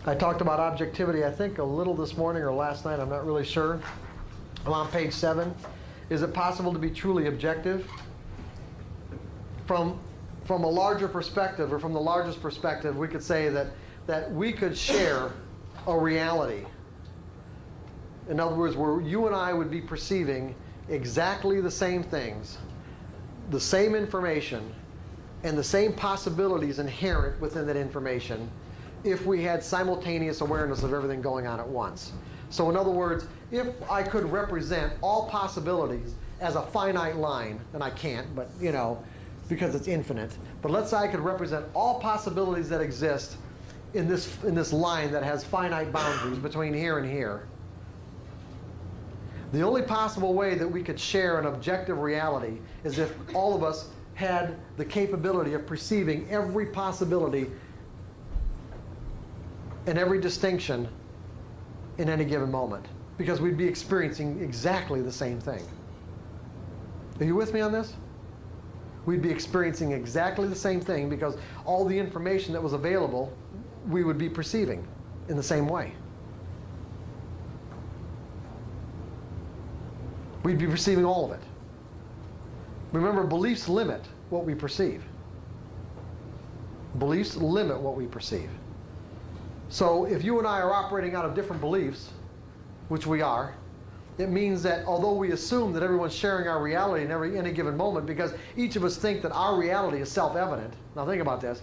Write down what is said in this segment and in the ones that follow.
I talked about objectivity, I think, a little this morning or last night. I'm not really sure. I'm on page 7. Is it possible to be truly objective? From a larger perspective, or from the largest perspective, we could say that we could share a reality. In other words, where you and I would be perceiving exactly the same things, the same information, and the same possibilities inherent within that information if we had simultaneous awareness of everything going on at once. So in other words, if I could represent all possibilities as a finite line, and I can't, but you know, because it's infinite, but let's say I could represent all possibilities that exist in this line that has finite boundaries between here and here. The only possible way that we could share an objective reality is if all of us had the capability of perceiving every possibility and every distinction in any given moment, because we'd be experiencing exactly the same thing. Are you with me on this? We'd be experiencing exactly the same thing because all the information that was available we would be perceiving in the same way. We'd be perceiving all of it. Remember, beliefs limit what we perceive. Beliefs limit what we perceive. So if you and I are operating out of different beliefs, which we are, it means that although we assume that everyone's sharing our reality in any given moment, because each of us think that our reality is self-evident. Now think about this.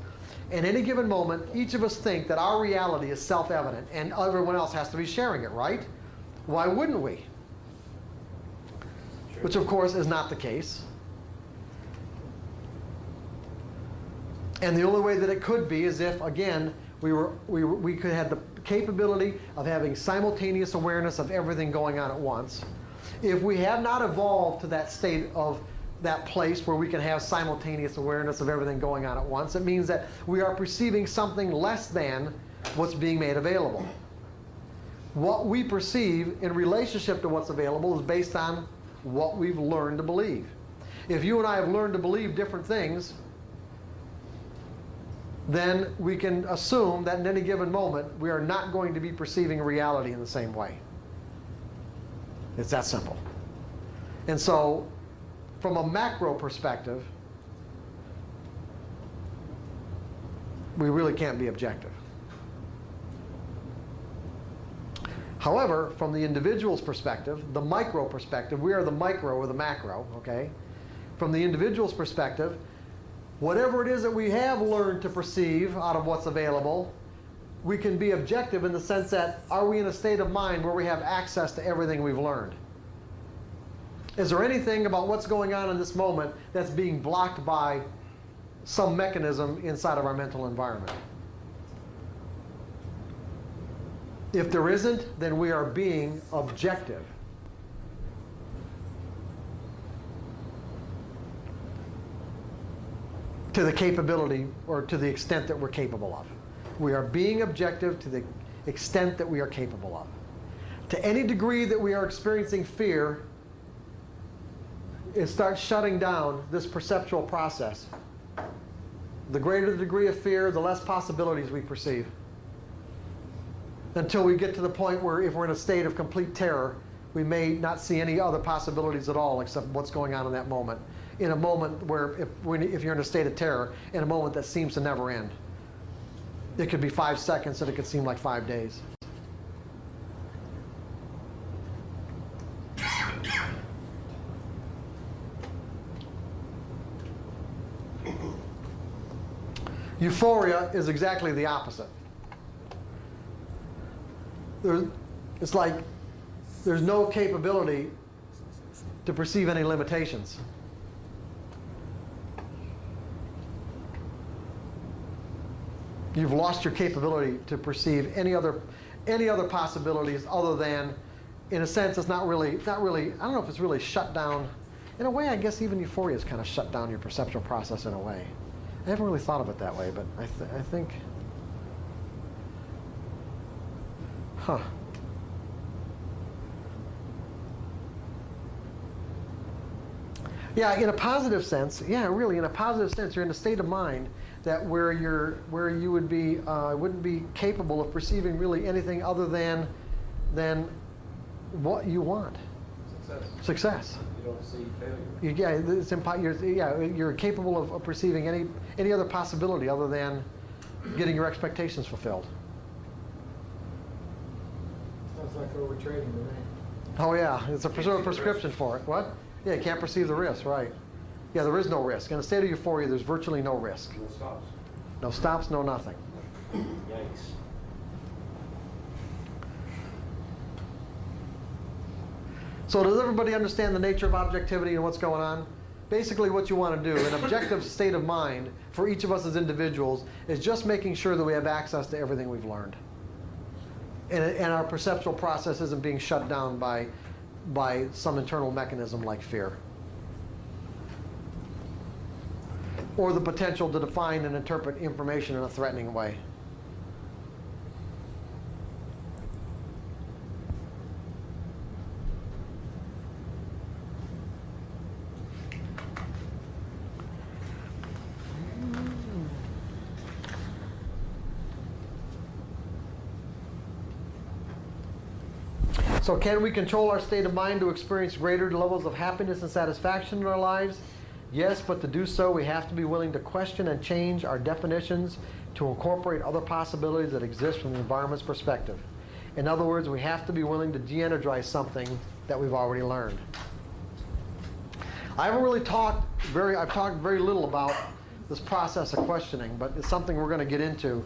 In any given moment, each of us think that our reality is self-evident and everyone else has to be sharing it, right? Why wouldn't we? Sure. Which of course is not the case. And the only way that it could be is if, again, we could have the capability of having simultaneous awareness of everything going on at once. If we have not evolved to that state of that place where we can have simultaneous awareness of everything going on at once, it means that we are perceiving something less than what's being made available. What we perceive in relationship to what's available is based on what we've learned to believe. If you and I have learned to believe different things, then we can assume that in any given moment we are not going to be perceiving reality in the same way. It's that simple. And so from a macro perspective, we really can't be objective. However, from the individual's perspective, the micro perspective, we are the micro or the macro, okay? From the individual's perspective, whatever it is that we have learned to perceive out of what's available, we can be objective in the sense that, are we in a state of mind where we have access to everything we've learned? Is there anything about what's going on in this moment that's being blocked by some mechanism inside of our mental environment? If there isn't, then we are being objective. To the capability or to the extent that we're capable of. We are being objective to the extent that we are capable of. To any degree that we are experiencing fear, it starts shutting down this perceptual process. The greater the degree of fear, the less possibilities we perceive. Until we get to the point where if we're in a state of complete terror, we may not see any other possibilities at all except what's going on in that moment. In a moment where, if you're in a state of terror, in a moment that seems to never end. It could be 5 seconds and it could seem like 5 days. Euphoria is exactly the opposite. It's like there's no capability to perceive any limitations. You've lost your capability to perceive any other possibilities other than, in a sense, it's not really, I don't know if it's really shut down. In a way, I guess even euphoria is kind of shut down your perceptual process in a way. I haven't really thought of it that way, but I think, Yeah, in a positive sense, yeah, really, in a positive sense, you're in a state of mind that where you would be wouldn't be capable of perceiving really anything other than what you want. Success. You don't see failure. You're capable of perceiving any other possibility other than getting your expectations fulfilled. Sounds like overtrading to me. Oh yeah, it's a prescription for it. What? Yeah, you can't perceive the risk, right? Yeah, there is no risk. In a state of euphoria, there's virtually no risk. No stops. No stops, no nothing. Yikes. So does everybody understand the nature of objectivity and what's going on? Basically what you want to do, an objective state of mind for each of us as individuals is just making sure that we have access to everything we've learned. And our perceptual process isn't being shut down by some internal mechanism like fear. Or the potential to define and interpret information in a threatening way. So can we control our state of mind to experience greater levels of happiness and satisfaction in our lives? Yes, but to do so, we have to be willing to question and change our definitions to incorporate other possibilities that exist from the environment's perspective. In other words, we have to be willing to de-energize something that we've already learned. I've talked very little about this process of questioning, but it's something we're going to get into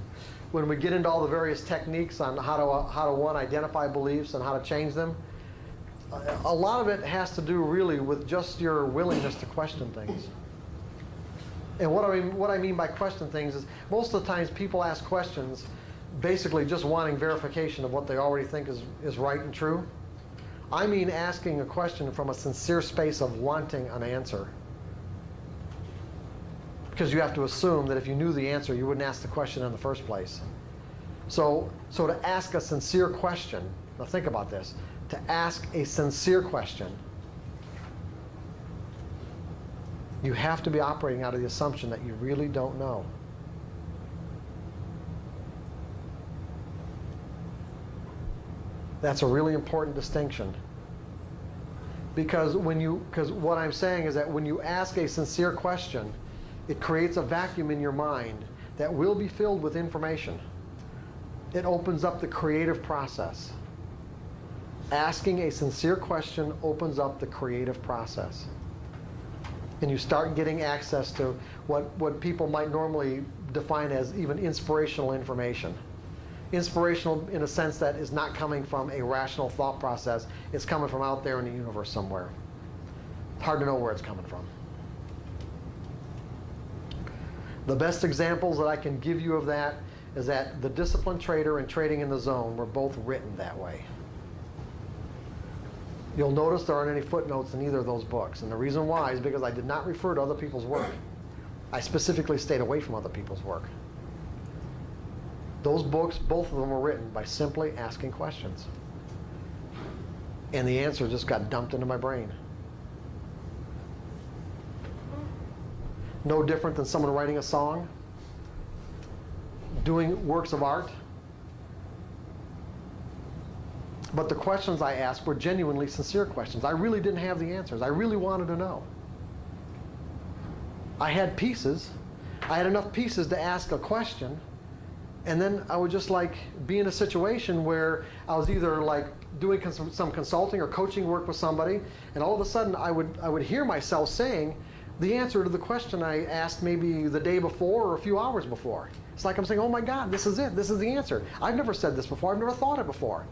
when we get into all the various techniques on how to one, identify beliefs and how to change them. A lot of it has to do really with just your willingness to question things. And what I mean by question things is most of the times people ask questions basically just wanting verification of what they already think is right and true. I mean asking a question from a sincere space of wanting an answer. Because you have to assume that if you knew the answer, you wouldn't ask the question in the first place. So to ask a sincere question, now think about this, to ask a sincere question, you have to be operating out of the assumption that you really don't know. That's a really important distinction. Because what I'm saying is that when you ask a sincere question, it creates a vacuum in your mind that will be filled with information. It opens up the creative process. Asking a sincere question opens up the creative process. And you start getting access to what people might normally define as even inspirational information. Inspirational in a sense that is not coming from a rational thought process. It's coming from out there in the universe somewhere. Hard to know where it's coming from. The best examples that I can give you of that is that The Disciplined Trader and Trading in the Zone were both written that way. You'll notice there aren't any footnotes in either of those books. And the reason why is because I did not refer to other people's work. I specifically stayed away from other people's work. Those books, both of them were written by simply asking questions. And the answer just got dumped into my brain. No different than someone writing a song, doing works of art. But the questions I asked were genuinely sincere questions. I really didn't have the answers. I really wanted to know. I had pieces. I had enough pieces to ask a question. And then I would just be in a situation where I was either doing some consulting or coaching work with somebody, and all of a sudden I would hear myself saying the answer to the question I asked maybe the day before or a few hours before. It's like I'm saying, oh my God, this is it. This is the answer. I've never said this before. I've never thought it before.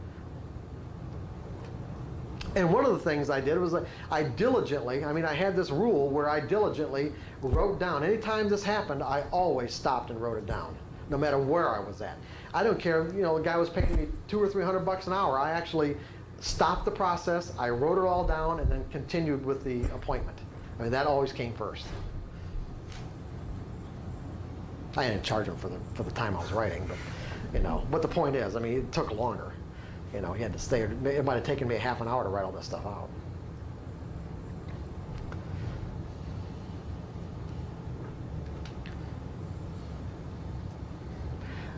And one of the things I did was I had this rule where I diligently wrote down. Anytime this happened, I always stopped and wrote it down, no matter where I was at. I don't care, the guy was paying me $200 or $300 an hour. I actually stopped the process, I wrote it all down, and then continued with the appointment. That always came first. I didn't charge him for the time I was writing, but the point is, it took longer. He had to stay. It might have taken me a half an hour to write all this stuff out.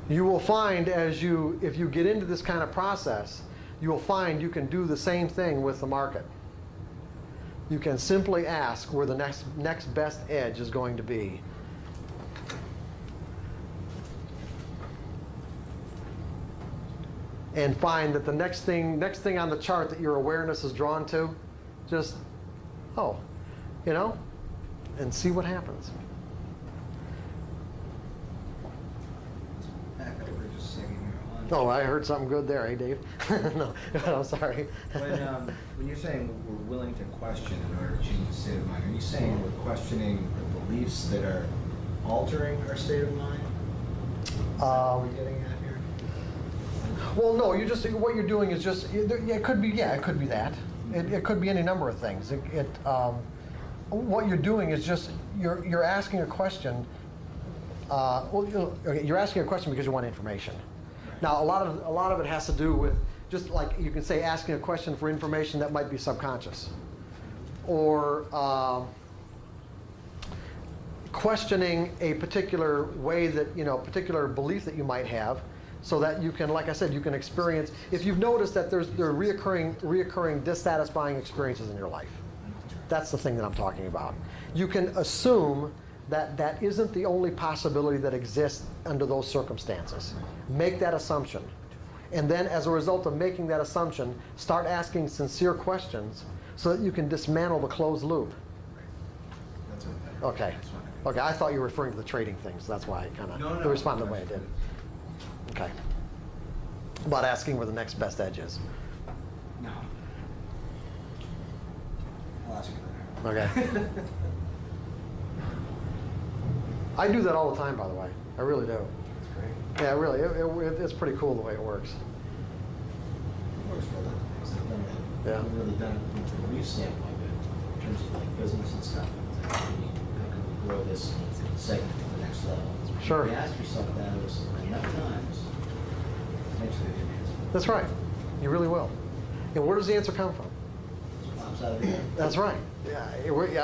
You will find if you get into this kind of process, you will find you can do the same thing with the market. You can simply ask where the next best edge is going to be. And find that the next thing on the chart that your awareness is drawn to, just, oh, and see what happens. Back over just a second here. Oh, I heard something good there, hey, Dave? No, I'm sorry. When you're saying we're willing to question in order to change the state of mind, are you saying we're questioning the beliefs that are altering our state of mind? Is that what we're getting at here? Well, no, what you're doing is just, it could be that. It could be any number of things. What you're doing is just, you're asking a question. You're asking a question because you want information. Now, a lot of it has to do with, just like you can say, asking a question for information that might be subconscious, or questioning a particular way that, particular belief that you might have, so that you can, like I said, you can experience. If you've noticed that there are reoccurring dissatisfying experiences in your life, that's the thing that I'm talking about. You can assume that that isn't the only possibility that exists under those circumstances. Make that assumption. And then as a result of making that assumption, start asking sincere questions so that you can dismantle the closed loop. That's what Okay. Okay, I thought you were referring to the trading things. That's why I kind of responded the way I did. Okay. About asking where the next best edge is. No. I'll ask you later. Okay. I do that all the time, by the way. I really do. That's great. Yeah, really. It's pretty cool the way it works. It works for a lot of things. I've done it. Yeah. I've really done it from the belief standpoint, but in terms of like business and stuff, it's like, how can we grow this segment to the next level? Sure. If you ask yourself that enough times, eventually you can answer. That's right. You really will. And where does the answer come from? It pops out of your head. That's right. Yeah,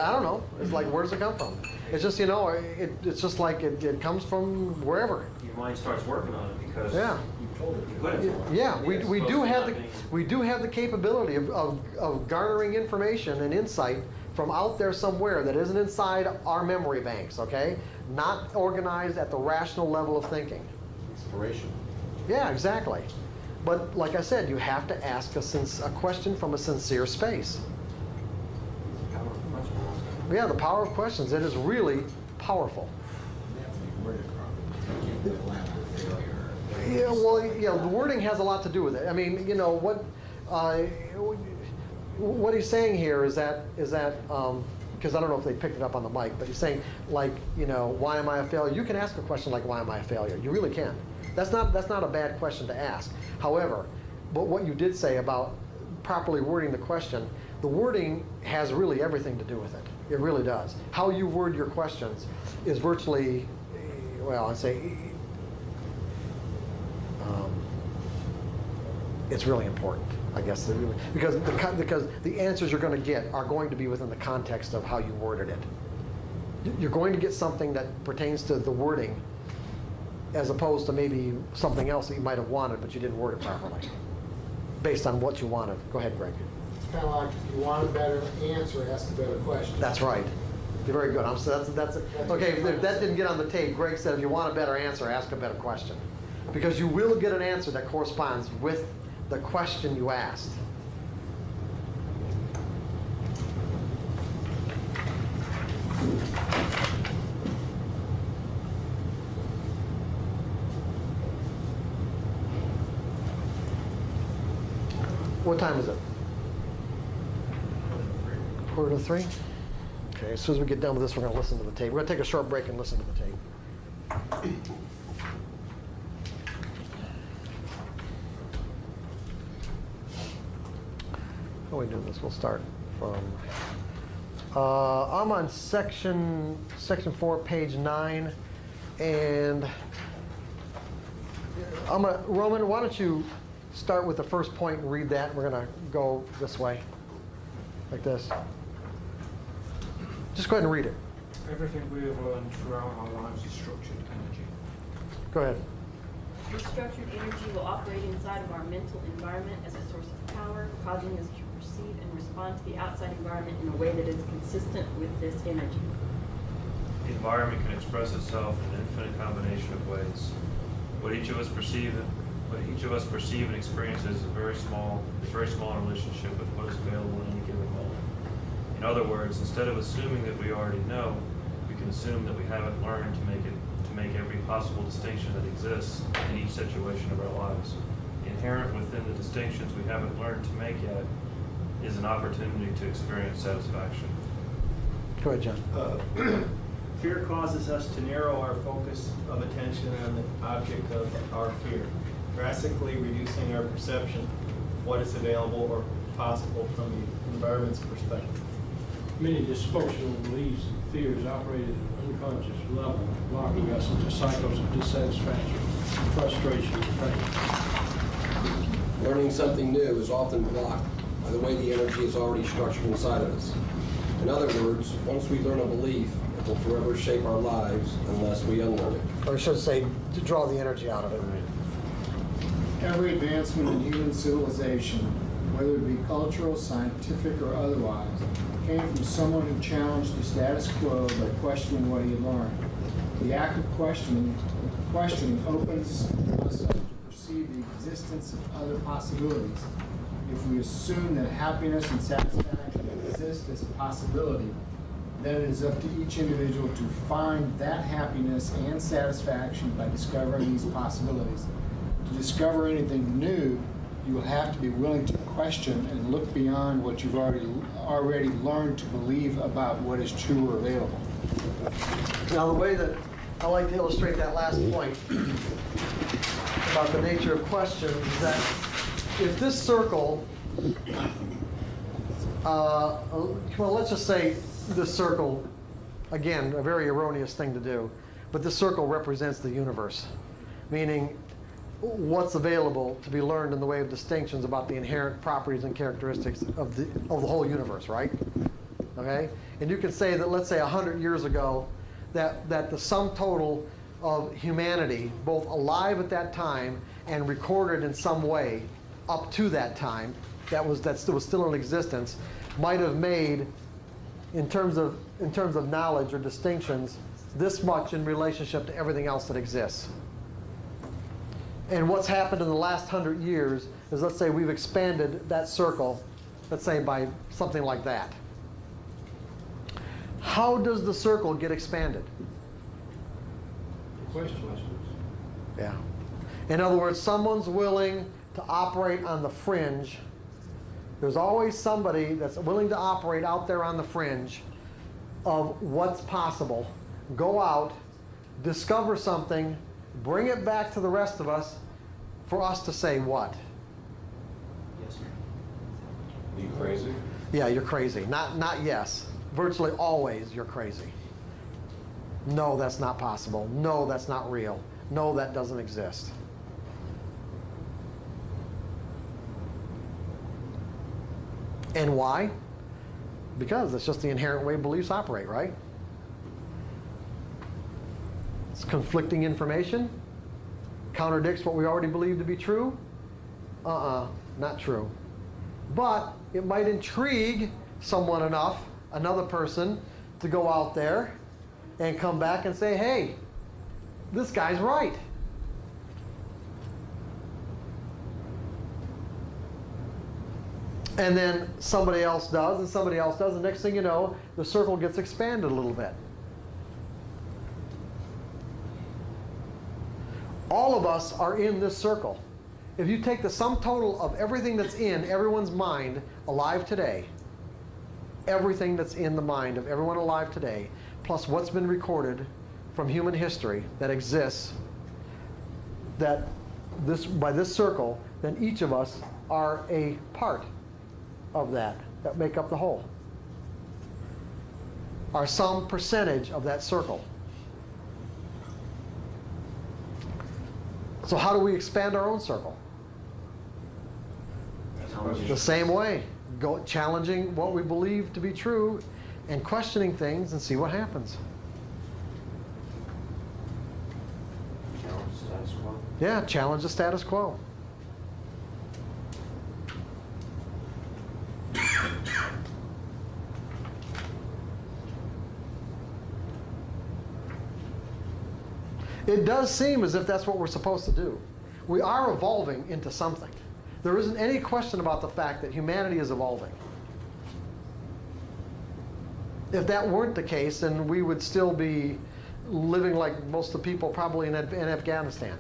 I don't know. It's like, where does it come from? It's just, it's just like it comes from wherever. Your mind starts working on it because Yeah. You told it. you're good at it. Yeah, we It's do supposed to have not be. we do have the capability of garnering information and insight from out there somewhere that isn't inside our memory banks, okay? Not organized at the rational level of thinking. Inspiration. Yeah, exactly. But like I said, you have to ask a question from a sincere space. Power of questions. Yeah, the power of questions, it is really powerful. You have to be worded properly. You can't put a lamp of failure. Yeah, well, the wording has a lot to do with it. I mean, what he's saying here is that because I don't know if they picked it up on the mic, but he's saying, like, why am I a failure? You can ask a question like, why am I a failure? You really can. That's not a bad question to ask. However, but what you did say about properly wording the question, the wording has really everything to do with it. It really does. How you word your questions is virtually, well, I'd say, it's really important, I guess, because the answers you're going to get are going to be within the context of how you worded it. You're going to get something that pertains to the wording as opposed to maybe something else that you might have wanted, but you didn't word it properly, based on what you wanted. Go ahead, Greg. It's kind of like if you want a better answer, ask a better question. That's right. You're very good. So that's okay. If that didn't get on the tape, Greg said, if you want a better answer, ask a better question, because you will get an answer that corresponds with the question you asked. What time is it? 2:45. Okay, as soon as we get done with this, we're going to listen to the tape. We're going to take a short break and listen to the tape. How we do this? We'll start from. I'm on section 4, page 9, and Roman, why don't you start with the first point and read that? We're going to go this way, like this. Just go ahead and read it. Everything we have learned throughout our lives is structured energy. Go ahead. This structured energy will operate inside of our mental environment as a source of power, causing us to perceive and respond to the outside environment in a way that is consistent with this energy. The environment can express itself in an infinite combination of ways. What each of us perceive and experience is very small in relationship with what is available at any given moment. In other words, instead of assuming that we already know, we can assume that we haven't learned to make every possible distinction that exists in each situation of our lives. Inherent within the distinctions we haven't learned to make yet is an opportunity to experience satisfaction. Go ahead, John. Fear causes us to narrow our focus of attention on the object of our fear, drastically reducing our perception of what is available or possible from the environment's perspective. Many dysfunctional beliefs and fears operate at an unconscious level, locking us into cycles of dissatisfaction, frustration, and pain. Learning something new is often blocked by the way the energy is already structured inside of us. In other words, once we learn a belief, it will forever shape our lives unless we unlearn it. Or I should say, to draw the energy out of it. Every advancement in human civilization, whether it be cultural, scientific, or otherwise, came from someone who challenged the status quo by questioning what he had learned. The act of questioning opens us up to perceive the existence of other possibilities. If we assume that happiness and satisfaction exist as a possibility, then it is up to each individual to find that happiness and satisfaction by discovering these possibilities. To discover anything new, you will have to be willing to question and look beyond what you've already learned to believe about what is true or available. Now, the way that I like to illustrate that last point about the nature of questions is that if this circle, well, let's just say this circle, again, a very erroneous thing to do, but this circle represents the universe, meaning what's available to be learned in the way of distinctions about the inherent properties and characteristics of the whole universe, right? Okay? And you can say that, let's say 100 years ago, that the sum total of humanity, both alive at that time and recorded in some way up to that time, that was still in existence, might have made, in terms of knowledge or distinctions, this much in relationship to everything else that exists. And what's happened in the last 100 years is, let's say we've expanded that circle, let's say by something like that. How does the circle get expanded? Questions. Yeah. In other words, someone's willing to operate on the fringe. There's always somebody that's willing to operate out there on the fringe of what's possible. Go out, discover something, bring it back to the rest of us for us to say what? Yes, sir. Are you crazy? Yeah, you're crazy. Not yes. Virtually always you're crazy. No, that's not possible. No, that's not real. No, that doesn't exist. And why? Because it's just the inherent way beliefs operate, right? It's conflicting information, contradicts what we already believe to be true. Not true. But it might intrigue someone enough, another person, to go out there and come back and say, hey, this guy's right. And then somebody else does, and somebody else does, and next thing you know, the circle gets expanded a little bit. All of us are in this circle. If you take the sum total of everything that's in everyone's mind alive today, everything that's in the mind of everyone alive today, plus what's been recorded from human history that exists, that by this circle, then each of us are a part of that make up the whole. Are some percentage of that circle. So how do we expand our own circle? The same way. Go challenging what we believe to be true and questioning things and see what happens. Status quo. Yeah, challenge the status quo. It does seem as if that's what we're supposed to do. We are evolving into something. There isn't any question about the fact that humanity is evolving. If that weren't the case, then we would still be living like most of the people probably in Afghanistan.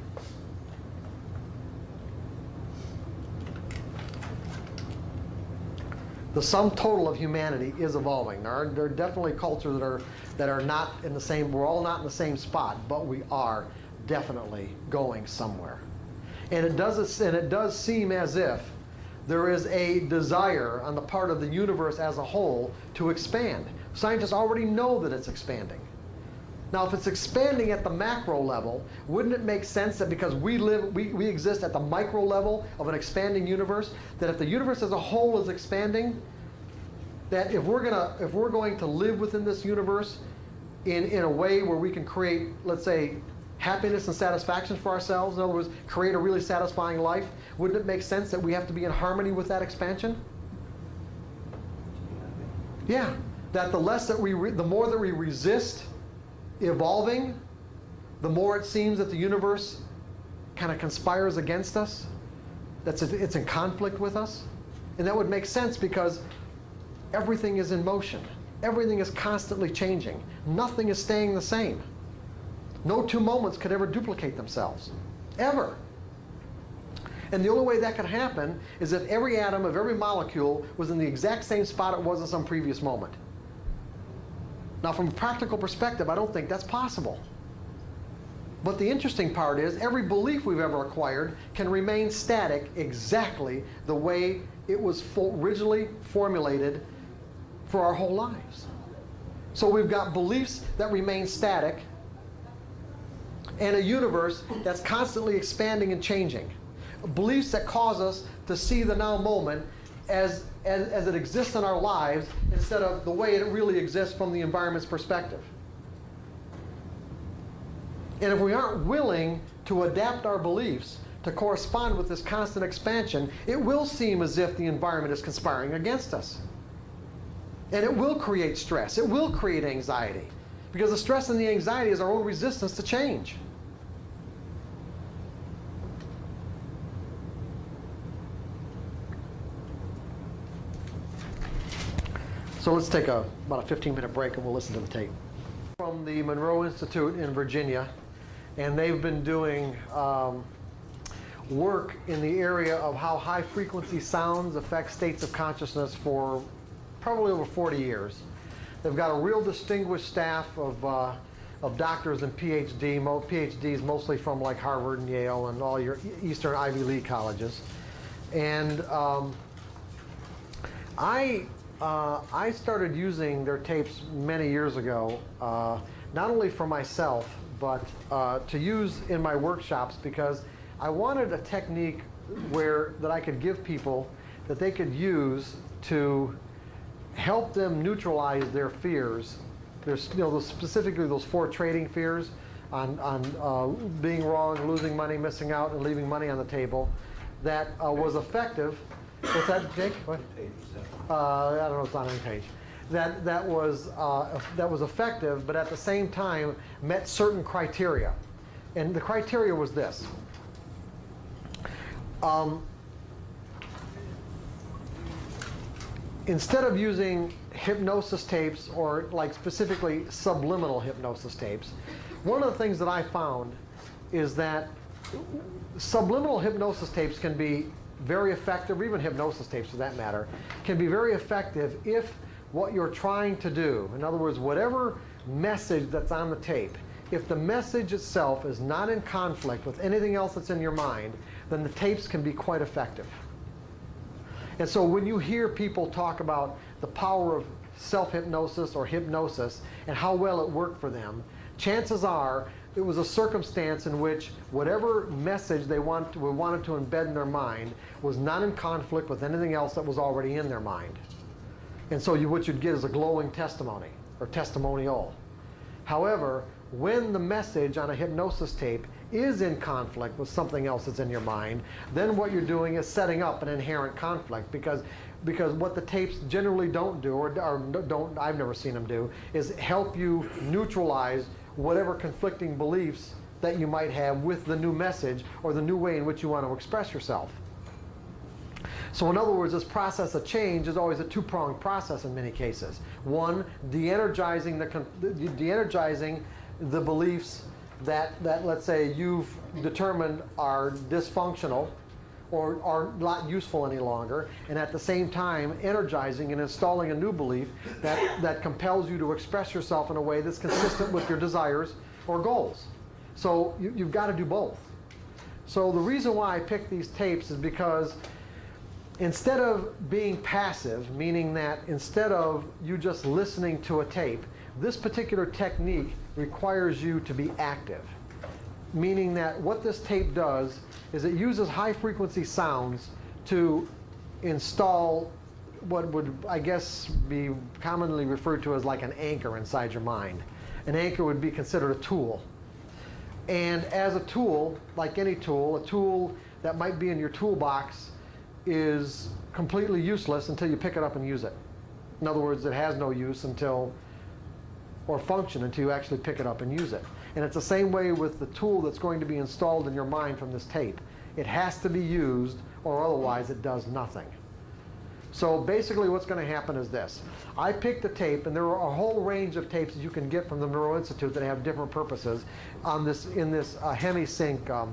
The sum total of humanity is evolving. There are definitely cultures that are not in the same, we're all not in the same spot, but we are definitely going somewhere. And it does seem as if there is a desire on the part of the universe as a whole to expand. Scientists already know that it's expanding. Now, if it's expanding at the macro level, wouldn't it make sense that because we exist at the micro level of an expanding universe, that if the universe as a whole is expanding, that if we're going to live within this universe in a way where we can create, let's say, happiness and satisfaction for ourselves, in other words, create a really satisfying life, wouldn't it make sense that we have to be in harmony with that expansion? Yeah, that the less that the more that we resist evolving, the more it seems that the universe kind of conspires against us. It's in conflict with us. And that would make sense because everything is in motion. Everything is constantly changing. Nothing is staying the same. No two moments could ever duplicate themselves, ever. And the only way that could happen is if every atom of every molecule was in the exact same spot it was in some previous moment. Now, from a practical perspective, I don't think that's possible. But the interesting part is every belief we've ever acquired can remain static exactly the way it was originally formulated for our whole lives. So we've got beliefs that remain static and a universe that's constantly expanding and changing. Beliefs that cause us to see the now moment as it exists in our lives instead of the way it really exists from the environment's perspective. And if we aren't willing to adapt our beliefs to correspond with this constant expansion, it will seem as if the environment is conspiring against us. And it will create stress. It will create anxiety. Because the stress and the anxiety is our own resistance to change. So let's take about a 15-minute break and we'll listen to the tape. From the Monroe Institute in Virginia, and they've been doing work in the area of how high-frequency sounds affect states of consciousness for probably over 40 years. They've got a real distinguished staff of doctors and PhDs, mostly from like Harvard and Yale and all your Eastern Ivy League colleges. And I started using their tapes many years ago, not only for myself, but to use in my workshops because I wanted a technique that I could give people that they could use to help them neutralize their fears. There's, specifically those 4 trading fears on being wrong, losing money, missing out, and leaving money on the table. That was effective. What's that, Jake? What? I don't know. It's on any page. That was effective, but at the same time met certain criteria, and the criteria was this. Instead of using hypnosis tapes or like specifically subliminal hypnosis tapes, one of the things that I found is that subliminal hypnosis tapes can be very effective, or even hypnosis tapes for that matter, can be very effective if what you're trying to do, in other words, whatever message that's on the tape, if the message itself is not in conflict with anything else that's in your mind, then the tapes can be quite effective. And so when you hear people talk about the power of self-hypnosis or hypnosis and how well it worked for them, chances are it was a circumstance in which whatever message they wanted to embed in their mind was not in conflict with anything else that was already in their mind. And so what you'd get is a glowing testimony or testimonial. However, when the message on a hypnosis tape is in conflict with something else that's in your mind, then what you're doing is setting up an inherent conflict, because what the tapes generally don't do, or don't, I've never seen them do, is help you neutralize whatever conflicting beliefs that you might have with the new message or the new way in which you want to express yourself. So in other words, this process of change is always a two-pronged process in many cases. One, de-energizing the beliefs that let's say you've determined are dysfunctional or are not useful any longer, and at the same time energizing and installing a new belief that compels you to express yourself in a way that's consistent with your desires or goals. So you've got to do both. So the reason why I picked these tapes is because instead of being passive, meaning that instead of you just listening to a tape, this particular technique requires you to be active. Meaning that what this tape does is it uses high frequency sounds to install what would, I guess, be commonly referred to as like an anchor inside your mind. An anchor would be considered a tool. And as a tool, like any tool, a tool that might be in your toolbox is completely useless until you pick it up and use it. In other words, it has no use or function until you actually pick it up and use it. And it's the same way with the tool that's going to be installed in your mind from this tape. It has to be used, or otherwise it does nothing. So basically what's going to happen is this. I picked a tape, and there are a whole range of tapes that you can get from the Neuro Institute that have different purposes in this HemiSync,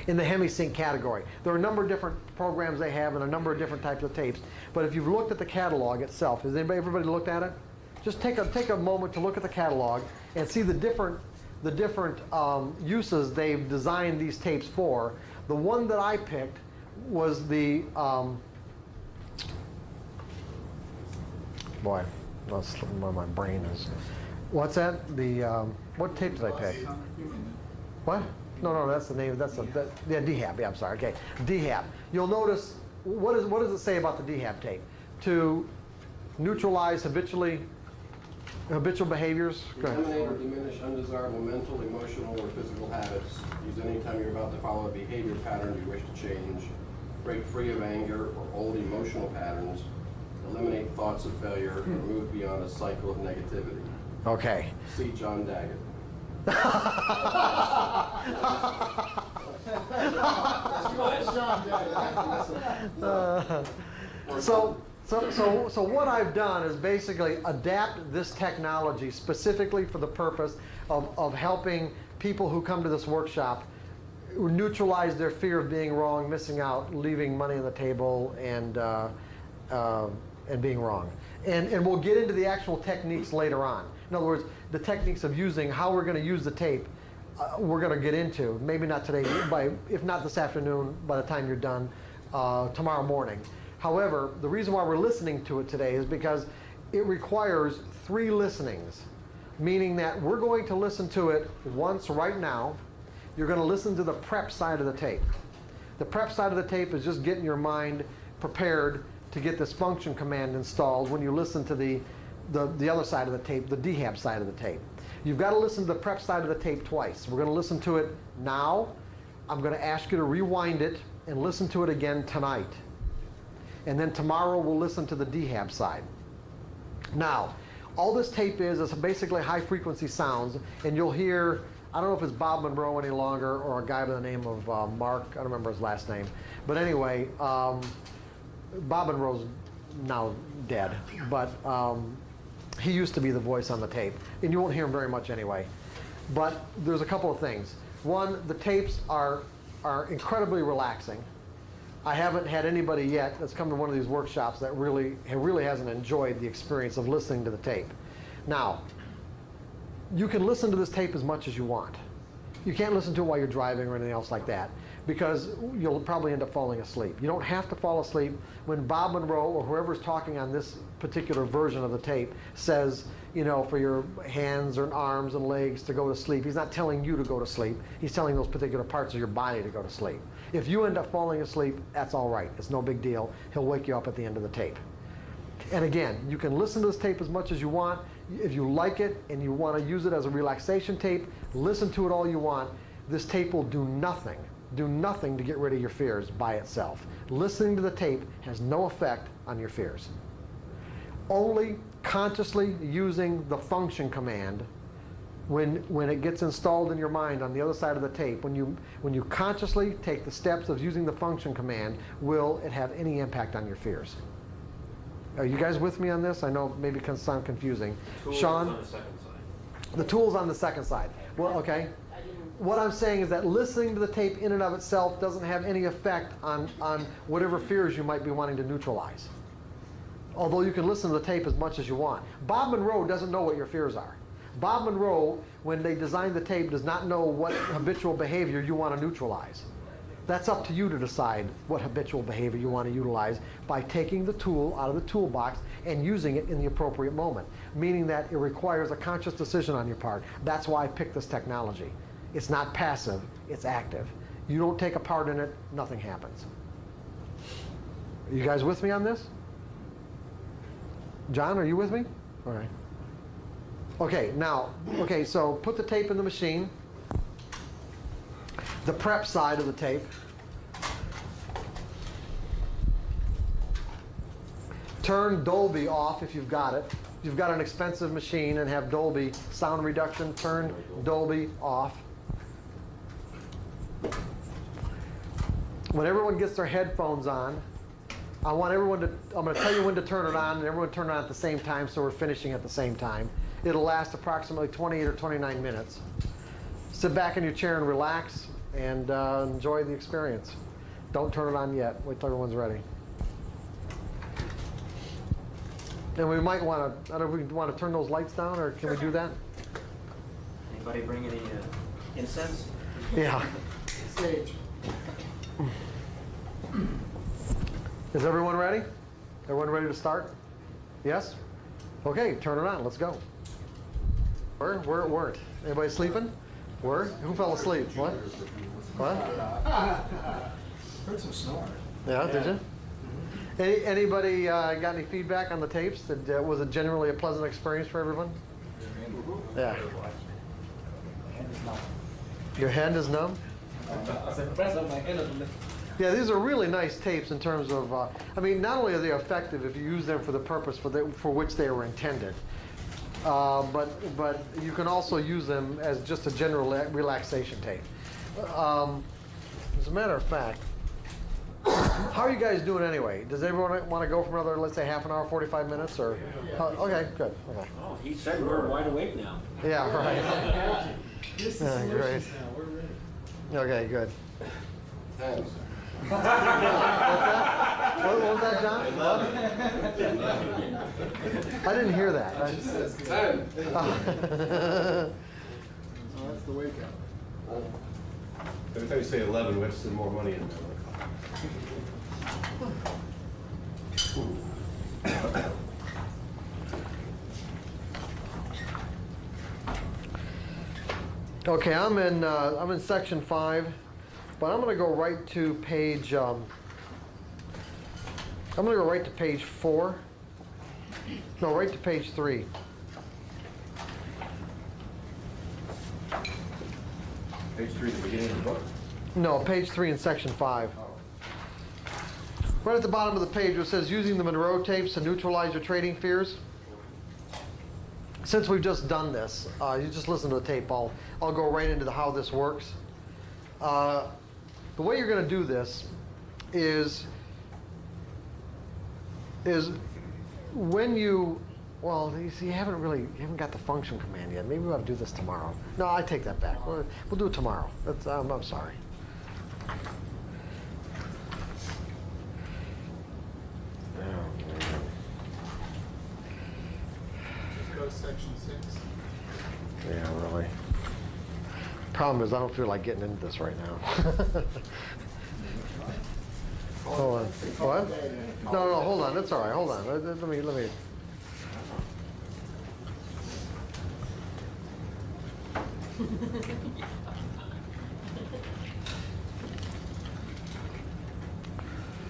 in the HemiSync category. There are a number of different programs they have and a number of different types of tapes. But if you've looked at the catalog itself, has everybody looked at it? Just take a moment to look at the catalog and see the different uses they've designed these tapes for. The one that I picked was the boy, that's where my brain is. What's that? What tape did I pick? What? No, that's the name. Yeah, DHAB. Yeah, I'm sorry. Okay, DHAB. You'll notice what does it say about the DHAB tape? To neutralize habitual behaviors. Go ahead. Eliminate or diminish undesirable mental, emotional, or physical habits. Use any time you're about to follow a behavior pattern you wish to change. Break free of anger or old emotional patterns. Eliminate thoughts of failure, or move beyond a cycle of negativity. Okay. See John Daggett. So what I've done is basically adapt this technology specifically for the purpose of helping people who come to this workshop neutralize their fear of being wrong, missing out, leaving money on the table, and being wrong. And we'll get into the actual techniques later on. In other words, the techniques of using, how we're going to use the tape, we're going to get into. Maybe not today, if not this afternoon, by the time you're done, tomorrow morning. However, the reason why we're listening to it today is because it requires 3 listenings, meaning that we're going to listen to it once right now. You're going to listen to the prep side of the tape. The prep side of the tape is just getting your mind prepared to get this function command installed when you listen to the other side of the tape, the DHAB side of the tape. You've got to listen to the prep side of the tape twice. We're going to listen to it now. I'm going to ask you to rewind it and listen to it again tonight. And then tomorrow we'll listen to the DHAB side. Now, all this tape is basically high frequency sounds, and you'll hear, I don't know if it's Bob Monroe any longer or a guy by the name of Mark, I don't remember his last name. But anyway, Bob Monroe's now dead, but he used to be the voice on the tape, and you won't hear him very much anyway. But there's a couple of things. One, the tapes are incredibly relaxing. I haven't had anybody yet that's come to one of these workshops that really hasn't enjoyed the experience of listening to the tape. Now, you can listen to this tape as much as you want. You can't listen to it while you're driving or anything else like that, because you'll probably end up falling asleep. You don't have to fall asleep. When Bob Monroe or whoever's talking on this particular version of the tape says, you know, for your hands and arms and legs to go to sleep, he's not telling you to go to sleep. He's telling those particular parts of your body to go to sleep. If you end up falling asleep, that's all right. It's no big deal. He'll wake you up at the end of the tape. And again, you can listen to this tape as much as you want. If you like it and you want to use it as a relaxation tape, listen to it all you want. this tape will do nothing to get rid of your fears by itself. Listening to the tape has no effect on your fears. Only consciously using the function command when it gets installed in your mind on the other side of the tape, when you consciously take the steps of using the function command, will it have any impact on your fears. Are you guys with me on this? I know maybe it can sound confusing. Tools Sean? on the second side. The tool's on the second side. Well, okay. What I'm saying is that listening to the tape in and of itself doesn't have any effect on whatever fears you might be wanting to neutralize. Although you can listen to the tape as much as you want. Bob Monroe doesn't know what your fears are. Bob Monroe, when they designed the tape, does not know what habitual behavior you want to neutralize. That's up to you to decide what habitual behavior you want to utilize by taking the tool out of the toolbox and using it in the appropriate moment, meaning that it requires a conscious decision on your part. That's why I picked this technology. It's not passive, it's active. You don't take a part in it, nothing happens. Are you guys with me on this? John, are you with me? All right. Okay, now, so put the tape in the machine. The prep side of the tape. Turn Dolby off if you've got it. If you've got an expensive machine and have Dolby sound reduction, turn Dolby off. When everyone gets their headphones on, I'm going to tell you when to turn it on, and everyone turn it on at the same time, so we're finishing at the same time. It'll last approximately 28 or 29 minutes. Sit back in your chair and relax and enjoy the experience. Don't turn it on yet. Wait till everyone's ready. And we might want to, I don't know if we want to turn those lights down, or can we do that? Anybody bring any incense? Yeah. Sage. Is everyone ready? Everyone ready to start? Yes? Okay, turn it on. Let's go. Where it weren't. Anybody sleeping? Where? Who fell asleep? What? What? Heard some snoring. Yeah, did you? Anybody got any feedback on the tapes? Was it generally a pleasant experience for everyone? Yeah. Your hand is numb? Yeah, these are really nice tapes in terms of, I mean, not only are they effective if you use them for the purpose for which they were intended, but you can also use them as just a general relaxation tape. As a matter of fact, how are you guys doing anyway? Does everyone want to go for another, let's say, half an hour, 45 minutes, or? Okay, good. Okay. Oh, he said we're wide awake now. Yeah, right. Yeah, great. Okay, good. 10. What's that? What was that, John? I didn't hear that. 10. Oh, that's the wake up. Every time you say 11, we have to send more money in. Okay, I'm in section 5, but I'm going to go right to page. I'm going to go right to page 4. No, right to page 3. Page 3 at the beginning of the book. No, page 3 in section 5. Right at the bottom of the page, it says using the Monroe tapes to neutralize your trading fears. Since we've just done this, you just listen to the tape. I'll go right into how this works. The way you're going to do this is when you, well, you see, you haven't got the function command yet. Maybe we ought to do this tomorrow. No, I take that back. We'll do it tomorrow. I'm sorry. Go to section 6. Yeah, really. Problem is, I don't feel like getting into this right now. Hold on. What? No, hold on. That's all right. Hold on. Let me.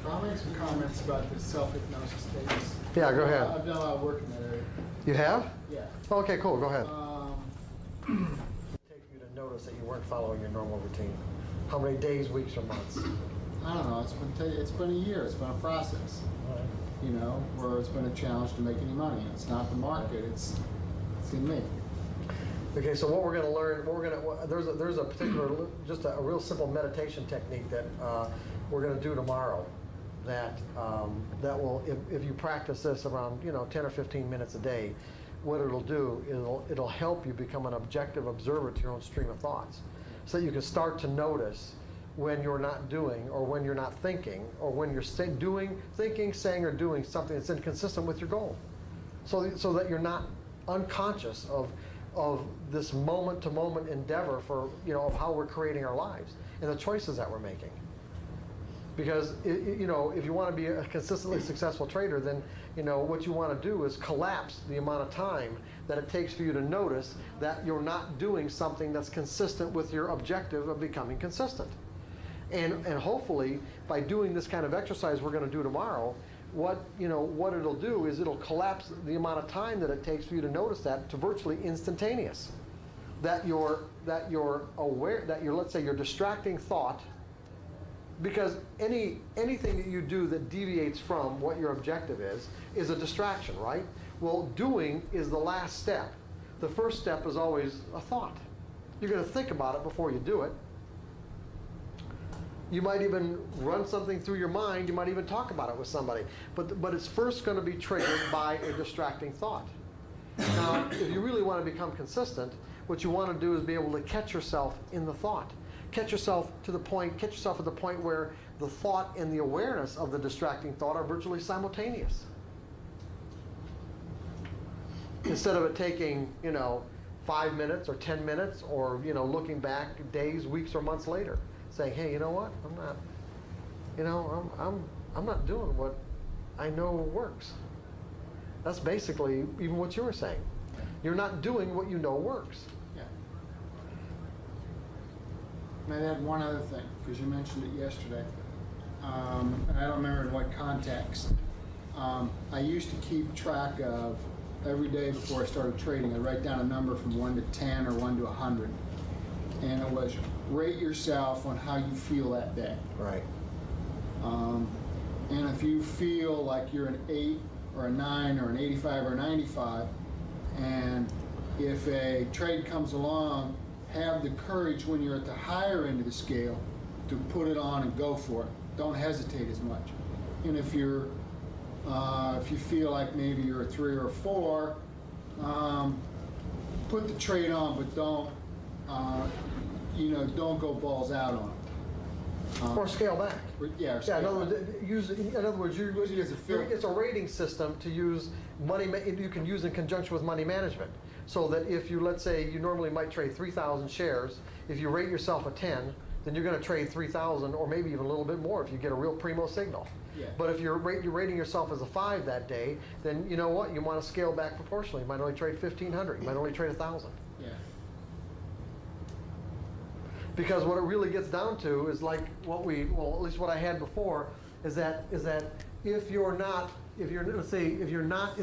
I'll make some comments about the self-hypnosis statements. Yeah, go ahead. I've done a lot of work in that area. You have? Yeah. Okay, cool. Go ahead. Um, Take you to note notice that you weren't following your normal routine? How many days, weeks, or months? I don't know, it's been a year, it's been a process, you know, where it's been a challenge to make any money. It's not the market, it's in me. Okay, so what we're going to learn, there's a particular, just a real simple meditation technique that we're going to do tomorrow. That will, if you practice this around 10 or 15 minutes a day, what it'll do, it'll help you become an objective observer to your own stream of thoughts, so that you can start to notice when you're not doing, or when you're not thinking, or when you're thinking, saying, or doing something that's inconsistent with your goal, so that you're not unconscious of this moment-to-moment endeavor for of how we're creating our lives and the choices that we're making. Because if you want to be a consistently successful trader, then what you want to do is collapse the amount of time that it takes for you to notice that you're not doing something that's consistent with your objective of becoming consistent. And hopefully, by doing this kind of exercise we're going to do tomorrow, what it'll do is it'll collapse the amount of time that it takes for you to notice that to virtually instantaneous. That you're aware that let's say your distracting thought. Because anything that you do that deviates from what your objective is a distraction, right? Well, doing is the last step. The first step is always a thought. You're going to think about it before you do it. You might even run something through your mind. You might even talk about it with somebody. But it's first going to be triggered by a distracting thought. Now, if you really want to become consistent, what you want to do is be able to catch yourself in the thought. Catch yourself at the point where the thought and the awareness of the distracting thought are virtually simultaneous. Instead of it taking, 5 minutes or 10 minutes, or looking back days, weeks, or months later, saying, hey, you know what? I'm not doing what I know works. That's basically even what you were saying. You're not doing what you know works. Yeah. And I'd add one other thing, because you mentioned it yesterday, and I don't remember in what context. I used to keep track of every day before I started trading. I'd write down a number from 1 to 10 or 1 to 100. And it was rate yourself on how you feel that day. Right. And if you feel like you're an 8 or a 9 or an 85 or a 95, and if a trade comes along, have the courage when you're at the higher end of the scale to put it on and go for it. Don't hesitate as much. And if you feel like maybe you're a 3 or a 4, put the trade on, but don't go balls out on it. Or scale back. Yeah, in other words, it's a rating system to use money. You can use in conjunction with money management, so that if you, let's say, you normally might trade 3,000 shares, if you rate yourself a 10, then you're going to trade 3,000, or maybe even a little bit more if you get a real primo signal. Yeah. But if you're rating yourself as a 5 that day, then you know what? You want to scale back proportionally. You might only trade 1,500. You might only trade 1,000. Yeah. Because what it really gets down to is like at least what I had before, is that if you're not in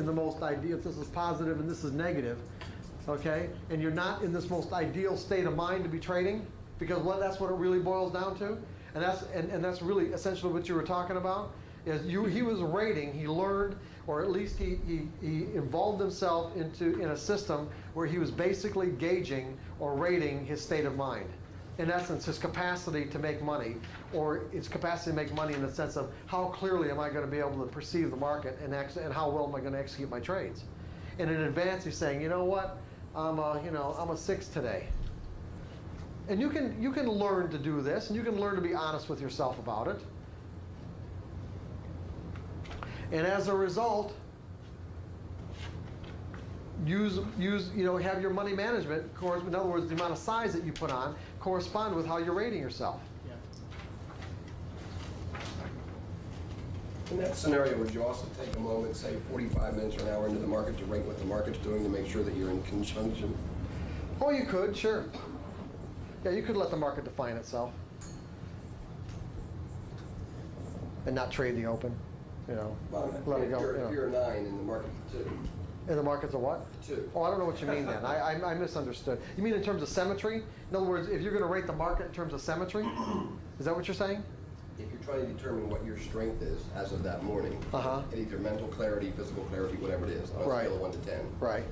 the most ideal, if this is positive and this is negative, okay, and you're not in this most ideal state of mind to be trading, because that's what it really boils down to, and that's really essentially what you were talking about. He was rating, he learned, or at least he involved himself in a system where he was basically gauging or rating his state of mind. In essence, his capacity to make money, or its capacity to make money in the sense of how clearly am I going to be able to perceive the market and how well am I going to execute my trades. And in advance, he's saying, you know what, I'm a 6 today. And you can learn to do this, and you can learn to be honest with yourself about it. And as a result, have your money management, in other words, the amount of size that you put on, correspond with how you're rating yourself. Yeah. In that scenario, would you also take a moment, say 45 minutes or an hour into the market, to rate what the market's doing to make sure that you're in conjunction? Oh, you could, sure. Yeah, you could let the market define itself. And not trade the open, Well, let it go. if you're a 9 in the market too, And the market's a what? 2. Oh, I don't know what you mean then. I misunderstood. You mean in terms of symmetry? In other words, if you're going to rate the market in terms of symmetry? Is that what you're saying? If you're trying to determine what your strength is as of that morning, Uh-huh. and either mental clarity, physical clarity, whatever it is, on a Right. scale of 1 to 10, Right.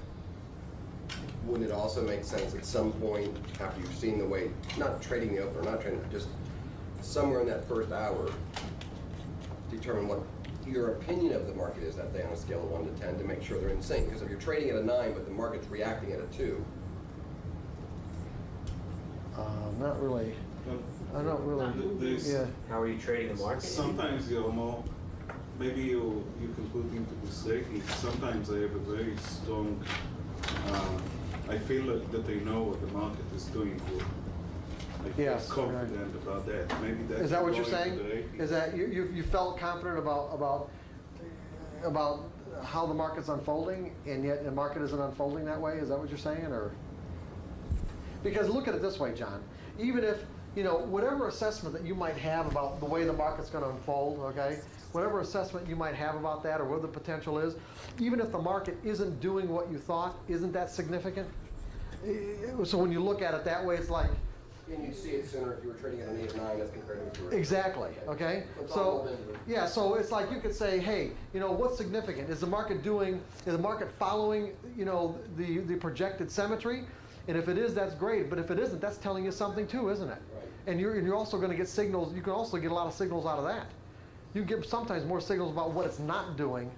wouldn't it also make sense at some point after you've seen the way, not trading the open or not trading, just somewhere in that first hour, determine what your opinion of the market is that day on a scale of 1 to 10 to make sure they're in sync? Because if you're trading at a 9 but the market's reacting at a 2, Not really. I don't really. Yeah. How are you trading the market? Sometimes you're more, maybe you can put into perspective. Sometimes I have a very strong, I feel that they know what the market is doing good. I feel Yes, confident about that. Maybe that's Is that what you're going saying? to the rating. Is that you felt confident about how the market's unfolding, and yet the market isn't unfolding that way? Is that what you're saying, or? Because look at it this way, John. Even if, whatever assessment that you might have about the way the market's going to unfold, okay? Whatever assessment you might have about that or what the potential is, even if the market isn't doing what you thought, isn't that significant? So when you look at it that way, it's like, and you'd see it sooner if you were trading at an 8 or 9 as compared to if you were... exactly, okay? It's all So, been- yeah, so it's like you could say, hey, what's significant? Is the market following, the projected symmetry? And if it is, that's great. But if it isn't, that's telling you something too, isn't it? Right. And you're also going to get signals. You can also get a lot of signals out of that. You get sometimes more signals about what it's not doing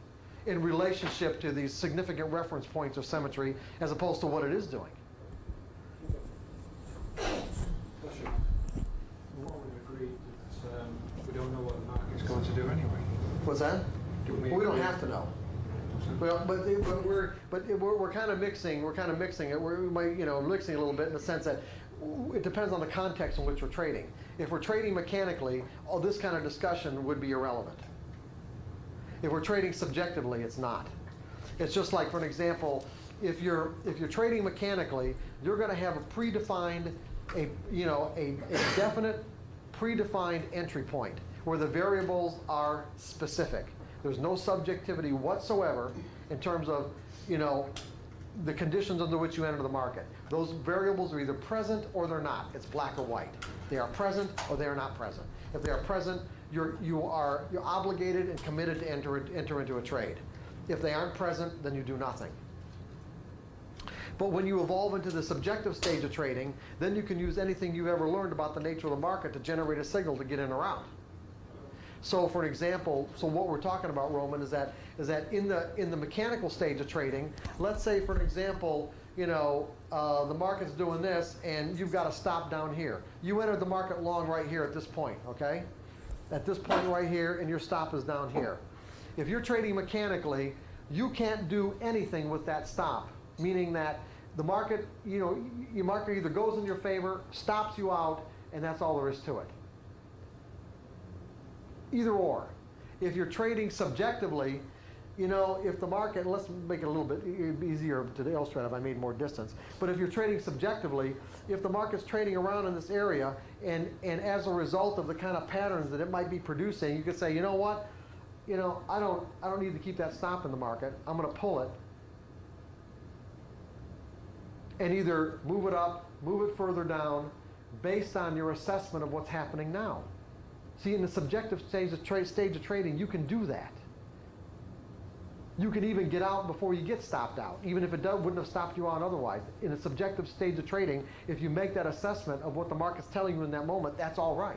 in relationship to these significant reference points of symmetry as opposed to what it is doing. More would agree that we don't know what the market's going to do anyway. What's that? Do We don't have to know. Well, but we're kind of mixing. We're kind of mixing it. We might, mixing a little bit in the sense that it depends on the context in which we're trading. If we're trading mechanically, this kind of discussion would be irrelevant. If we're trading subjectively, it's not. It's just like, for an example, if you're trading mechanically, you're going to have a predefined, a definite predefined entry point where the variables are specific. There's no subjectivity whatsoever in terms of, the conditions under which you enter the market. Those variables are either present or they're not. It's black or white. They are present or they are not present. If they are present, you're obligated and committed to enter into a trade. If they aren't present, then you do nothing. But when you evolve into the subjective stage of trading, then you can use anything you've ever learned about the nature of the market to generate a signal to get in or out. So for an example, what we're talking about, Roman, is that in the mechanical stage of trading, let's say for an example, the market's doing this and you've got a stop down here. You entered the market long right here at this point, okay? At this point right here, and your stop is down here. If you're trading mechanically, you can't do anything with that stop, meaning that the market, your market either goes in your favor, stops you out, and that's all there is to it. Either or. If you're trading subjectively, if the market, let's make it a little bit easier to illustrate if I made more distance, but if you're trading subjectively, if the market's trading around in this area and as a result of the kind of patterns that it might be producing, you could say, you know what, I don't need to keep that stop in the market. I'm going to pull it and either move it up, move it further down based on your assessment of what's happening now. See, in the subjective stage of trading, you can do that. You can even get out before you get stopped out, even if it wouldn't have stopped you out otherwise. In a subjective stage of trading, if you make that assessment of what the market's telling you in that moment, that's all right.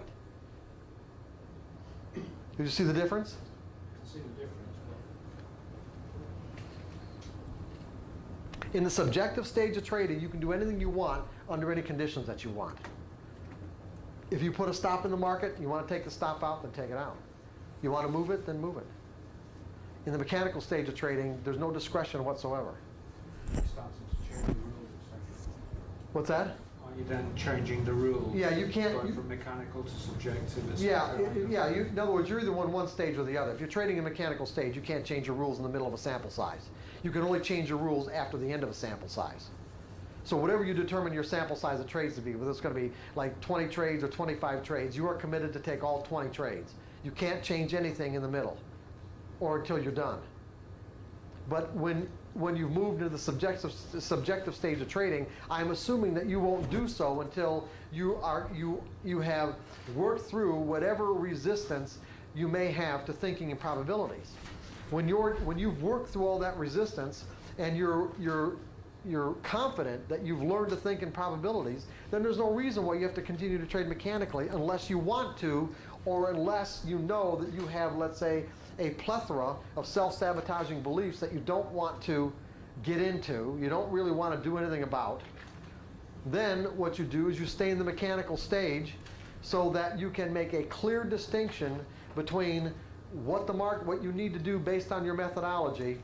Did you see the difference? I can see the difference. In the subjective stage of trading, you can do anything you want under any conditions that you want. If you put a stop in the market, you want to take the stop out, then take it out. You want to move it, then move it. In the mechanical stage of trading, there's no discretion whatsoever. Starts to change the rules, etc. What's that? Are you then changing the rules? Yeah, you can't- Going from mechanical to subjective. Yeah, in other words, you're either on one stage or the other. If you're trading a mechanical stage, you can't change your rules in the middle of a sample size. You can only change your rules after the end of a sample size. So whatever you determine your sample size of trades to be, whether it's going to be like 20 trades or 25 trades, you are committed to take all 20 trades. You can't change anything in the middle or until you're done. But when when you've moved into the subjective stage of trading, I'm assuming that you won't do so until you have worked through whatever resistance you may have to thinking in probabilities. When you've worked through all that resistance and you're confident that you've learned to think in probabilities, then there's no reason why you have to continue to trade mechanically unless you want to, or unless you know that you have, let's say, a plethora of self-sabotaging beliefs that you don't want to get into, you don't really want to do anything about. Then what you do is you stay in the mechanical stage so that you can make a clear distinction between what you need to do based on your methodology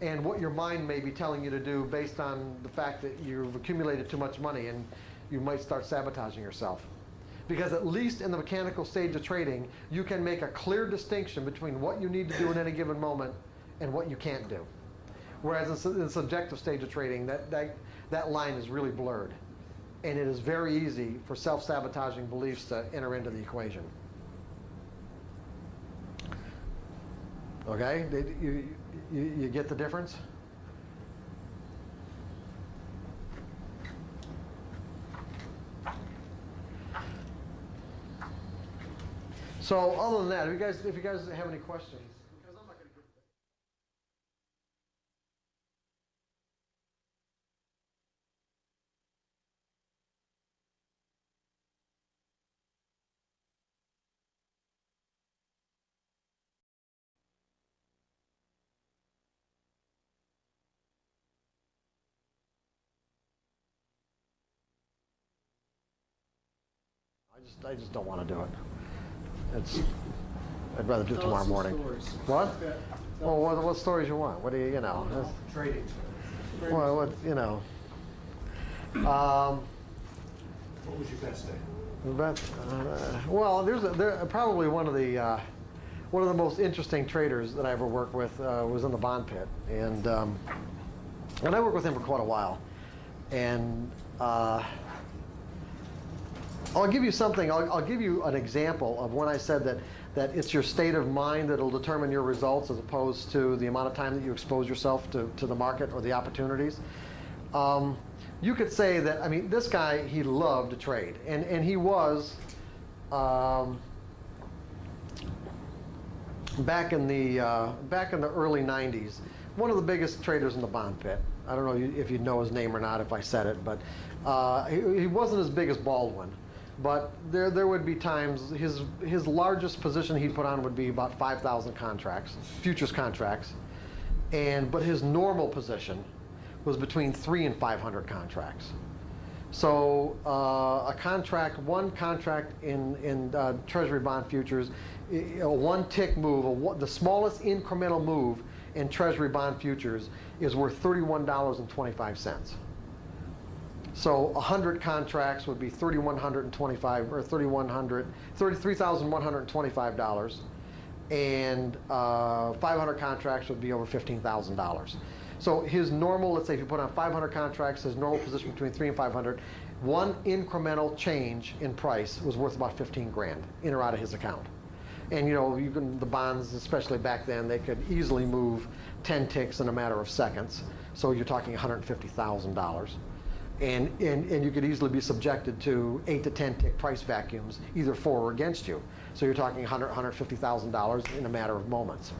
and what your mind may be telling you to do based on the fact that you've accumulated too much money and you might start sabotaging yourself. Because at least in the mechanical stage of trading, you can make a clear distinction between what you need to do in any given moment and what you can't do. Whereas in the subjective stage of trading, that line is really blurred. And it is very easy for self-sabotaging beliefs to enter into the equation. Okay? You get the difference? So other than that, if you guys have any questions, because I'm not going to give I just don't want to do it. I'd rather do it tomorrow morning. What? Well, what stories you want? What do you know? Trading. Well, what, you know. What was your best day? Well, there's probably one of the most interesting traders that I ever worked with was in the bond pit, and I worked with him for quite a while, and I'll give you something. I'll give you an example of when I said that it's your state of mind that'll determine your results as opposed to the amount of time that you expose yourself to the market or the opportunities. You could say that, I mean, this guy, he loved to trade, and he was back in the early 90s, one of the biggest traders in the bond pit. I don't know if you know his name or not if I said it, but he wasn't as big as Baldwin. But there would be times, his largest position he'd put on would be about 5,000 contracts, futures contracts. But his normal position was between 300 and 500 contracts. So one contract in Treasury bond futures, a one tick move, the smallest incremental move in Treasury bond futures is worth $31.25. So 100 contracts would be $3,125 or $33,125, and 500 contracts would be over $15,000. So his normal, let's say if you put on 500 contracts, his normal position between 300 and 500, one incremental change in price was worth about 15 grand in or out of his account. And you know, the bonds, especially back then, they could easily move 10 ticks in a matter of seconds. So you're talking $150,000. And you could easily be subjected to 8 to 10 tick price vacuums, either for or against you. So you're talking $150,000 in a matter of moments.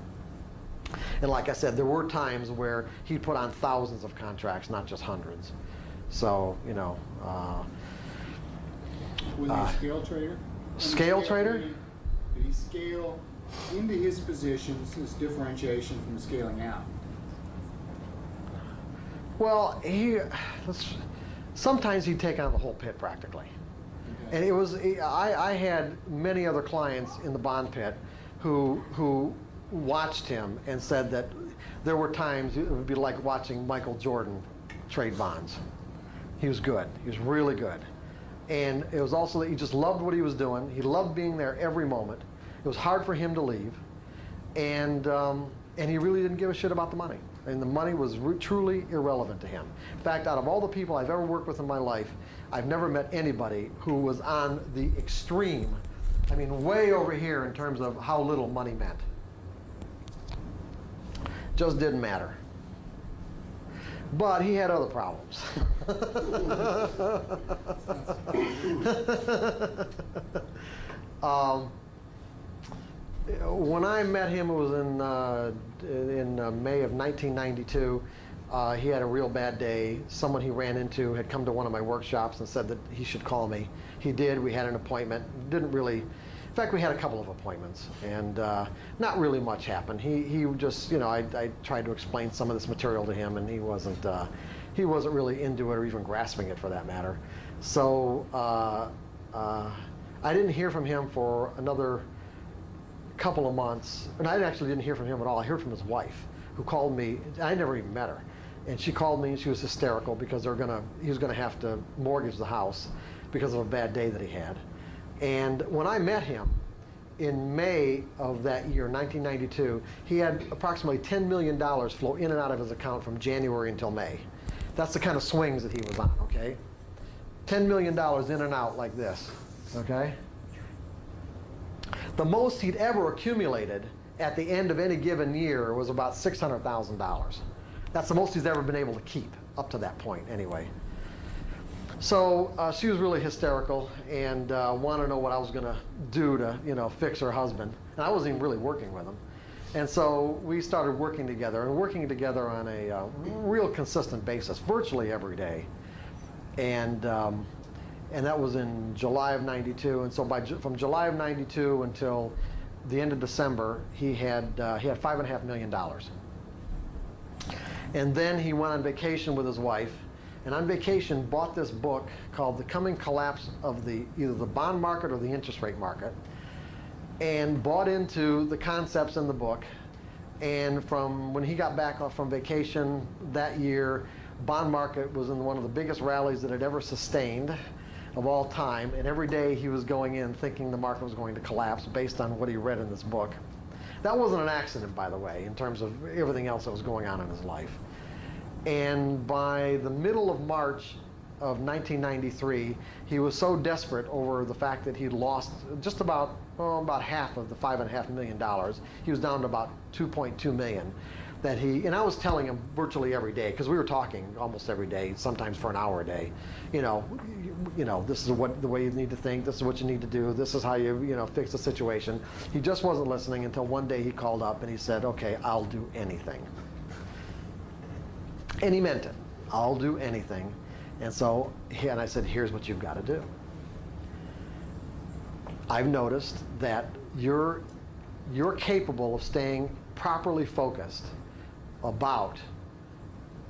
And like I said, there were times where he'd put on thousands of contracts, not just hundreds. So, you know. Was he a scale trader? Scale trader? Did he scale into his positions as differentiation from scaling out? Well, sometimes he'd take on the whole pit practically. Okay. And it was, I had many other clients in the bond pit who watched him and said that there were times it would be like watching Michael Jordan trade bonds. He was good. He was really good. And it was also that he just loved what he was doing. He loved being there every moment. It was hard for him to leave. And he really didn't give a shit about the money. And the money was truly irrelevant to him. In fact, out of all the people I've ever worked with in my life, I've never met anybody who was on the extreme, I mean, way over here in terms of how little money meant. Just didn't matter. But he had other problems. When I met him, it was in May of 1992. He had a real bad day. Someone he ran into had come to one of my workshops and said that he should call me. He did. We had an appointment. Didn't really. In fact, we had a couple of appointments, and not really much happened. He just, you know, I tried to explain some of this material to him, and he wasn't really into it or even grasping it for that matter. So I didn't hear from him for another couple of months, and I actually didn't hear from him at all. I heard from his wife, who called me. I never even met her, and she called me and she was hysterical because he was gonna have to mortgage the house because of a bad day that he had. And when I met him in May of that year, 1992, he had approximately $10 million flow in and out of his account from January until May. That's the kind of swings that he was on, okay? $10 million in and out like this, okay? The most he'd ever accumulated at the end of any given year was about $600,000. That's the most he's ever been able to keep up to that point anyway. So she was really hysterical and wanted to know what I was going to do to, you know, fix her husband. And I wasn't even really working with him. And so we started working together on a real consistent basis, virtually every day. And that was in July of '92. And so from July of '92 until the end of December, he had $5.5 million. And then he went on vacation with his wife, and on vacation bought this book called The Coming Collapse of either the Bond Market or the Interest Rate Market, and bought into the concepts in the book. And from when he got back off from vacation that year, bond market was in one of the biggest rallies that had ever sustained of all time, and every day he was going in thinking the market was going to collapse based on what he read in this book. That wasn't an accident, by the way, in terms of everything else that was going on in his life. And by the middle of March of 1993, he was so desperate over the fact that he'd lost just about half of the $5.5 million. He was down to about $2.2 million. And I was telling him virtually every day, because we were talking almost every day, sometimes for an hour a day. You know, this is the way you need to think. This is what you need to do. This is how you fix the situation. He just wasn't listening until one day he called up and he said, "Okay, I'll do anything." And he meant it. I'll do anything. And so, and I said, "Here's what you've got to do. I've noticed that you're capable of staying properly focused about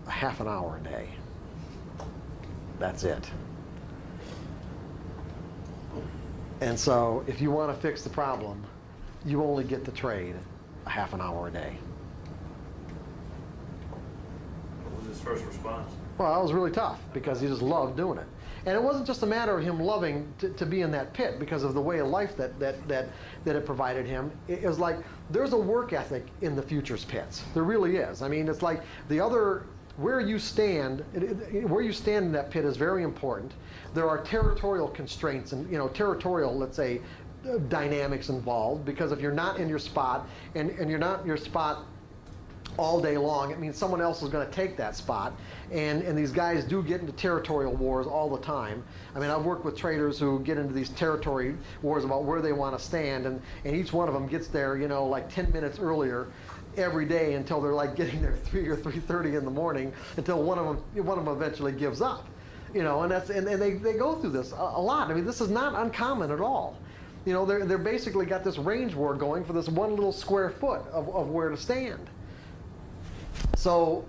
a half an hour a day. That's it. And so if you want to fix the problem, you only get to trade a half an hour a day." What was his first response? Well, that was really tough because he just loved doing it. And it wasn't just a matter of him loving to be in that pit because of the way of life that it provided him. It was like there's a work ethic in the futures pits. There really is. I mean, it's like where you stand in that pit is very important. There are territorial constraints and territorial, let's say, dynamics involved, because if you're not in your spot and you're not in your spot all day long, it means someone else is going to take that spot, and these guys do get into territorial wars all the time. I mean, I've worked with traders who get into these territory wars about where they want to stand, and each one of them gets there, like 10 minutes earlier every day until they're like getting there 3 or 3:30 in the morning, until one of them eventually gives up, and they go through this a lot. I mean, this is not uncommon at all. They're basically got this range war going for this one little square foot of where to stand. So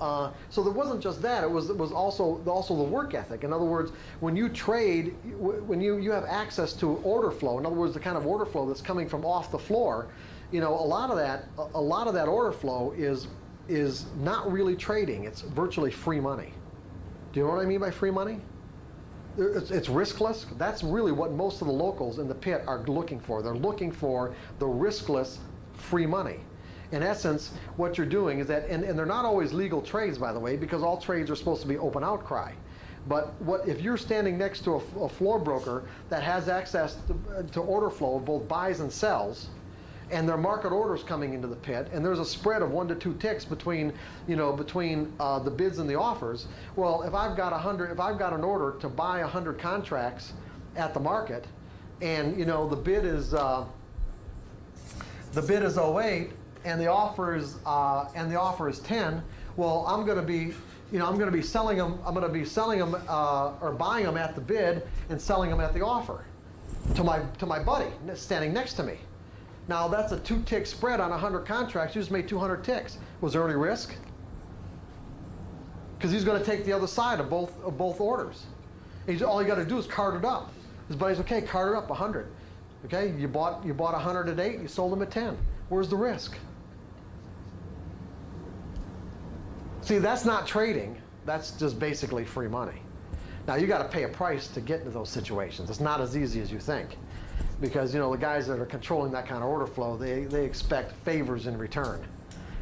there wasn't just that. It was also the work ethic. In other words, when you trade, when you have access to order flow. In other words, the kind of order flow that's coming from off the floor. A lot of that order flow is not really trading. It's virtually free money. Do you know what I mean by free money? It's riskless. That's really what most of the locals in the pit are looking for. They're looking for the riskless free money. In essence, what you're doing is that, and they're not always legal trades, by the way, because all trades are supposed to be open outcry. But if you're standing next to a floor broker that has access to order flow of both buys and sells, and there are market orders coming into the pit, and there's a spread of 1 to 2 ticks between, the bids and the offers. Well, if I've got an order to buy 100 contracts at the market, and the bid is 08, and the offer is 10. Well, I'm going to be selling them. I'm going to be selling them or buying them at the bid and selling them at the offer to my buddy standing next to me. Now that's a 2-tick spread on 100 contracts. You just made 200 ticks. Was there any risk? Because he's going to take the other side of both orders. All you got to do is cart it up. His buddy's okay. Cart it up 100. Okay, you bought 100 at 8. You sold them at 10. Where's the risk? See, that's not trading. That's just basically free money. Now, you got to pay a price to get into those situations. It's not as easy as you think. Because, the guys that are controlling that kind of order flow, they expect favors in return.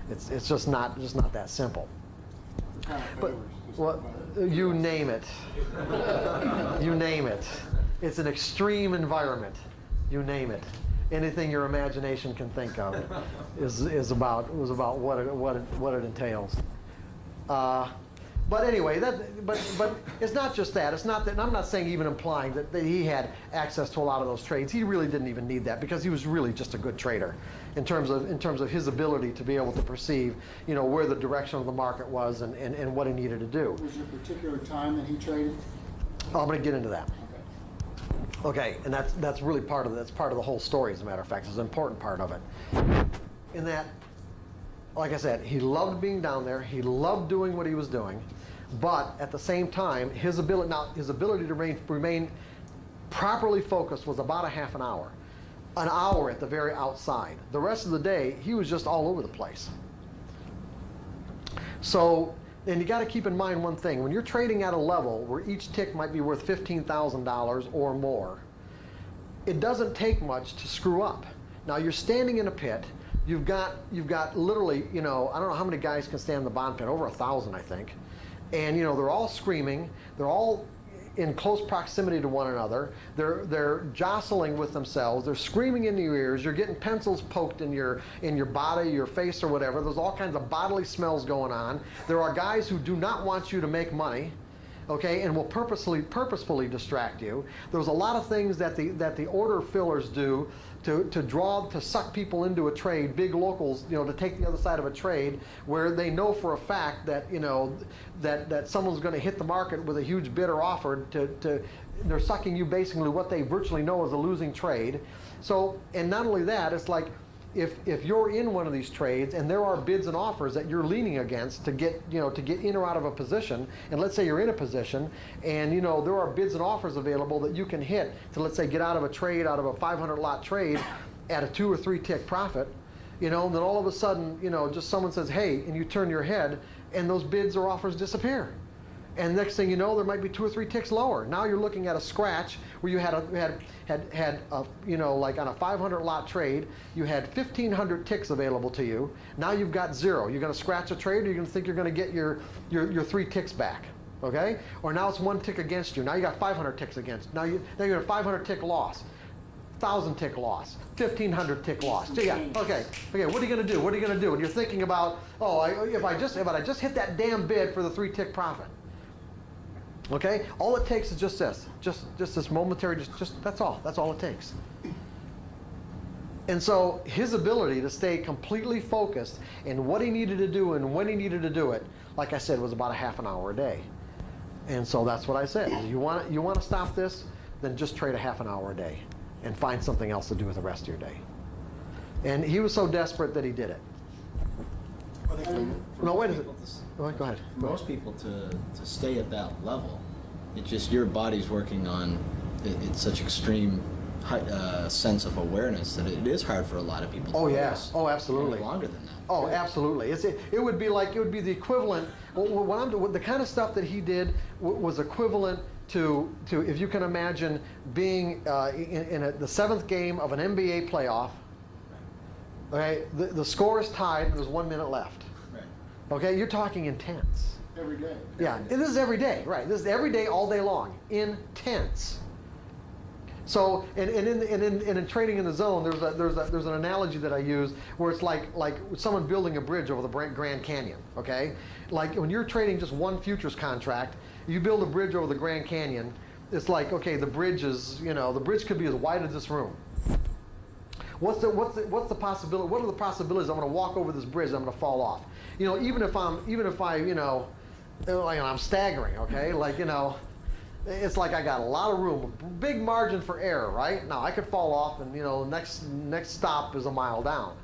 It's just not that simple. But, well, you name it. You name it. It's an extreme environment. You name it. Anything your imagination can think of was about what it entails. But anyway, but it's not just that. It's not that. And I'm not saying, even implying that he had access to a lot of those trades. He really didn't even need that, because he was really just a good trader in terms of his ability to be able to perceive, where the direction of the market was and what he needed to do. Was there a particular time that he traded? Oh, I'm going to get into that. Okay, and that's really part of the whole story. As a matter of fact, it's an important part of it. In that, like I said, he loved being down there. He loved doing what he was doing, but at the same time, his ability to remain properly focused was about a half an hour at the very outside. The rest of the day, he was just all over the place. So, and you got to keep in mind one thing: when you're trading at a level where each tick might be worth $15,000 or more, it doesn't take much to screw up. Now, you're standing in a pit. You've got literally, I don't know how many guys can stand in the bond pit, over 1,000, I think. And, they're all screaming. They're all in close proximity to one another. They're jostling with themselves. They're screaming in your ears. You're getting pencils poked in your body, your face, or whatever. There's all kinds of bodily smells going on. There are guys who do not want you to make money, okay, and will purposefully distract you. There's a lot of things that the order fillers do to suck people into a trade, big locals, to take the other side of a trade, where they know for a fact that, that someone's going to hit the market with a huge bid or offer they're sucking you basically what they virtually know is a losing trade. So, and not only that, it's like, if you're in one of these trades and there are bids and offers that you're leaning against to get in or out of a position, and let's say you're in a position and there are bids and offers available that you can hit to, let's say, get out of a trade, out of a 500 lot trade at a 2 or 3 tick profit, and then all of a sudden, just someone says, hey, and you turn your head and those bids or offers disappear. And next thing you know, there might be 2 or 3 ticks lower. Now you're looking at a scratch where you had like on a 500 lot trade, you had 1,500 ticks available to you. Now you've got 0. You're going to scratch a trade, or you're going to think you're going to get your 3 ticks back, okay? Or now it's 1 tick against you. Now you got 500 ticks against. Now you got a 500 tick loss, 1,000 tick loss, 1,500 tick loss. So yeah, okay. What are you going to do? What are you going to do? And you're thinking about, if I just hit that damn bid for the 3 tick profit. Okay, all it takes is just this momentary, that's all it takes. And so his ability to stay completely focused in what he needed to do and when he needed to do it, like I said, was about a half an hour a day. And so that's what I said. You want to stop this, then just trade a half an hour a day and find something else to do with the rest of your day. And he was so desperate that he did it. No, wait a minute. Go ahead. Most people to stay at that level, it's just your body's working on it's such extreme sense of awareness that it is hard for a lot of people to yes. Oh, absolutely. Longer than that. Oh, absolutely. It would be the equivalent. The kind of stuff that he did was equivalent to if you can imagine being in the 7th game of an NBA playoff. Okay, the score is tied and there's 1 minute left. Right. Okay, you're talking intense. Every day. Yeah, this is every day, right? This is every day, all day long. Intense. So, and in trading in the zone, there's an analogy that I use where it's like someone building a bridge over the Grand Canyon, okay? Like when you're trading just one futures contract, you build a bridge over the Grand Canyon, it's like, okay, the bridge is, the bridge could be as wide as this room. What's the possibility? What are the possibilities? I'm going to walk over this bridge, I'm going to fall off. Even if I'm staggering, okay? It's like I got a lot of room, a big margin for error, right? Now I could fall off, and next stop is a mile down.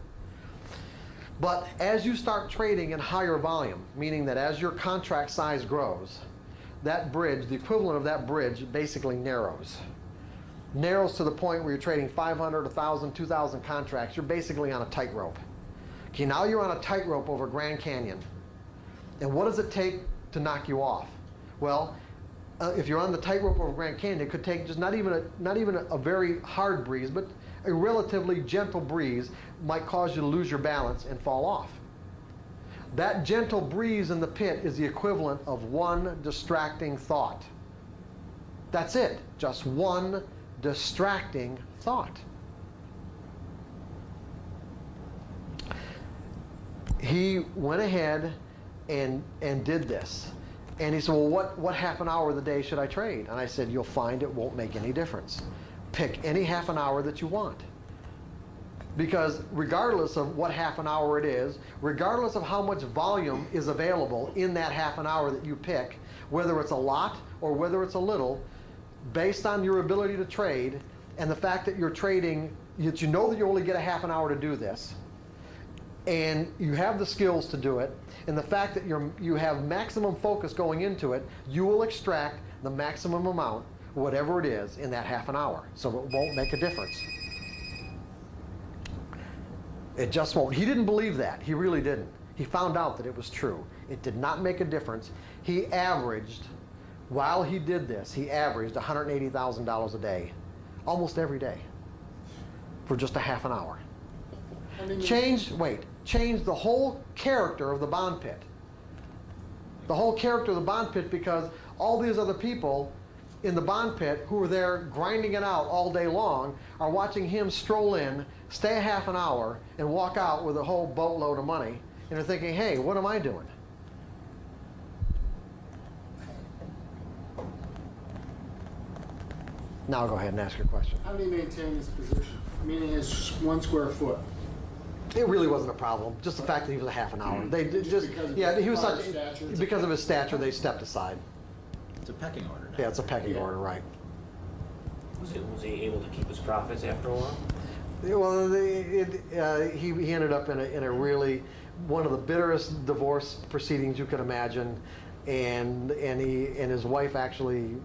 But as you start trading in higher volume, meaning that as your contract size grows, that bridge, the equivalent of that bridge, basically narrows. Narrows to the point where you're trading 500, 1,000, 2,000 contracts. You're basically on a tightrope. Okay, now you're on a tightrope over Grand Canyon. And what does it take to knock you off? Well, if you're on the tightrope over Grand Canyon, it could take just not even a very hard breeze, but a relatively gentle breeze might cause you to lose your balance and fall off. That gentle breeze in the pit is the equivalent of one distracting thought. That's it, just one distracting thought. He went ahead and did this. And he said, well, what half an hour of the day should I trade? And I said, you'll find it won't make any difference. Pick any half an hour that you want. Because regardless of what half an hour it is, regardless of how much volume is available in that half an hour that you pick, whether it's a lot or whether it's a little, based on your ability to trade and the fact that you're trading, that you know that you only get a half an hour to do this, and you have the skills to do it, and the fact that you have maximum focus going into it, you will extract the maximum amount, whatever it is, in that half an hour. So it won't make a difference. It just won't. He didn't believe that. He really didn't. He found out that it was true. It did not make a difference. He averaged, while he did this, he averaged $180,000 a day, almost every day, for just a half an hour. Changed the whole character of the bond pit. The whole character of the bond pit, because all these other people in the bond pit who are there grinding it out all day long are watching him stroll in, stay a half an hour, and walk out with a whole boatload of money. And they're thinking, hey, what am I doing? Now go ahead and ask your question. How did he maintain his position? Meaning his 1 square foot. It really wasn't a problem. Just the fact that he was a half an hour. They did just he was such because of his stature. They stepped aside. It's a pecking order now. Yeah, it's a pecking order, right? Was he able to keep his profits after a while? Well, he ended up in a really one of the bitterest divorce proceedings you could imagine, and his wife actually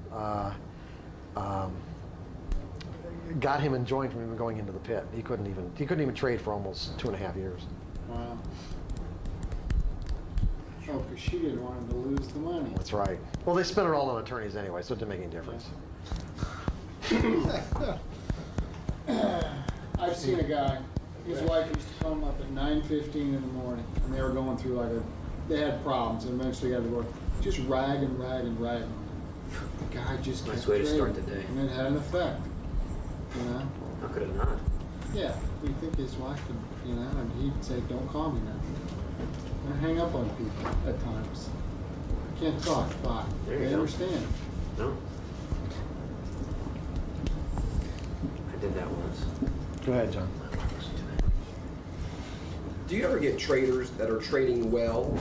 got him enjoined from even going into the pit. He couldn't even trade for almost 2.5 years. Wow. Oh, because she didn't want him to lose the money. That's right. Well, they spent it all on attorneys anyway, so it didn't make any difference. I've seen a guy, his wife used to come up at 9:15 in the morning, and they were going through they had problems, and eventually got divorced. Just rag and rag and rag on him. The guy just kept Nice way to trading, start the day. and it had an effect. How could it not? Yeah, we think his wife would, and he'd say, don't call me now. I hang up on people at times. I can't talk, bye. There you They go. understand. No. I did that once. Go ahead, John. Do you ever get traders that are trading well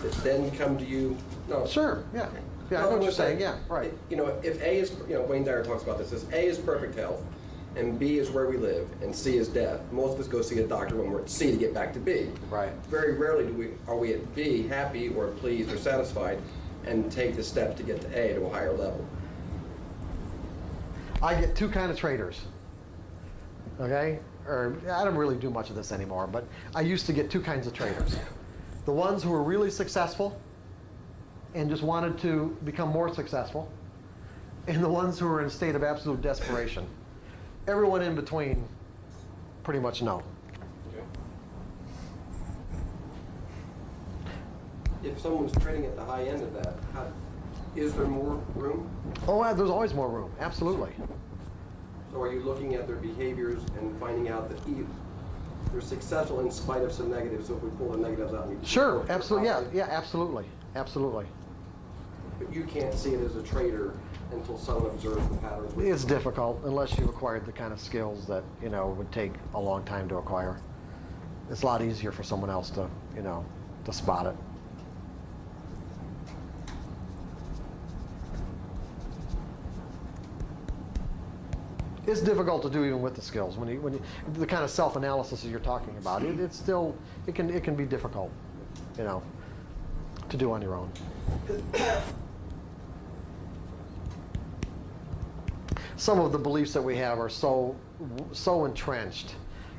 that then come to you? No. Sure. Yeah. Yeah, I know what you're saying. Yeah. Right. If A is, Wayne Dyer talks about this, says A is perfect health, and B is where we live, and C is death. Most of us go see a doctor when we're at C to get back to B. Right. Very rarely are we at B happy or pleased or satisfied and take the step to get to A to a higher level. I get two kind of traders. Okay? Or I don't really do much of this anymore, but I used to get two kinds of traders. The ones who were really successful and just wanted to become more successful, and the ones who were in a state of absolute desperation. Everyone in between, pretty much no. If someone's trading at the high end of that, Is there more room? Oh, there's always more room, absolutely. So are you looking at their behaviors and finding out that they're successful in spite of some negatives? So if we pull the negatives out, Sure, absolutely, yeah, absolutely, absolutely. But you can't see it as a trader until someone observes the patterns. It's difficult unless you've acquired the kind of skills that, would take a long time to acquire. It's a lot easier for someone else to, to spot it. It's difficult to do even with the skills. When you the kind of self-analysis that you're talking about, it's still, it can be difficult, to do on your own. Some of the beliefs that we have are so entrenched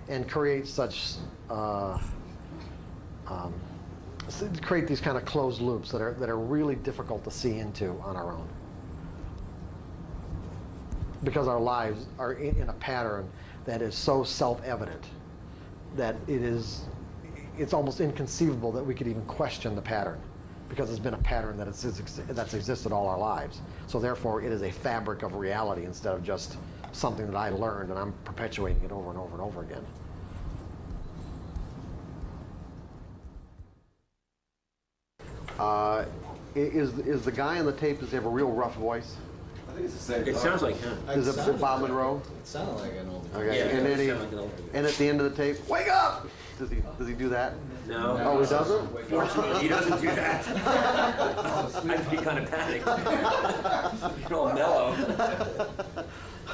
and create such create these kind of closed loops that are really difficult to see into on our own, because our lives are in a pattern that is so self-evident that it's almost inconceivable that we could even question the pattern, because it's been a pattern that's existed all our lives. So therefore, it is a fabric of reality instead of just something that I learned and I'm perpetuating it over and over and over again. Is the guy on the tape, does he have a real rough voice? I think it's the same. It sounds like him. Is it Bob Monroe? It sounded like an old. Okay, Yeah, and it then does sound like an older guy. and at the end of the tape, wake up! Does he do that? No. Oh, he doesn't? Fortunately, he doesn't do that. I'd be kind of panicked. You're all mellow.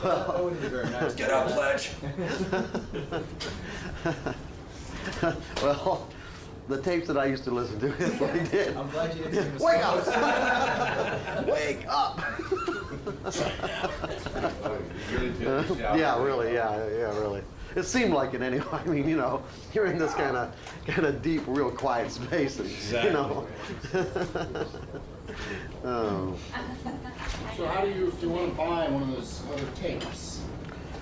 That wouldn't be very nice. Get up, Pledge. Well, the tapes that I used to listen to is what he did. I'm glad you didn't give us Wake up! Wake up! Yeah, really, yeah, really. It seemed like it anyway. I mean, you're in this kind of deep, real quiet space, and, Oh. So how do you, if you want to buy one of those other tapes?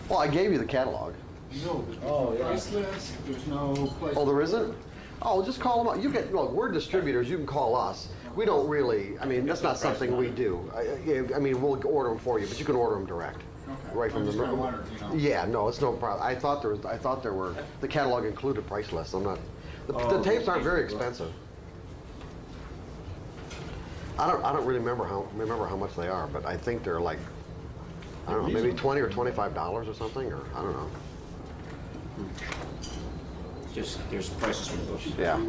Well, I gave you the catalog. No, there's no price list, there's no place. Oh, there isn't? Oh, just call them up. Look, we're distributors. You can call us. We don't really. I mean, that's not something we do. I mean, we'll order them for you, but you can order them direct, right from the. I just wondered, Yeah, no, it's no problem. I thought there were. The catalog included price lists. I'm not. The tapes aren't very expensive. I don't really remember how much they are, but I think they're like, I don't know, maybe $20 or $25 or something, or I don't know. Just, there's prices for the bush. Yeah.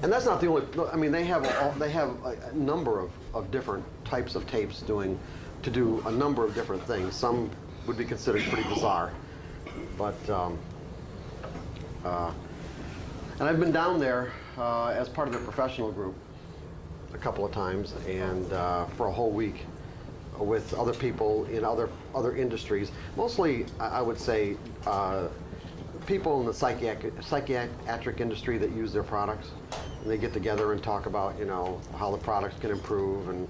And that's not the only. I mean, they have a number of different types of tapes to do a number of different things. Some would be considered pretty bizarre, but and I've been down there as part of their professional group a couple of times, and for a whole week with other people in other industries. Mostly, I would say, people in the psychiatric industry that use their products. And they get together and talk about, how the products can improve and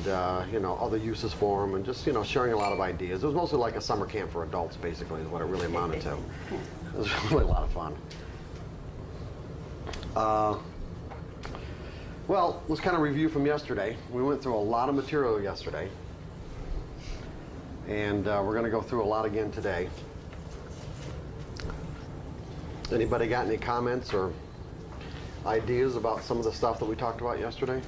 other uses for them, and just, sharing a lot of ideas. It was mostly like a summer camp for adults, basically, is what it really amounted to. It was really a lot of fun. Well, let's kind of review from yesterday. We went through a lot of material yesterday, and we're going to go through a lot again today. Anybody got any comments or ideas about some of the stuff that we talked about yesterday?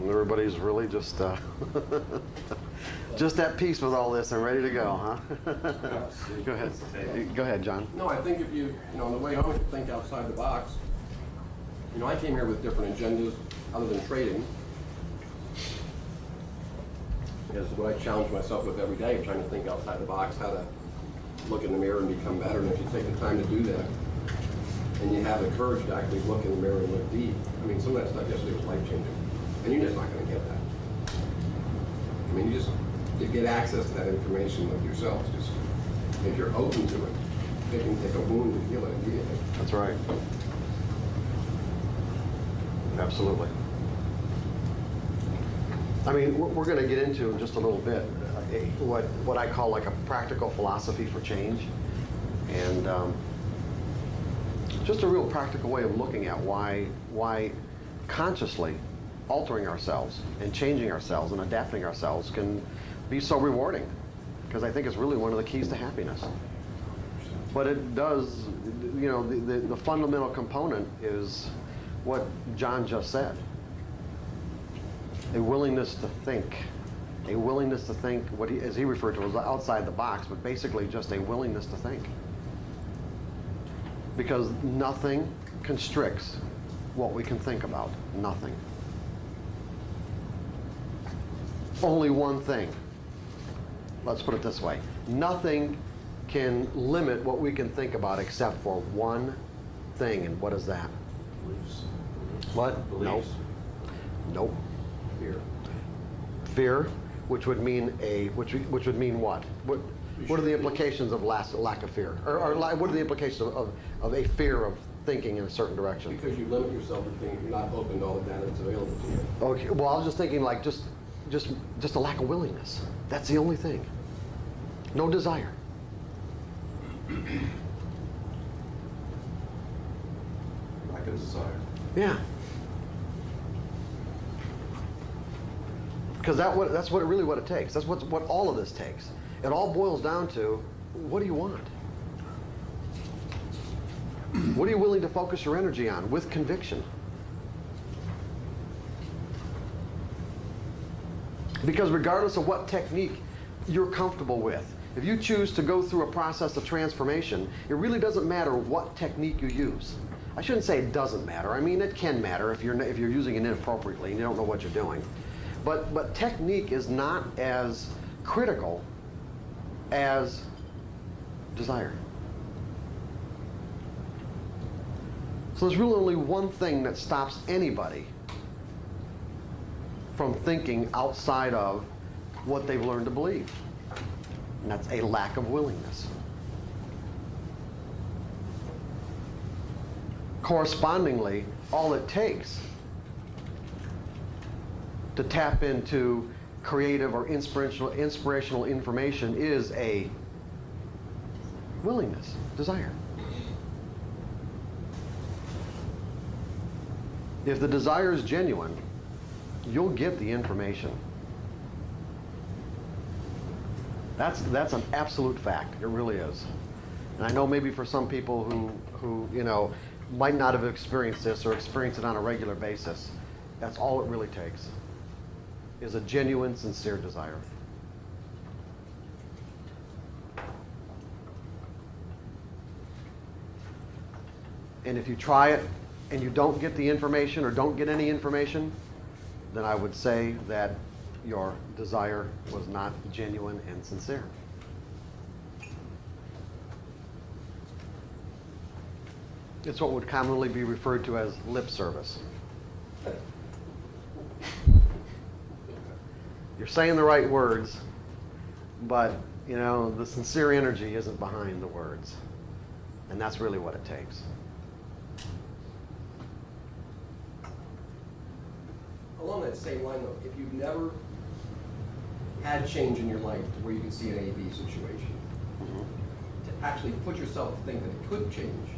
Everybody's really just just at peace with all this and ready to go, huh? Go ahead. Go ahead, John. No, I think if you, on the way home, if you think outside the box, I came here with different agendas other than trading. Is what I challenge myself with every day, trying to think outside the box, how to look in the mirror and become better. And if you take the time to do that, and you have the courage to actually look in the mirror and look deep, I mean, some of that stuff yesterday was life-changing. And you're just not going to get that. I mean, you get access to that information with yourself. Just if you're open to it, they can take a wound and heal it immediately. That's right. Absolutely. I mean, we're going to get into in just a little bit, what I call like a practical philosophy for change, and just a real practical way of looking at why consciously altering ourselves and changing ourselves and adapting ourselves can be so rewarding, because I think it's really one of the keys to happiness. But it does, you know, the fundamental component is what John just said. A willingness to think. A willingness to think, what he, as he referred to as outside the box, but basically just a willingness to think. Because nothing constricts what we can think about. Nothing. Only one thing. Let's put it this way. Nothing can limit what we can think about except for one thing. And what is that? Beliefs. What? Beliefs. Nope. Fear. Fear, which would mean which would mean what? What are the implications of lack of fear? Or what are the implications of a fear of thinking in a certain direction? Because you limit yourself to thinking, you're not open to all the data that's available to you. Okay. Well, I was just thinking like just a lack of willingness. That's the only thing. No desire. Lack of desire. Yeah. Because that's really what it takes. That's what all of this takes. It all boils down to, what do you want? What are you willing to focus your energy on with conviction? Because regardless of what technique you're comfortable with, if you choose to go through a process of transformation, it really doesn't matter what technique you use. I shouldn't say it doesn't matter. I mean, it can matter if you're using it inappropriately and you don't know what you're doing. But technique is not as critical as desire. So there's really only one thing that stops anybody from thinking outside of what they've learned to believe. And that's a lack of willingness. Correspondingly, all it takes to tap into creative or inspirational information is a willingness, desire. If the desire is genuine, you'll get the information. That's an absolute fact. It really is. And I know maybe for some people who you know might not have experienced this or experienced it on a regular basis, that's all it really takes, is a genuine, sincere desire. And if you try it and you don't get the information or don't get any information, then I would say that your desire was not genuine and sincere. It's what would commonly be referred to as lip service. You're saying the right words, but you know, the sincere energy isn't behind the words. And that's really what it takes. Along that same line though, if you've never had change in your life to where you can see an A-B situation, to actually put yourself to think that it could change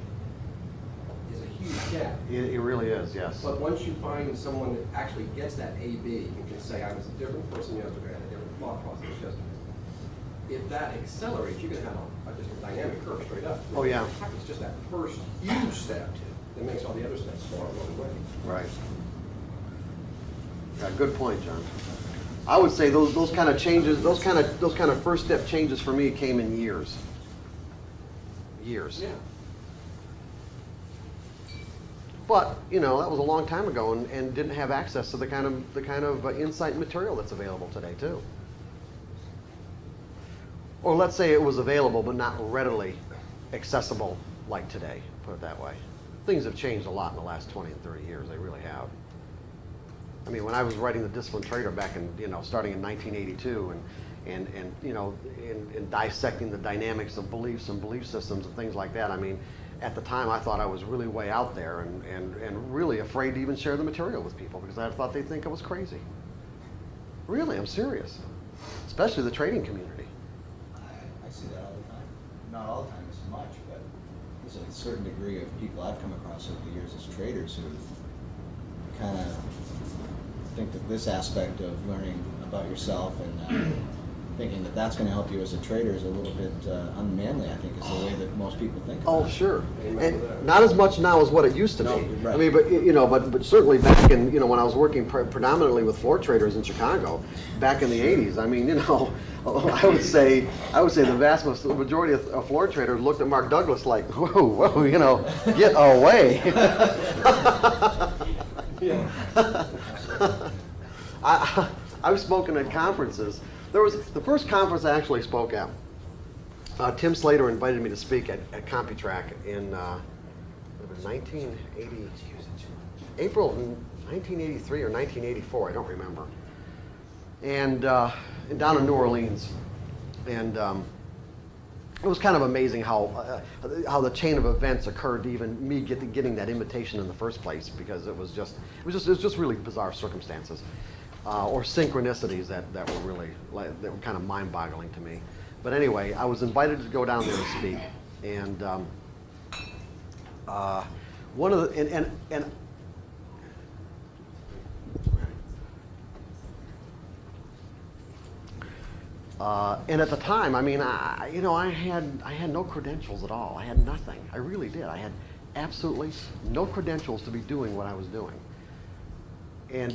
is a huge gap. It really is, yes. But once you find someone that actually gets that A-B and can say, I was a different person yesterday, I had a different thought process yesterday, if that accelerates, you can have just a dynamic curve straight up. Oh, yeah. It's just that first huge step that makes all the other steps smaller along the way. Right. Yeah, good point, John. I would say those kind of changes, those kind of first step changes for me came in years. Years. Yeah. But you know, that was a long time ago, and didn't have access to the kind of insight material that's available today too. Or let's say it was available but not readily accessible like today. Put it that way. Things have changed a lot in the last 20 and 30 years. They really have. I mean, when I was writing The Disciplined Trader back in, you know, starting in 1982, and you know, in dissecting the dynamics of beliefs and belief systems and things like that, I mean, at the time I thought I was really way out there and really afraid to even share the material with people because I thought they'd think I was crazy. Really, I'm serious. especially the trading community. I see that all the time. Not all the time as much, but there's a certain degree of people I've come across over the years as traders who kind of think that this aspect of learning about yourself and thinking that that's going to help you as a trader is a little bit unmanly, I think, is the way that most people think about Oh, it. sure. Amen to And that. not as much now as what it used to No, be. right. I mean, but certainly back in, when I was working predominantly with floor traders in Chicago, back in the 80s, I mean, I would say the vast majority of floor traders looked at Mark Douglas like, whoa, get away. I've spoken at conferences. There was the first conference I actually spoke at. Tim Slater invited me to speak at CompuTrack in 1980, April 1983 or 1984. I don't remember. And down in New Orleans, and it was kind of amazing how the chain of events occurred to even me getting that invitation in the first place, because it was just really bizarre circumstances. Or synchronicities that were really that were kind of mind-boggling to me. But anyway, I was invited to go down there to speak, and one of the and at the time, I mean, I had no credentials at all. I had nothing. I really did. I had absolutely no credentials to be doing what I was doing.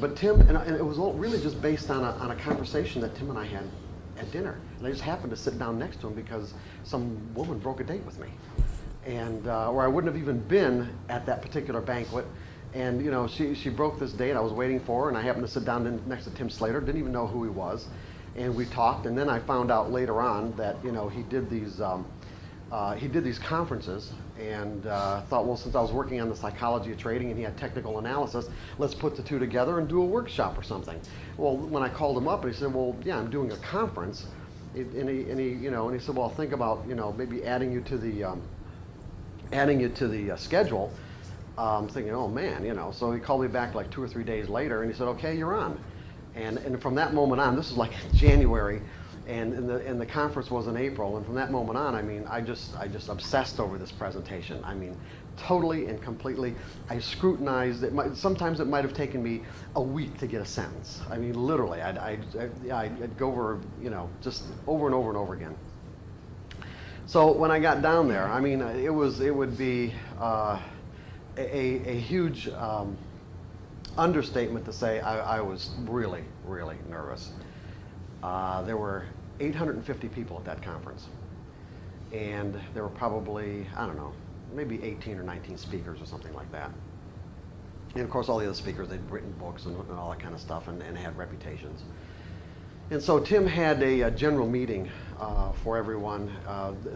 But Tim, and it was all really just based on a conversation that Tim and I had at dinner. And I just happened to sit down next to him because some woman broke a date with me. And, or I wouldn't have even been at that particular banquet. And, she broke this date. I was waiting for her, and I happened to sit down next to Tim Slater. Didn't even know who he was. And we talked, and then I found out later on that, he did these conferences, and thought, well, since I was working on the psychology of trading and he had technical analysis, let's put the two together and do a workshop or something. Well, when I called him up, and he said, well, yeah, I'm doing a conference, and he said, well, think about, maybe adding you to the schedule. I'm thinking, oh man, so he called me back like 2 or 3 days later, and he said, okay, you're on. And from that moment on, this was like January. And the conference was in April, and from that moment on, I mean, I just obsessed over this presentation. I mean, totally and completely. I scrutinized it. Sometimes it might have taken me a week to get a sentence. I mean, literally, I'd go over, just over and over and over again. So when I got down there, I mean, it would be a huge understatement to say I was really, really nervous. There were 850 people at that conference, and there were probably, I don't know, maybe 18 or 19 speakers or something like that. And of course all the other speakers, they'd written books and all that kind of stuff, and had reputations. And so Tim had a general meeting for everyone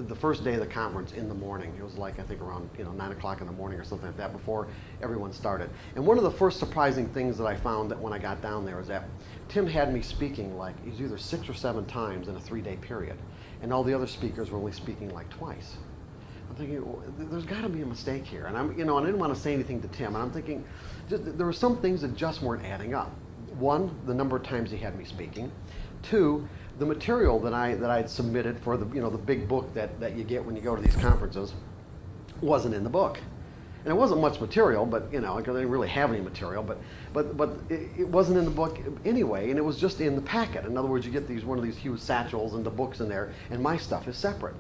the first day of the conference in the morning. It was like, I think around 9 o'clock in the morning or something like that, before everyone started. And one of the first surprising things that I found that when I got down there is that Tim had me speaking like either 6 or 7 times in a 3-day period, and all the other speakers were only speaking like twice. I'm thinking, well, there's got to be a mistake here, and and I didn't want to say anything to Tim, and I'm thinking, there were some things that just weren't adding up. 1, the number of times he had me speaking. 2, the material that I had submitted for the the big book that you get when you go to these conferences wasn't in the book. And it wasn't much material, but because I didn't really have any material, but it wasn't in the book anyway, and it was just in the packet. In other words, you get one of these huge satchels and the books in there, and my stuff is separate.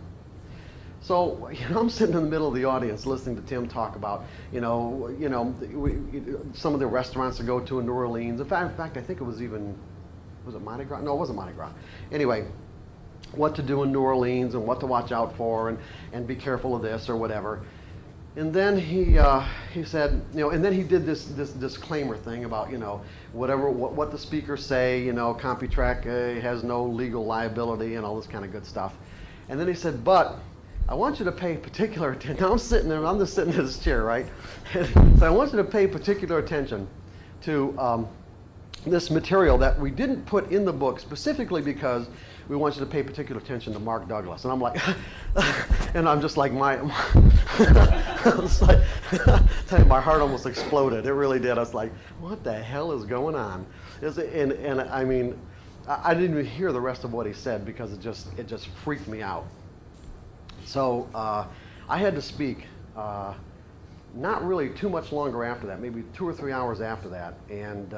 So I'm sitting in the middle of the audience listening to Tim talk about some of the restaurants to go to in New Orleans. In fact, I think it was even, was it Mardi Gras? No, it wasn't Mardi Gras. Anyway, what to do in New Orleans and what to watch out for, and be careful of this or whatever. And then he said, and then he did this disclaimer thing about, what the speakers say, CompuTrack has no legal liability and all this kind of good stuff. And then he said, but I want you to pay particular attention. Now I'm sitting there, I'm just sitting in this chair, right? So I want you to pay particular attention to this material that we didn't put in the book specifically because we want you to pay particular attention to Mark Douglas. And I'm like, and I'm just like, I was like, my heart almost exploded. It really did. I was like, what the hell is going on? And I mean, I didn't even hear the rest of what he said because it just freaked me out. So I had to speak not really too much longer after that, maybe 2 or 3 hours after that, and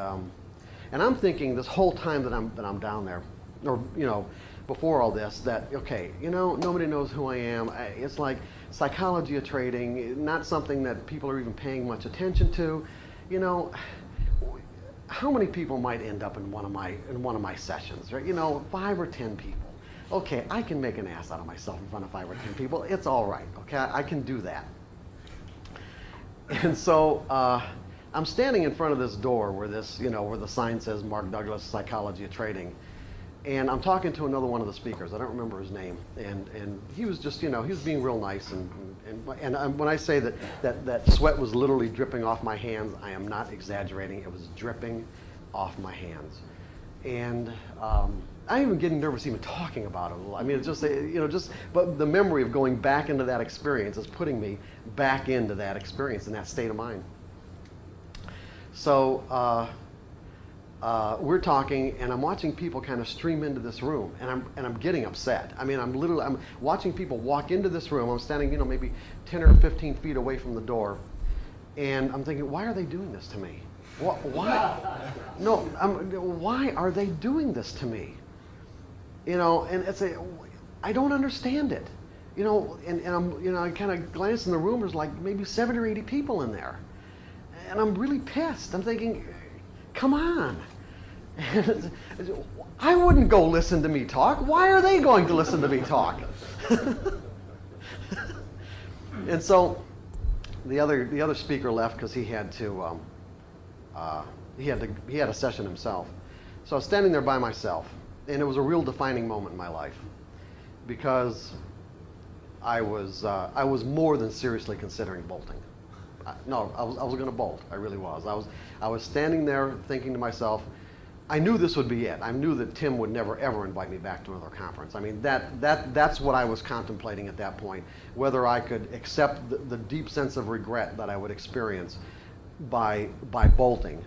I'm thinking this whole time that I'm down there, or before all this, that okay, nobody knows who I am. It's like psychology of trading, not something that people are even paying much attention to. How many people might end up in one of my sessions, right? 5 or 10 people. Okay, I can make an ass out of myself in front of 5 or 10 people. It's all right. Okay, I can do that. And so I'm standing in front of this door where where the sign says Mark Douglas, Psychology of Trading, and I'm talking to another one of the speakers. I don't remember his name, and he was just he was being real nice, and when I say that sweat was literally dripping off my hands, I am not exaggerating. It was dripping off my hands, and I'm even getting nervous even talking about it a little. I mean, it's just but the memory of going back into that experience is putting me back into that experience and that state of mind. So we're talking, and I'm watching people kind of stream into this room, and I'm getting upset. I mean, I'm watching people walk into this room. I'm standing, maybe 10 or 15 feet away from the door, and I'm thinking, why are they doing this to me? Why? No, why are they doing this to me? And I don't understand it. And I'm, I kind of glance in the room. There's like maybe 70 or 80 people in there, and I'm really pissed. I'm thinking, come on. I wouldn't go listen to me talk. Why are they going to listen to me talk? And so the other speaker left because he had a session himself. So I was standing there by myself, and it was a real defining moment in my life because I was more than seriously considering bolting. I was going to bolt. I really was. I was standing there thinking to myself, I knew this would be it. I knew that Tim would never ever invite me back to another conference. I mean, that's what I was contemplating at that point, whether I could accept the deep sense of regret that I would experience by bolting,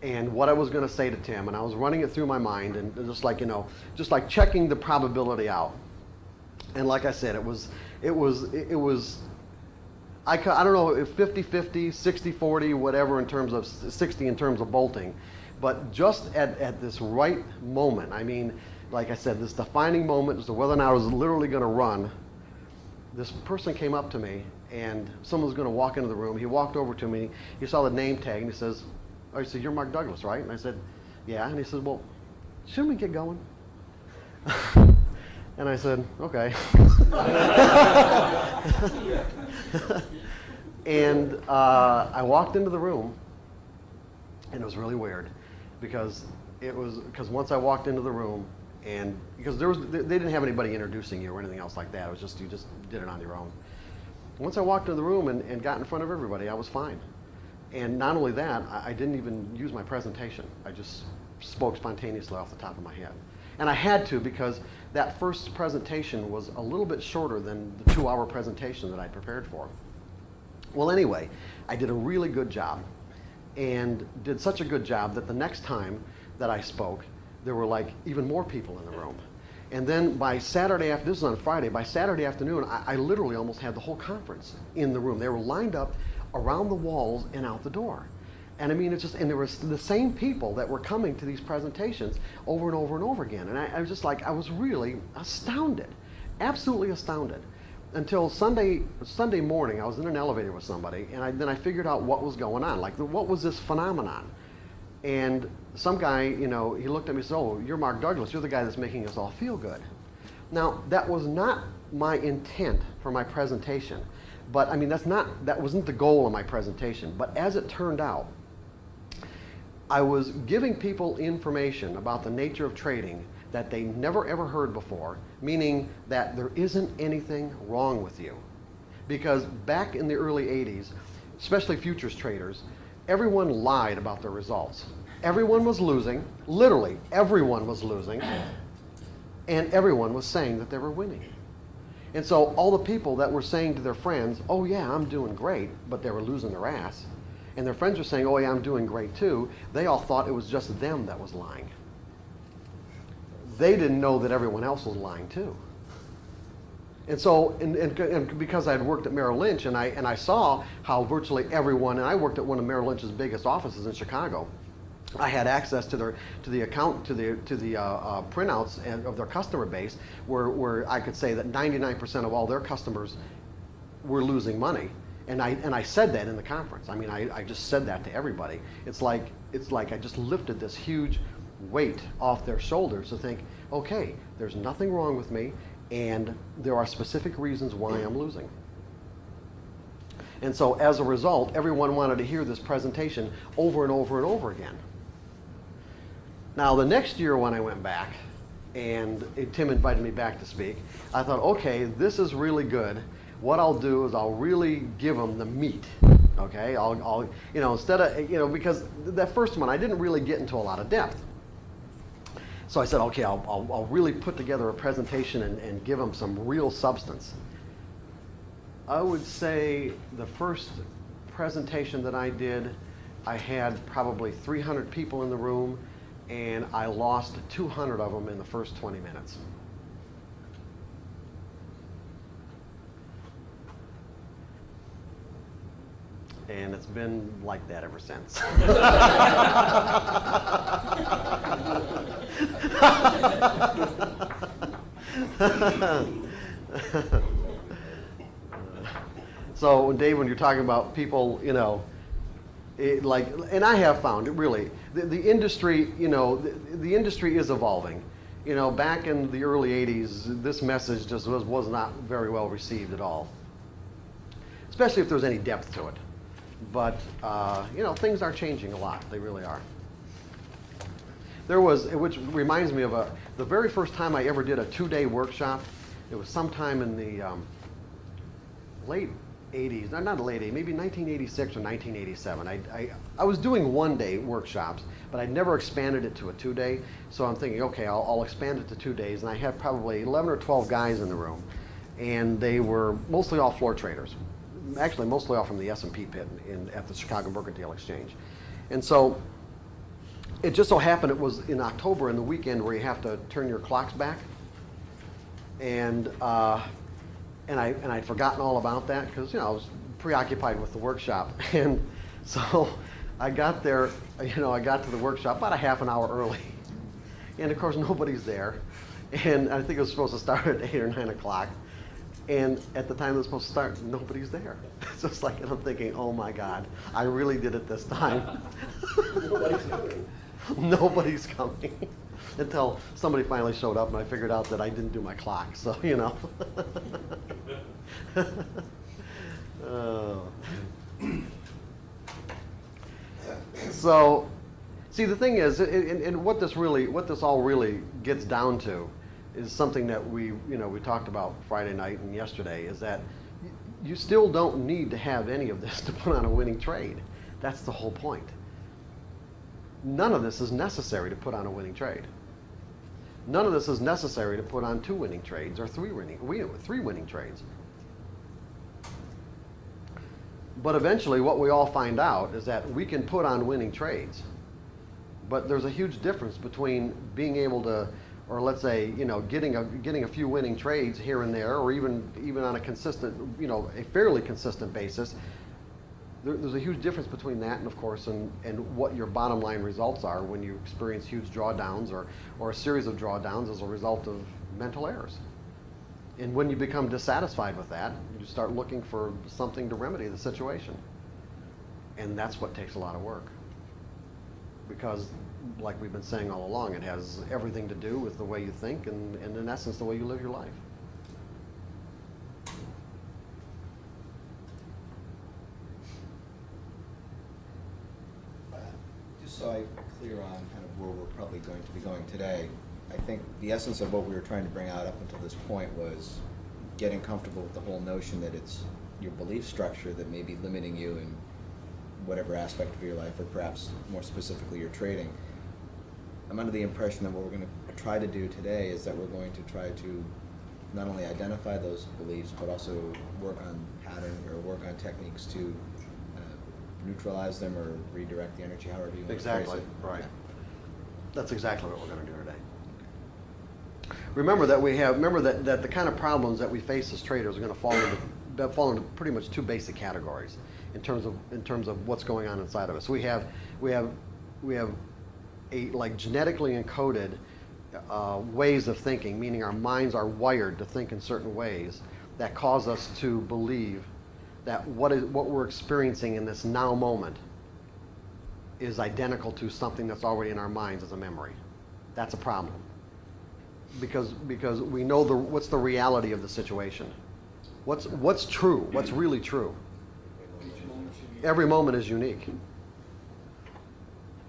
and what I was going to say to Tim. And I was running it through my mind, and just like checking the probability out. And like I said, it was I don't know if 50-50, 60-40, whatever, in terms of 60 in terms of bolting. But just at this right moment, I mean, like I said, this defining moment as to whether or not I was literally going to run, this person came up to me, and someone was going to walk into the room. He walked over to me. He saw the name tag, and he says, oh, he said, you're Mark Douglas, right? And I said, yeah. And he said, well, shouldn't we get going? And I said, okay. And I walked into the room, and it was really weird because once I walked into the room, and because they didn't have anybody introducing you or anything else like that. It was just, you just did it on your own. Once I walked into the room and got in front of everybody, I was fine. And not only that, I didn't even use my presentation. I just spoke spontaneously off the top of my head. And I had to, because that first presentation was a little bit shorter than the 2-hour presentation that I prepared for. Well, anyway, I did a really good job, and did such a good job that the next time that I spoke, there were like even more people in the room. And then by Saturday afternoon, this was on Friday, by Saturday afternoon, I literally almost had the whole conference in the room. They were lined up around the walls and out the door. And I mean, and there was the same people that were coming to these presentations over and over and over again. And I was just like, I was really astounded, absolutely astounded. Until Sunday morning, I was in an elevator with somebody, and then I figured out what was going on. Like, what was this phenomenon? And some guy, he looked at me and said, oh, you're Mark Douglas. You're the guy that's making us all feel good. Now, that was not my intent for my presentation. But, I mean, that wasn't the goal of my presentation. But as it turned out, I was giving people information about the nature of trading that they never ever heard before, meaning that there isn't anything wrong with you. Because back in the early 80s, especially futures traders, everyone lied about their results. Everyone was losing, literally everyone was losing, and everyone was saying that they were winning. And so all the people that were saying to their friends, oh yeah, I'm doing great, but they were losing their ass, and their friends were saying, oh yeah, I'm doing great too, they all thought it was just them that was lying. they didn't know that everyone else was lying too. And so, and because I had worked at Merrill Lynch, and I saw how virtually everyone, and I worked at one of Merrill Lynch's biggest offices in Chicago. I had access to the printouts of their customer base, where I could say that 99% of all their customers were losing money, and I said that in the conference. I mean, I just said that to everybody. It's like I just lifted this huge weight off their shoulders to think, okay, there's nothing wrong with me, and there are specific reasons why I'm losing. And so as a result, everyone wanted to hear this presentation over and over and over again. Now, the next year when I went back, and Tim invited me back to speak, I thought, okay, this is really good. What I'll do is I'll really give them the meat. Okay, I'll instead of, because that first one I didn't really get into a lot of depth. So I said, okay, I'll really put together a presentation and give them some real substance. I would say the first presentation that I did, I had probably 300 people in the room, and I lost 200 of them in the first 20 minutes. And it's been like that ever since. So, Dave, when you're talking about people, and I have found it really, the industry, the industry is evolving. Back in the early 80s, this message just was not very well received at all, especially if there was any depth to it. But, things are changing a lot. They really are. Which reminds me of the very first time I ever did a 2-day workshop. It was sometime in the late 80s, not the late 80s, maybe 1986 or 1987. I was doing 1-day workshops, but I never expanded it to a 2-day. So I'm thinking, okay, I'll expand it to 2 days. And I had probably 11 or 12 guys in the room, and they were mostly all floor traders. Actually, mostly all from the S&P pit at the Chicago Mercantile Exchange. And so it just so happened it was in October, in the weekend where you have to turn your clocks back. And I'd forgotten all about that because I was preoccupied with the workshop. And so I got there, I got to the workshop about a half an hour early. And of course nobody's there. And I think it was supposed to start at 8 or 9 o'clock. And at the time it was supposed to start, nobody's there. So it's like, and I'm thinking, oh my God, I really did it this time. Nobody's coming. Nobody's coming. Until somebody finally showed up and I figured out that I didn't do my clock, so So, see, the thing is, and what this all really gets down to is something that we talked about Friday night and yesterday, is that you still don't need to have any of this to put on a winning trade. That's the whole point. None of this is necessary to put on a winning trade. None of this is necessary to put on 2 winning trades or 3 winning trades. But eventually what we all find out is that we can put on winning trades. But there's a huge difference between being able to, or let's say, getting a few winning trades here and there, or even on a consistent, a fairly consistent basis. There's a huge difference between that and, of course, and what your bottom line results are when you experience huge drawdowns or a series of drawdowns as a result of mental errors. And when you become dissatisfied with that, you start looking for something to remedy the situation. And that's what takes a lot of work. Because, like we've been saying all along, it has everything to do with the way you think and in essence, the way you live your life. So I'm clear on kind of where we're probably going to be going today, I think the essence of what we were trying to bring out up until this point was getting comfortable with the whole notion that it's your belief structure that may be limiting you in whatever aspect of your life, or perhaps more specifically your trading. I'm under the impression that what we're going to try to do today is that we're going to try to not only identify those beliefs, but also work on pattern or work on techniques to neutralize them or redirect the energy, however you want to phrase it. Exactly, right. That's exactly what we're going to do today. Remember that the kind of problems that we face as traders are going to fall into pretty much two basic categories in terms of what's going on inside of us. We have a like genetically encoded ways of thinking, meaning our minds are wired to think in certain ways that cause us to believe that what we're experiencing in this now moment is identical to something that's already in our minds as a memory. That's a problem. Because we know what's the reality of the situation. What's true? What's really true? Every moment is unique.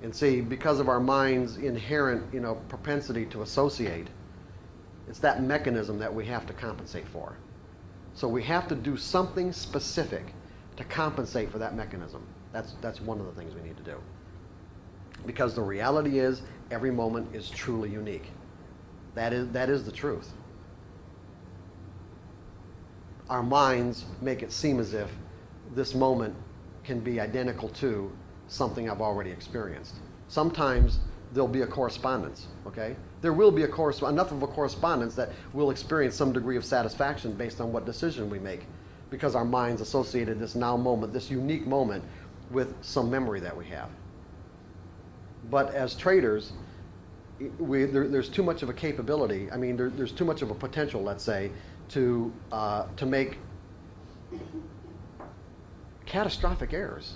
And see, because of our mind's inherent, propensity to associate, it's that mechanism that we have to compensate for. So we have to do something specific to compensate for that mechanism. That's one of the things we need to do. Because the reality is, every moment is truly unique. That is the truth. Our minds make it seem as if this moment can be identical to something I've already experienced. Sometimes there'll be a correspondence, okay? There will be enough of a correspondence that we'll experience some degree of satisfaction based on what decision we make, because our minds associated this now moment, this unique moment, with some memory that we have. But as traders, there's too much of a capability. I mean, there's too much of a potential, let's say, to make catastrophic errors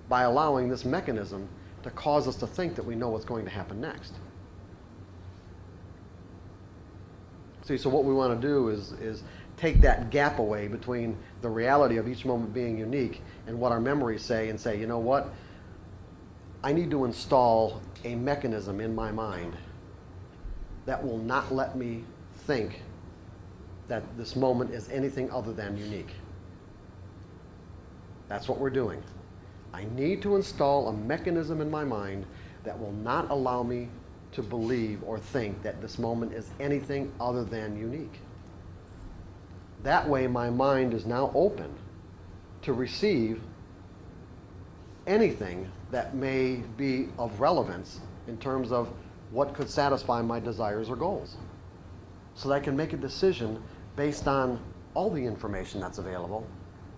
by allowing this mechanism to cause us to think that we know what's going to happen next. See, so what we want to do is take that gap away between the reality of each moment being unique and what our memories say, and say, you know what? I need to install a mechanism in my mind that will not let me think that this moment is anything other than unique. That's what we're doing. I need to install a mechanism in my mind that will not allow me to believe or think that this moment is anything other than unique. That way, my mind is now open to receive anything that may be of relevance in terms of what could satisfy my desires or goals. So that I can make a decision based on all the information that's available,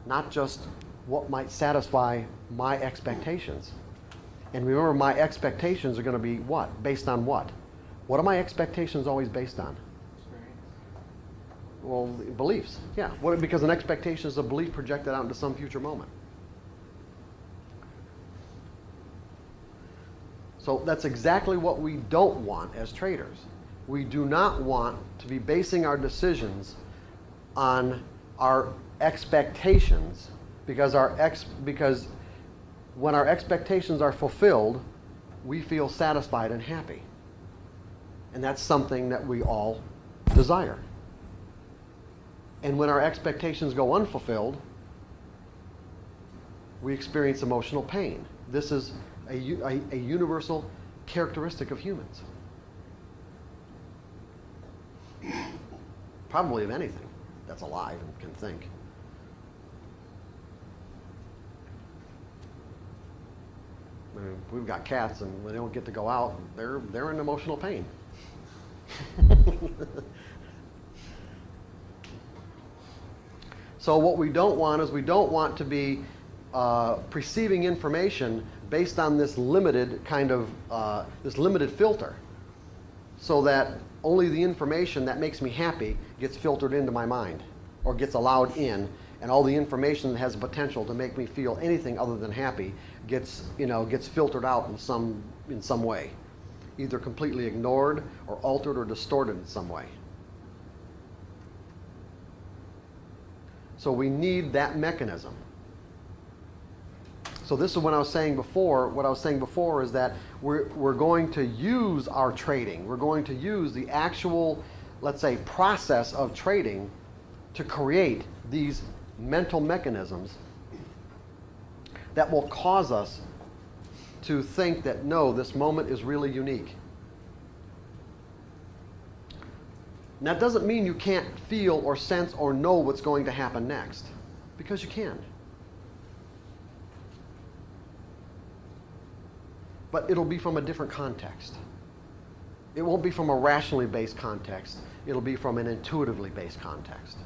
not just what might satisfy my expectations. And remember, my expectations are going to be what? Based on what? What are my expectations always based on? Well, beliefs. Yeah, because an expectation is a belief projected out into some future moment. So that's exactly what we don't want as traders. We do not want to be basing our decisions on our expectations, because when our expectations are fulfilled, we feel satisfied and happy. And that's something that we all desire. And when our expectations go unfulfilled, we experience emotional pain. This is a universal characteristic of humans. Probably of anything that's alive and can think. I mean, we've got cats, and when they don't get to go out, they're in emotional pain. So what we don't want is, we don't want to be perceiving information based on this limited kind of this limited filter, so that only the information that makes me happy gets filtered into my mind or gets allowed in, and all the information that has the potential to make me feel anything other than happy gets filtered out in some way, either completely ignored or altered or distorted in some way. So we need that mechanism. So this is what I was saying before. What I was saying before is that we're going to use our trading. We're going to use the actual, let's say, process of trading to create these mental mechanisms that will cause us to think that, no, this moment is really unique. And that doesn't mean you can't feel or sense or know what's going to happen next, because you can. But it'll be from a different context. It won't be from a rationally based context. It'll be from an intuitively based context.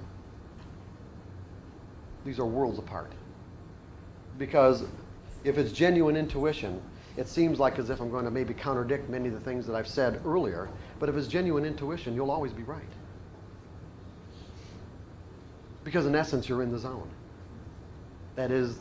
These are worlds apart. Because if it's genuine intuition, it seems like as if I'm going to maybe contradict many of the things that I've said earlier, but if it's genuine intuition, you'll always be right. Because in essence, you're in the zone. That is,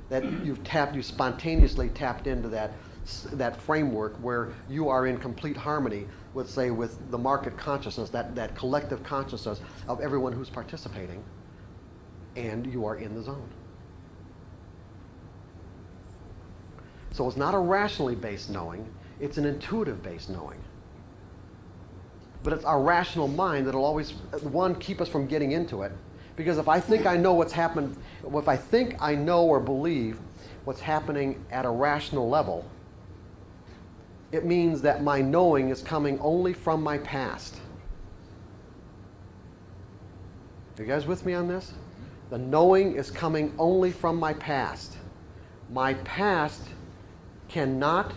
that you spontaneously tapped into that framework where you are in complete harmony with, say, with the market consciousness, that collective consciousness of everyone who's participating, and you are in the zone. So it's not a rationally based knowing, it's an intuitive based knowing. But it's our rational mind that'll always, one, keep us from getting into it. Because if I think I know what's happened, if I think I know or believe what's happening at a rational level, it means that my knowing is coming only from my past. Are you guys with me on this? The knowing is coming only from my past. My past cannot.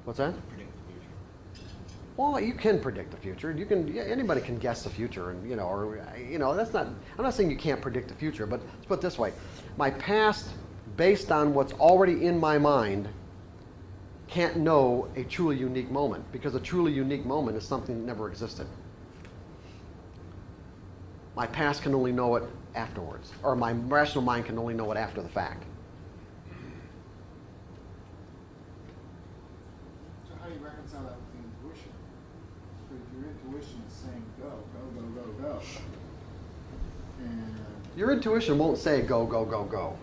What's that? Well, you can predict the future. You can. Anybody can guess the future, and that's not. I'm not saying you can't predict the future, but let's put it this way: my past, based on what's already in my mind, can't know a truly unique moment, because a truly unique moment is something that never existed. My past can only know it afterwards, or my rational mind can only know it after the fact. So how do you reconcile that with intuition? So if your intuition is saying go, go, go, go, go, and Your intuition won't say go, go, go, go.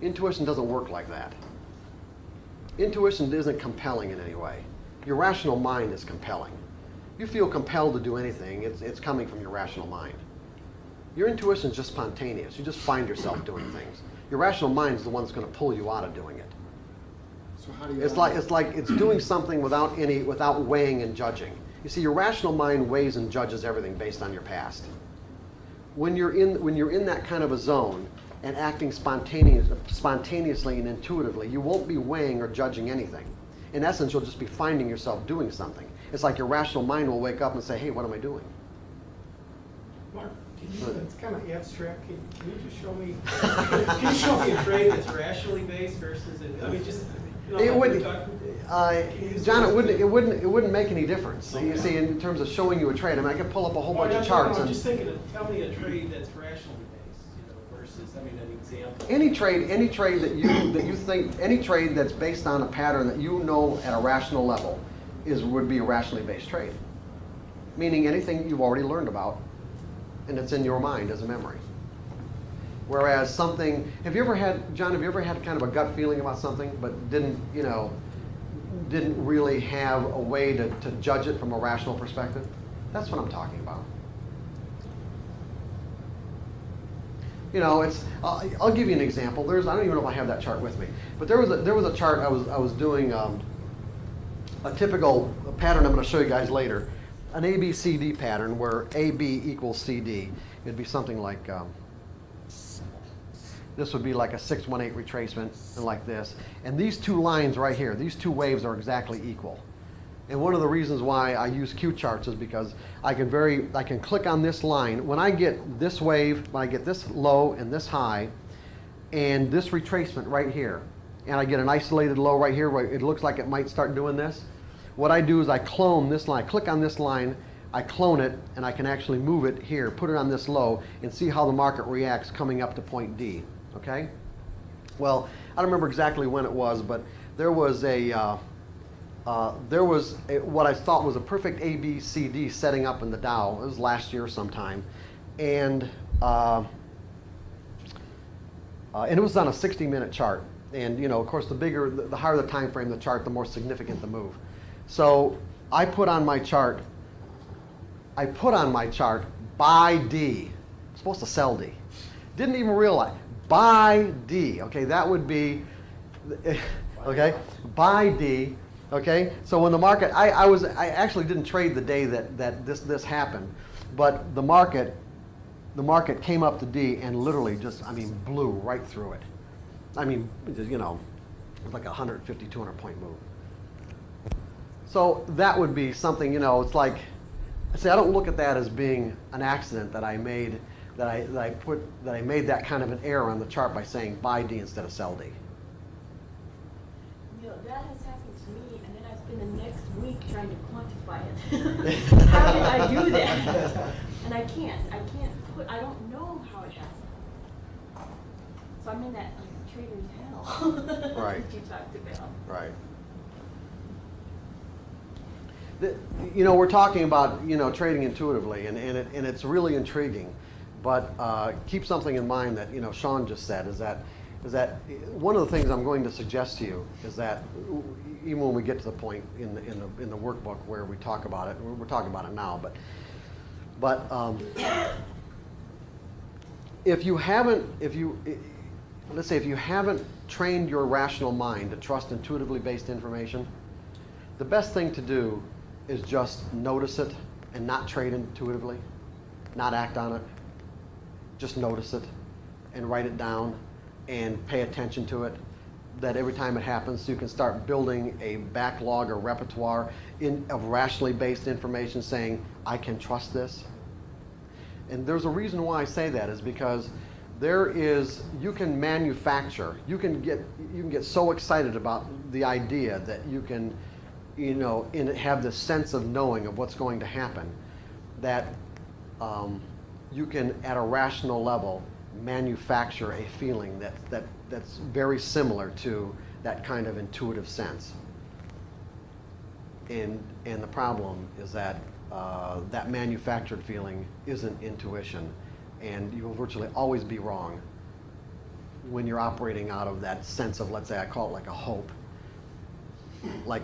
Intuition doesn't work like that. Intuition isn't compelling in any way. Your rational mind is compelling. You feel compelled to do anything, it's coming from your rational mind. Your intuition is just spontaneous. You just find yourself doing things. Your rational mind is the one that's going to pull you out of doing it. so how do you? It's like it's doing something without weighing and judging. You see, your rational mind weighs and judges everything based on your past. When you're in that kind of a zone and acting spontaneously and intuitively, you won't be weighing or judging anything. In essence, you'll just be finding yourself doing something. It's like your rational mind will wake up and say, "Hey, what am I doing?" Mark, it's kind of abstract. Can you just show me? Can you show me a trade that's rationally based versus? It wouldn't, John. It wouldn't make any difference. Okay. You see, in terms of showing you a trade, I mean, I could pull up a whole bunch of charts. I'm just thinking. Tell me a trade that's rationally based, versus. I mean, an example. Any trade that you think, any trade that's based on a pattern that you know at a rational level, would be a rationally based trade. Meaning anything you've already learned about, and it's in your mind as a memory. Whereas something, have you ever had kind of a gut feeling about something, but didn't really have a way to judge it from a rational perspective? That's what I'm talking about. It's. I'll give you an example. I don't even know if I have that chart with me, but there was a chart I was doing a typical pattern I'm going to show you guys later, an ABCD pattern where AB equals CD. It'd be something like. This would be like a 618 retracement, and like this. And these two lines right here, these two waves are exactly equal. And one of the reasons why I use Q charts is because I can click on this line. When I get this wave, when I get this low and this high, and this retracement right here, and I get an isolated low right here where it looks like it might start doing this, what I do is I clone this line, click on this line, I clone it, and I can actually move it here, put it on this low, and see how the market reacts coming up to point D. Okay? Well, I don't remember exactly when it was, but there was what I thought was a perfect ABCD setting up in the Dow. It was last year sometime, and it was on a 60-minute chart. And of course, the higher the time frame the chart, the more significant the move. So I put on my chart buy D. I'm supposed to sell D. Didn't even realize. Buy D, okay, that would be, okay, buy D, okay. So when the market, I actually didn't trade the day that this happened, but the market came up to D and literally just, blew right through it. It was like a 150, 200 point move. So that would be something, you know, it's like, see, I don't look at that as being an accident that I made, that I made that kind of an error on the chart by saying buy D instead of sell D. You know, that has happened to me, and then I spend the next week trying to quantify it. How did I do that? And I can't I don't know how it happened. So I'm in that like, trader's hell. Right. That you talked about. Right. You know, we're talking about, you know, trading intuitively, and it's really intriguing. But keep something in mind that, you know, Sean just said, is that one of the things I'm going to suggest to you is that even when we get to the point in the workbook where we talk about it, we're talking about it now, but if you haven't trained your rational mind to trust intuitively based information, the best thing to do is just notice it and not trade intuitively, not act on it. Just notice it and write it down and pay attention to it. That every time it happens, so you can start building a backlog or repertoire of rationally based information saying, I can trust this. And there's a reason why I say that is because you can manufacture, you can get so excited about the idea that you can, you know, have this sense of knowing of what's going to happen, that you can, at a rational level, manufacture a feeling that's very similar to that kind of intuitive sense. And the problem is that that manufactured feeling isn't intuition, and you will virtually always be wrong when you're operating out of that sense of, let's say, I call it like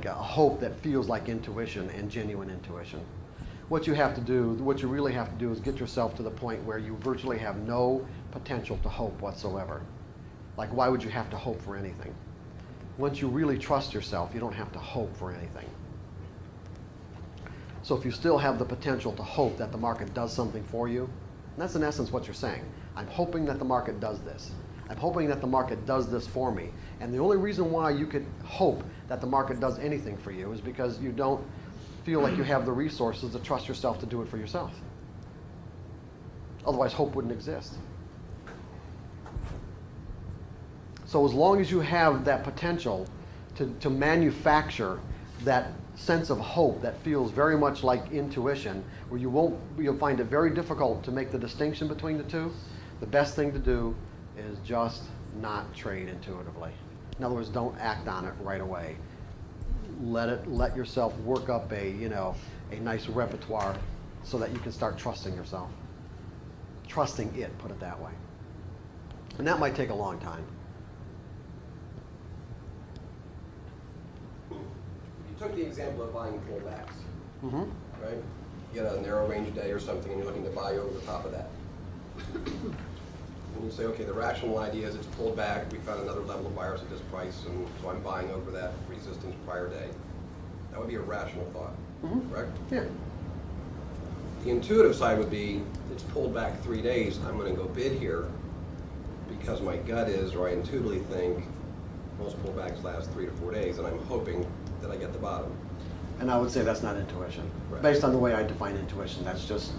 a hope that feels like intuition and genuine intuition. What you really have to do is get yourself to the point where you virtually have no potential to hope whatsoever. Like, why would you have to hope for anything? Once you really trust yourself, you don't have to hope for anything. So if you still have the potential to hope that the market does something for you, and that's in essence what you're saying. I'm hoping that the market does this. I'm hoping that the market does this for me. And the only reason why you could hope that the market does anything for you is because you don't feel like you have the resources to trust yourself to do it for yourself. Otherwise, hope wouldn't exist. So as long as you have that potential to manufacture that sense of hope that feels very much like intuition, where you'll find it very difficult to make the distinction between the two, the best thing to do is just not trade intuitively. In other words, don't act on it right away. Let yourself work up a nice repertoire so that you can start trusting yourself. Trusting it, put it that way. And that might take a long time. You took the example of buying pullbacks, Mm-hmm. right? You get a narrow range day or something and you're looking to buy over the top of that. And you say, okay, the rational idea is it's pulled back, we found another level of buyers at this price, and so I'm buying over that resistance prior day. That would be a rational thought, Mm-hmm. correct? Yeah. The intuitive side would be, it's pulled back 3 days, I'm gonna go bid here because my gut is, or I intuitively think, most pullbacks last 3 to 4 days, and I'm hoping that I get the bottom. And I would say that's not intuition. Right. Based on the way I define intuition, that's just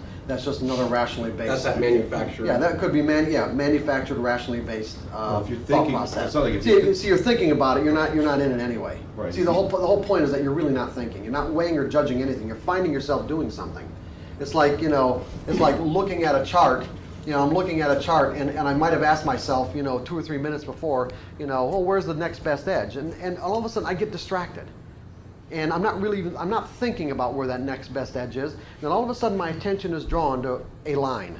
another rationally based. That's that manufactured. Yeah, that could be manufactured, rationally based Well, if you're thought thinking- process. it's not like if you- See, you're thinking about it. You're not in it anyway. Right. See, the whole point is that you're really not thinking. You're not weighing or judging anything. You're finding yourself doing something. It's like looking at a chart. I'm looking at a chart, and I might have asked myself, 2 or 3 minutes before, where's the next best edge? And all of a sudden I get distracted. And I'm not thinking about where that next best edge is. Then all of a sudden my attention is drawn to a line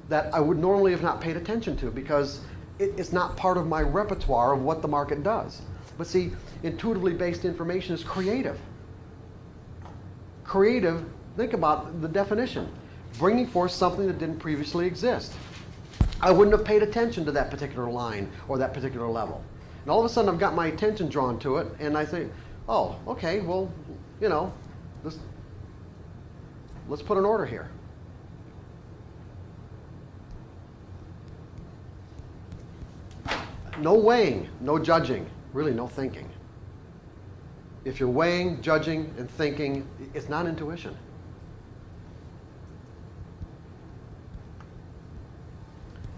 that I would normally have not paid attention to because it's not part of my repertoire of what the market does. But see, intuitively based information is creative. Creative, think about the definition. Bringing forth something that didn't previously exist. I wouldn't have paid attention to that particular line or that particular level. And all of a sudden I've got my attention drawn to it and I think, oh, okay, well, let's put an order here. No weighing, no judging, really no thinking. If you're weighing, judging, and thinking, it's not intuition.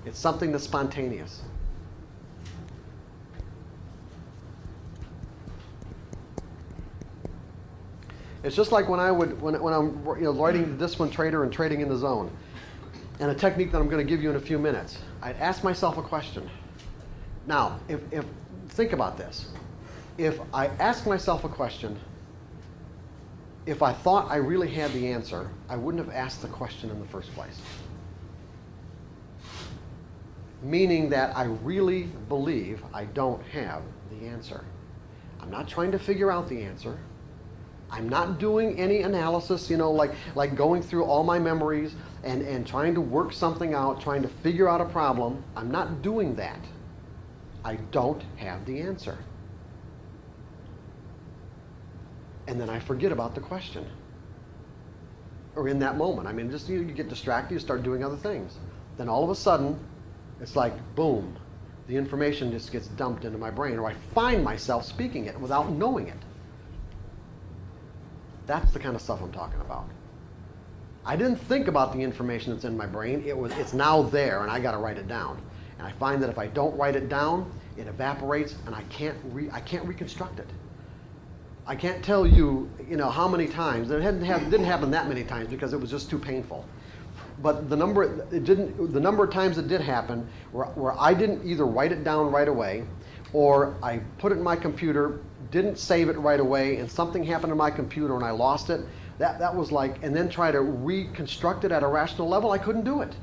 It's something that's spontaneous. It's just like when I'm writing the Disciplined Trader and Trading in the Zone, and a technique that I'm going to give you in a few minutes. I'd ask myself a question. Now, if think about this. If I ask myself a question, if I thought I really had the answer, I wouldn't have asked the question in the first place. Meaning that I really believe I don't have the answer. I'm not trying to figure out the answer. I'm not doing any analysis, like going through all my memories and trying to work something out, trying to figure out a problem. I'm not doing that. I don't have the answer. And then I forget about the question. Or in that moment. I mean, just you get distracted, you start doing other things. Then all of a sudden, it's like, boom, the information just gets dumped into my brain, or I find myself speaking it without knowing it. That's the kind of stuff I'm talking about. I didn't think about the information that's in my brain. It's now there, and I got to write it down. And I find that if I don't write it down, it evaporates, and I can't reconstruct it. I can't tell you, how many times. It didn't happen that many times because it was just too painful. But the number of times it did happen where I didn't either write it down right away, or I put it in my computer, didn't save it right away, and something happened to my computer and I lost it. That was like, and then try to reconstruct it at a rational level, I couldn't do it.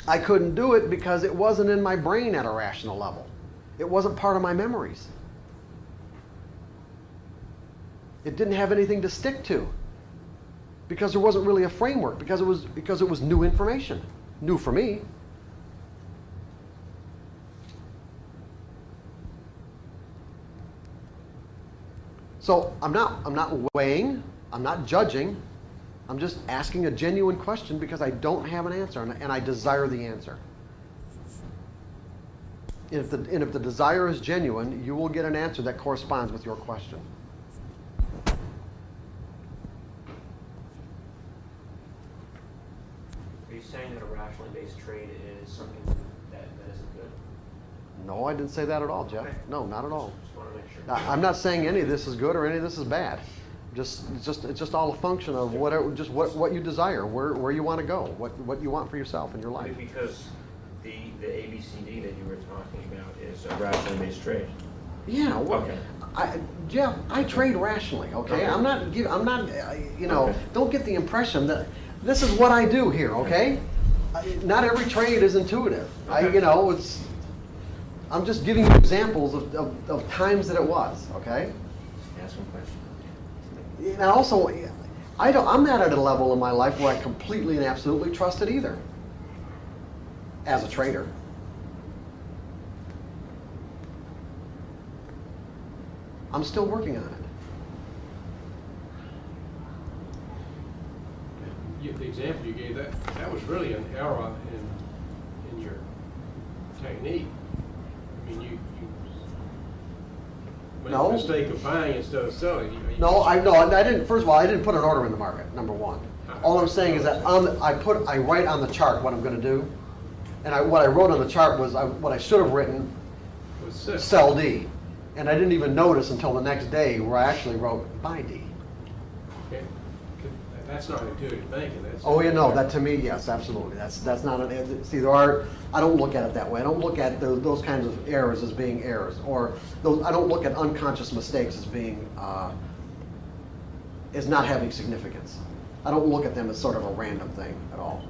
I couldn't do it because it wasn't in my brain at a rational level. It wasn't part of my memories. It didn't have anything to stick to because there wasn't really a framework, because it was new information, new for me. So I'm not weighing, I'm not judging, I'm just asking a genuine question because I don't have an answer and I desire the answer. And if the desire is genuine, you will get an answer that corresponds with your question. Are you saying that a rationally based trade is something that isn't good? No, I didn't say that at all, Jeff. Okay. No, not at all. Just want to make sure. I'm not saying any of this is good or any of this is bad. It's just all a function of what you desire, where you want to go, what you want for yourself in your life. Because the ABCD that you were talking about is a rationally based trade. Yeah. Well, Okay. Jeff, I trade rationally. Okay. Okay. I'm not. Okay. Don't get the impression that this is what I do here. Okay. Not every trade is intuitive. Okay. I'm just giving you examples of times that it was. Okay. Ask one question. And also, I'm not at a level in my life where I completely and absolutely trust it either. As a trader. I'm still working on it. The example you gave, that was really an error in your technique. I mean, you made No. the mistake of buying instead of selling. No, I didn't. First of all, I didn't put an order in the market. Number one. All I'm saying is that I write on the chart what I'm going to do, and what I wrote on the chart was what I should have written. Was Sell D, and I didn't even notice until the next day where I actually wrote buy D. Okay. That's not intuitive thinking. That's Oh yeah, no, that to me, yes, absolutely. That's not an. See, I don't look at it that way. I don't look at those kinds of errors as being errors, or I don't look at unconscious mistakes as being as not having significance. I don't look at them as sort of a random thing at all.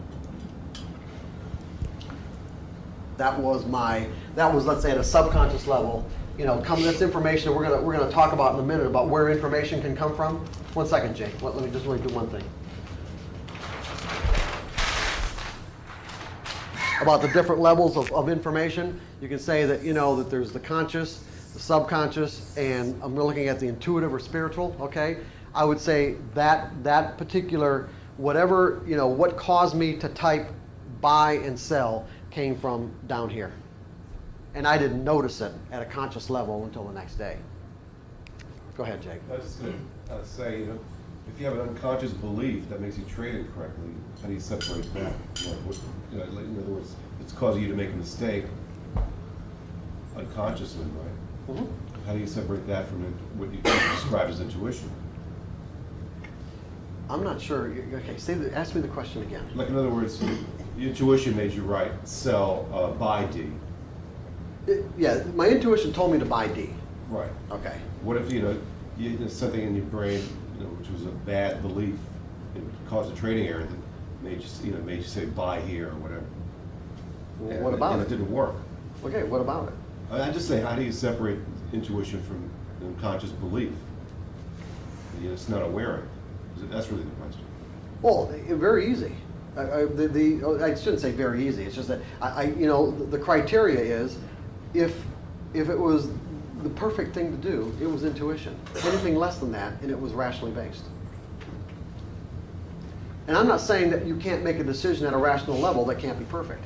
That was let's say at a subconscious level. This information we're gonna talk about in a minute about where information can come from. 1 second, Jake. Let me just really do one thing. About the different levels of information, you can say that that there's the conscious, the subconscious, and I'm looking at the intuitive or spiritual. Okay, I would say that particular whatever what caused me to type buy and sell came from down here. and I didn't notice it at a conscious level until the next day. Go ahead, Jake. I was just going to say, you know, if you have an unconscious belief that makes you trade incorrectly, how do you separate that? Like, what, you know, like, in other words, it's causing you to make a mistake unconsciously, right? Mhm. How do you separate that from what you describe as intuition? I'm not sure. Okay, ask me the question again. Like, in other words, your intuition made you right, sell, buy D. Yeah, my intuition told me to buy D. Right. Okay. What if, you know, there's something in your brain, you know, which was a bad belief, it caused a trading error that made you say buy here or whatever. Well, And what about and it? it didn't work. Okay, what about it? I just say, how do you separate intuition from unconscious belief? You know, it's not aware of. That's really the question. Well, very easy. I shouldn't say very easy. It's just that you know, the criteria is if it was the perfect thing to do, it was intuition. Anything less than that, and it was rationally based. And I'm not saying that you can't make a decision at a rational level that can't be perfect.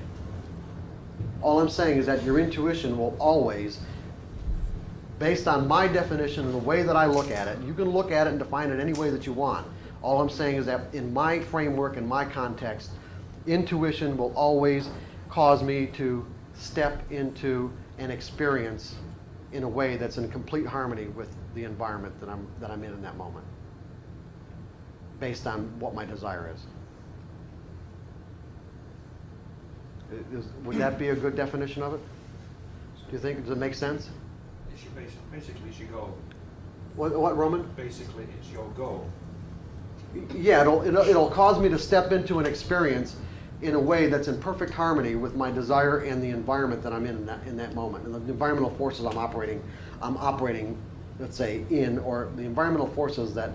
All I'm saying is that your intuition will always, based on my definition and the way that I look at it, you can look at it and define it any way that you want. All I'm saying is that in my framework, in my context, intuition will always cause me to step into an experience in a way that's in complete harmony with the environment that I'm in that moment, based on what my desire is. Would that be a good definition of it? Do you think? Does it make sense? Basically, it's your goal. What, Roman? Basically, it's your goal. Yeah, it'll cause me to step into an experience in a way that's in perfect harmony with my desire and the environment that I'm in that moment, and the environmental forces I'm operating, let's say, in, or the environmental forces that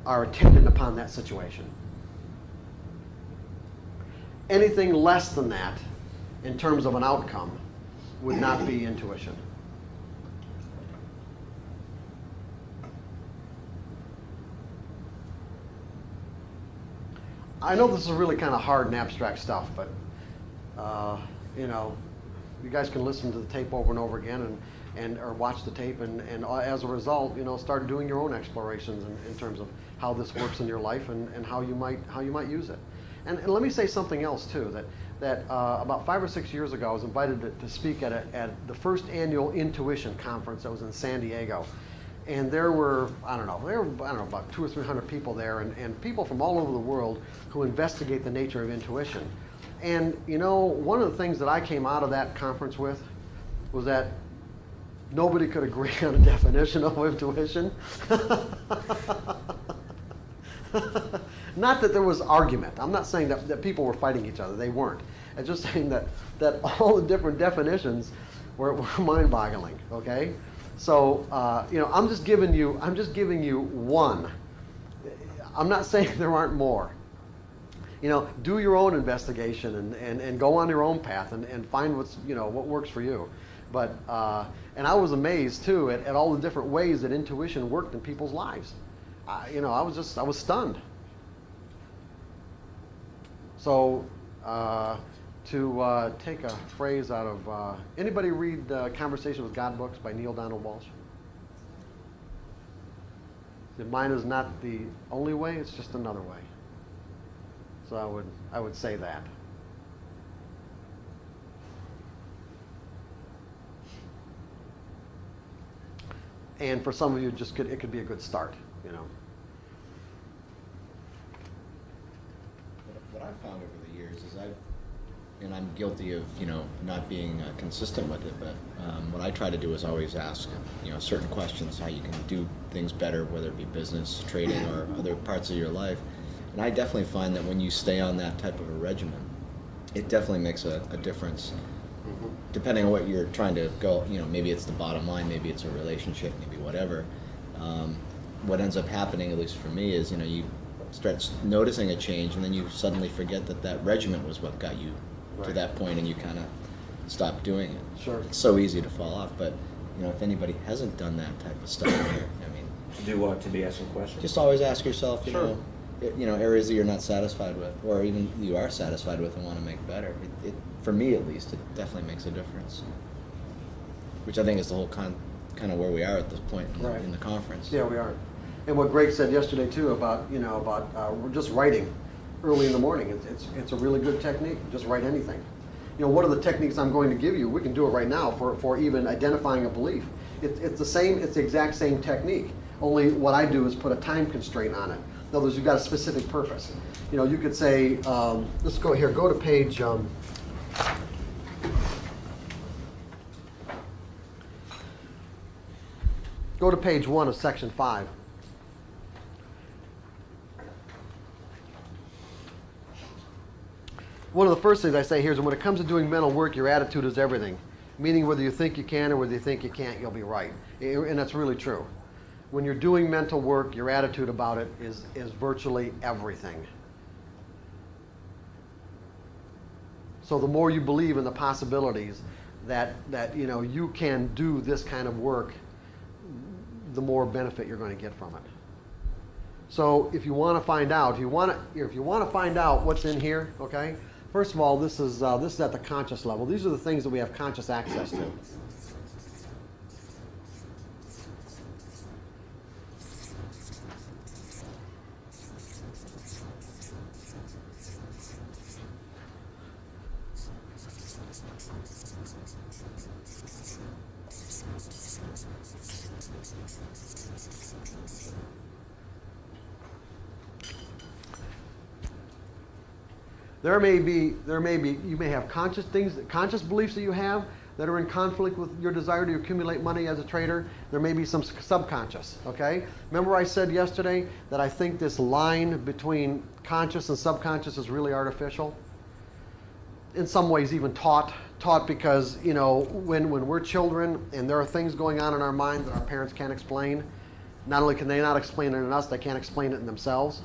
are attendant upon that situation. Anything less than that, in terms of an outcome, would not be intuition. I know this is really kind of hard and abstract stuff, but you know, you guys can listen to the tape over and over again, or watch the tape, and as a result, you know, start doing your own explorations in terms of how this works in your life and how you might use it. And let me say something else too. That about 5 or 6 years ago, I was invited to speak at the first annual Intuition conference that was in San Diego. And there were, I don't know, about 200 or 300 people there, and people from all over the world who investigate the nature of intuition. And you know, one of the things that I came out of that conference with was that nobody could agree on a definition of intuition. Not that there was argument. I'm not saying that people were fighting each other. They weren't. I'm just saying that all the different definitions were mind-boggling. Okay. So you know, I'm just giving you one. I'm not saying there aren't more. You know, do your own investigation and go on your own path and find what works for you. But and I was amazed too at all the different ways that intuition worked in people's lives. You know, I was stunned. So to take a phrase out of anybody read Conversation with God books by Neil Donald Walsh? Mine is not the only way; it's just another way. So I would say that. And for some of you, it could be a good start, you know. What I've found over the years is and I'm guilty of, not being consistent with it, but what I try to do is always ask, certain questions, how you can do things better, whether it be business, trading, or other parts of your life. And I definitely find that when you stay on that type of a regimen, it definitely makes a difference. Depending on what you're trying to go, maybe it's the bottom line, maybe it's a relationship, maybe whatever. What ends up happening, at least for me, is, you start noticing a change, and then you suddenly forget that regimen was what got you to that point, and you kind of stop doing it. Sure. It's so easy to fall off, but if anybody hasn't done that type of stuff here, To do what? To be asking questions? just always ask yourself, Sure. areas that you're not satisfied with, or even you are satisfied with and want to make better. It for me at least, it definitely makes a difference. which I think is the whole kind of where we are at this point Right. in the conference. Yeah, we are. And what Greg said yesterday too about, just writing early in the morning, it's a really good technique. Just write anything. What are the techniques I'm going to give you? We can do it right now for even identifying a belief. It's the exact same technique. Only what I do is put a time constraint on it. In other words, you've got a specific purpose. You could say, let's go here, go to page, go to page 1 of section 5. One of the first things I say here is when it comes to doing mental work, your attitude is everything. Meaning whether you think you can or whether you think you can't, you'll be right. And that's really true. When you're doing mental work, your attitude about it is virtually everything. So the more you believe in the possibilities that you can do this kind of work, the more benefit you're going to get from it. So if you want to find out, if you want to find out what's in here, okay? First of all, this is at the conscious level. These are the things that we have conscious access to. There may be, you may have conscious beliefs that you have that are in conflict with your desire to accumulate money as a trader. There may be some subconscious, okay? Remember I said yesterday that I think this line between conscious and subconscious is really artificial? In some ways even taught because, when we're children and there are things going on in our mind that our parents can't explain, not only can they not explain it in us, they can't explain it in themselves.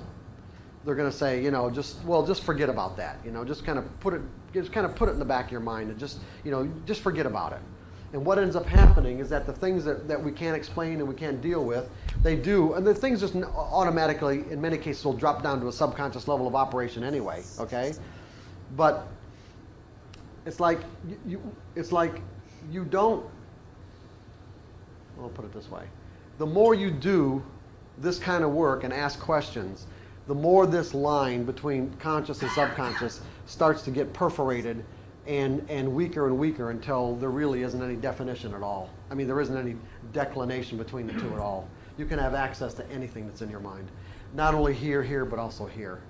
They're going to say, just forget about that. Just kind of put it in the back of your mind and just forget about it. And what ends up happening is that the things that we can't explain and we can't deal with, they do, and the things just automatically, in many cases, will drop down to a subconscious level of operation anyway. Okay, but it's like you don't. I'll put it this way: the more you do this kind of work and ask questions, the more this line between conscious and subconscious starts to get perforated and weaker until there really isn't any definition at all. I mean, there isn't any declination between the two at all. You can have access to anything that's in your mind. Not only here, but also here.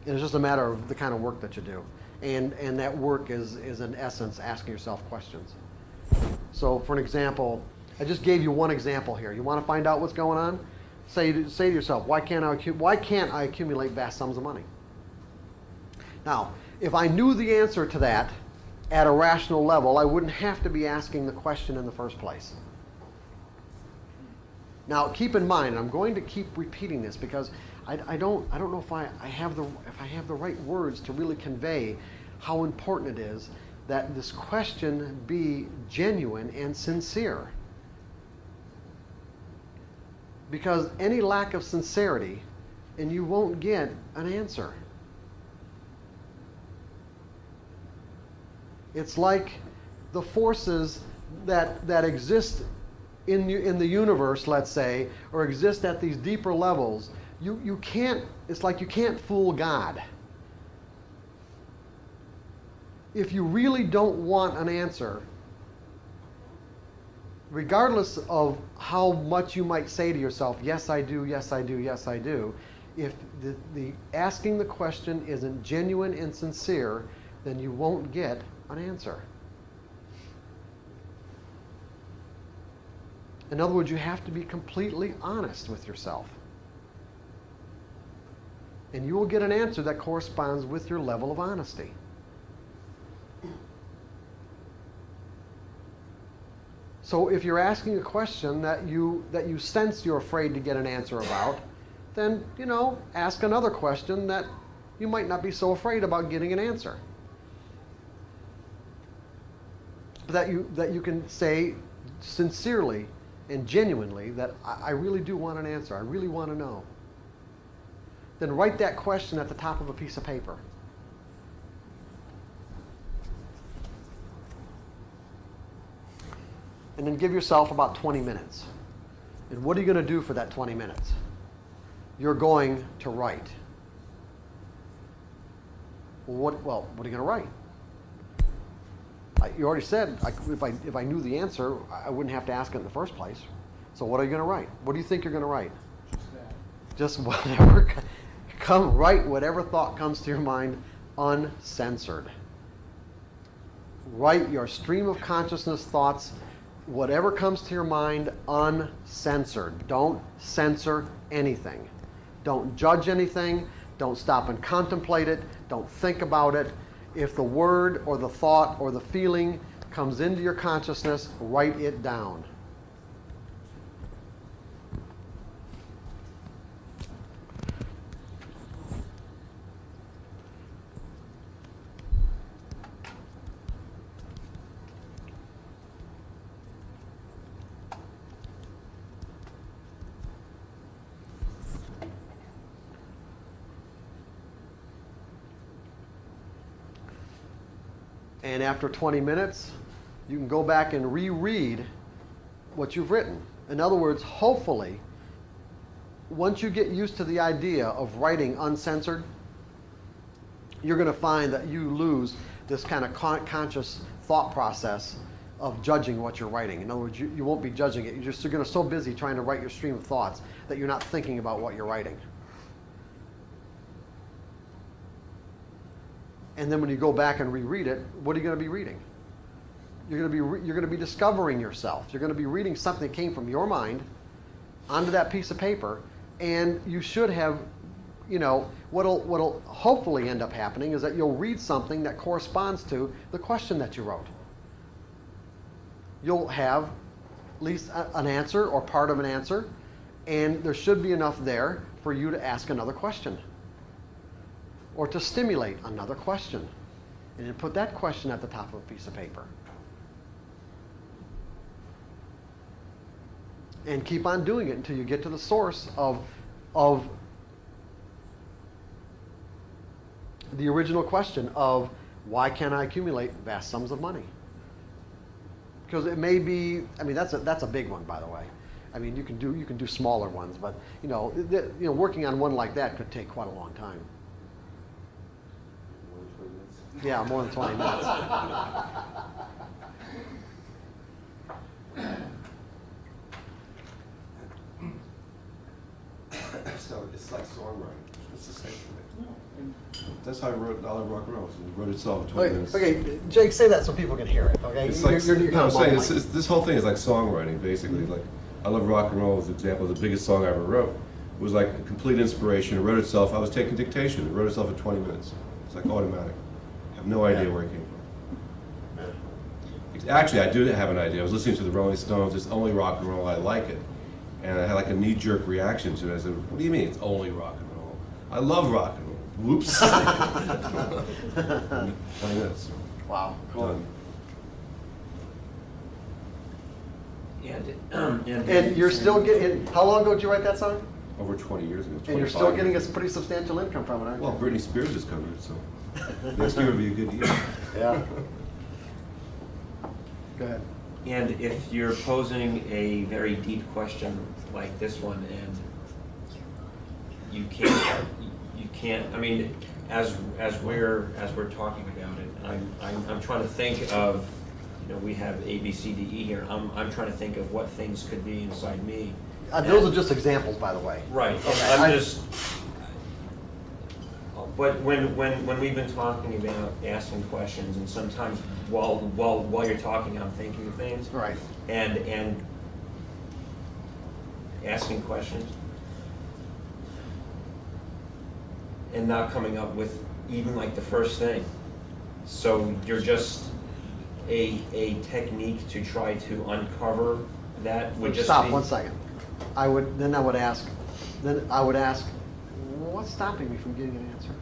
And it's just a matter of the kind of work that you do. And that work is in essence asking yourself questions. So for an example, I just gave you one example here. You want to find out what's going on? Say to yourself, why can't I accumulate vast sums of money? Now, if I knew the answer to that at a rational level, I wouldn't have to be asking the question in the first place. Now, keep in mind, I'm going to keep repeating this because I don't know if I have the right words to really convey how important it is that this question be genuine and sincere. Because any lack of sincerity, and you won't get an answer. It's like the forces that exist in the universe, let's say, or exist at these deeper levels. You can't. It's like you can't fool God. If you really don't want an answer, regardless of how much you might say to yourself, yes I do, yes I do, yes I do, if the asking the question isn't genuine and sincere, then you won't get an answer. In other words, you have to be completely honest with yourself. And you will get an answer that corresponds with your level of honesty. So if you're asking a question that you sense you're afraid to get an answer about, then, ask another question that you might not be so afraid about getting an answer. That you can say sincerely and genuinely that I really do want an answer. I really want to know. Then write that question at the top of a piece of paper. and then give yourself about 20 minutes. And what are you going to do for that 20 minutes? You're going to write. Well, what are you going to write? You already said if I knew the answer, I wouldn't have to ask it in the first place. So what are you going to write? What do you think you're going to write? Just whatever. Write whatever thought comes to your mind, uncensored. Write your stream of consciousness thoughts, whatever comes to your mind, uncensored. Don't censor anything. Don't judge anything. Don't stop and contemplate it. Don't think about it. If the word or the thought or the feeling comes into your consciousness, write it down. And after 20 minutes, you can go back and reread what you've written. In other words, hopefully, once you get used to the idea of writing uncensored, you're going to find that you lose this kind of conscious thought process of judging what you're writing. In other words, you won't be judging it. You're going to so busy trying to write your stream of thoughts that you're not thinking about what you're writing. And then when you go back and reread it, what are you going to be reading? You're going to be discovering yourself. You're going to be reading something that came from your mind onto that piece of paper, and you should have, what'll hopefully end up happening is that you'll read something that corresponds to the question that you wrote. You'll have at least an answer or part of an answer, and there should be enough there for you to ask another question, or to stimulate another question, and then put that question at the top of a piece of paper. And keep on doing it until you get to the source of the original question of why can't I accumulate vast sums of money? Because it may be, that's a big one, by the way. You can do smaller ones, but working on one like that could take quite a long time. Yeah, more than 20 minutes. So it's like songwriting. It's the same thing. That's how I wrote I Love Rock and Roll. It wrote itself in 20 minutes. Okay, Jake, say that so people can hear it. Okay, It's like, I'm saying this whole thing is like songwriting, basically. Like I Love Rock and Roll is an example of the biggest song I ever wrote. It was like a complete inspiration. It wrote itself. I was taking dictation. It wrote itself in 20 minutes. It's like automatic. I have no idea where it came from. Actually, I do have an idea. I was listening to the Rolling Stones. It's only rock and roll. I like it. And I had like a knee-jerk reaction to it. I said, what do you mean it's only rock and roll? I love rock and roll. Whoops. 20 minutes. Wow, cool. Done. And you're still getting, how long ago did you write that song? Over 20 years ago. And you're still getting a pretty substantial income from it, aren't you? Well, Britney Spears just covered it, so next year will be a good year. Yeah. Go ahead. And if you're posing a very deep question like this one, and you can't, as we're talking about it, I'm trying to think of, we have A, B, C, D, E here. I'm trying to think of what things could be inside me. Those are just examples, by the way. Right. Okay. But when we've been talking about asking questions, and sometimes while you're talking, I'm thinking of things. Right. And asking questions, and not coming up with even like the first thing. So you're just a technique to try to uncover that would just stop be... 1 second. I would ask, what's stopping me from getting an answer?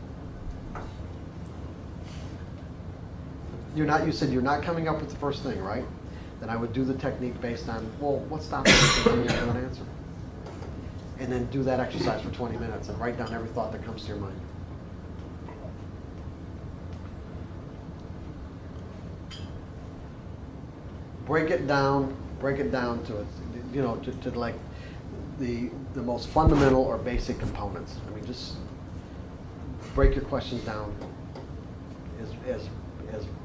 You said you're not coming up with the first thing, right? Then I would do the technique based on, what's stopping me from coming up with an answer? And then do that exercise for 20 minutes and write down every thought that comes to your mind. Break it down break it down to its, you know, to like the most fundamental or basic components. I mean, just break your questions down as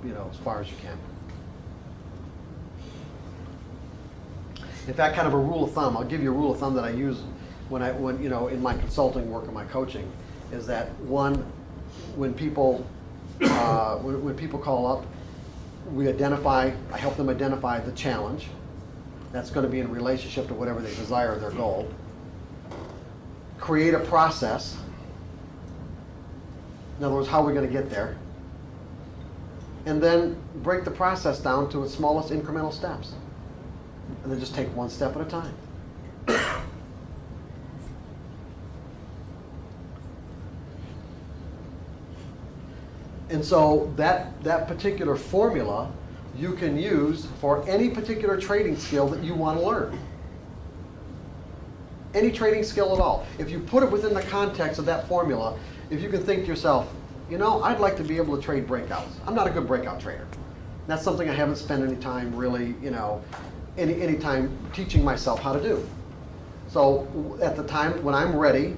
you know, as far as you can. In fact, kind of a rule of thumb, I'll give you a rule of thumb that I use when you know, in my consulting work and my coaching, is that one, when people when people call up, I help them identify the challenge. That's going to be in relationship to whatever they desire, their goal. Create a process. In other words, how are we going to get there? And then break the process down to its smallest incremental steps. And then just take one step at a time. And so that particular formula you can use for any particular trading skill that you want to learn. Any trading skill at all. If you put it within the context of that formula, if you can think to yourself, you know, I'd like to be able to trade breakouts. I'm not a good breakout trader. That's something I haven't spent any time really, you know, any time teaching myself how to do. So at the time when I'm ready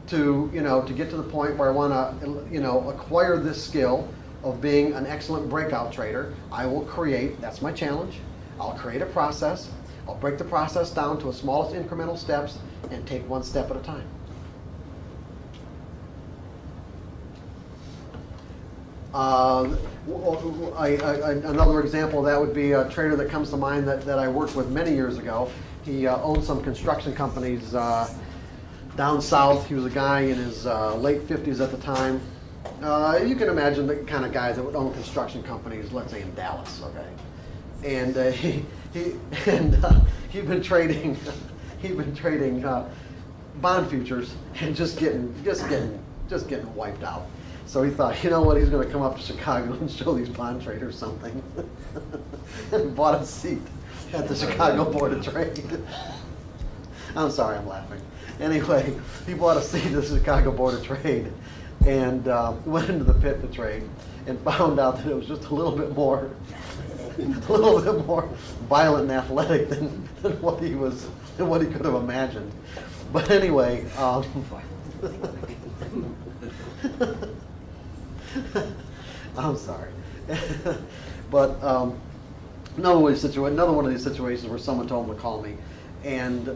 to, you know, to get to the point where I want to, you know, acquire this skill of being an excellent breakout trader, I will create, that's my challenge, I'll create a process, I'll break the process down to its smallest incremental steps and take one step at a time. Another example of that would be a trader that comes to mind that I worked with many years ago. He owned some construction companies down south. He was a guy in his late 50s at the time. You can imagine the kind of guy that would own construction companies, let's say in Dallas, okay? And he'd been trading bond futures and just getting wiped out. So he thought, you know what, he's going to come up to Chicago and show these bond traders something. And bought a seat at the Chicago Board of Trade. I'm sorry, I'm laughing. Anyway, he bought a seat at the Chicago Board of Trade and went into the pit to trade and found out that it was just a little bit more violent and athletic than what he could have imagined. But anyway, I'm sorry. But another one of these situations where someone told him to call me, and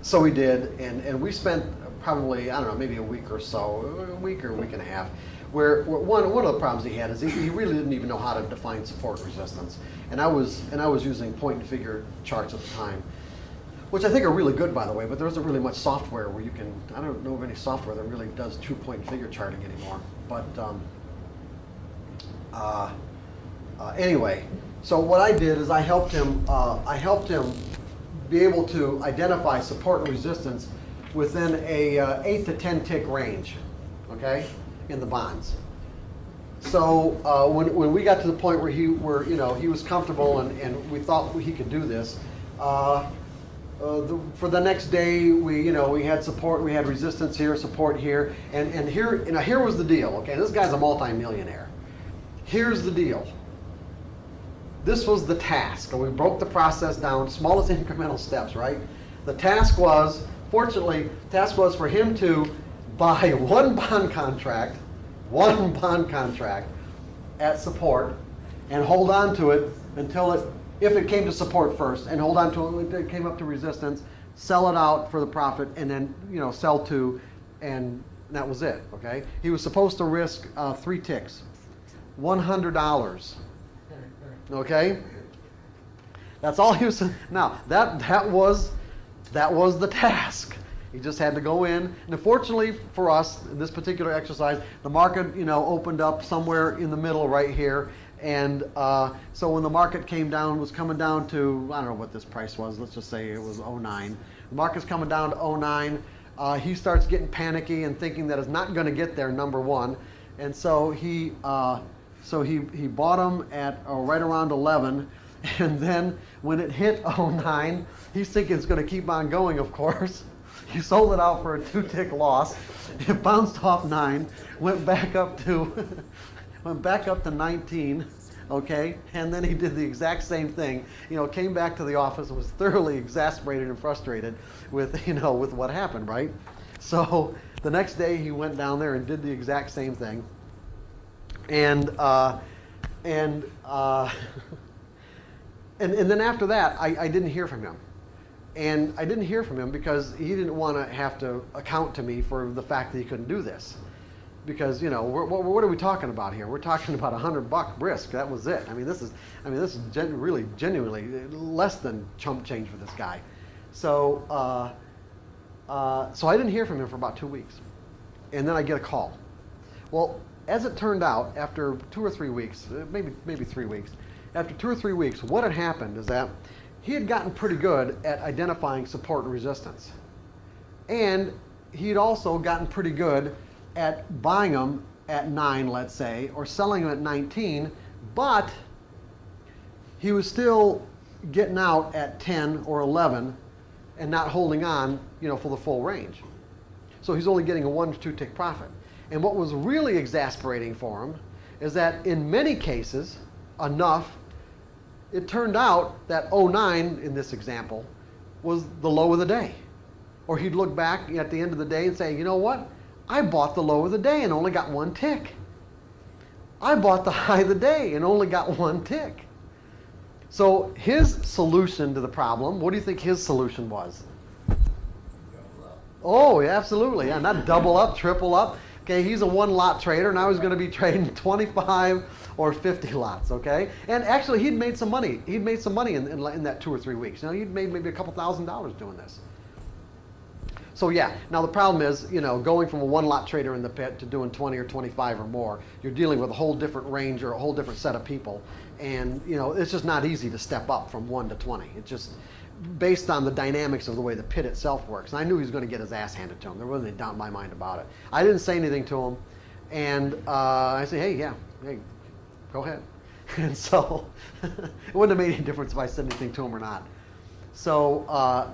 so we did, and we spent probably, I don't know, maybe a week or a week and a half, where one of the problems he had is he really didn't even know how to define support and resistance, and I was using point and figure charts at the time, which I think are really good, by the way, but there isn't really much software where you can, I don't know of any software that really does true point and figure charting anymore. But anyway, so what I did is I helped him be able to identify support and resistance within a 8 to 10 tick range, okay, in the bonds. So when we got to the point where he was comfortable and we thought he could do this, for the next day, we had support, we had resistance here, support here, and here was the deal. Okay, this guy's a multi-millionaire. Here's the deal. This was the task, and we broke the process down, smallest incremental steps, right? The task was, fortunately, for him to buy one bond contract at support, and hold on to it until if it came to support first, and hold on to it until it came up to resistance, sell it out for the profit, and then sell to, and that was it. Okay, he was supposed to risk 3 ticks, $100. Okay, that's all he was. Now that was the task. He just had to go in, and unfortunately for us, in this particular exercise, the market opened up somewhere in the middle right here. And so when the market was coming down to, I don't know what this price was, let's just say it was 09. The market's coming down to 09. He starts getting panicky and thinking that it's not going to get there, number one. And so he bought them at right around 11. And then when it hit 09, he's thinking it's going to keep on going, of course. He sold it out for a 2-tick loss. It bounced off 9, went back up to 19, okay? And then he did the exact same thing, came back to the office and was thoroughly exasperated and frustrated with, with what happened, right? So the next day he went down there and did the exact same thing. And then after that, I didn't hear from him. And I didn't hear from him because he didn't want to have to account to me for the fact that he couldn't do this. Because, what are we talking about here? We're talking about $100 risk. That was it. This is really genuinely less than chump change for this guy. So I didn't hear from him for about 2 weeks. And then I get a call. Well, as it turned out, after 2 or 3 weeks, maybe 3 weeks, after 2 or 3 weeks, what had happened is that he had gotten pretty good at identifying support and resistance. And he'd also gotten pretty good at buying them at 9, let's say, or selling them at 19, but he was still getting out at 10 or 11 and not holding on, for the full range. So he's only getting a 1 to 2 tick profit. And what was really exasperating for him is that in many cases, it turned out that 09 in this example was the low of the day. Or he'd look back at the end of the day and say, you know what? I bought the low of the day and only got 1 tick. I bought the high of the day and only got 1 tick. So his solution to the problem, what do you think his solution was? Oh, yeah, absolutely. Yeah, not double up, triple up. Okay, he's a 1 lot trader. Now he's going to be trading 25 or 50 lots, okay? And actually, he'd made some money. He'd made some money in that 2 or 3 weeks. He'd made maybe a couple $1,000s doing this. So yeah, now the problem is, going from a 1 lot trader in the pit to doing 20 or 25 or more, you're dealing with a whole different range or a whole different set of people. And, it's just not easy to step up from 1 to 20. It's just based on the dynamics of the way the pit itself works. And I knew he was going to get his ass handed to him. There wasn't any doubt in my mind about it. I didn't say anything to him. And I said, hey, go ahead. And so it wouldn't have made any difference if I said anything to him or not. So,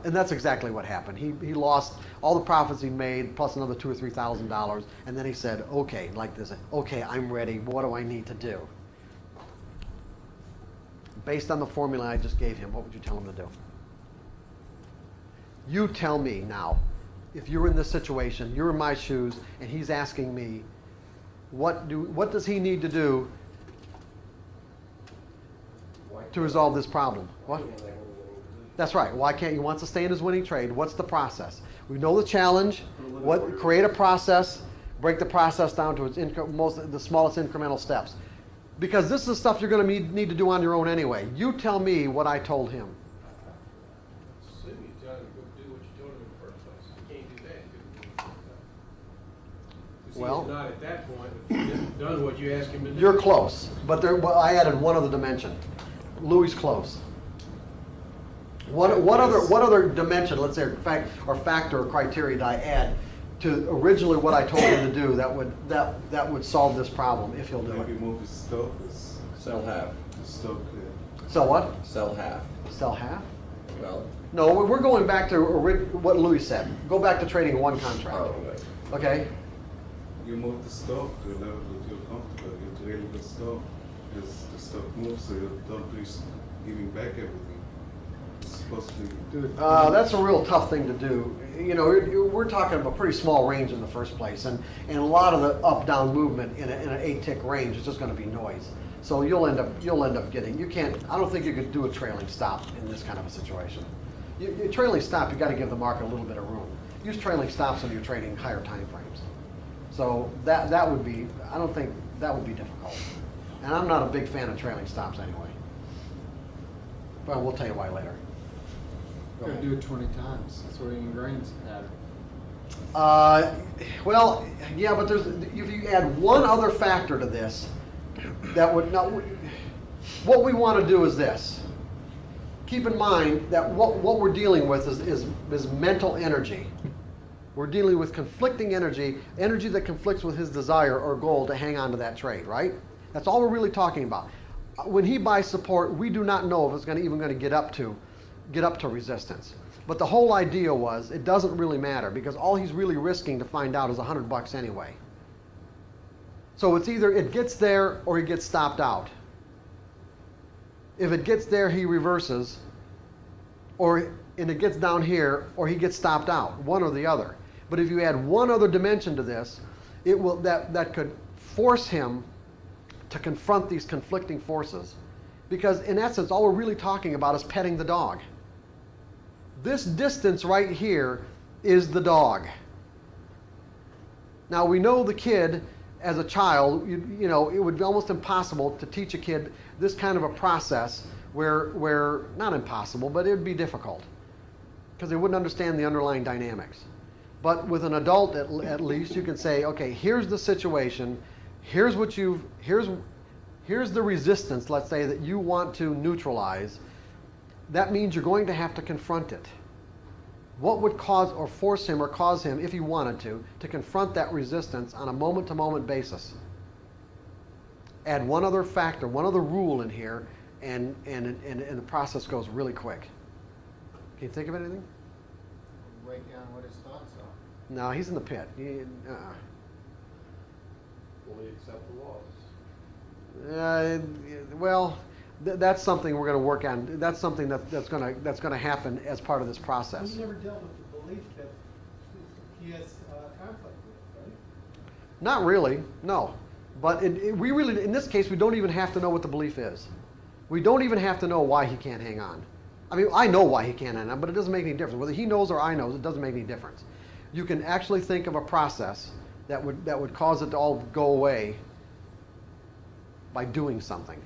and that's exactly what happened. He lost all the profits he made, plus another $2,000 or $3,000, and then he said, okay, like this, okay, I'm ready, what do I need to do? Based on the formula I just gave him, what would you tell him to do? You tell me now, if you're in this situation, you're in my shoes, and he's asking me, what does he need to do to resolve this problem? What? That's right. Why can't he wants to stay in his winning trade? What's the process? We know the challenge. Create a process. Break the process down to the smallest incremental steps. Because this is stuff you're going to need to do on your own anyway. You tell me what I told him. Sydney tell him to do what you told him in the first place. You can't do that. Well, he's not at that point. He hasn't done what you asked him to do. You're close, but I added one other dimension. Louis close. What other dimension, let's say, or factor or criteria did I add to originally what I told him to do that would solve this problem if he'll do Maybe it? move his stock. Sell half. Stock. So what? Sell half. Sell half? Well, No, we're going back to what Louis said. Go back to trading 1 contract. oh, right. Okay? You move the stock to a level that you're comfortable. You trail the stock as the stock moves, so you don't risk giving back everything. It's supposed to be. That's a real tough thing to do. We're talking about a pretty small range in the first place, and a lot of the up-down movement in an 8-tick range is just going to be noise. So you'll end up getting. You can't. I don't think you could do a trailing stop in this kind of a situation. You trailing stop, you got to give the market a little bit of room. Use trailing stops when you're trading higher time frames. So that would be. I don't think that would be difficult. And I'm not a big fan of trailing stops anyway. But we'll tell you why later. Go Gotta ahead. do it 20 times. That's what he ingrains at. Well, yeah, but if you add one other factor to this, that would not. What we want to do is this. Keep in mind that what we're dealing with is mental energy. We're dealing with conflicting energy that conflicts with his desire or goal to hang on to that trade, right? That's all we're really talking about. When he buys support, we do not know if it's even going to get up to resistance. But the whole idea was it doesn't really matter because all he's really risking to find out is $100 anyway. So it's either it gets there or he gets stopped out. If it gets there, he reverses, and it gets down here, or he gets stopped out, one or the other. But if you add one other dimension to this, that could force him to confront these conflicting forces. Because in essence, all we're really talking about is petting the dog. This distance right here is the dog. Now we know the kid, as a child, you know, it would be almost impossible to teach a kid this kind of a process where not impossible, but it would be difficult because they wouldn't understand the underlying dynamics. But with an adult, at least, you can say, okay, here's the situation, here's the resistance, let's say, that you want to neutralize. That means you're going to have to confront it. What would cause or force him or cause him, if he wanted to confront that resistance on a moment-to-moment basis? Add one other factor, one other rule in here, and the process goes really quick. Can you think of anything? Write down what his thoughts are. No, he's in the pit. Fully accept the laws. Well, that's something we're going to work on. That's something that's going to happen as part of this process. He never dealt with the belief that he has conflict with, right? Not really, no. But we really, in this case, we don't even have to know what the belief is. We don't even have to know why he can't hang on. I mean, I know why he can't hang on, but it doesn't make any difference. Whether he knows or I know, it doesn't make any difference. You can actually think of a process that would cause it to all go away by doing something.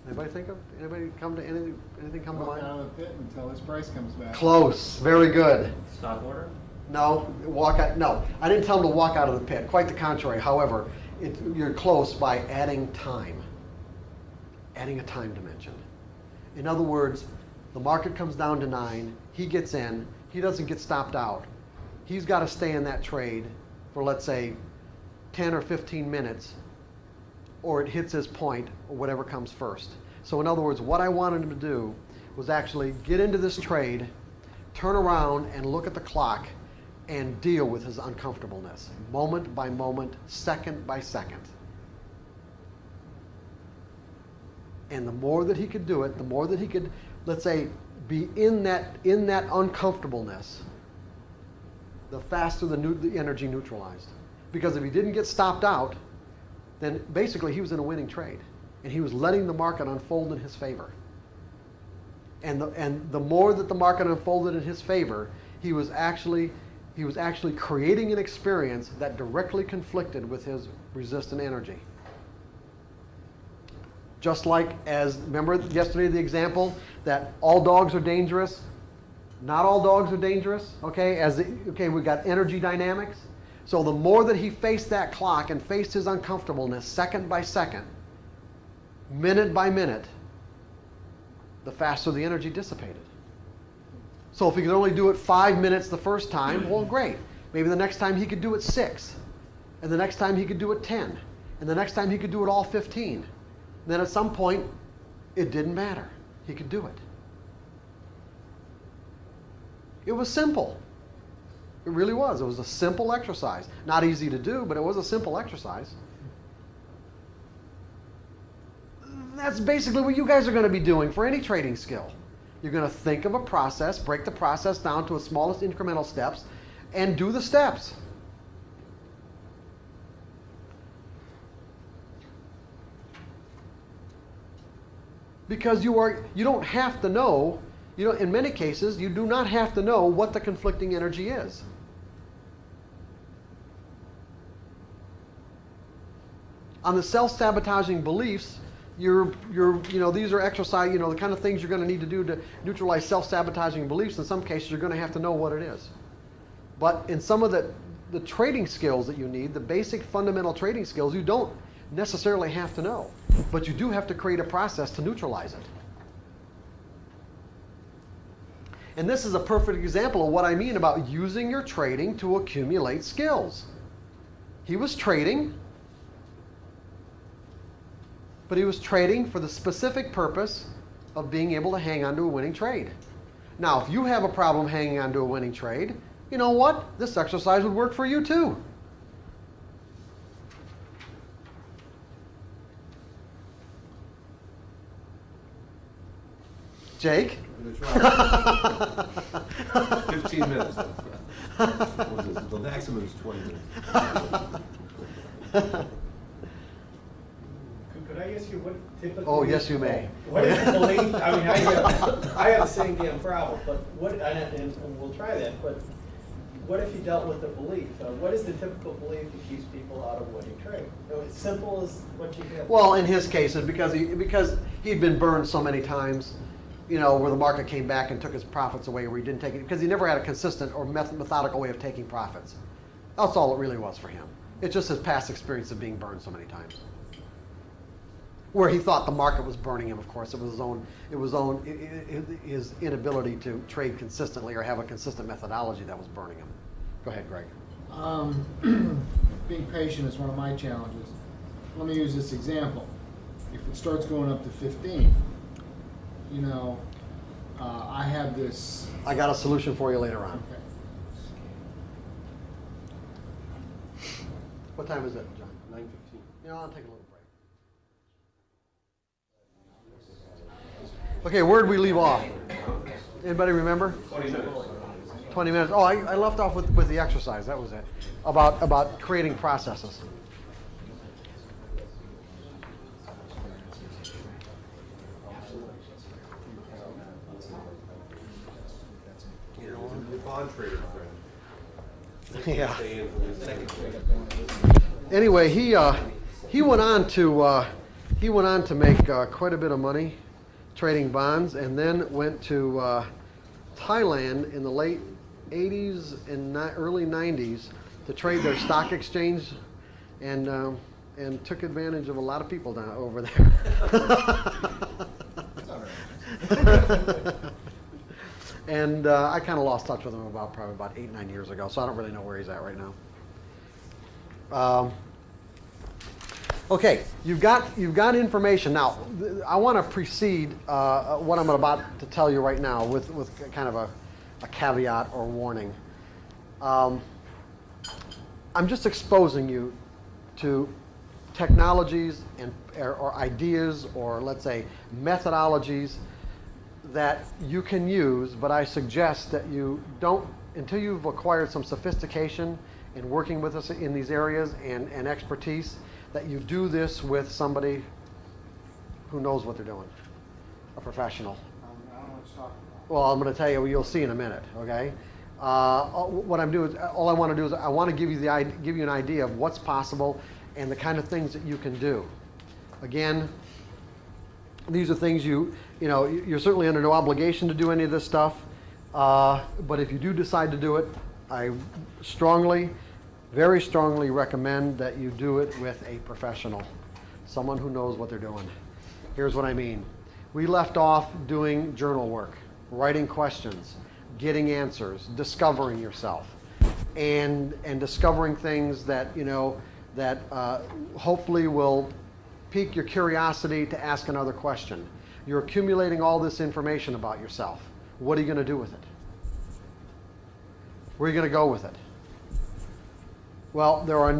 Anybody come to anything come to Walk mind? out of the pit until his price comes back. Close, very good. Stock order? No, no, I didn't tell him to walk out of the pit. Quite the contrary. However, you're close by adding time, adding a time dimension. In other words, the market comes down to 9. He gets in. He doesn't get stopped out. He's got to stay in that trade for, let's say, 10 or 15 minutes, or it hits his point, or whatever comes first. So in other words, what I wanted him to do was actually get into this trade, turn around and look at the clock and deal with his uncomfortableness, moment by moment, second by second. And the more that he could do it, the more that he could, let's say, be in that uncomfortableness, the faster the energy neutralized. Because if he didn't get stopped out, then basically he was in a winning trade, and he was letting the market unfold in his favor. And the more that the market unfolded in his favor, he was actually creating an experience that directly conflicted with his resistant energy. Just like remember yesterday the example that all dogs are dangerous? Not all dogs are dangerous, okay? We got energy dynamics. So the more that he faced that clock and faced his uncomfortableness second by second, minute by minute, the faster the energy dissipated. So if he could only do it 5 minutes the first time, well, great. Maybe the next time he could do it 6. And the next time he could do it 10. And the next time he could do it all 15. And then at some point, it didn't matter. He could do it. It was simple. It really was. It was a simple exercise. Not easy to do, but it was a simple exercise. That's basically what you guys are going to be doing for any trading skill. You're going to think of a process, break the process down to its smallest incremental steps, and do the steps. Because you don't have to know, in many cases, you do not have to know what the conflicting energy is. On the self-sabotaging beliefs, these are exercise, the kind of things you're going to need to do to neutralize self-sabotaging beliefs. In some cases, you're going to have to know what it is. But in some of the trading skills that you need, the basic fundamental trading skills, you don't necessarily have to know. But you do have to create a process to neutralize it. And this is a perfect example of what I mean about using your trading to accumulate skills. He was trading, but he was trading for the specific purpose of being able to hang on to a winning trade. Now, if you have a problem hanging on to a winning trade, you know what? This exercise would work for you too. Jake? 15 minutes. The maximum is 20 minutes. Could I ask you what typically? Oh, yes, you may. What is the belief, I mean, I have the same damn problem, but what, and we'll try that, but what if you dealt with the belief? What is the typical belief that keeps people out of winning trade? As simple as what you have. Well, in his case, it's because he'd been burned so many times, you know, where the market came back and took his profits away, where he didn't take it, because he never had a consistent or methodical way of taking profits. That's all it really was for him. It's just his past experience of being burned so many times. Where he thought the market was burning him, of course, it was his inability to trade consistently or have a consistent methodology that was burning him. Go ahead, Greg. Being patient is one of my challenges. Let me use this example. If it starts going up to 15, you know, I have this. I got a solution for you later on. Okay. What time is it, John? 9:15. You know, I'll take a little break. Okay, where'd we leave off? Anybody remember? 20 minutes. 20 minutes. Oh, I left off with the exercise. That was it. About creating processes. You know, your bond trader friend. Yeah. Stay in for the second trade. Anyway, he went on to make quite a bit of money trading bonds, and then went to Thailand in the late 80s and early 90s to trade their stock exchange, and took advantage of a lot of people down over there. And I kind of lost touch with him probably about 8-9 years ago, so I don't really know where he's at right now. Okay, you've got information. Now, I want to precede what I'm about to tell you right now with kind of a caveat or warning. I'm just exposing you to technologies or ideas, or let's say methodologies that you can use, but I suggest that you don't, until you've acquired some sophistication in working with us in these areas and expertise, that you do this with somebody who knows what they're doing, a professional. I don't know what you're talking about. Well, I'm going to tell you, you'll see in a minute, okay? What I'm doing is, all I want to do is I want to give you an idea of what's possible and the kind of things that you can do. Again, these are things you're certainly under no obligation to do any of this stuff, but if you do decide to do it, I very strongly recommend that you do it with a professional, someone who knows what they're doing. Here's what I mean. We left off doing journal work, writing questions, getting answers, discovering yourself, and discovering things that hopefully will pique your curiosity to ask another question. You're accumulating all this information about yourself. What are you going to do with it? Where are you going to go with it? Well, there's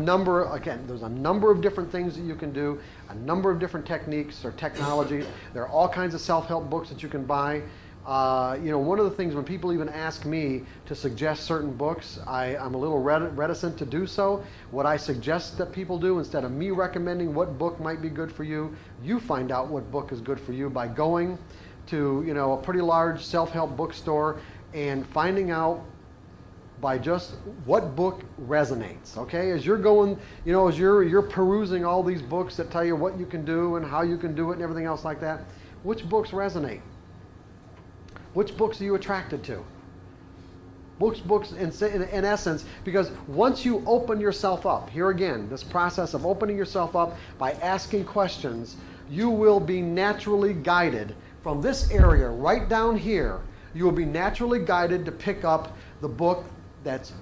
a number of different things that you can do, a number of different techniques or technologies. There are all kinds of self-help books that you can buy. One of the things when people even ask me to suggest certain books, I'm a little reticent to do so. What I suggest that people do, instead of me recommending what book might be good for you, you find out what book is good for you by going to a pretty large self-help bookstore and finding out by just what book resonates. Okay, as you're going, as you're perusing all these books that tell you what you can do and how you can do it and everything else like that, which books resonate? Which books are you attracted to? Books in essence, because once you open yourself up, here again, this process of opening yourself up by asking questions, you will be naturally guided from this area right down here. You will be naturally guided to pick up the book that's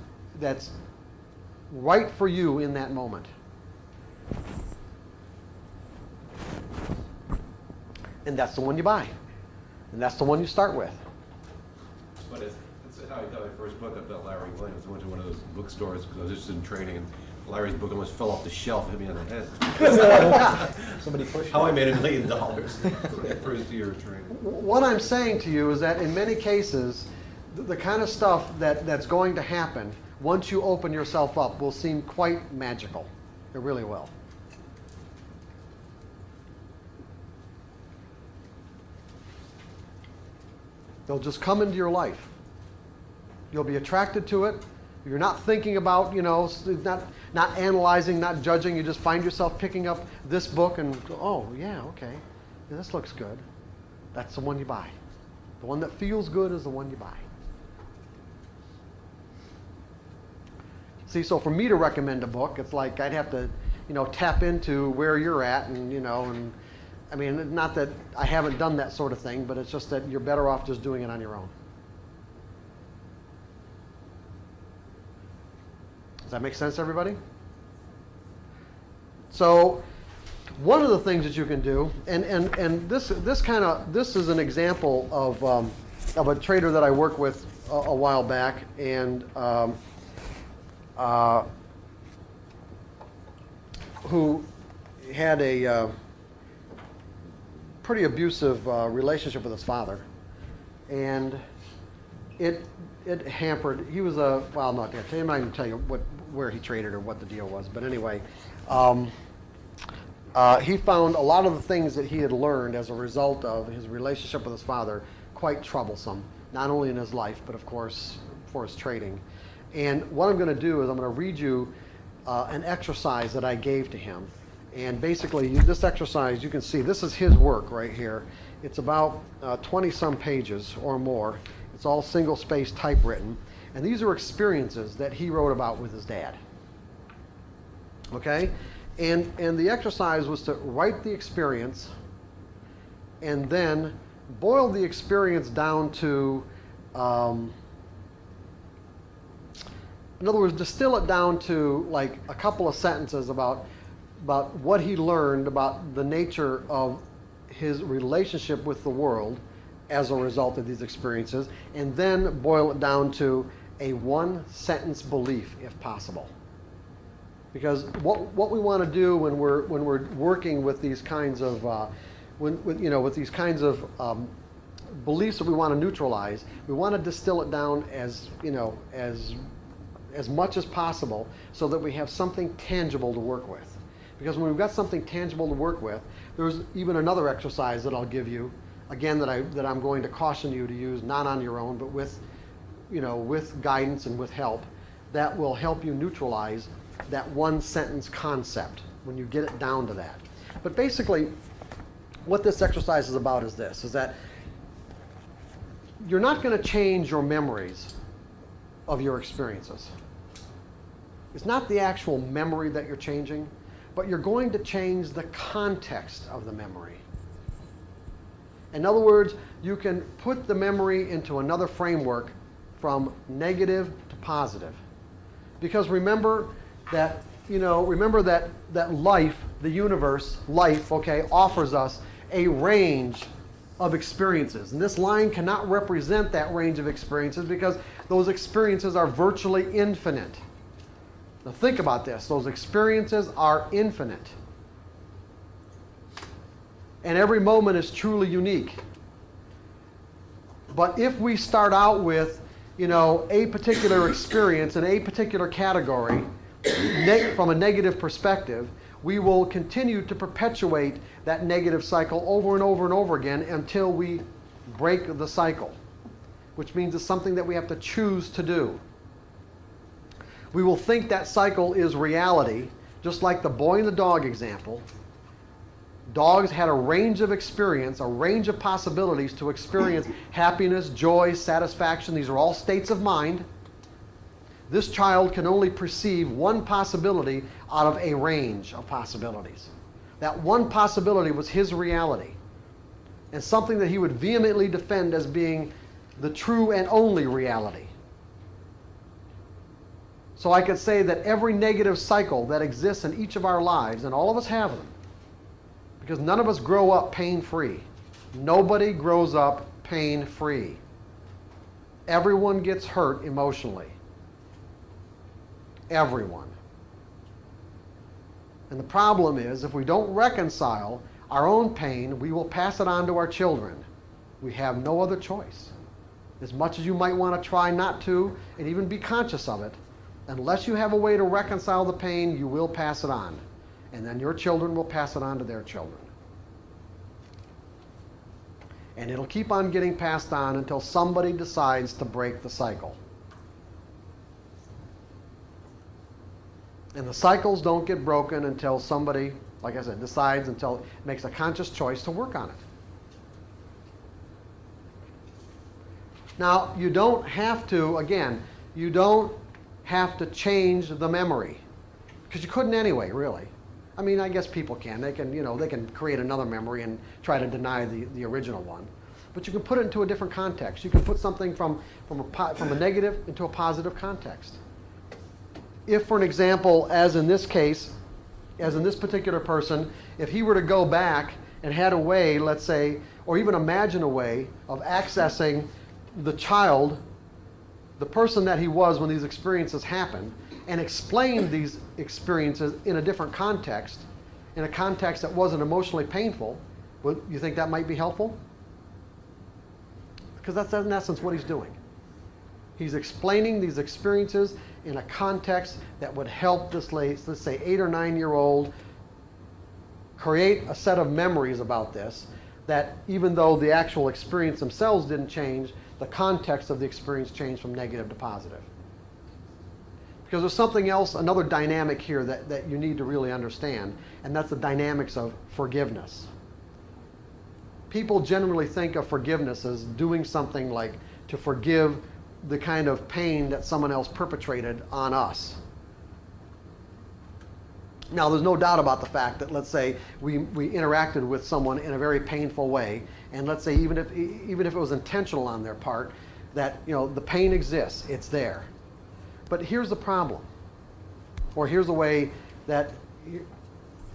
right for you in that moment. And that's the one you buy. And that's the one you start with. But that's how I got my first book. I met Larry Williams. I went to one of those bookstores because I was interested in training. And Larry's book almost fell off the shelf, hit me on the head. Somebody pushed How I it. made $1 million first year of training. What I'm saying to you is that in many cases, the kind of stuff that's going to happen once you open yourself up will seem quite magical. It really will. They'll just come into your life. You'll be attracted to it. You're not thinking about, not analyzing, not judging. You just find yourself picking up this book and, oh, yeah, okay. Yeah, this looks good. That's the one you buy. The one that feels good is the one you buy. See, so for me to recommend a book, it's like I'd have to, tap into where you're at and I mean, not that I haven't done that sort of thing, but it's just that you're better off just doing it on your own. Does that make sense, everybody? So, one of the things that you can do, and this is an example of a trader that I worked with a while back, and who had a pretty abusive relationship with his father, and it hampered. He was I'm not going to tell you where he traded or what the deal was, but anyway, he found a lot of the things that he had learned as a result of his relationship with his father quite troublesome, not only in his life, but of course for his trading. And what I'm going to do is I'm going to read you an exercise that I gave to him. And basically, this exercise, you can see, this is his work right here. It's about 20-some pages or more. It's all single-space typewritten. And these are experiences that he wrote about with his dad. Okay? And the exercise was to write the experience and then boil the experience down to, in other words, distill it down to like a couple of sentences about what he learned about the nature of his relationship with the world as a result of these experiences, and then boil it down to a one-sentence belief, if possible. Because what we want to do when we're working with these kinds of with these kinds of beliefs that we want to neutralize, we want to distill it down as much as possible so that we have something tangible to work with. Because when we've got something tangible to work with, there's even another exercise that I'll give you, again, that I'm going to caution you to use, not on your own, but with guidance and with help, that will help you neutralize that one sentence concept when you get it down to that. But basically, what this exercise is about is this, is that you're not going to change your memories of your experiences. It's not the actual memory that you're changing, but you're going to change the context of the memory. In other words, you can put the memory into another framework from negative to positive. Because remember that life, the universe, life, offers us a range of experiences. And this line cannot represent that range of experiences because those experiences are virtually infinite. Now think about this. Those experiences are infinite. And every moment is truly unique. But if we start out with, a particular experience in a particular category from a negative perspective, we will continue to perpetuate that negative cycle over and over and over again until we break the cycle, which means it's something that we have to choose to do. We will think that cycle is reality, just like the boy and the dog example. Dogs had a range of experience, a range of possibilities to experience happiness, joy, satisfaction. These are all states of mind. This child can only perceive one possibility out of a range of possibilities. That one possibility was his reality, and something that he would vehemently defend as being the true and only reality. So I could say that every negative cycle that exists in each of our lives, and all of us have them, because none of us grow up pain-free. Nobody grows up pain-free. Everyone gets hurt emotionally. Everyone. And the problem is, if we don't reconcile our own pain, we will pass it on to our children. We have no other choice. As much as you might want to try not to, and even be conscious of it, unless you have a way to reconcile the pain, you will pass it on. And then your children will pass it on to their children. And it'll keep on getting passed on until somebody decides to break the cycle. And the cycles don't get broken until somebody, like I said, decides, until makes a conscious choice to work on it. Now, you don't have to, again, you don't have to change the memory, because you couldn't anyway, really. I mean, I guess people can. They can, they can create another memory and try to deny the original one. But you can put it into a different context. You can put something from a negative into a positive context. If, for an example, as in this case, as in this particular person, if he were to go back and had a way, let's say, or even imagine a way of accessing the child, the person that he was when these experiences happened, and explain these experiences in a different context, in a context that wasn't emotionally painful, well, you think that might be helpful? Because that's in essence what he's doing. He's explaining these experiences in a context that would help this, let's say, 8 or 9-year-old create a set of memories about this, that even though the actual experience themselves didn't change, the context of the experience changed from negative to positive. Because there's something else, another dynamic here that you need to really understand, and that's the dynamics of forgiveness. People generally think of forgiveness as doing something like to forgive the kind of pain that someone else perpetrated on us. Now, there's no doubt about the fact that, let's say, we interacted with someone in a very painful way, and let's say even if it was intentional on their part, that the pain exists, it's there. But here's the problem, or here's the way that.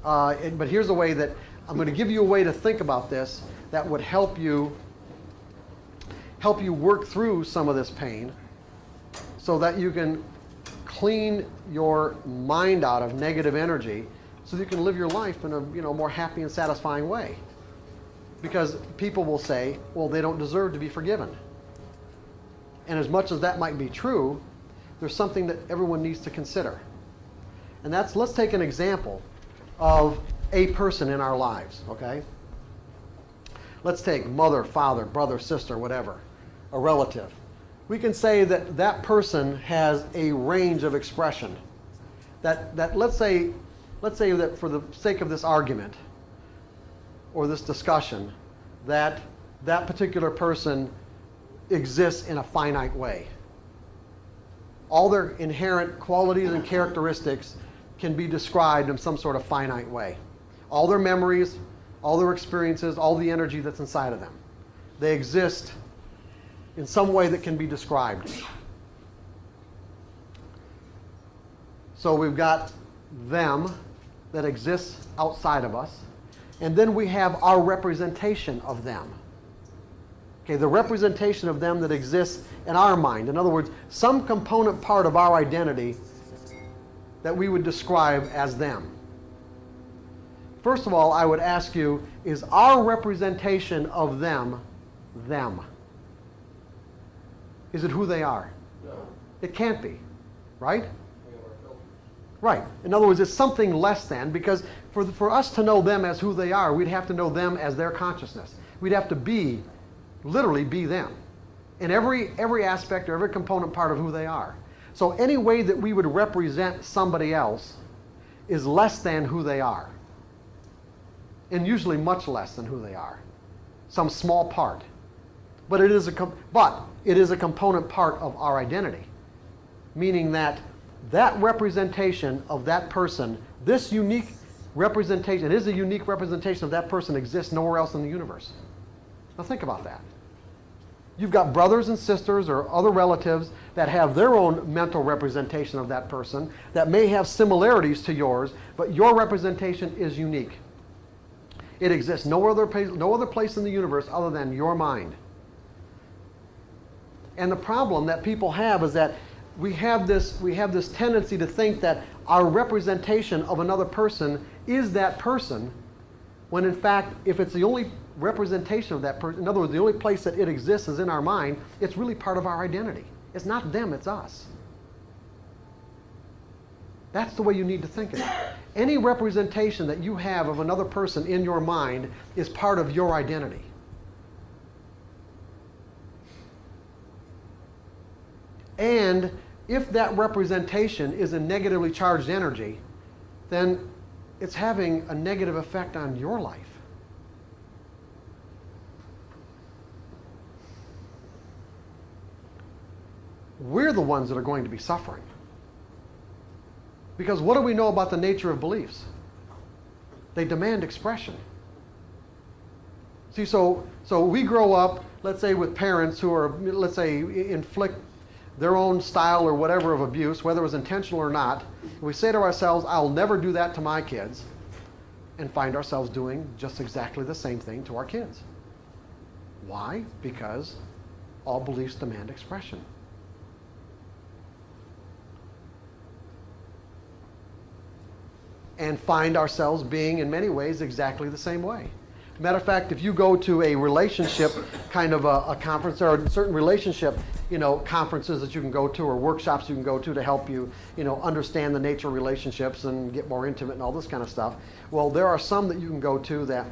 But here's the way that I'm going to give you a way to think about this that would help you work through some of this pain, so that you can clean your mind out of negative energy, so that you can live your life in a more happy and satisfying way. Because people will say, well, they don't deserve to be forgiven. And as much as that might be true, there's something that everyone needs to consider. And that's, let's take an example of a person in our lives, okay? Let's take mother, father, brother, sister, whatever, a relative. We can say that that person has a range of expression. That let's say that for the sake of this argument or this discussion, that particular person exists in a finite way. All their inherent qualities and characteristics can be described in some sort of finite way. All their memories, all their experiences, all the energy that's inside of them. They exist in some way that can be described. So we've got them that exists outside of us, and then we have our representation of them. Okay, the representation of them that exists in our mind. In other words, some component part of our identity that we would describe as them. First of all, I would ask you, is our representation of them, them? Is it who they are? No. It can't be, right? Right. In other words, it's something less than, because for us to know them as who they are, we'd have to know them as their consciousness. We'd have to literally be them in every aspect or every component part of who they are. So any way that we would represent somebody else is less than who they are, and usually much less than who they are, some small part. But it is a component part of our identity, meaning that representation of that person, this unique representation, it is a unique representation of that person, exists nowhere else in the universe. Now think about that. You've got brothers and sisters or other relatives that have their own mental representation of that person that may have similarities to yours, but your representation is unique. It exists no other place in the universe other than your mind. And the problem that people have is that we have this tendency to think that our representation of another person is that person, when in fact, if it's the only representation of that person, in other words, the only place that it exists is in our mind, it's really part of our identity. It's not them, it's us. That's the way you need to think of it. Any representation that you have of another person in your mind is part of your identity. And if that representation is a negatively charged energy, then it's having a negative effect on your life. We're the ones that are going to be suffering. Because what do we know about the nature of beliefs? They demand expression. See, so we grow up, let's say, with parents who are, let's say, inflict their own style or whatever of abuse, whether it was intentional or not. We say to ourselves, I'll never do that to my kids, and find ourselves doing just exactly the same thing to our kids. Why? Because all beliefs demand expression. And find ourselves being, in many ways, exactly the same way. Matter of fact, if you go to a relationship kind of a conference, there are certain relationship, conferences that you can go to, or workshops you can go to help you, understand the nature of relationships and get more intimate and all this kind of stuff. Well, there are some that you can go to that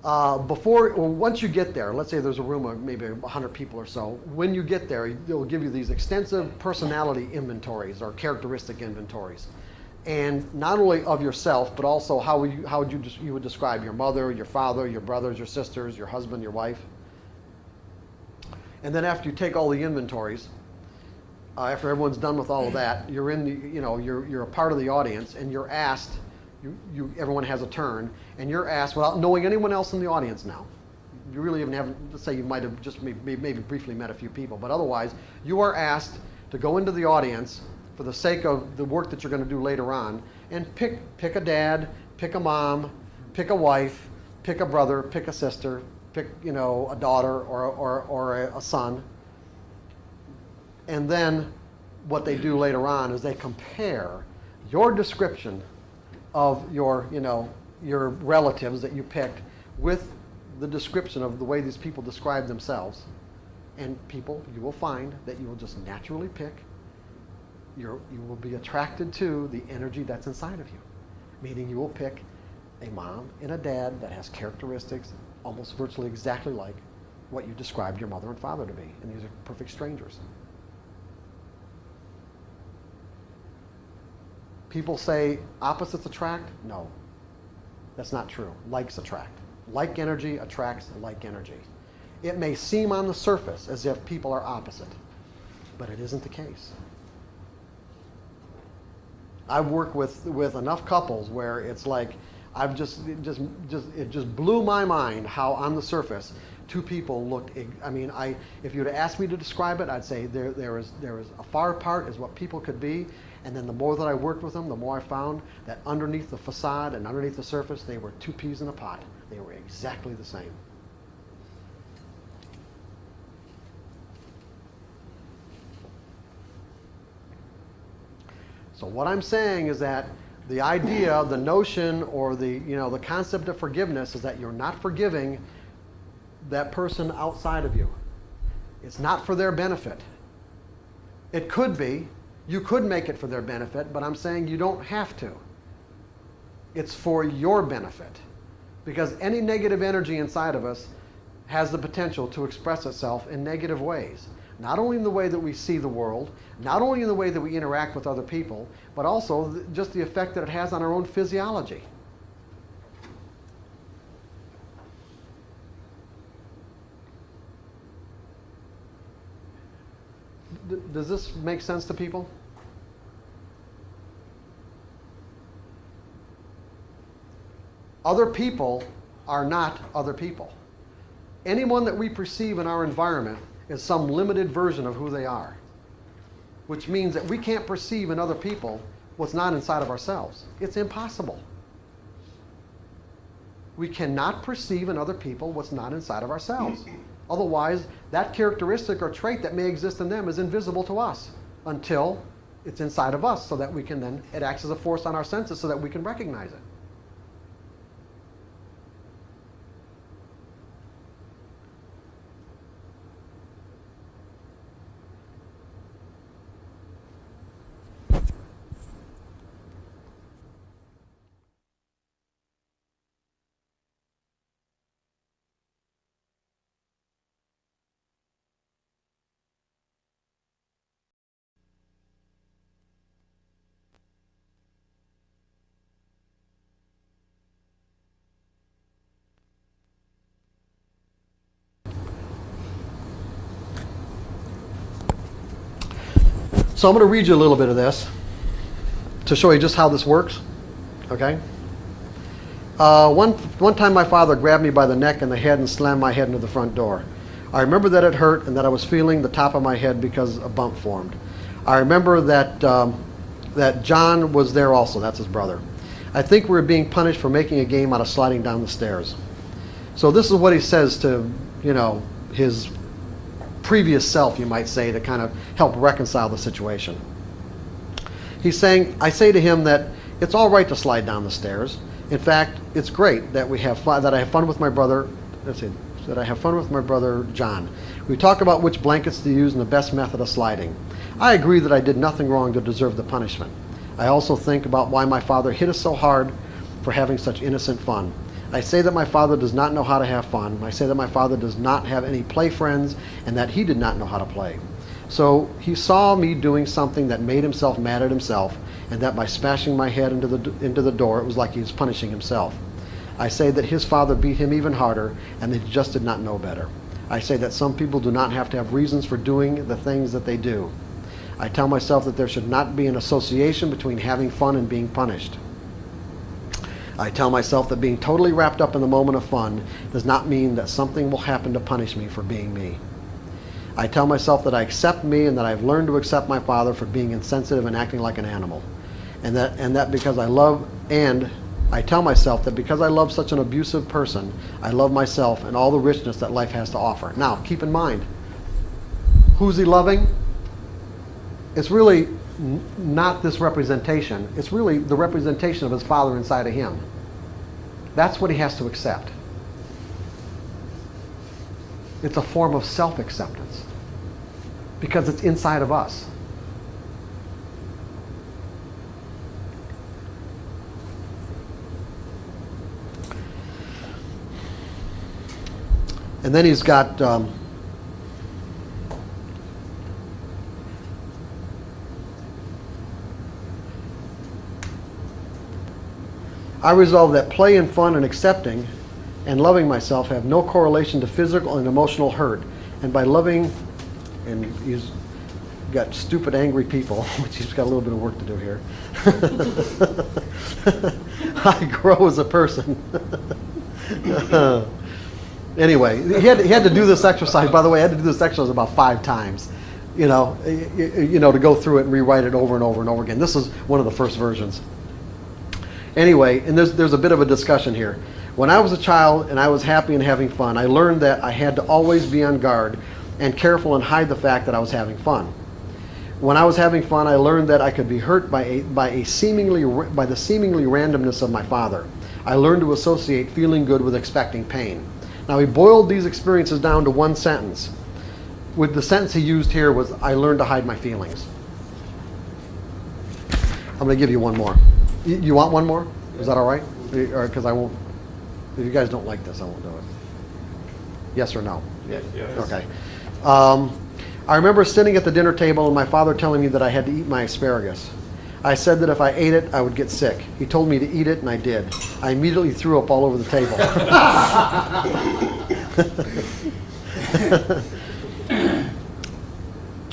once you get there, let's say there's a room of maybe 100 people or so, when you get there, they'll give you these extensive personality inventories or characteristic inventories. And not only of yourself, but also how you would describe your mother, your father, your brothers, your sisters, your husband, your wife. And then after you take all the inventories, after everyone's done with all of that, you're in the, you're a part of the audience, and you're asked. Everyone has a turn, and you're asked without knowing anyone else in the audience now. You really haven't. Let's say you might have just maybe briefly met a few people, but otherwise, you are asked to go into the audience for the sake of the work that you're going to do later on, and pick a dad, pick a mom, pick a wife, pick a brother, pick a sister, pick a daughter or a son. And then what they do later on is they compare your description of your relatives that you picked with the description of the way these people describe themselves. And people, you will find that you will just naturally pick. You will be attracted to the energy that's inside of you. Meaning you will pick a mom and a dad that has characteristics almost virtually exactly like what you described your mother and father to be. And these are perfect strangers. People say opposites attract. No, that's not true. Likes attract. Like energy attracts like energy. It may seem on the surface as if people are opposite, but it isn't the case. I've worked with enough couples where it's like it just blew my mind how on the surface two people looked. If you were to ask me to describe it, I'd say there is a far apart is what people could be, and then the more that I worked with them, the more I found that underneath the facade and underneath the surface, they were two peas in a pod. They were exactly the same. So what I'm saying is that the idea, the notion, or the concept of forgiveness is that you're not forgiving that person outside of you. It's not for their benefit. It could be. You could make it for their benefit, but I'm saying you don't have to. It's for your benefit. Because any negative energy inside of us has the potential to express itself in negative ways. Not only in the way that we see the world, not only in the way that we interact with other people, but also just the effect that it has on our own physiology. Does this make sense to people? Other people are not other people. Anyone that we perceive in our environment is some limited version of who they are, which means that we can't perceive in other people what's not inside of ourselves. It's impossible. We cannot perceive in other people what's not inside of ourselves. Otherwise, that characteristic or trait that may exist in them is invisible to us until it's inside of us, so that we can then, it acts as a force on our senses so that we can recognize it. So I'm going to read you a little bit of this to show you just how this works, okay? One time my father grabbed me by the neck and the head and slammed my head into the front door. I remember that it hurt and that I was feeling the top of my head because a bump formed. I remember that, that John was there also, that's his brother. I think we were being punished for making a game out of sliding down the stairs. So this is what he says to, you know, his previous self, you might say, to kind of help reconcile the situation. He's saying, I say to him that it's all right to slide down the stairs. In fact, it's great that we have fun, that I have fun with my brother. Let's see, that I have fun with my brother John. We talk about which blankets to use and the best method of sliding. I agree that I did nothing wrong to deserve the punishment. I also think about why my father hit us so hard for having such innocent fun. I say that my father does not know how to have fun. I say that my father does not have any play friends and that he did not know how to play. So he saw me doing something that made himself mad at himself, and that by smashing my head into the door, it was like he was punishing himself. I say that his father beat him even harder and that he just did not know better. I say that some people do not have to have reasons for doing the things that they do. I tell myself that there should not be an association between having fun and being punished. I tell myself that being totally wrapped up in the moment of fun does not mean that something will happen to punish me for being me. I tell myself that I accept me and that I've learned to accept my father for being insensitive and acting like an animal. And that because I love, and I tell myself that because I love such an abusive person, I love myself and all the richness that life has to offer. Now, keep in mind, who's he loving? It's really not this representation. It's really the representation of his father inside of him. That's what he has to accept. It's a form of self-acceptance because it's inside of us. And then he's got I resolve that play and fun and accepting and loving myself have no correlation to physical and emotional hurt. And by loving, and he's got stupid, angry people, which he's got a little bit of work to do here. I grow as a person. Anyway, he had to do this exercise. By the way, I had to do this exercise about 5 times. You know, to go through it and rewrite it over and over and over again. This is one of the first versions. Anyway, and there's a bit of a discussion here. When I was a child and I was happy and having fun, I learned that I had to always be on guard and careful and hide the fact that I was having fun. When I was having fun, I learned that I could be hurt by the seemingly randomness of my father. I learned to associate feeling good with expecting pain. Now he boiled these experiences down to one sentence. With the sentence he used here was, I learned to hide my feelings. I'm going to give you one more. You want one more? Is that all right? Because I won't. If you guys don't like this, I won't do it. Yes or no? Yes. Okay. I remember sitting at the dinner table and my father telling me that I had to eat my asparagus. I said that if I ate it, I would get sick. He told me to eat it, and I did. I immediately threw up all over the table.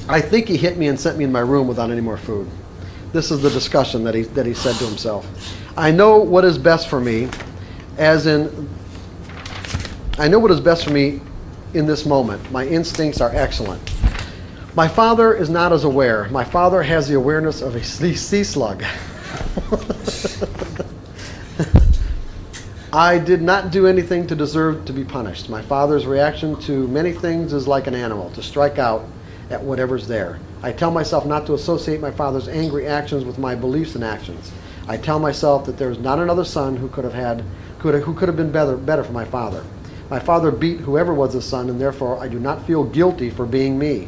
I think he hit me and sent me in my room without any more food. This is the discussion that he said to himself. I know what is best for me, I know what is best for me in this moment. My instincts are excellent. My father is not as aware. My father has the awareness of a sea slug. I did not do anything to deserve to be punished. My father's reaction to many things is like an animal, to strike out at whatever's there. I tell myself not to associate my father's angry actions with my beliefs and actions. I tell myself that there is not another son who could have been better for my father. My father beat whoever was his son, and therefore I do not feel guilty for being me.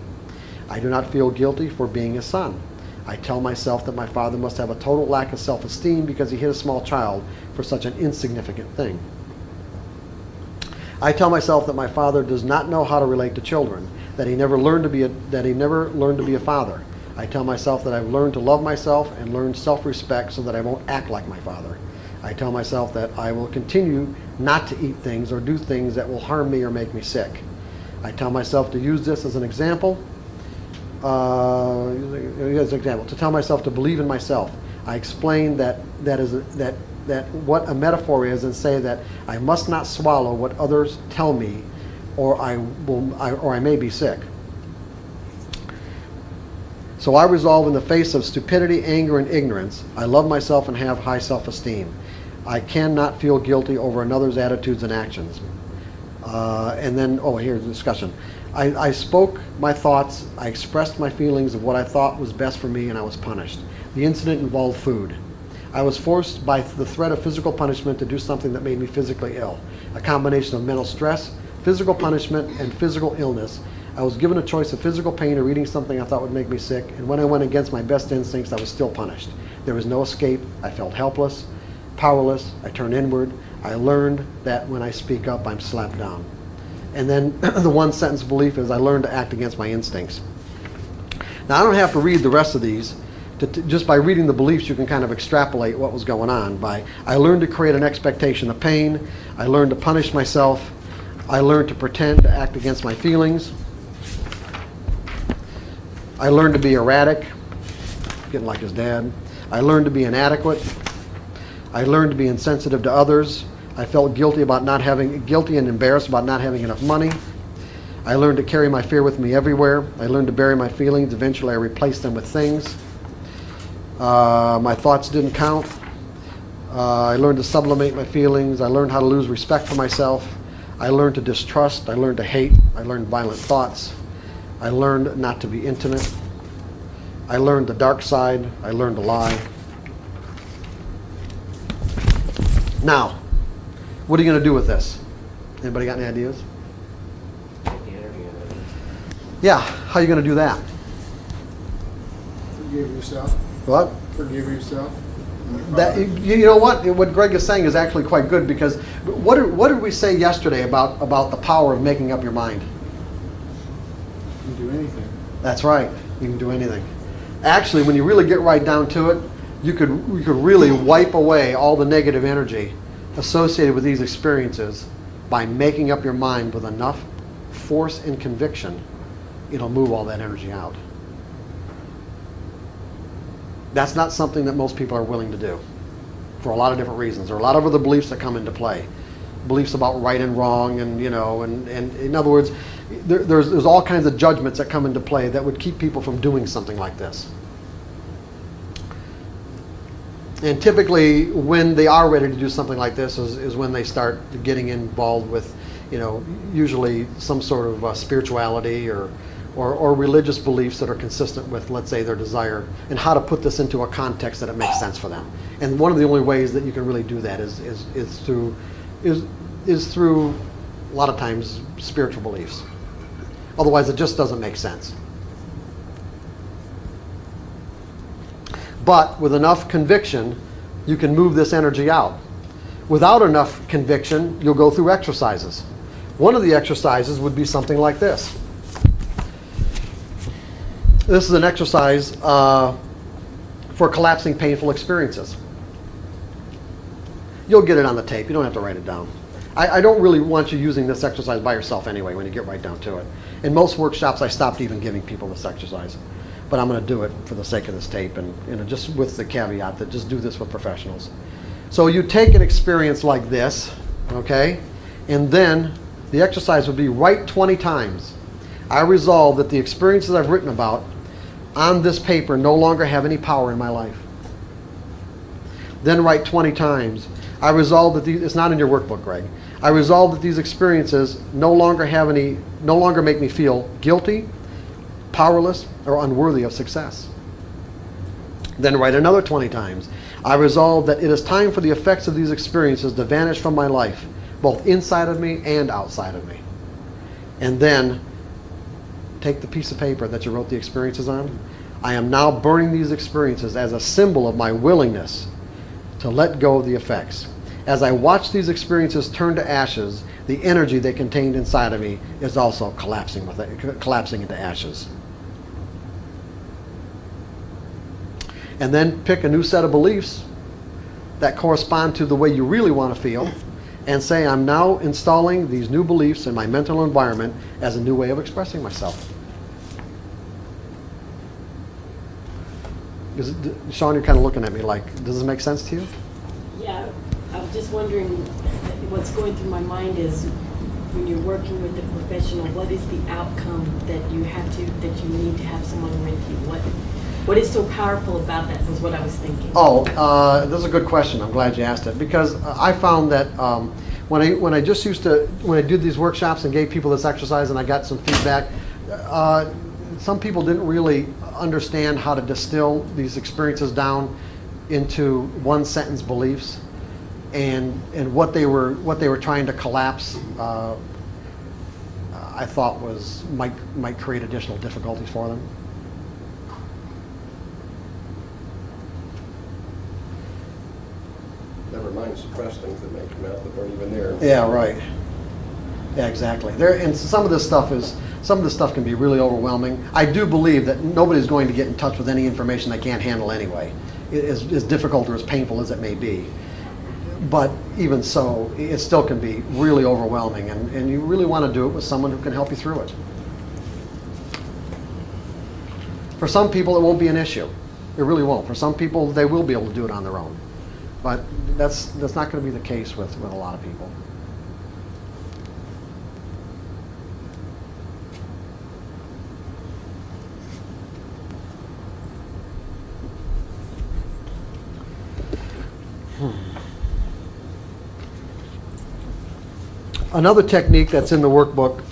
I do not feel guilty for being his son. I tell myself that my father must have a total lack of self-esteem because he hit a small child for such an insignificant thing. I tell myself that my father does not know how to relate to children, that he never learned to be a father. I tell myself that I've learned to love myself and learned self-respect so that I won't act like my father. I tell myself that I will continue not to eat things or do things that will harm me or make me sick. I tell myself to use this as an example. To tell myself to believe in myself. I explain that what a metaphor is and say that I must not swallow what others tell me, or I may be sick. So I resolve in the face of stupidity, anger, and ignorance, I love myself and have high self-esteem. I cannot feel guilty over another's attitudes and actions. Here's the discussion. I spoke my thoughts, I expressed my feelings of what I thought was best for me, and I was punished. The incident involved food. I was forced by the threat of physical punishment to do something that made me physically ill. A combination of mental stress, physical punishment, and physical illness. I was given a choice of physical pain or eating something I thought would make me sick, and when I went against my best instincts, I was still punished. There was no escape. I felt helpless, powerless. I turned inward. I learned that when I speak up, I'm slapped down. And then the one sentence belief is I learned to act against my instincts. Now I don't have to read the rest of these. Just by reading the beliefs you can kind of extrapolate what was going on. I learned to create an expectation of pain. I learned to punish myself. I learned to pretend to act against my feelings. I learned to be erratic, getting like his dad. I learned to be inadequate. I learned to be insensitive to others. I felt guilty and embarrassed about not having enough money. I learned to carry my fear with me everywhere. I learned to bury my feelings. Eventually I replaced them with things. My thoughts didn't count. I learned to sublimate my feelings. I learned how to lose respect for myself. I learned to distrust. I learned to hate. I learned violent thoughts. I learned not to be intimate. I learned the dark side. I learned to lie. Now, what are you going to do with this? Anybody got any ideas? Yeah, how are you going to do that? Forgive yourself. What? Forgive yourself. You know what? What Greg is saying is actually quite good, because what did we say yesterday about the power of making up your mind? You can do anything. That's right. You can do anything. Actually, when you really get right down to it, you could really wipe away all the negative energy associated with these experiences by making up your mind with enough force and conviction. It'll move all that energy out. That's not something that most people are willing to do for a lot of different reasons. There are a lot of other beliefs that come into play. Beliefs about right and wrong, and in other words, there's all kinds of judgments that come into play that would keep people from doing something like this. And typically, when they are ready to do something like this is when they start getting involved with, usually some sort of spirituality or religious beliefs that are consistent with, let's say, their desire, and how to put this into a context that it makes sense for them. And one of the only ways that you can really do that is through a lot of times spiritual beliefs. Otherwise, it just doesn't make sense. But with enough conviction, you can move this energy out. Without enough conviction, you'll go through exercises. One of the exercises would be something like this. This is an exercise for collapsing painful experiences. You'll get it on the tape. You don't have to write it down. I don't really want you using this exercise by yourself anyway when you get right down to it. In most workshops, I stopped even giving people this exercise. But I'm going to do it for the sake of this tape, and just with the caveat that just do this with professionals. So you take an experience like this, okay, and then the exercise would be write 20 times. I resolve that the experiences I've written about on this paper no longer have any power in my life. Then write 20 times. I resolve that these, it's not in your workbook, Greg. I resolve that these experiences no longer make me feel guilty, powerless, or unworthy of success. Then write another 20 times. I resolve that it is time for the effects of these experiences to vanish from my life, both inside of me and outside of me. And then take the piece of paper that you wrote the experiences on. I am now burning these experiences as a symbol of my willingness to let go of the effects. As I watch these experiences turn to ashes, the energy they contained inside of me is also collapsing into ashes. And then pick a new set of beliefs that correspond to the way you really want to feel, and say, I'm now installing these new beliefs in my mental environment as a new way of expressing myself. Sean, you're kind of looking at me like, does this make sense to you? Yeah, I was just wondering, what's going through my mind is, when you're working with a professional, what is the outcome that you need to have someone with you? What is so powerful about that was what I was thinking. Oh, that's a good question. I'm glad you asked it, because I found that when I did these workshops and gave people this exercise and I got some feedback, some people didn't really understand how to distill these experiences down into one sentence beliefs, and what they were trying to collapse. I thought might create additional difficulties for them. Never mind suppress things that may come out that weren't even there. Yeah, right. Yeah, exactly. And some of this stuff can be really overwhelming. I do believe that nobody's going to get in touch with any information they can't handle anyway, as difficult or as painful as it may be. But even so, it still can be really overwhelming, and you really want to do it with someone who can help you through it. For some people, it won't be an issue. It really won't. For some people, they will be able to do it on their own. But that's not going to be the case with a lot of people. Another technique that's in the workbook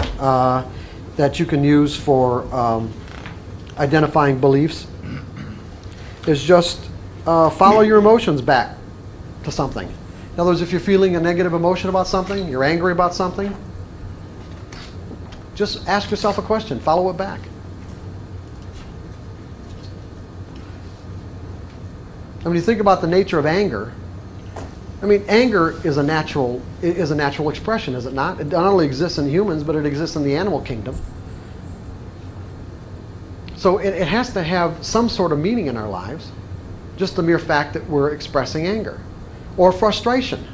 that you can use for identifying beliefs is just follow your emotions back to something. In other words, if you're feeling a negative emotion about something, you're angry about something, just ask yourself a question, follow it back. When you think about the nature of anger, anger is a natural expression, is it not? It not only exists in humans, but it exists in the animal kingdom. So it has to have some sort of meaning in our lives, just the mere fact that we're expressing anger. Or frustration.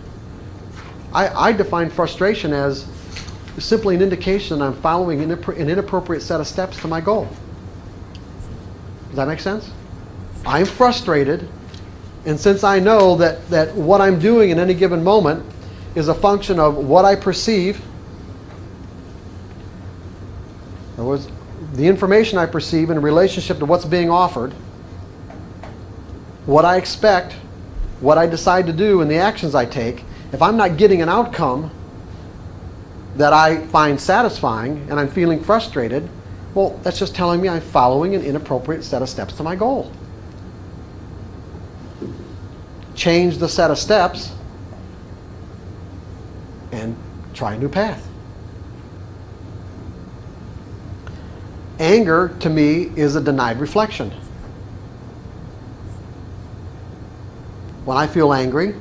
I define frustration as simply an indication that I'm following an inappropriate set of steps to my goal. Does that make sense? I'm frustrated, and since I know that what I'm doing in any given moment is a function of what I perceive, in other words, the information I perceive in relationship to what's being offered, what I expect, what I decide to do, and the actions I take, if I'm not getting an outcome that I find satisfying and I'm feeling frustrated, well, that's just telling me I'm following an inappropriate set of steps to my goal. Change the set of steps and try a new path. Anger, to me, is a denied reflection. When I feel angry,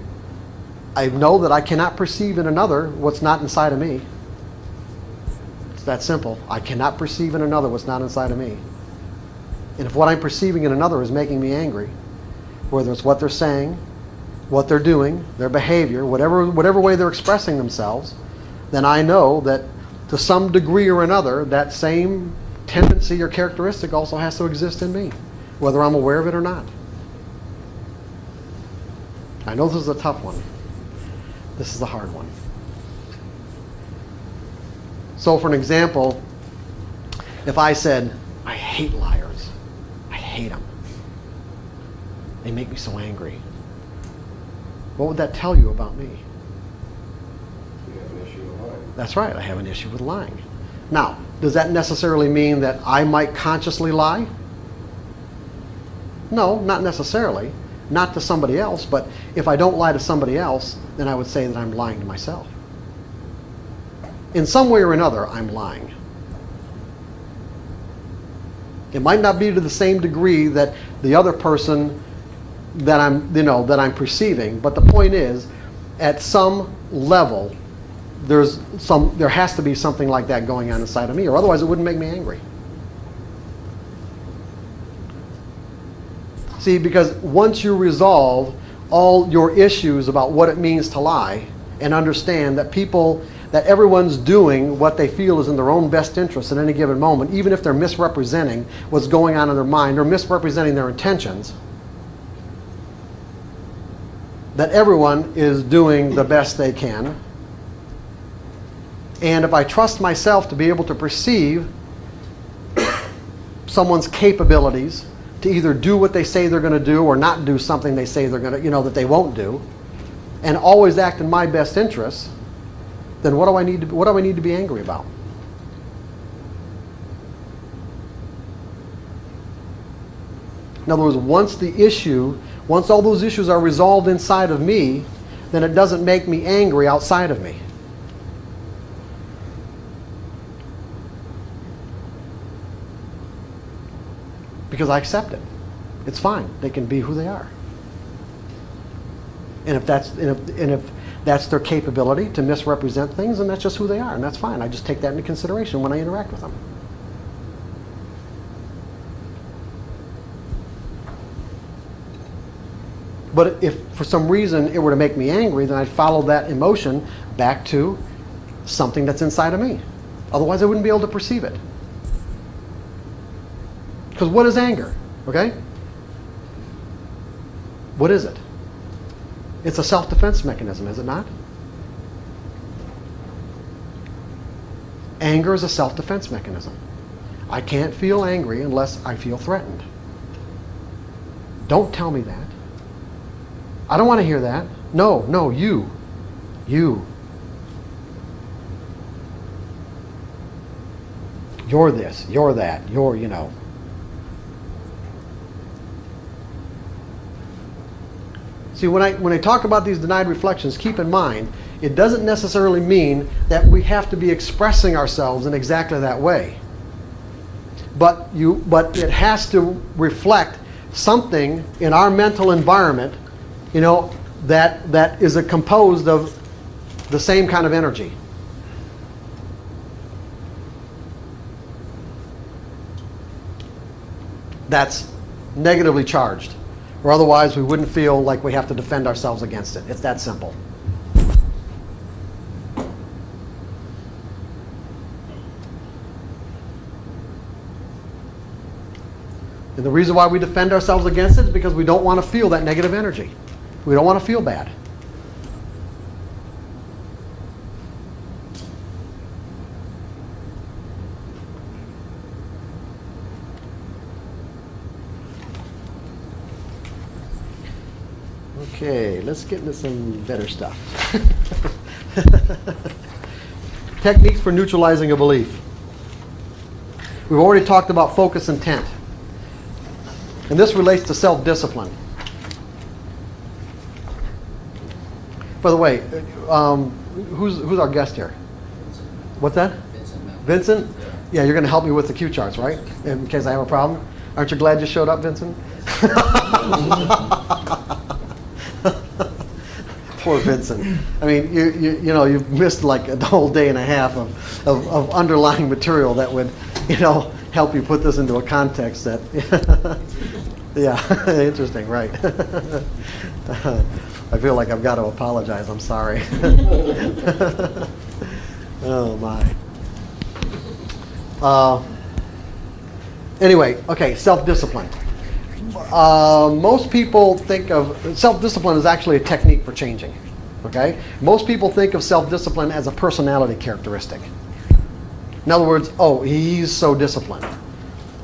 I know that I cannot perceive in another what's not inside of me. It's that simple. I cannot perceive in another what's not inside of me. And if what I'm perceiving in another is making me angry, whether it's what they're saying, what they're doing, their behavior, whatever way they're expressing themselves, then I know that to some degree or another, that same tendency or characteristic also has to exist in me, whether I'm aware of it or not. I know this is a tough one. This is a hard one. So for an example, if I said, I hate liars. I hate them. They make me so angry. What would that tell you about me? You have an issue with lying. That's right, I have an issue with lying. Now, does that necessarily mean that I might consciously lie? No, not necessarily. Not to somebody else, but if I don't lie to somebody else, then I would say that I'm lying to myself. In some way or another, I'm lying. It might not be to the same degree that the other person that I'm perceiving, but the point is, at some level, there has to be something like that going on inside of me, or otherwise it wouldn't make me angry. See, because once you resolve all your issues about what it means to lie and understand that everyone's doing what they feel is in their own best interest at any given moment, even if they're misrepresenting what's going on in their mind or misrepresenting their intentions, that everyone is doing the best they can. And if I trust myself to be able to perceive someone's capabilities to either do what they say they're going to do or not do something they say they're going to, that they won't do, and always act in my best interests, then what do I need to be angry about? In other words, once all those issues are resolved inside of me, then it doesn't make me angry outside of me. Because I accept it. It's fine. They can be who they are. And if that's their capability to misrepresent things, then that's just who they are, and that's fine. I just take that into consideration when I interact with them. But if for some reason it were to make me angry, then I'd follow that emotion back to something that's inside of me. Otherwise I wouldn't be able to perceive it. Because what is anger? Okay? What is it? It's a self-defense mechanism, is it not? Anger is a self-defense mechanism. I can't feel angry unless I feel threatened. Don't tell me that. I don't want to hear that. No, you. You're this, you're that, you're. See, when I talk about these denied reflections, keep in mind, it doesn't necessarily mean that we have to be expressing ourselves in exactly that way. But it has to reflect something in our mental environment, that is composed of the same kind of energy. That's negatively charged. Or otherwise we wouldn't feel like we have to defend ourselves against it. It's that simple. And the reason why we defend ourselves against it is because we don't want to feel that negative energy. We don't want to feel bad. Okay, let's get into some better stuff. Techniques for neutralizing a belief. We've already talked about focus intent. And this relates to self-discipline. By the way, who's our guest here? What's that? Vincent? Yeah, you're going to help me with the cue charts, right? In case I have a problem. Aren't you glad you showed up, Vincent? Poor Vincent. I mean, you've missed like a whole day and a half of underlying material that would, help you put this into a context that, yeah, interesting, right? I feel like I've got to apologize. I'm sorry. Oh my. Anyway, okay, self-discipline. Most people think of self-discipline as actually a technique for changing. Okay? Most people think of self-discipline as a personality characteristic. In other words, he's so disciplined.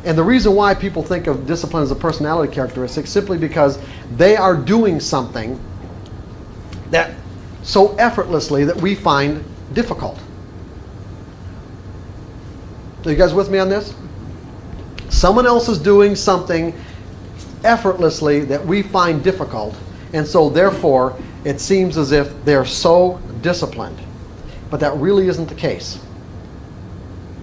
And the reason why people think of discipline as a personality characteristic is simply because they are doing something that so effortlessly that we find difficult. Are you guys with me on this? Someone else is doing something effortlessly that we find difficult, and so therefore it seems as if they're so disciplined. But that really isn't the case.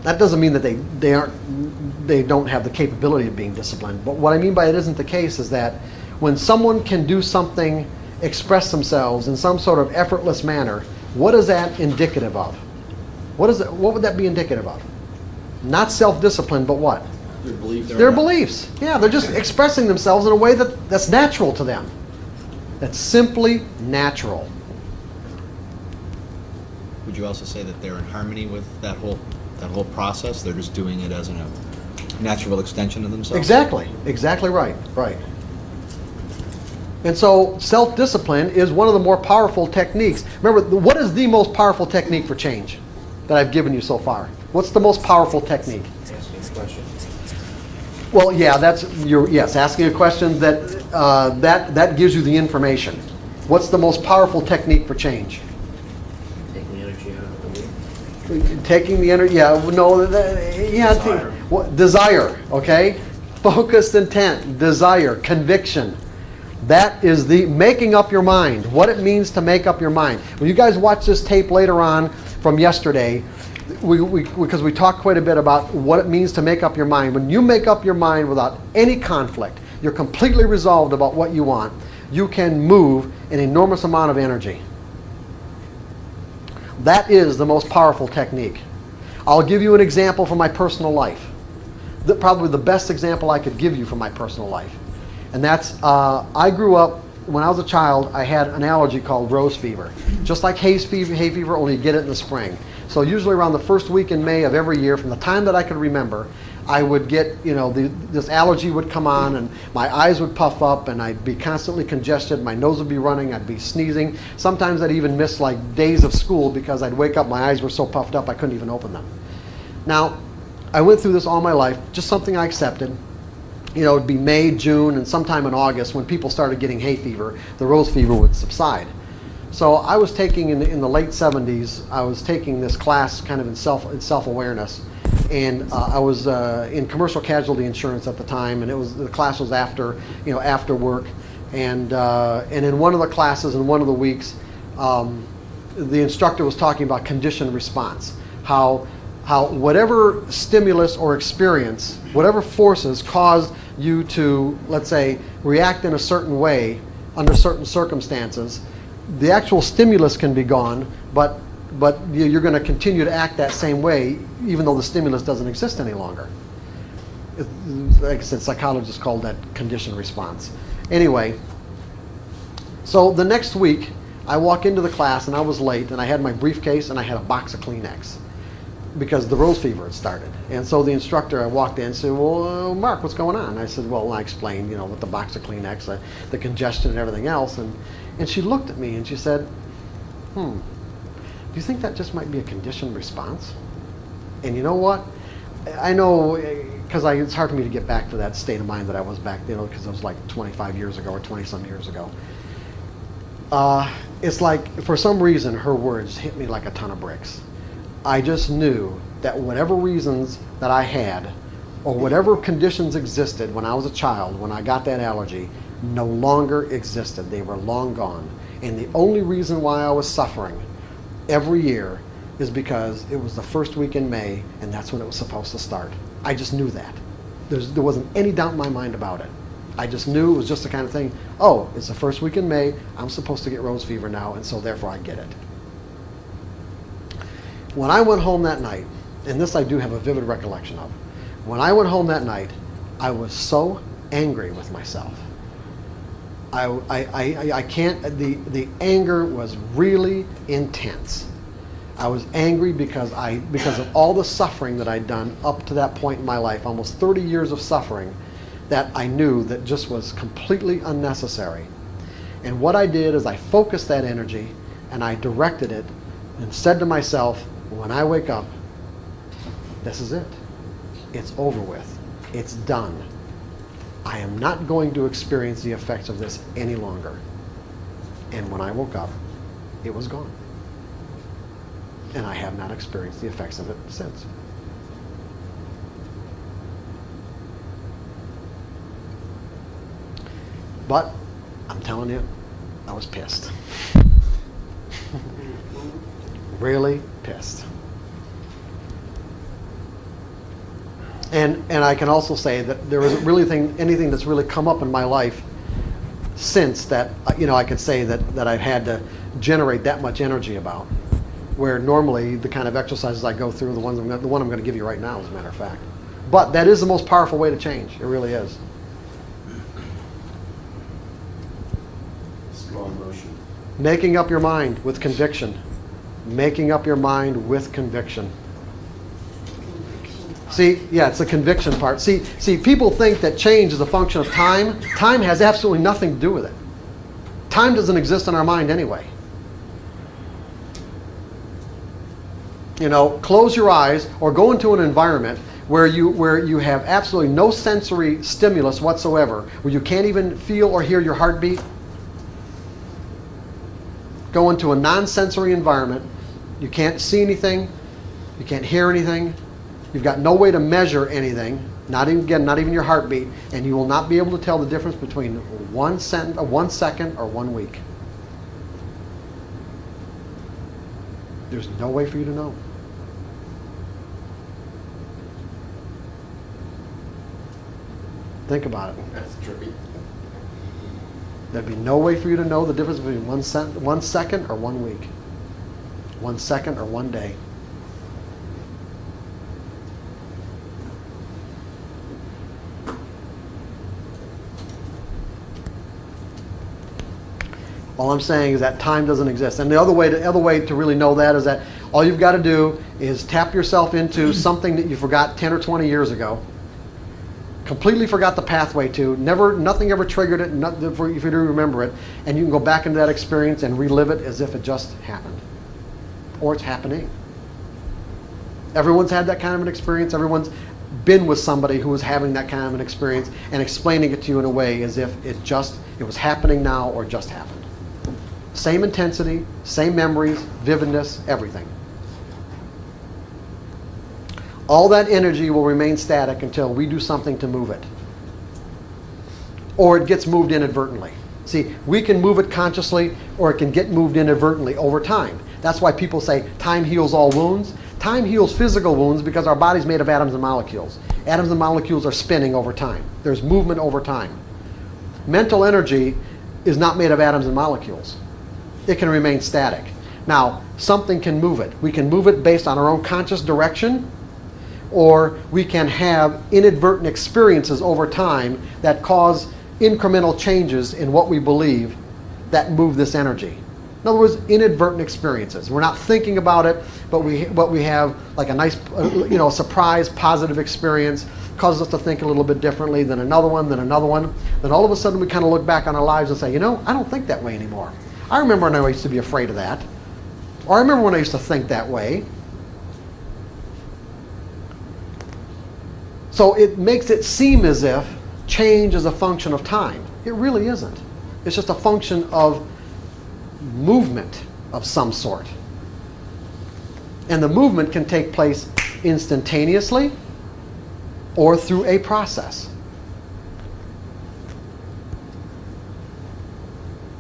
That doesn't mean that they don't have the capability of being disciplined. But what I mean by it isn't the case is that when someone can do something, express themselves in some sort of effortless manner, what is that indicative of? What would that be indicative of? Not self-discipline, but what? Their beliefs. Their beliefs. Yeah, they're just expressing themselves in a way that's natural to them. That's simply natural. Would you also say that they're in harmony with that whole process? They're just doing it as a natural extension of themselves? Exactly right. Right. And so self-discipline is one of the more powerful techniques. Remember, what is the most powerful technique for change that I've given you so far? What's the most powerful technique? Asking a question. Well, yeah, asking a question that gives you the information. What's the most powerful technique for change? Taking the energy out of the week. Taking the energy, desire, okay? Focused intent, desire, conviction. That is the making up your mind, what it means to make up your mind. When you guys watch this tape later on from yesterday, because we talked quite a bit about what it means to make up your mind. When you make up your mind without any conflict, you're completely resolved about what you want, you can move an enormous amount of energy. That is the most powerful technique. I'll give you an example from my personal life. Probably the best example I could give you from my personal life. And that's, I grew up, when I was a child, I had an allergy called rose fever. Just like hay fever, only you get it in the spring. So usually around the first week in May of every year, from the time that I could remember, I would get, this allergy would come on, and my eyes would puff up, and I'd be constantly congested, my nose would be running, I'd be sneezing. Sometimes I'd even miss like days of school because I'd wake up, my eyes were so puffed up I couldn't even open them. Now, I went through this all my life, just something I accepted. It would be May, June, and sometime in August when people started getting hay fever, the rose fever would subside. So I was taking, in the late 70s, I was taking this class kind of in self-awareness. And I was in commercial casualty insurance at the time, and the class was after work. And in one of the classes, in one of the weeks, the instructor was talking about conditioned response. How whatever stimulus or experience, whatever forces caused you to, let's say, react in a certain way under certain circumstances, the actual stimulus can be gone, but you're going to continue to act that same way even though the stimulus doesn't exist any longer. Like I said, psychologists call that conditioned response. Anyway, so the next week I walk into the class and I was late, and I had my briefcase and I had a box of Kleenex because the rose fever had started. And so the instructor, I walked in and said, well, Mark, what's going on? I said, well, I explained, with the box of Kleenex, the congestion and everything else. And she looked at me and she said, do you think that just might be a conditioned response? And you know what? I know, because it's hard for me to get back to that state of mind that I was back then, because it was like 25 years ago or 20-some years ago. It's like, for some reason, her words hit me like a ton of bricks. I just knew that whatever reasons that I had, or whatever conditions existed when I was a child, when I got that allergy, no longer existed. They were long gone. And the only reason why I was suffering every year is because it was the first week in May, and that's when it was supposed to start. I just knew that. There wasn't any doubt in my mind about it. I just knew it was just the kind of thing, oh, it's the first week in May, I'm supposed to get rose fever now, and so therefore I get it. When I went home that night, and this I do have a vivid recollection of, when I went home that night, I was so angry with myself. I can't, the anger was really intense. I was angry because of all the suffering that I'd done up to that point in my life, almost 30 years of suffering that I knew that just was completely unnecessary. And what I did is I focused that energy and I directed it and said to myself, when I wake up, this is it. It's over with. It's done. I am not going to experience the effects of this any longer. And when I woke up, it was gone. And I have not experienced the effects of it since. But I'm telling you, I was pissed. Really pissed. And I can also say that there isn't really anything that's really come up in my life since that, I could say that I've had to generate that much energy about. Where normally the kind of exercises I go through, the one I'm going to give you right now, as a matter of fact. But that is the most powerful way to change. It really is. Strong motion. Making up your mind with conviction. Making up your mind with conviction. See, yeah, it's the conviction part. See, people think that change is a function of time. Time has absolutely nothing to do with it. Time doesn't exist in our mind anyway. Close your eyes or go into an environment where you have absolutely no sensory stimulus whatsoever, where you can't even feel or hear your heartbeat. Go into a non-sensory environment. You can't see anything. You can't hear anything. You've got no way to measure anything, not even your heartbeat, and you will not be able to tell the difference between 1 second or 1 week. There's no way for you to know. Think about it. That's trippy. There'd be no way for you to know the difference between 1 second or 1 week. 1 second or 1 day. All I'm saying is that time doesn't exist. And the other way to really know that is that all you've got to do is tap yourself into something that you forgot 10 or 20 years ago. Completely forgot the pathway to. Nothing ever triggered it, if you do remember it. And you can go back into that experience and relive it as if it just happened. Or it's happening. Everyone's had that kind of an experience. Everyone's been with somebody who was having that kind of an experience and explaining it to you in a way as if it was happening now or just happened. Same intensity, same memories, vividness, everything. All that energy will remain static until we do something to move it. Or it gets moved inadvertently. See, we can move it consciously or it can get moved inadvertently over time. That's why people say time heals all wounds. Time heals physical wounds because our body's made of atoms and molecules. Atoms and molecules are spinning over time. There's movement over time. Mental energy is not made of atoms and molecules. It can remain static. Now, something can move it. We can move it based on our own conscious direction, or we can have inadvertent experiences over time that cause incremental changes in what we believe that move this energy. In other words, inadvertent experiences. We're not thinking about it, but we have like a nice, surprise, positive experience, causes us to think a little bit differently, then another one. Then all of a sudden we kind of look back on our lives and say, I don't think that way anymore. I remember when I used to be afraid of that. Or I remember when I used to think that way. So it makes it seem as if change is a function of time. It really isn't. It's just a function of movement of some sort. And the movement can take place instantaneously or through a process.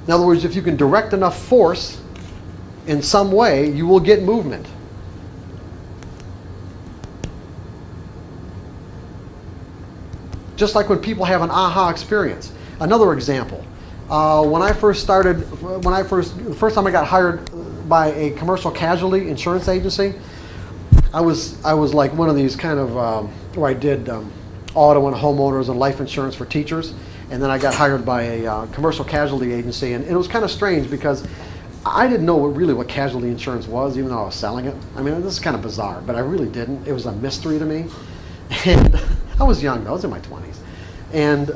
In other words, if you can direct enough force in some way, you will get movement. Just like when people have an aha experience. Another example. The first time I got hired by a commercial casualty insurance agency, I was like one of these kind of where I did auto and homeowners and life insurance for teachers, and then I got hired by a commercial casualty agency, and it was kind of strange because I didn't know what casualty insurance was, even though I was selling it. I mean, this is kind of bizarre, but I really didn't. It was a mystery to me, and I was young. I was in my 20s, and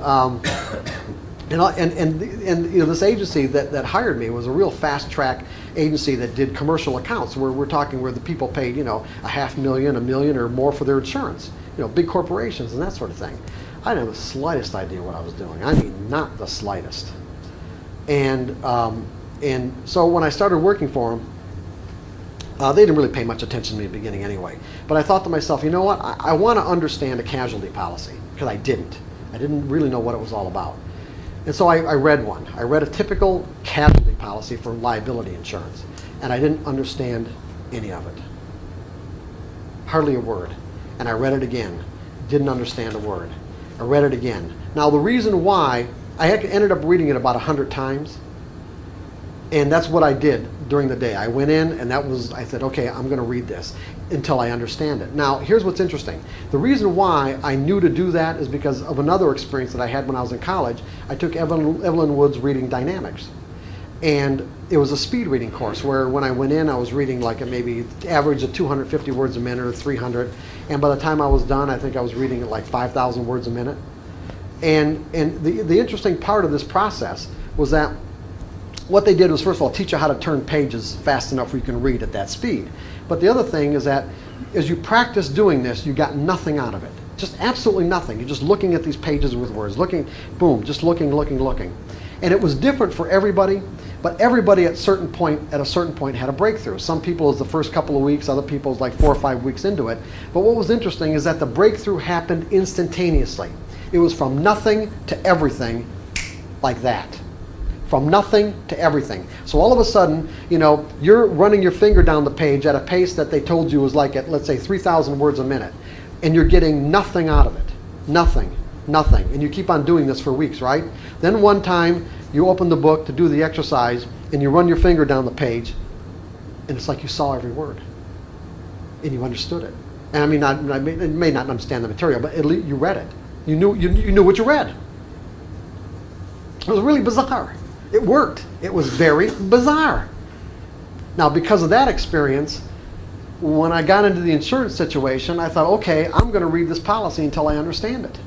this agency that hired me was a real fast track agency that did commercial accounts where we're talking where the people paid $500,000, $1 million or more for their insurance, big corporations and that sort of thing. I didn't have the slightest idea what I was doing. I mean, not the slightest. And And so when I started working for them, they didn't really pay much attention to me in the beginning anyway. But I thought to myself, you know what? I want to understand a casualty policy, because I didn't. I didn't really know what it was all about. And so I read one. I read a typical casualty policy for liability insurance, and I didn't understand any of it. Hardly a word. And I read it again. Didn't understand a word. I read it again. Now the reason why, I ended up reading it about 100 times, and that's what I did during the day. I went in, and I said, okay, I'm going to read this until I understand it. Now, here's what's interesting. The reason why I knew to do that is because of another experience that I had when I was in college. I took Evelyn Wood's Reading Dynamics. And it was a speed reading course where when I went in, I was reading like maybe average of 250 words a minute or 300. And by the time I was done, I think I was reading at like 5,000 words a minute. And the interesting part of this process was that what they did was, first of all, teach you how to turn pages fast enough where you can read at that speed. But the other thing is that as you practice doing this, you got nothing out of it. Just absolutely nothing. You're just looking at these pages with words, looking, boom, just looking. And it was different for everybody, but everybody at a certain point had a breakthrough. Some people is the first couple of weeks, other people is like 4 or 5 weeks into it. But what was interesting is that the breakthrough happened instantaneously. It was from nothing to everything, like that. From nothing to everything. So all of a sudden, you know, you're running your finger down the page at a pace that they told you was like at, let's say, 3,000 words a minute. And you're getting nothing out of it. Nothing. And you keep on doing this for weeks, right? Then one time, you open the book to do the exercise, and you run your finger down the page, and it's like you saw every word. And you understood it. And I mean, you may not understand the material, but at least you read it. You knew what you read. It was really bizarre. It worked. It was very bizarre. Now, because of that experience, when I got into the insurance situation, I thought, okay, I'm going to read this policy until I understand it.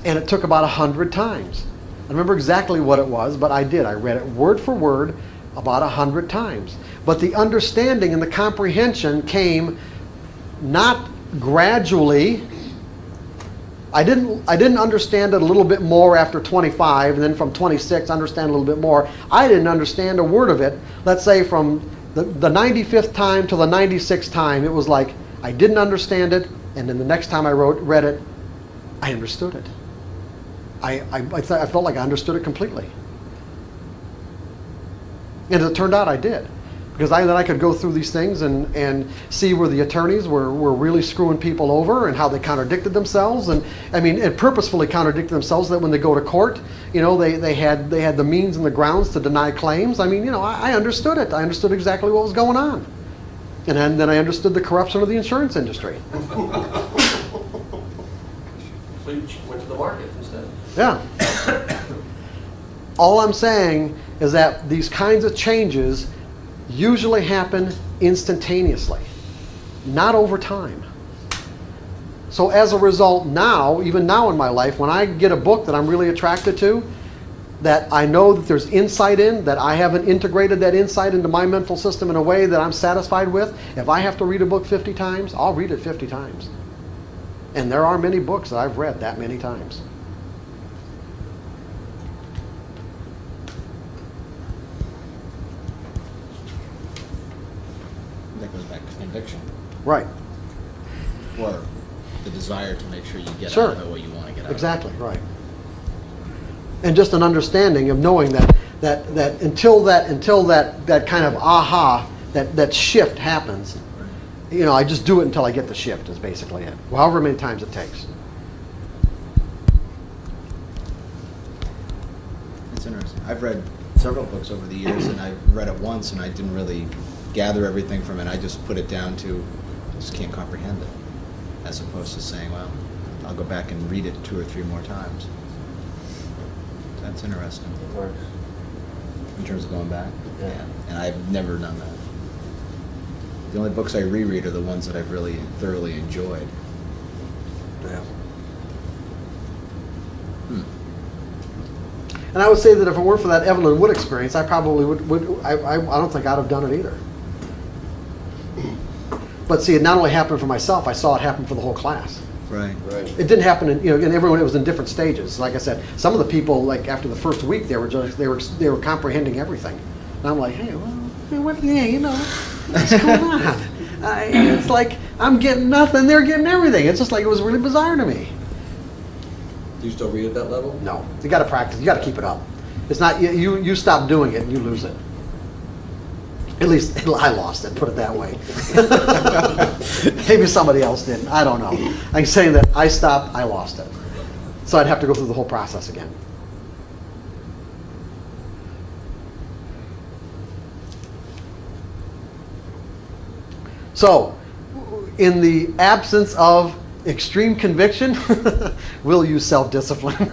And it took about 100 times. I remember exactly what it was, but I did. I read it word for word about 100 times. But the understanding and the comprehension came not gradually. I didn't understand it a little bit more after 25, and then from 26, understand a little bit more. I didn't understand a word of it. Let's say from the 95th time to the 96th time, it was like I didn't understand it, and then the next time I read it, I understood it. I felt like I understood it completely. And as it turned out, I did. Because then I could go through these things and see where the attorneys were really screwing people over and how they contradicted themselves. And I mean, it purposefully contradicted themselves so that when they go to court, you know, they had the means and the grounds to deny claims. I mean, you know, I understood it. I understood exactly what was going on. And then I understood the corruption of the insurance industry. So you went to the market instead. Yeah. All I'm saying is that these kinds of changes usually happen instantaneously, not over time. So as a result now, even now in my life, when I get a book that I'm really attracted to, that I know that there's insight in, that I haven't integrated that insight into my mental system in a way that I'm satisfied with, if I have to read a book 50 times, I'll read it 50 times. And there are many books that I've read that many times. That goes back to conviction. Right. Or the desire to make sure you get Sure. out of it what you want to get out Exactly, of it. right. And just an understanding of knowing that until that kind of aha, that shift happens, you know, I just do it until I get the shift is basically it. However many times it takes. It's interesting. I've read several books over the years, and I've read it once, and I didn't really gather everything from it. I just put it down to, I just can't comprehend it, as opposed to saying, well, I'll go back and read it 2 or 3 more times. That's interesting. It works. In terms of going back? Yeah. And I've never done that. The only books I reread are the ones that I've really thoroughly enjoyed. Yeah. And I would say that if it weren't for that Evelyn Wood experience, I probably I don't think I'd have done it either. But see, it not only happened for myself, I saw it happen for the whole class. Right. Right. It didn't happen in, and everyone, it was in different stages. Like I said, some of the people, like after the first week, they were comprehending everything. And I'm like, hey, well, what's going on? It's like I'm getting nothing, they're getting everything. It's just like it was really bizarre to me. Do you still read at that level? No, you got to practice. You got to keep it up. It's not you stop doing it and you lose it. At least I lost it. Put it that way. Maybe somebody else didn't. I don't know. I'm saying that I stopped. I lost it. So I'd have to go through the whole process again. So, in the absence of extreme conviction, we'll use self-discipline.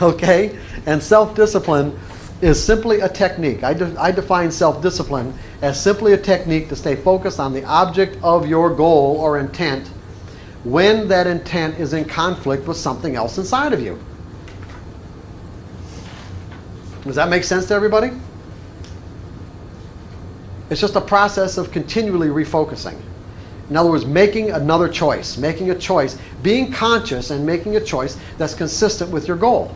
Okay? And self-discipline is simply a technique. I define self-discipline as simply a technique to stay focused on the object of your goal or intent when that intent is in conflict with something else inside of you. Does that make sense to everybody? It's just a process of continually refocusing. In other words, making another choice, making a choice, being conscious and making a choice that's consistent with your goal.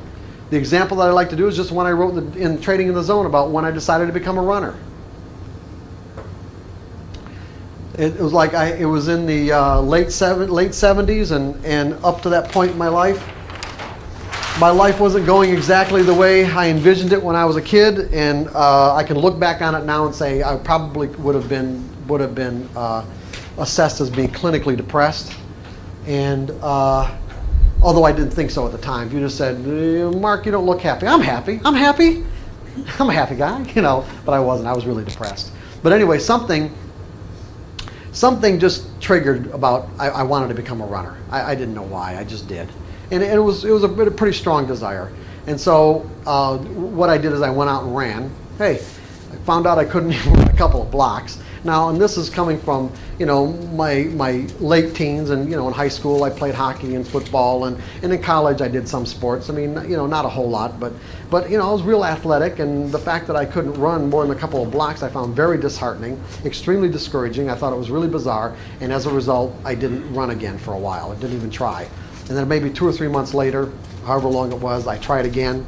The example that I like to do is just one I wrote in Trading in the Zone about when I decided to become a runner. It was like it was in the late 70s and up to that point in my life. My life wasn't going exactly the way I envisioned it when I was a kid, and I can look back on it now and say I probably would have been assessed as being clinically depressed. And although I didn't think so at the time, if you just said, "Mark, you don't look happy," I'm happy. I'm happy. I'm a happy guy, But I wasn't. I was really depressed. But anyway, something just triggered about I wanted to become a runner. I didn't know why. I just did. And it was a pretty strong desire. And so what I did is I went out and ran. Hey, I found out I couldn't even run a couple of blocks. Now, and this is coming from, my late teens, and, in high school I played hockey and football, and in college I did some sports. I mean, not a whole lot, but I was real athletic, and the fact that I couldn't run more than a couple of blocks I found very disheartening, extremely discouraging. I thought it was really bizarre, and as a result, I didn't run again for a while. I didn't even try. And then maybe 2 or 3 months later, however long it was, I tried again.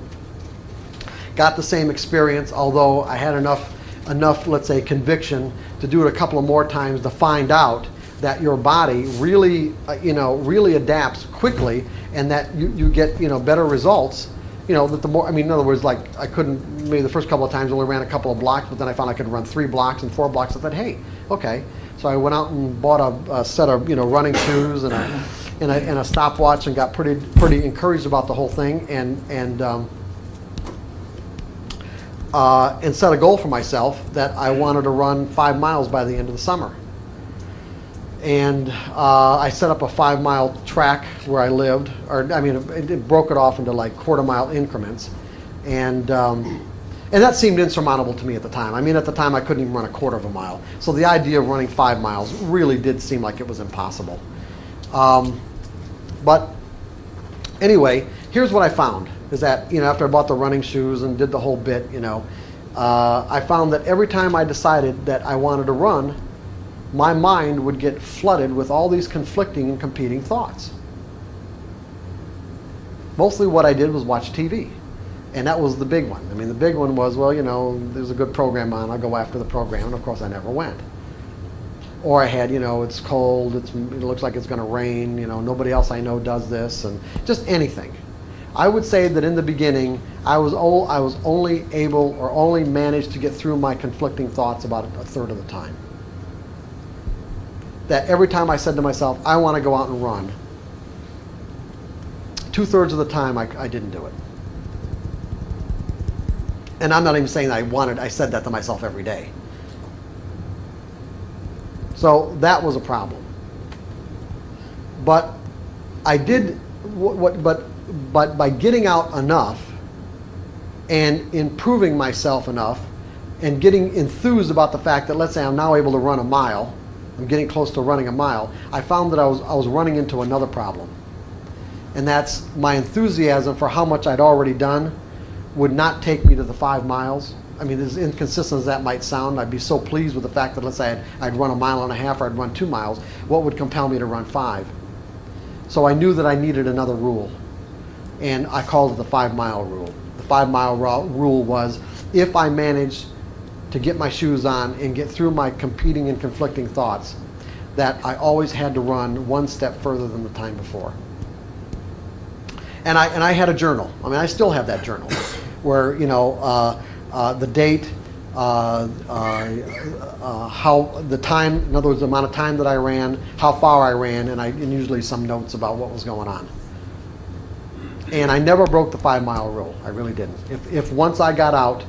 Got the same experience, although I had enough, let's say, conviction to do it a couple of more times to find out that your body really, really adapts quickly, and that you get, better results. That the more, in other words, like I couldn't, maybe the first couple of times I only ran a couple of blocks, but then I found I could run 3 blocks and 4 blocks. I thought, hey, okay. So I went out and bought a set of, running shoes and a stopwatch, and got pretty encouraged about the whole thing, and set a goal for myself that I wanted to run 5 miles by the end of the summer. And I set up a 5-mile track where I lived, it broke it off into like quarter-mile increments, and that seemed insurmountable to me at the time. At the time I couldn't even run a quarter of a mile. So the idea of running 5 miles really did seem like it was impossible. But anyway, here's what I found, is that, after I bought the running shoes and did the whole bit, I found that every time I decided that I wanted to run, my mind would get flooded with all these conflicting and competing thoughts. Mostly what I did was watch TV. And that was the big one. The big one was, well, there's a good program on, I'll go after the program, and of course I never went. Or I had, it's cold, it looks like it's going to rain, nobody else I know does this, and just anything. I would say that in the beginning, I was only able, or only managed to get through my conflicting thoughts about a third of the time. That every time I said to myself, I want to go out and run, 2/3 of the time I didn't do it. And I'm not even saying I said that to myself every day. So that was a problem. But I did but by getting out enough and improving myself enough and getting enthused about the fact that, let's say I'm now able to run a mile, I'm getting close to running a mile, I found that I was running into another problem. And that's my enthusiasm for how much I'd already done would not take me to the 5 miles. I mean, as inconsistent as that might sound, I'd be so pleased with the fact that, let's say I'd run 1.5 miles or I'd run 2 miles. What would compel me to run 5? So I knew that I needed another rule, and I called it the 5-mile rule. The 5-mile rule was, if I managed to get my shoes on and get through my competing and conflicting thoughts, that I always had to run 1 step further than the time before. And I had a journal. I mean, I still have that journal, where, you know, the date, how the time, in other words, the amount of time that I ran, how far I ran, and usually some notes about what was going on. And I never broke the 5-mile rule. I really didn't. If once I got out,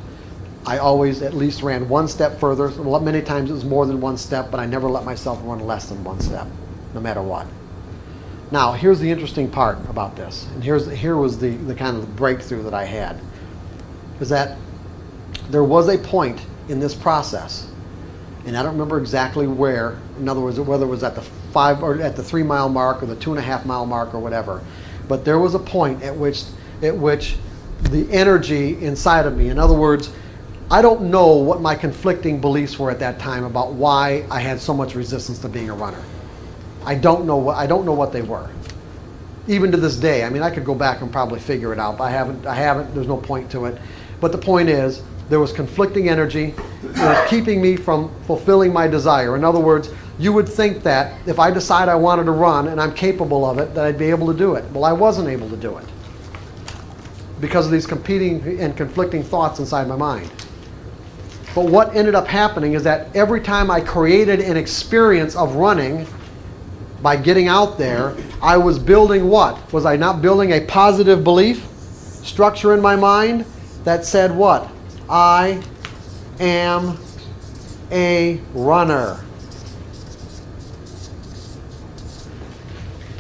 I always at least ran 1 step further. Many times it was more than 1 step, but I never let myself run less than 1 step, no matter what. Now, here's the interesting part about this, and here was the kind of breakthrough that I had, is that there was a point in this process, and I don't remember exactly where, in other words, whether it was at the 5 or at the 3-mile mark or the 2.5 mile mark or whatever, but there was a point at which the energy inside of me, in other words, I don't know what my conflicting beliefs were at that time about why I had so much resistance to being a runner. I don't know what they were. Even to this day, I mean, I could go back and probably figure it out, but I haven't, there's no point to it. But the point is, there was conflicting energy that was keeping me from fulfilling my desire. In other words, you would think that if I decide I wanted to run and I'm capable of it, that I'd be able to do it. Well, I wasn't able to do it because of these competing and conflicting thoughts inside my mind. But what ended up happening is that every time I created an experience of running, by getting out there, I was building what? Was I not building a positive belief structure in my mind that said what? I am a runner.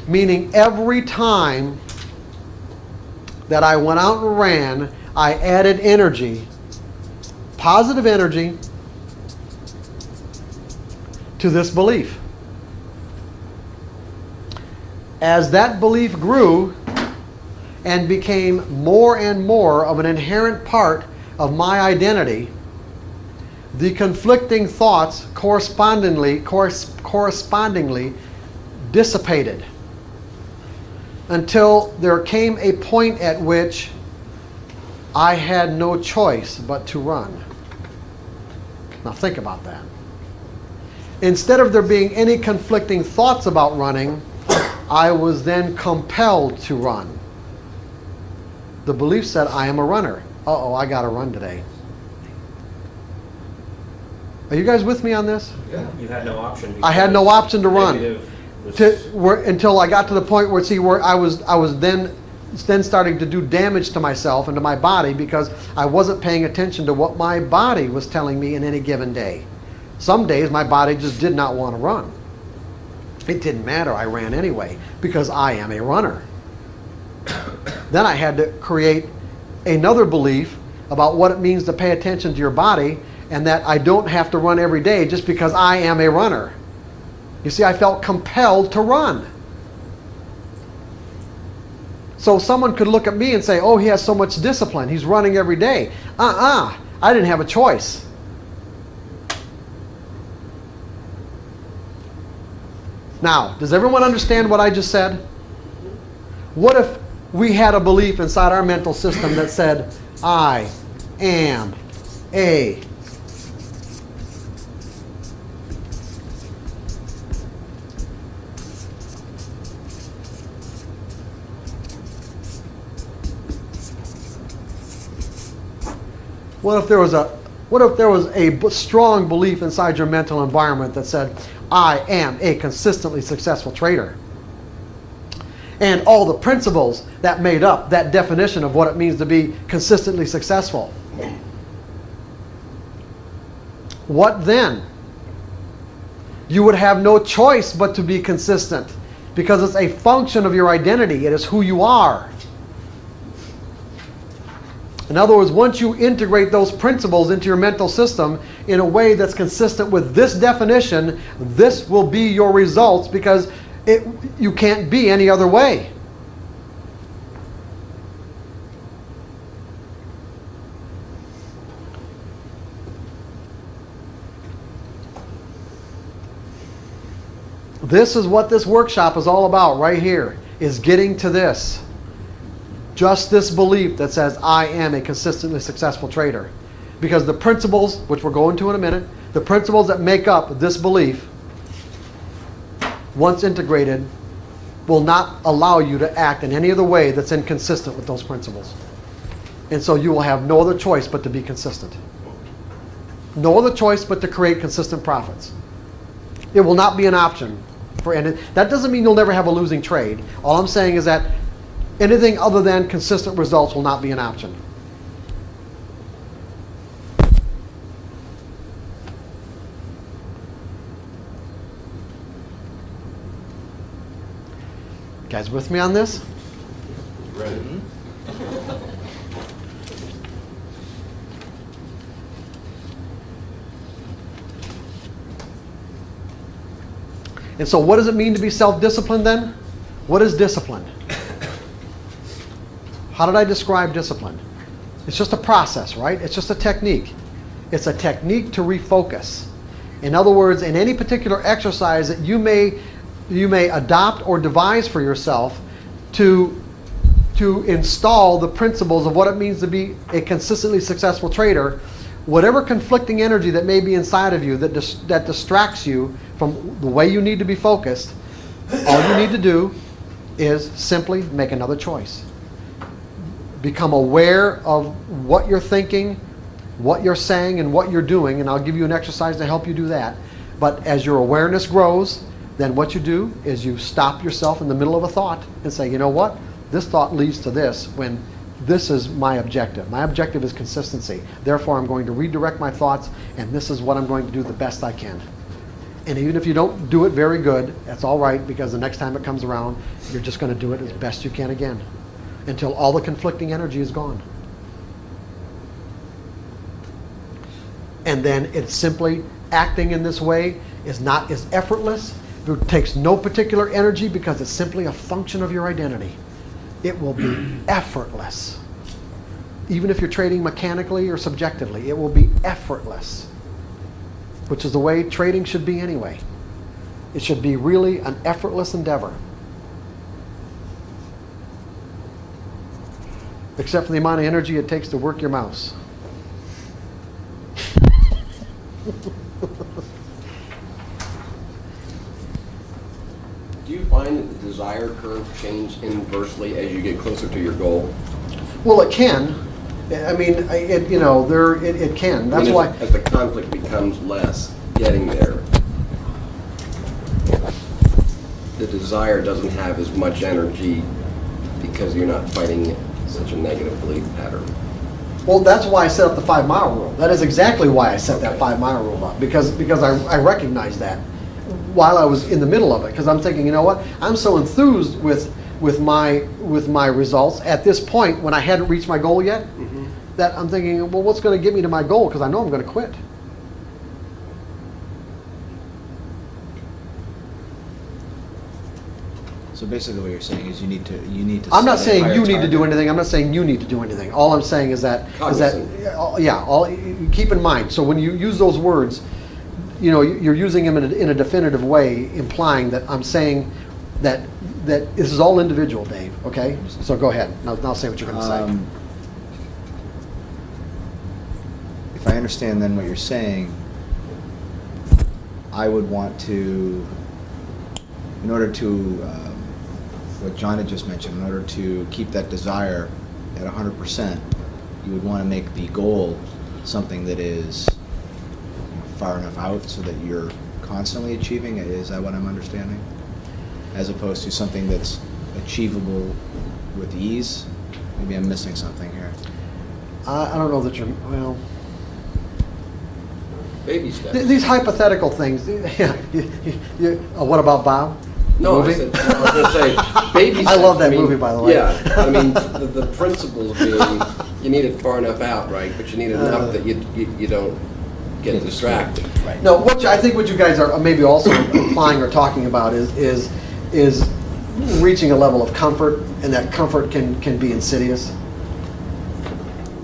Meaning every time that I went out and ran, I added energy, positive energy, to this belief. As that belief grew and became more and more of an inherent part of my identity, the conflicting thoughts correspondingly dissipated until there came a point at which I had no choice but to run. Now think about that. Instead of there being any conflicting thoughts about running, I was then compelled to run. The belief said, I am a runner. Uh-oh, I got to run today. Are you guys with me on this? Yeah. You had no option. I had no option to run was... until I got to the point where I was then starting to do damage to myself and to my body because I wasn't paying attention to what my body was telling me in any given day. Some days my body just did not want to run. It didn't matter, I ran anyway, because I am a runner. Then I had to create another belief about what it means to pay attention to your body and that I don't have to run every day just because I am a runner. You see, I felt compelled to run. So someone could look at me and say, oh, he has so much discipline, he's running every day. I didn't have a choice. Now, does everyone understand what I just said? What if we had a belief inside our mental system that said, I am a What if there was a strong belief inside your mental environment that said, I am a consistently successful trader? And all the principles that made up that definition of what it means to be consistently successful. What then? You would have no choice but to be consistent because it's a function of your identity. It is who you are. In other words, once you integrate those principles into your mental system in a way that's consistent with this definition, this will be your results because you can't be any other way. This is what this workshop is all about right here, is getting to this. Just this belief that says, I am a consistently successful trader. Because the principles, which we'll go into in a minute, the principles that make up this belief, once integrated, will not allow you to act in any other way that's inconsistent with those principles. And so you will have no other choice but to be consistent. No other choice but to create consistent profits. It will not be an option. And that doesn't mean you'll never have a losing trade. All I'm saying is that anything other than consistent results will not be an option. Guys with me on this? Ready. And so what does it mean to be self-disciplined then? What is discipline? How did I describe discipline? It's just a process, right? It's just a technique. It's a technique to refocus. In other words, in any particular exercise that you may adopt or devise for yourself to install the principles of what it means to be a consistently successful trader, whatever conflicting energy that may be inside of you that distracts you from the way you need to be focused, all you need to do is simply make another choice. Become aware of what you're thinking, what you're saying, and what you're doing, and I'll give you an exercise to help you do that. But as your awareness grows, then what you do is you stop yourself in the middle of a thought and say, you know what? This thought leads to this when this is my objective. My objective is consistency. Therefore, I'm going to redirect my thoughts, and this is what I'm going to do the best I can. And even if you don't do it very good, that's all right, because the next time it comes around, you're just going to do it as best you can again until all the conflicting energy is gone. And then it's simply acting in this way is effortless. It takes no particular energy because it's simply a function of your identity. It will be effortless. Even if you're trading mechanically or subjectively, it will be effortless, which is the way trading should be anyway. It should be really an effortless endeavor. Except for the amount of energy it takes to work your mouse. Do you find that the desire curve changes inversely as you get closer to your goal? Well, it can. I mean, it can. That's why. As the conflict becomes less, getting there, the desire doesn't have as much energy because you're not fighting such a negative belief pattern. Well, that's why I set up the 5 mile rule. That is exactly why I set that 5 mile rule up, because I recognized that while I was in the middle of it, because I'm thinking, you know what? I'm so enthused with my results at this point when I hadn't reached my goal yet, that I'm thinking, well, what's going to get me to my goal? Because I know I'm going to quit. So basically what you're saying is you need to I'm not set a saying higher you need to target. do anything. I'm not saying you need to do anything. All I'm saying is that keep in mind. So when you use those words, you're using them in a definitive way, implying that I'm saying that this is all individual, Dave. Okay? So go ahead. Now say what you're going to say. If I understand then what you're saying, I would want to, in order to, what John had just mentioned, in order to keep that desire at 100%, you would want to make the goal something that is far enough out so that you're constantly achieving it. Is that what I'm understanding? As opposed to something that's achievable with ease? Maybe I'm missing something here. I don't know that you're, well... Baby steps. These hypothetical things. What about Bob? No, I was going to say, baby steps. I love that movie, by the way. Yeah, I mean, the principles being, you need it far enough out, right? But you need it enough that you don't get distracted. Right. No, I think what you guys are maybe also implying or talking about is reaching a level of comfort, and that comfort can be insidious.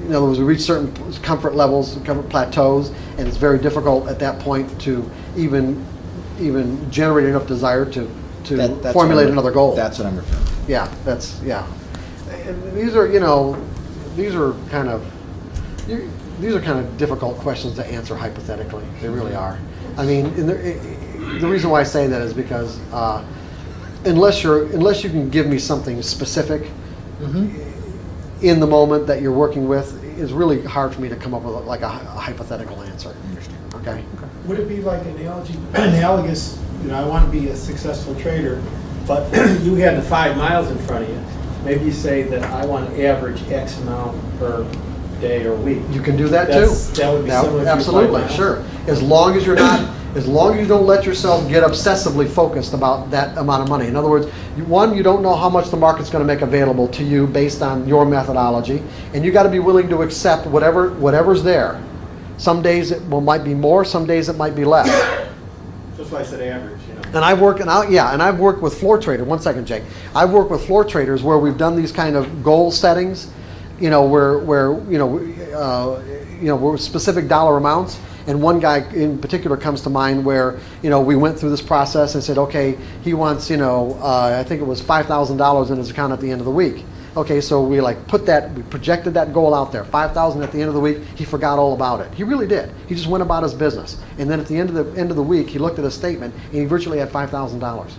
In other words, we reach certain comfort levels, comfort plateaus, and it's very difficult at that point to even even generate enough desire to That's formulate what I'm- another goal. That's what I'm referring to. Yeah, that's, yeah. And these are, you know, these are kind of difficult questions to answer hypothetically. They really are. I mean, the reason why I say that is because unless you can give me something specific in the moment that you're working with, it's really hard for me to come up with like a hypothetical answer. I understand. Okay? Would it be like analogous, you know, I want to be a successful trader, but you had the 5 miles in front of you. Maybe you say that I want to average X amount per day or week. You can do that too. That would be similar to your 5 Absolutely, miles? sure. As long as you don't let yourself get obsessively focused about that amount of money. In other words, one, you don't know how much the market's going to make available to you based on your methodology, and you got to be willing to accept whatever's there. Some days it might be more, some days it might be less. That's why I said average, you know. And I've worked with floor traders. One second, Jake. I've worked with floor traders where we've done these kind of goal settings, you know, where we're specific dollar amounts. And one guy in particular comes to mind where, you know, we went through this process and said, okay, he wants, you know, I think it was $5,000 in his account at the end of the week. Okay, so we projected that goal out there, $5,000 at the end of the week. He forgot all about it. He really did. He just went about his business. And then at the end of the week, he looked at his statement and he virtually had $5,000.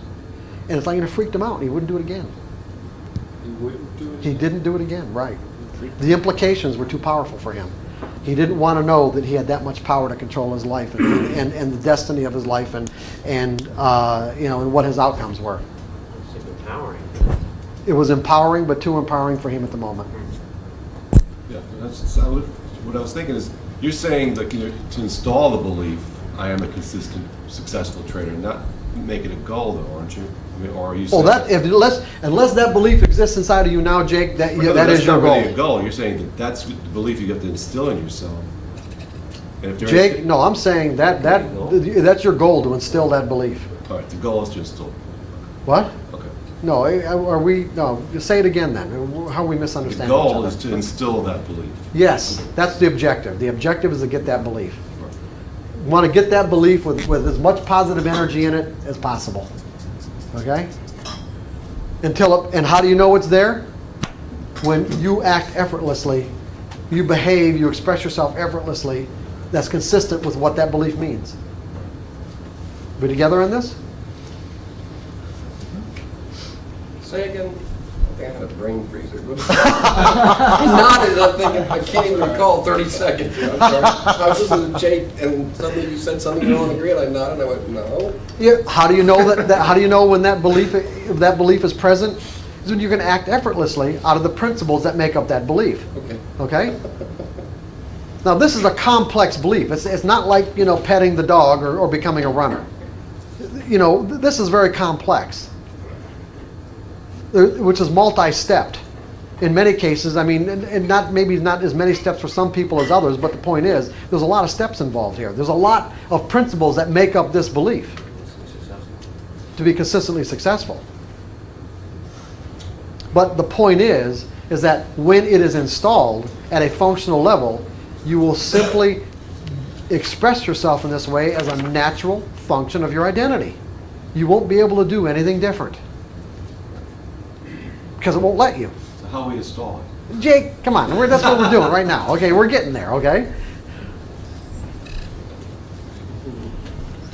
And it's like it freaked him out. He wouldn't do it again. He didn't do it again, right. The implications were too powerful for him. He didn't want to know that he had that much power to control his life and the destiny of his life and what his outcomes were. It's empowering. It was empowering, but too empowering for him at the moment. Yeah, what I was thinking is, you're saying that, you know, to install the belief, I am a consistent, successful trader, not make it a goal, though, aren't you? I mean, or are you saying? Well, unless that belief exists inside of you now, Jake, that is your That's not goal. really a goal. You're saying that that's the belief you have to instill in yourself. And if there Jake, no, I'm saying that's your goal, to instill that belief. All right, the goal is to instill. What? Okay. No, say it again then. How are we The misunderstanding each goal other? is to instill that belief. Yes, that's the objective. The objective is to get that belief. You want to get that belief with as much positive energy in it as possible. Okay? And how do you know it's there? When you act effortlessly, you behave, you express yourself effortlessly, that's consistent with what that belief means. We together on this? Say again. I think I had a brain freezer. I nodded, I'm thinking, I can't even recall 30 seconds ago. I'm sorry. I was listening to Jake, and suddenly you said something on the grid. I nodded, and I went, no. Yeah. How do you know that how do you know when that belief is present? Is when you can act effortlessly out of the principles that make up that belief. Okay. Okay? Now this is a complex belief. It's not like, you know, petting the dog or becoming a runner. You know, this is very complex, which is multi-stepped. In many cases, I mean, and maybe not as many steps for some people as others, but the point is, there's a lot of steps involved here. There's a lot of principles that make up this belief to be consistently successful. But the point is that when it is installed at a functional level, you will simply express yourself in this way as a natural function of your identity. You won't be able to do anything different because it won't let you. So how we install it? Jake, come on, that's what we're doing right now. Okay, we're getting there, okay?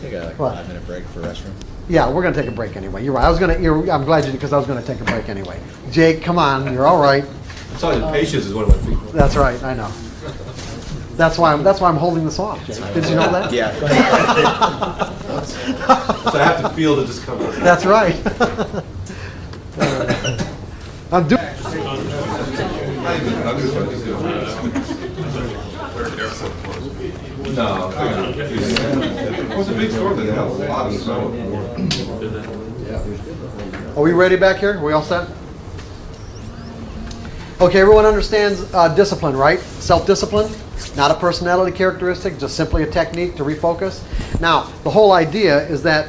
Take a What? 5-minute break for restroom. Yeah, we're going to take a break anyway. You're right. I'm glad you did, because I was going to take a break anyway. Jake, come on, you're all right. I'm telling you, patience is one of my feet. That's right, I know. That's why I'm holding this off, Jake. Did you know that? Yeah. So I have to feel that this comes out. That's right. I'm doing. No, it was a big store that had a lot of snow. Are we ready back here? Are we all set? Okay, everyone understands discipline, right? Self-discipline, not a personality characteristic, just simply a technique to refocus. Now, the whole idea is that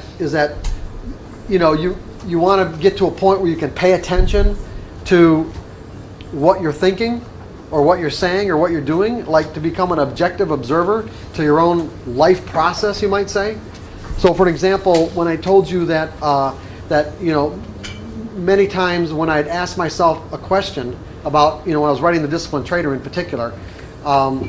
you know, you want to get to a point where you can pay attention to what you're thinking or what you're saying or what you're doing, like to become an objective observer to your own life process, you might say. So for an example, when I told you that, many times when I'd ask myself a question about, when I was writing The Disciplined Trader in particular, like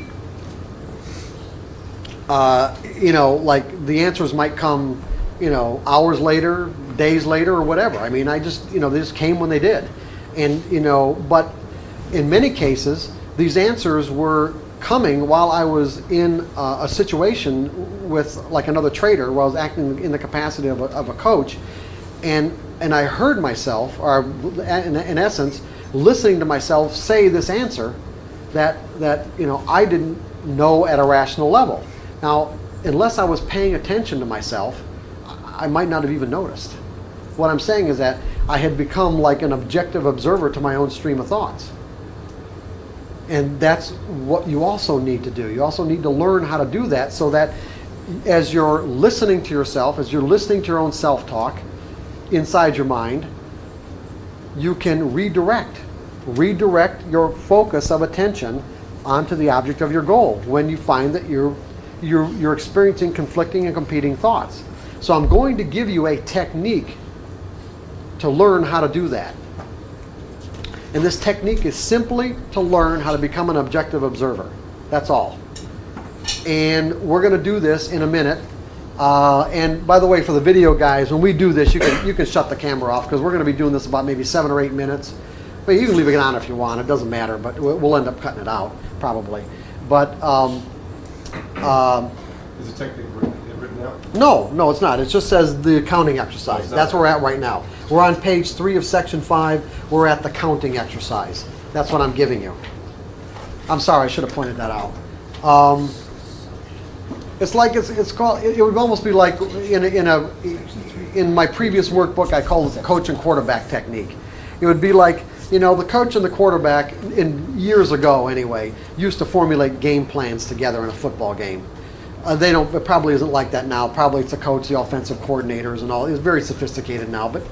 the answers might come, hours later, days later, or whatever. I mean, they just came when they did. And, but in many cases, these answers were coming while I was in a situation with like another trader, where I was acting in the capacity of a coach, and I heard myself, or in essence, listening to myself say this answer that I didn't know at a rational level. Now, unless I was paying attention to myself, I might not have even noticed. What I'm saying is that I had become like an objective observer to my own stream of thoughts. And that's what you also need to do. You also need to learn how to do that, so that as you're listening to yourself, as you're listening to your own self-talk inside your mind, you can redirect your focus of attention onto the object of your goal when you find that you're experiencing conflicting and competing thoughts. So I'm going to give you a technique to learn how to do that. And this technique is simply to learn how to become an objective observer. That's all. And we're going to do this in a minute. And by the way, for the video guys, when we do this, you can shut the camera off, because we're going to be doing this about maybe 7 or 8 minutes. But you can leave it on if you want. It doesn't matter, but we'll end up cutting it out probably. But Is the technique written out? no, it's not. It just says the counting exercise. That's where we're at right now. We're on page 3 of section 5. We're at the counting exercise. That's what I'm giving you. I'm sorry, I should have pointed that out. It's like it's called. It would almost be like in my previous workbook, I called it the coach and quarterback technique. It would be like, the coach and the quarterback, years ago anyway, used to formulate game plans together in a football game. It probably isn't like that now. Probably it's the coach, the offensive coordinators, and all. It's very sophisticated now. But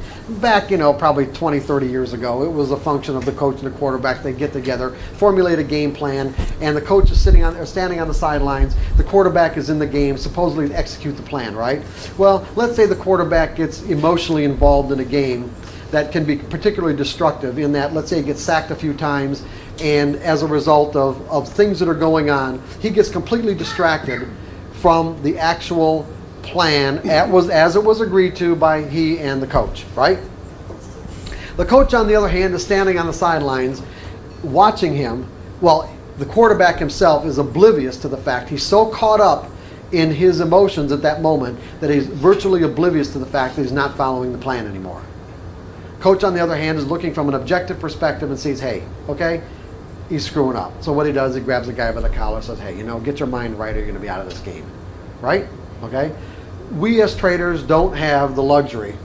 back, probably 20, 30 years ago, it was a function of the coach and the quarterback. They get together, formulate a game plan, and the coach is standing on the sidelines. The quarterback is in the game, supposedly to execute the plan, right? Well, let's say the quarterback gets emotionally involved in a game that can be particularly destructive, in that, let's say, he gets sacked a few times, and as a result of things that are going on, he gets completely distracted from the actual plan as it was agreed to by he and the coach, right? The coach, on the other hand, is standing on the sidelines watching him. Well, the quarterback himself is oblivious to the fact. He's so caught up in his emotions at that moment that he's virtually oblivious to the fact that he's not following the plan anymore. Coach, on the other hand, is looking from an objective perspective and sees, hey, okay, he's screwing up. So what he does, he grabs the guy by the collar and says, hey, get your mind right or you're going to be out of this game, right? Okay? We as traders don't have the luxury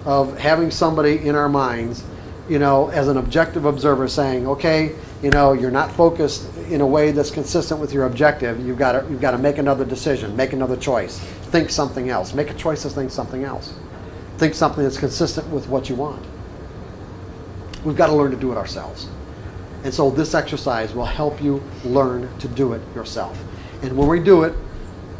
of having somebody in our minds, as an objective observer saying, okay, you're not focused in a way that's consistent with your objective. You've got to make another decision, make another choice, think something else, make a choice to think something else, think something that's consistent with what you want. We've got to learn to do it ourselves. And so this exercise will help you learn to do it yourself. And when we do it,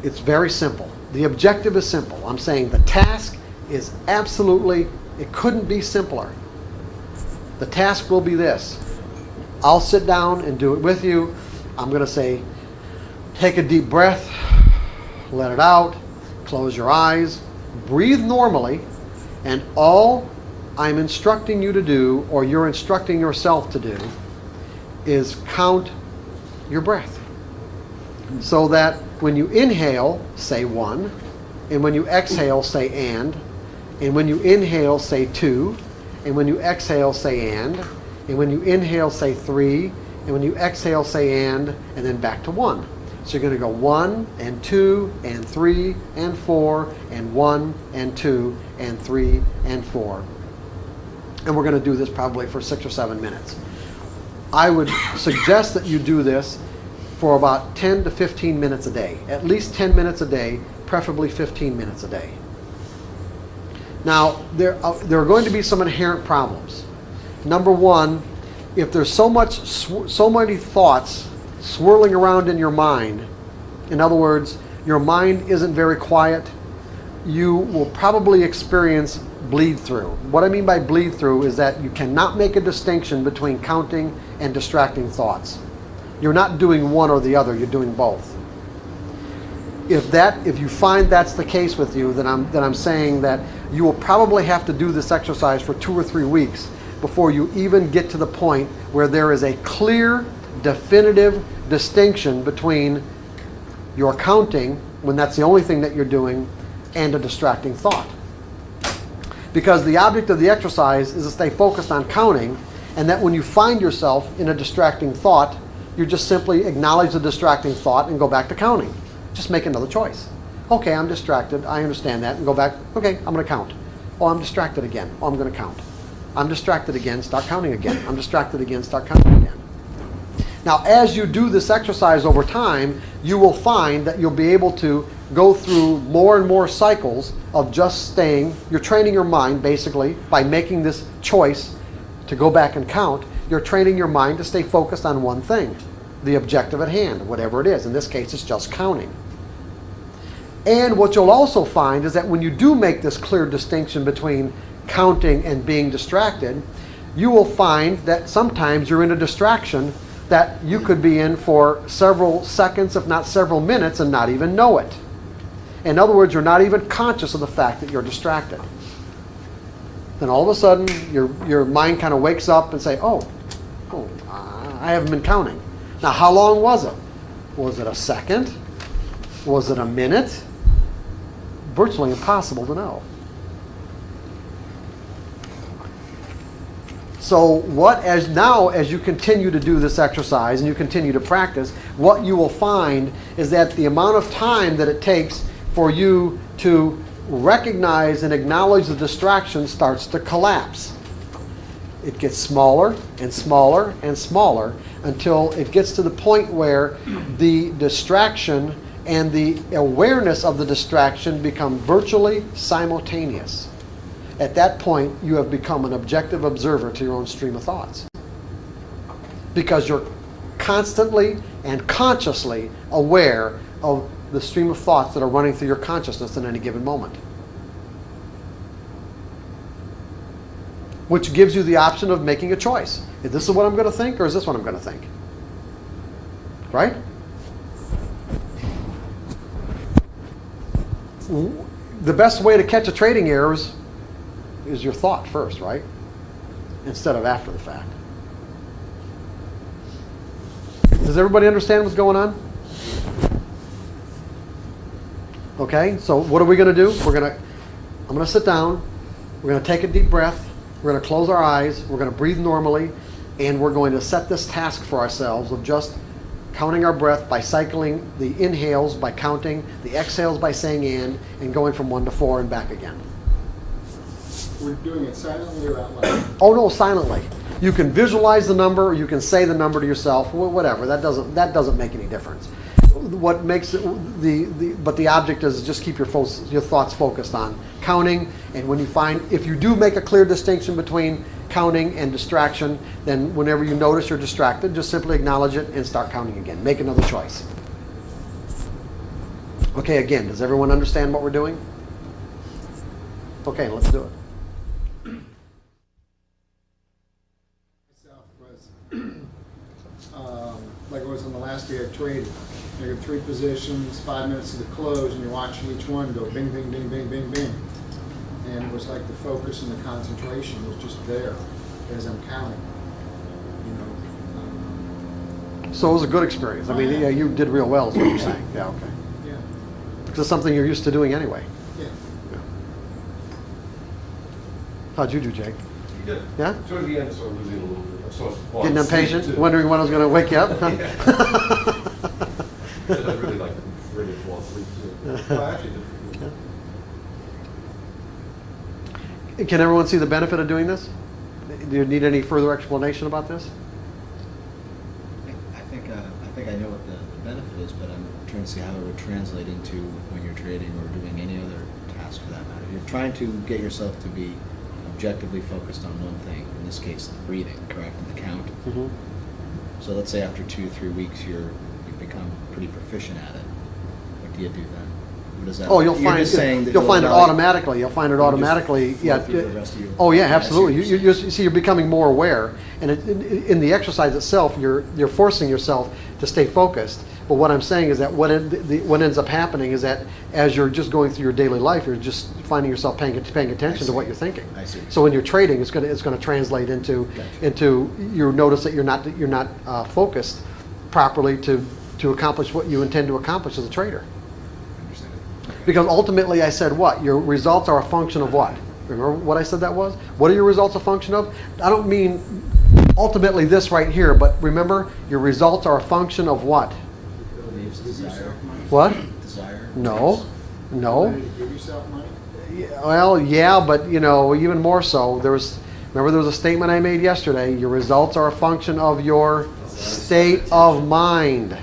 it's very simple. The objective is simple. I'm saying the task is absolutely, it couldn't be simpler. The task will be this. I'll sit down and do it with you. I'm going to say, take a deep breath, let it out, close your eyes, breathe normally, and all I'm instructing you to do, or you're instructing yourself to do, is count your breath. So that when you inhale, say 1, and when you exhale, say and when you inhale, say 2, and when you exhale, say and when you inhale, say 3, and when you exhale, say and then back to 1. So you're going to go 1 and 2 and 3 and 4 and 1 and 2 and 3 and 4. And we're going to do this probably for 6 or 7 minutes. I would suggest that you do this for about 10 to 15 minutes a day. At least 10 minutes a day, preferably 15 minutes a day. Now, there are going to be some inherent problems. Number one, if there's so many thoughts swirling around in your mind, in other words, your mind isn't very quiet, you will probably experience bleed through. What I mean by bleed through is that you cannot make a distinction between counting and distracting thoughts. You're not doing one or the other, you're doing both. If you find that's the case with you, then I'm saying that you will probably have to do this exercise for 2 or 3 weeks before you even get to the point where there is a clear, definitive distinction between your counting, when that's the only thing that you're doing, and a distracting thought. Because the object of the exercise is to stay focused on counting, and that when you find yourself in a distracting thought, you just simply acknowledge the distracting thought and go back to counting. Just make another choice. Okay, I'm distracted, I understand that, and go back, okay, I'm going to count. Oh, I'm distracted again. Oh, I'm going to count. I'm distracted again, start counting again. I'm distracted again, start counting again. Now, as you do this exercise over time, you will find that you'll be able to go through more and more cycles of just staying. You're training your mind, basically, by making this choice to go back and count. You're training your mind to stay focused on one thing, the objective at hand, whatever it is. In this case, it's just counting. And what you'll also find is that when you do make this clear distinction between counting and being distracted, you will find that sometimes you're in a distraction that you could be in for several seconds, if not several minutes, and not even know it. In other words, you're not even conscious of the fact that you're distracted. Then all of a sudden, your mind kind of wakes up and say, oh, I haven't been counting. Now, how long was it? Was it a second? Was it a minute? Virtually impossible to know. So as you continue to do this exercise and you continue to practice, what you will find is that the amount of time that it takes for you to recognize and acknowledge the distraction starts to collapse. It gets smaller and smaller and smaller until it gets to the point where the distraction and the awareness of the distraction become virtually simultaneous. At that point, you have become an objective observer to your own stream of thoughts. Because you're constantly and consciously aware of the stream of thoughts that are running through your consciousness in any given moment. Which gives you the option of making a choice. Is this what I'm going to think, or is this what I'm going to think? Right? The best way to catch a trading error is your thought first, right? Instead of after the fact. Does everybody understand what's going on? Okay, so what are we going to do? I'm going to sit down. We're going to take a deep breath. We're going to close our eyes. We're going to breathe normally. And we're going to set this task for ourselves of just counting our breath by cycling the inhales by counting, the exhales by saying and going from 1 to 4 and back again. We're doing it silently or out loud? Oh no, silently. You can visualize the number, or you can say the number to yourself, whatever. That doesn't make any difference. What makes it but the object is just keep your thoughts focused on counting. And when you find, if you do make a clear distinction between counting and distraction, then whenever you notice you're distracted, just simply acknowledge it and start counting again. Make another choice. Okay, again, does everyone understand what we're doing? Okay, let's do it. Like it was on the last day I traded. You got 3 positions, 5 minutes to the close, and you're watching each one go bing, bing, bing, bing, bing, bing. And it was like the focus and the concentration was just there as I'm counting. So it was a good experience. I mean, yeah, you did real well, is what you're saying. Yeah, okay. Yeah. Because it's something you're used to doing anyway. Yeah. How'd you do, Jake? Good. Yeah? Towards the end, I started losing a little bit. I started falling Getting asleep, impatient? too. Wondering when I was going to wake you up? Because I really like ready to fall asleep too. Well, I actually did. Can everyone see the benefit of doing this? Do you need any further explanation about this? I think I know what the benefit is, but I'm trying to see how it would translate into when you're trading or doing any other task for that matter. You're trying to get yourself to be objectively focused on one thing, in this case the breathing, correct, and the count. Mm-hmm. So let's say after 2 or 3 weeks you've become pretty proficient at it. What do you do then? What is that? Oh, you'll You're find just saying that you'll find it allow- automatically. You'll find it You'll just automatically. flow Yeah. through the rest of your Oh yeah, life. absolutely. I see You, what you're you see, you're becoming more aware, and in the exercise itself, you're forcing yourself to stay focused. But what I'm saying is that what ends up happening is that as you're just going through your daily life, you're just finding yourself paying attention to what you're thinking. I see. So when you're trading, it's going to translate into you notice that you're not focused properly to accomplish what you intend to accomplish as a trader. Because ultimately, I said what? Your results are a function of what? Remember what I said that was? What are your results a function of? I don't mean ultimately this right here, but remember, your results are a function of what? Beliefs, desire. What? Desire. No. No. Give yourself money? Well, yeah, but even more so. Remember there was a statement I made yesterday. Your results are a function of your state of mind.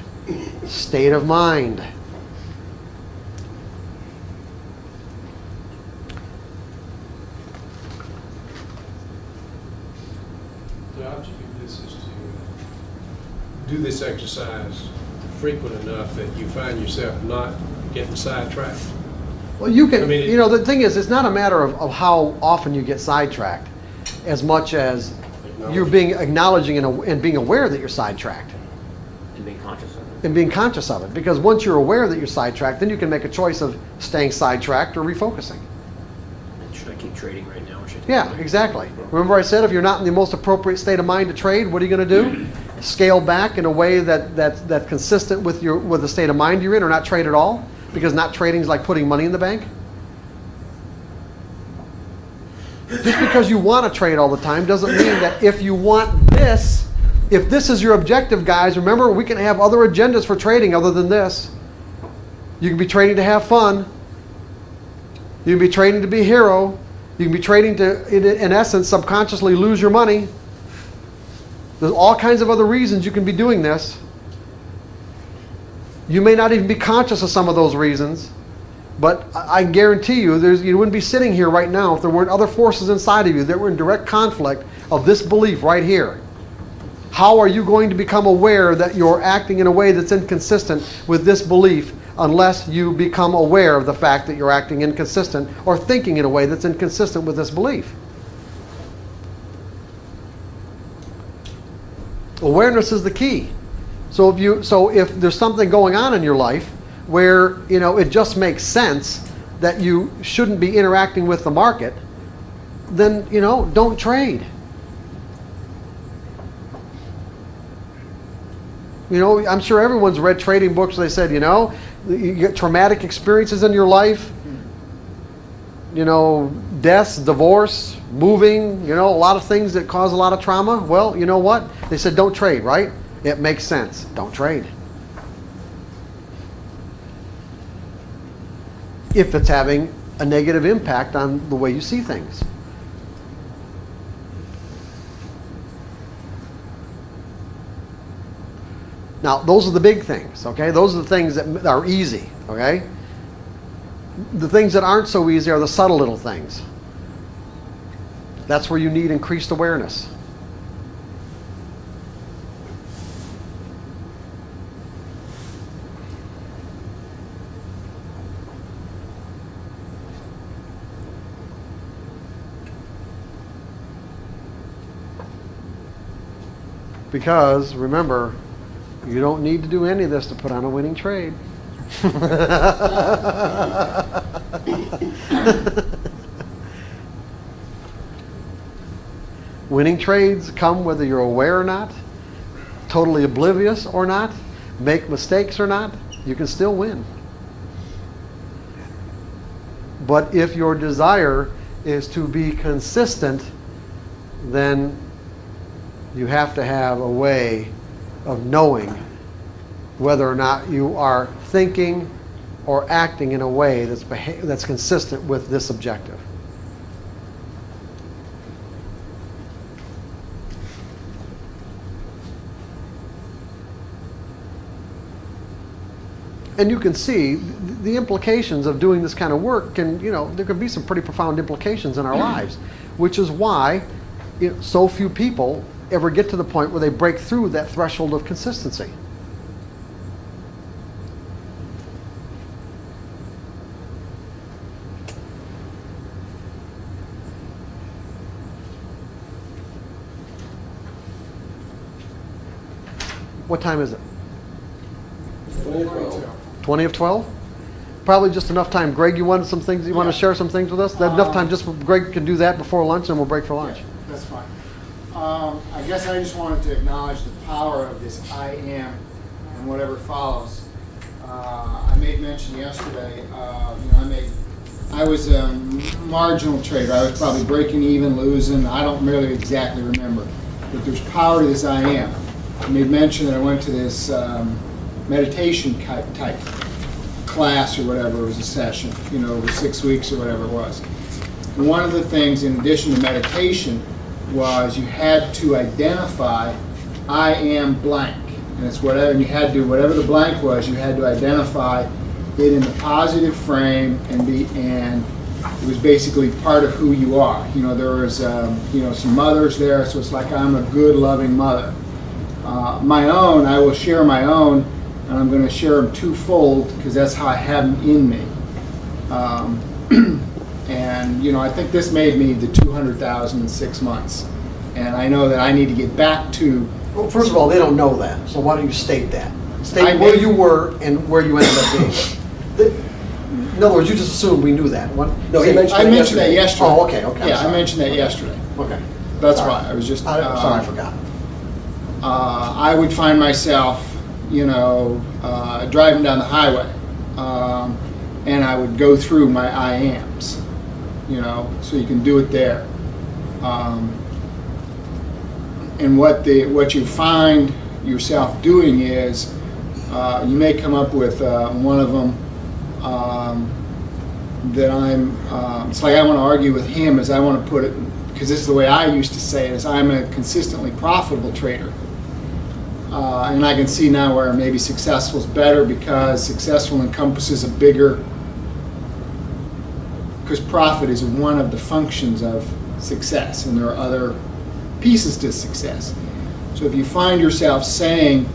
State of mind. The object of this is to do this exercise frequent enough that you find yourself not getting sidetracked. Well, you can, I mean, the thing is, it's not a matter of how often you get sidetracked, as much as you're acknowledging and being aware that you're sidetracked. And being conscious of it. And being conscious of it. Because once you're aware that you're sidetracked, then you can make a choice of staying sidetracked or refocusing. Should I keep trading right now or should I take Yeah, a break? exactly. Remember I said if you're not in the most appropriate state of mind to trade, what are you going to do? Scale back in a way that's consistent with the state of mind you're in, or not trade at all? Because not trading is like putting money in the bank. Just because you want to trade all the time doesn't mean that if you want this, if this is your objective, guys, remember we can have other agendas for trading other than this. You can be trading to have fun. You can be trading to be a hero. You can be trading to, in essence, subconsciously lose your money. There's all kinds of other reasons you can be doing this. You may not even be conscious of some of those reasons, but I guarantee you you wouldn't be sitting here right now if there weren't other forces inside of you that were in direct conflict of this belief right here. How are you going to become aware that you're acting in a way that's inconsistent with this belief unless you become aware of the fact that you're acting inconsistent or thinking in a way that's inconsistent with this belief? Awareness is the key. So if there's something going on in your life where it just makes sense that you shouldn't be interacting with the market, then don't trade. I'm sure everyone's read trading books. They said, you get traumatic experiences in your life, deaths, divorce, moving, a lot of things that cause a lot of trauma. Well, you know what? They said don't trade, right? It makes sense. Don't trade. If it's having a negative impact on the way you see things. Now, those are the big things, okay? Those are the things that are easy, okay? The things that aren't so easy are the subtle little things. That's where you need increased awareness. Because, remember, you don't need to do any of this to put on a winning trade. Winning trades come whether you're aware or not, totally oblivious or not, make mistakes or not, you can still win. But if your desire is to be consistent, then you have to have a way of knowing whether or not you are thinking or acting in a way that's consistent with this objective. And you can see the implications of doing this kind of work there can be some pretty profound implications in our lives, which is why so few people ever get to the point where they break through that threshold of consistency. What time is it? 2012. 20 of 12? Probably just enough time. Greg, you wanted some things, you want to share some things with us? That enough time just for Greg can do that before lunch and we'll break for lunch. Yeah, that's fine. I guess I just wanted to acknowledge the power of this I am and whatever follows. I made mention yesterday, I was a marginal trader. I was probably breaking even, losing. I don't really exactly remember. But there's power to this I am. I made mention that I went to this meditation type class or whatever. It was a session, over 6 weeks or whatever it was. And one of the things, in addition to meditation, was you had to identify I am blank. And it's whatever, and you had to, whatever the blank was, you had to identify it in the positive frame and it was basically part of who you are. There was, some mothers there, so it's like I'm a good, loving mother. My own, I will share my own, and I'm going to share them twofold because that's how I have them in me. And, I think this made me the 200,000 in 6 months. And I know that I need to get back to... Well, first of all, they don't know that, so why don't you state that? State where you were and where you ended up being. In other words, you just assumed we knew that. No, I mentioned that yesterday. Oh, okay. Yeah, I mentioned that yesterday. Okay. That's why. I was just... sorry, I forgot. I would find myself, driving down the highway, and I would go through my I ams, so you can do it there. And what you find yourself doing is, you may come up with one of them that it's like I want to argue with him, as I want to put it, because this is the way I used to say it, is I'm a consistently profitable trader. And I can see now where maybe successful is better, because successful encompasses a bigger, because profit is one of the functions of success, and there are other pieces to success. So if you find yourself saying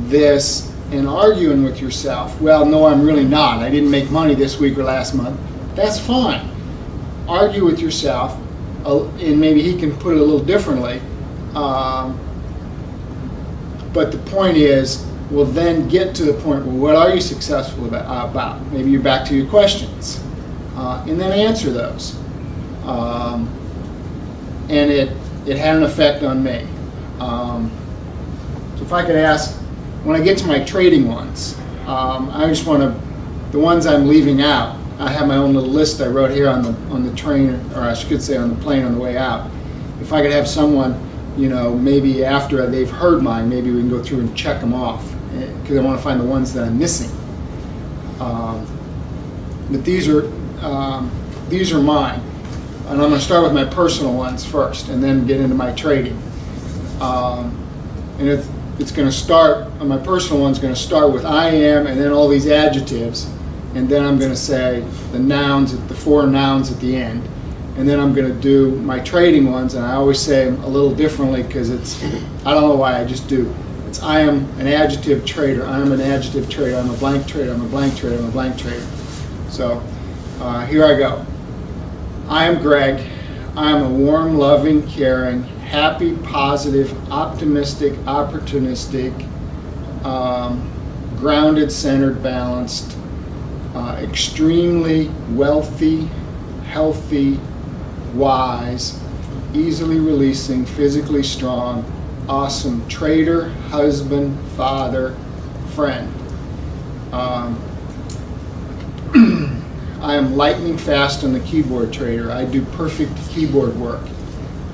this and arguing with yourself, well, no, I'm really not. I didn't make money this week or last month. That's fine. Argue with yourself, and maybe he can put it a little differently. But the point is, we'll then get to the point where what are you successful about? Maybe you're back to your questions. And then answer those. And it had an effect on me. So if I could ask, when I get to my trading ones, I just want to, the ones I'm leaving out, I have my own little list I wrote here on the train, or I should say on the plane on the way out. If I could have someone, maybe after they've heard mine, maybe we can go through and check them off, because I want to find the ones that I'm missing. But these are mine. And I'm going to start with my personal ones first, and then get into my trading. And it's going to start, my personal one's going to start with I am, and then all these adjectives, and then I'm going to say the nouns, the 4 nouns at the end. And then I'm going to do my trading ones, and I always say them a little differently because I don't know why, I just do. It's I am an adjective trader, I am an adjective trader, I'm a blank trader, I'm a blank trader, I'm a blank trader. So here I go. I am Greg. I am a warm, loving, caring, happy, positive, optimistic, opportunistic, grounded, centered, balanced, extremely wealthy, healthy, wise, easily releasing, physically strong, awesome trader, husband, father, friend. I am lightning fast on the keyboard trader. I do perfect keyboard work.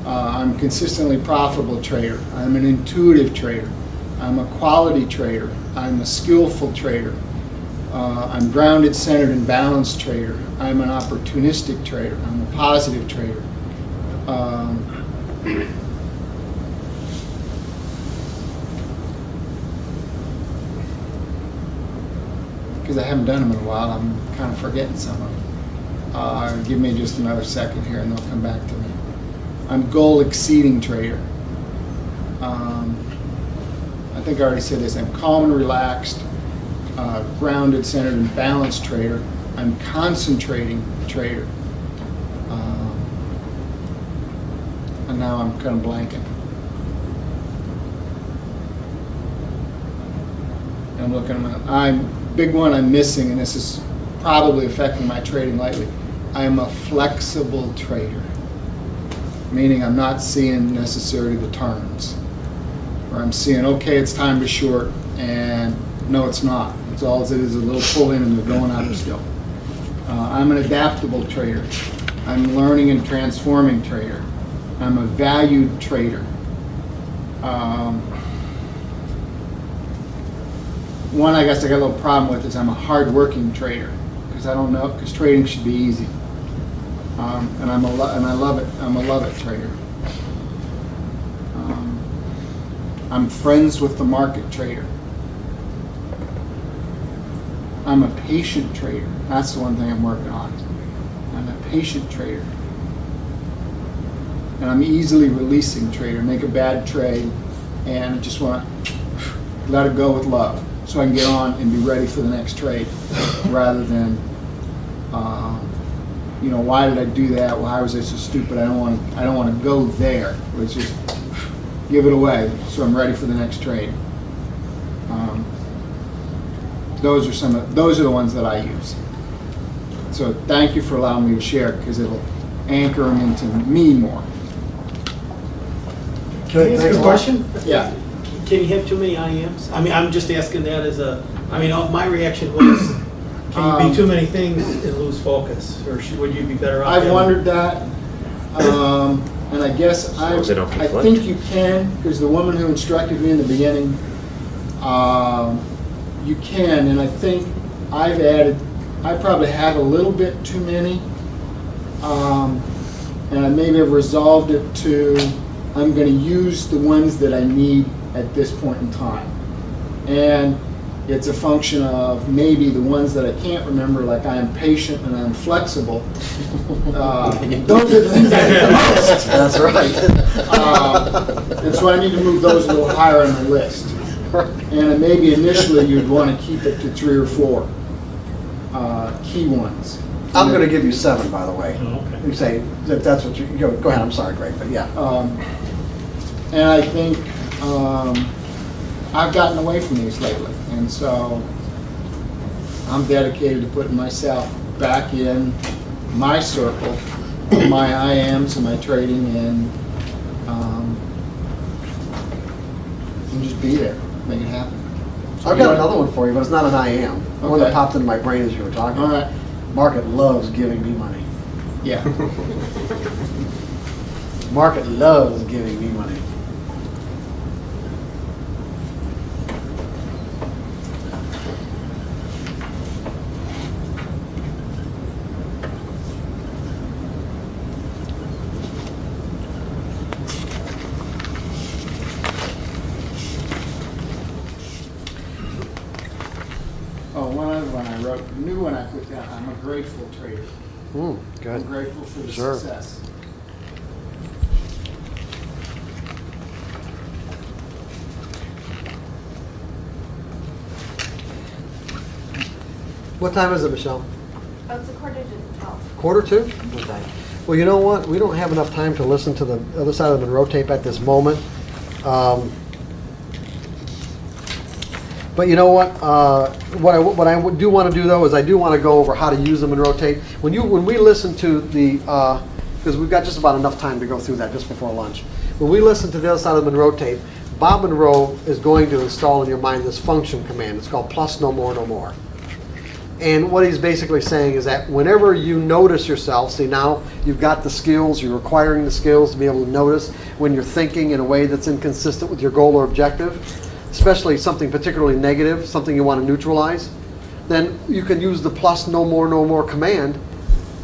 I'm a consistently profitable trader. I'm an intuitive trader. I'm a quality trader. I'm a skillful trader. I'm grounded, centered, and balanced trader. I'm an opportunistic trader. I'm a positive trader. Because I haven't done them in a while, I'm kind of forgetting some of them. Give me just another second here and they'll come back to me. I'm goal exceeding trader. I think I already said this. I'm calm and relaxed, grounded, centered, and balanced trader. I'm concentrating trader. And now I'm kind of blanking. And I'm looking at them. Big one I'm missing, and this is probably affecting my trading lately. I'm a flexible trader, meaning I'm not seeing necessarily the turns. Or I'm seeing, okay, it's time to short, and no, it's not. It's all it is, a little pull in and they're going out still. I'm an adaptable trader. I'm learning and transforming trader. I'm a valued trader. One I guess I got a little problem with is I'm a hard-working trader, because I don't know, because trading should be easy. And I love it. I'm a love it trader. I'm friends with the market trader. I'm a patient trader. That's the one thing I'm working on. I'm a patient trader. And I'm easily releasing trader. Make a bad trade and I just want to let it go with love so I can get on and be ready for the next trade rather than, you know, why did I do that? Why was I so stupid? I don't want to go there. It's just give it away so I'm ready for the next trade. Those are the ones that I use. So thank you for allowing me to share, because it'll anchor them into me more. Can I ask a question? Yeah. Can you have too many IMs? I mean, I'm just asking that as a, I mean, my reaction was, can you be too many things and lose focus? Or would you be better off? I've wondered that. And I guess I think you can, because the woman who instructed me in the beginning, you can, and I think I probably have a little bit too many, and I maybe have resolved it to, I'm going to use the ones that I need at this point in time. And it's a function of maybe the ones that I can't remember, like I'm patient and I'm flexible. Those are the things I need the most. That's right. And so I need to move those a little higher on my list. And maybe initially you'd want to keep it to 3 or 4 key ones. I'm going to give you 7, by the way. Oh, okay. You say that that's what you go ahead. I'm sorry, Greg, but yeah. And I think I've gotten away from these lately, and so I'm dedicated to putting myself back in my circle, my IMs and my trading, and just be there, make it happen. I've got another one for you, but it's not an IM. One that Okay. popped into my brain as you were talking. All right. Market loves giving me money. Yeah. Market loves giving me money. Oh, one other one I wrote, the new one I put down, I'm a grateful trader. I'm Good. grateful for the Sure. success. What time is it, Michelle? Oh, it's a quarter to 12. 1:45? Okay. Well, you know what? We don't have enough time to listen to the other side of the Monroe tape at this moment. But you know what? What I do want to do though is I do want to go over how to use the Monroe tape. When we listen to the, because we've got just about enough time to go through that just before lunch. When we listen to the other side of the Monroe tape, Bob Monroe is going to install in your mind this function command. It's called plus no more, no more. And what he's basically saying is that whenever you notice yourself, see now you've got the skills, you're acquiring the skills to be able to notice when you're thinking in a way that's inconsistent with your goal or objective, especially something particularly negative, something you want to neutralize, then you can use the plus no more command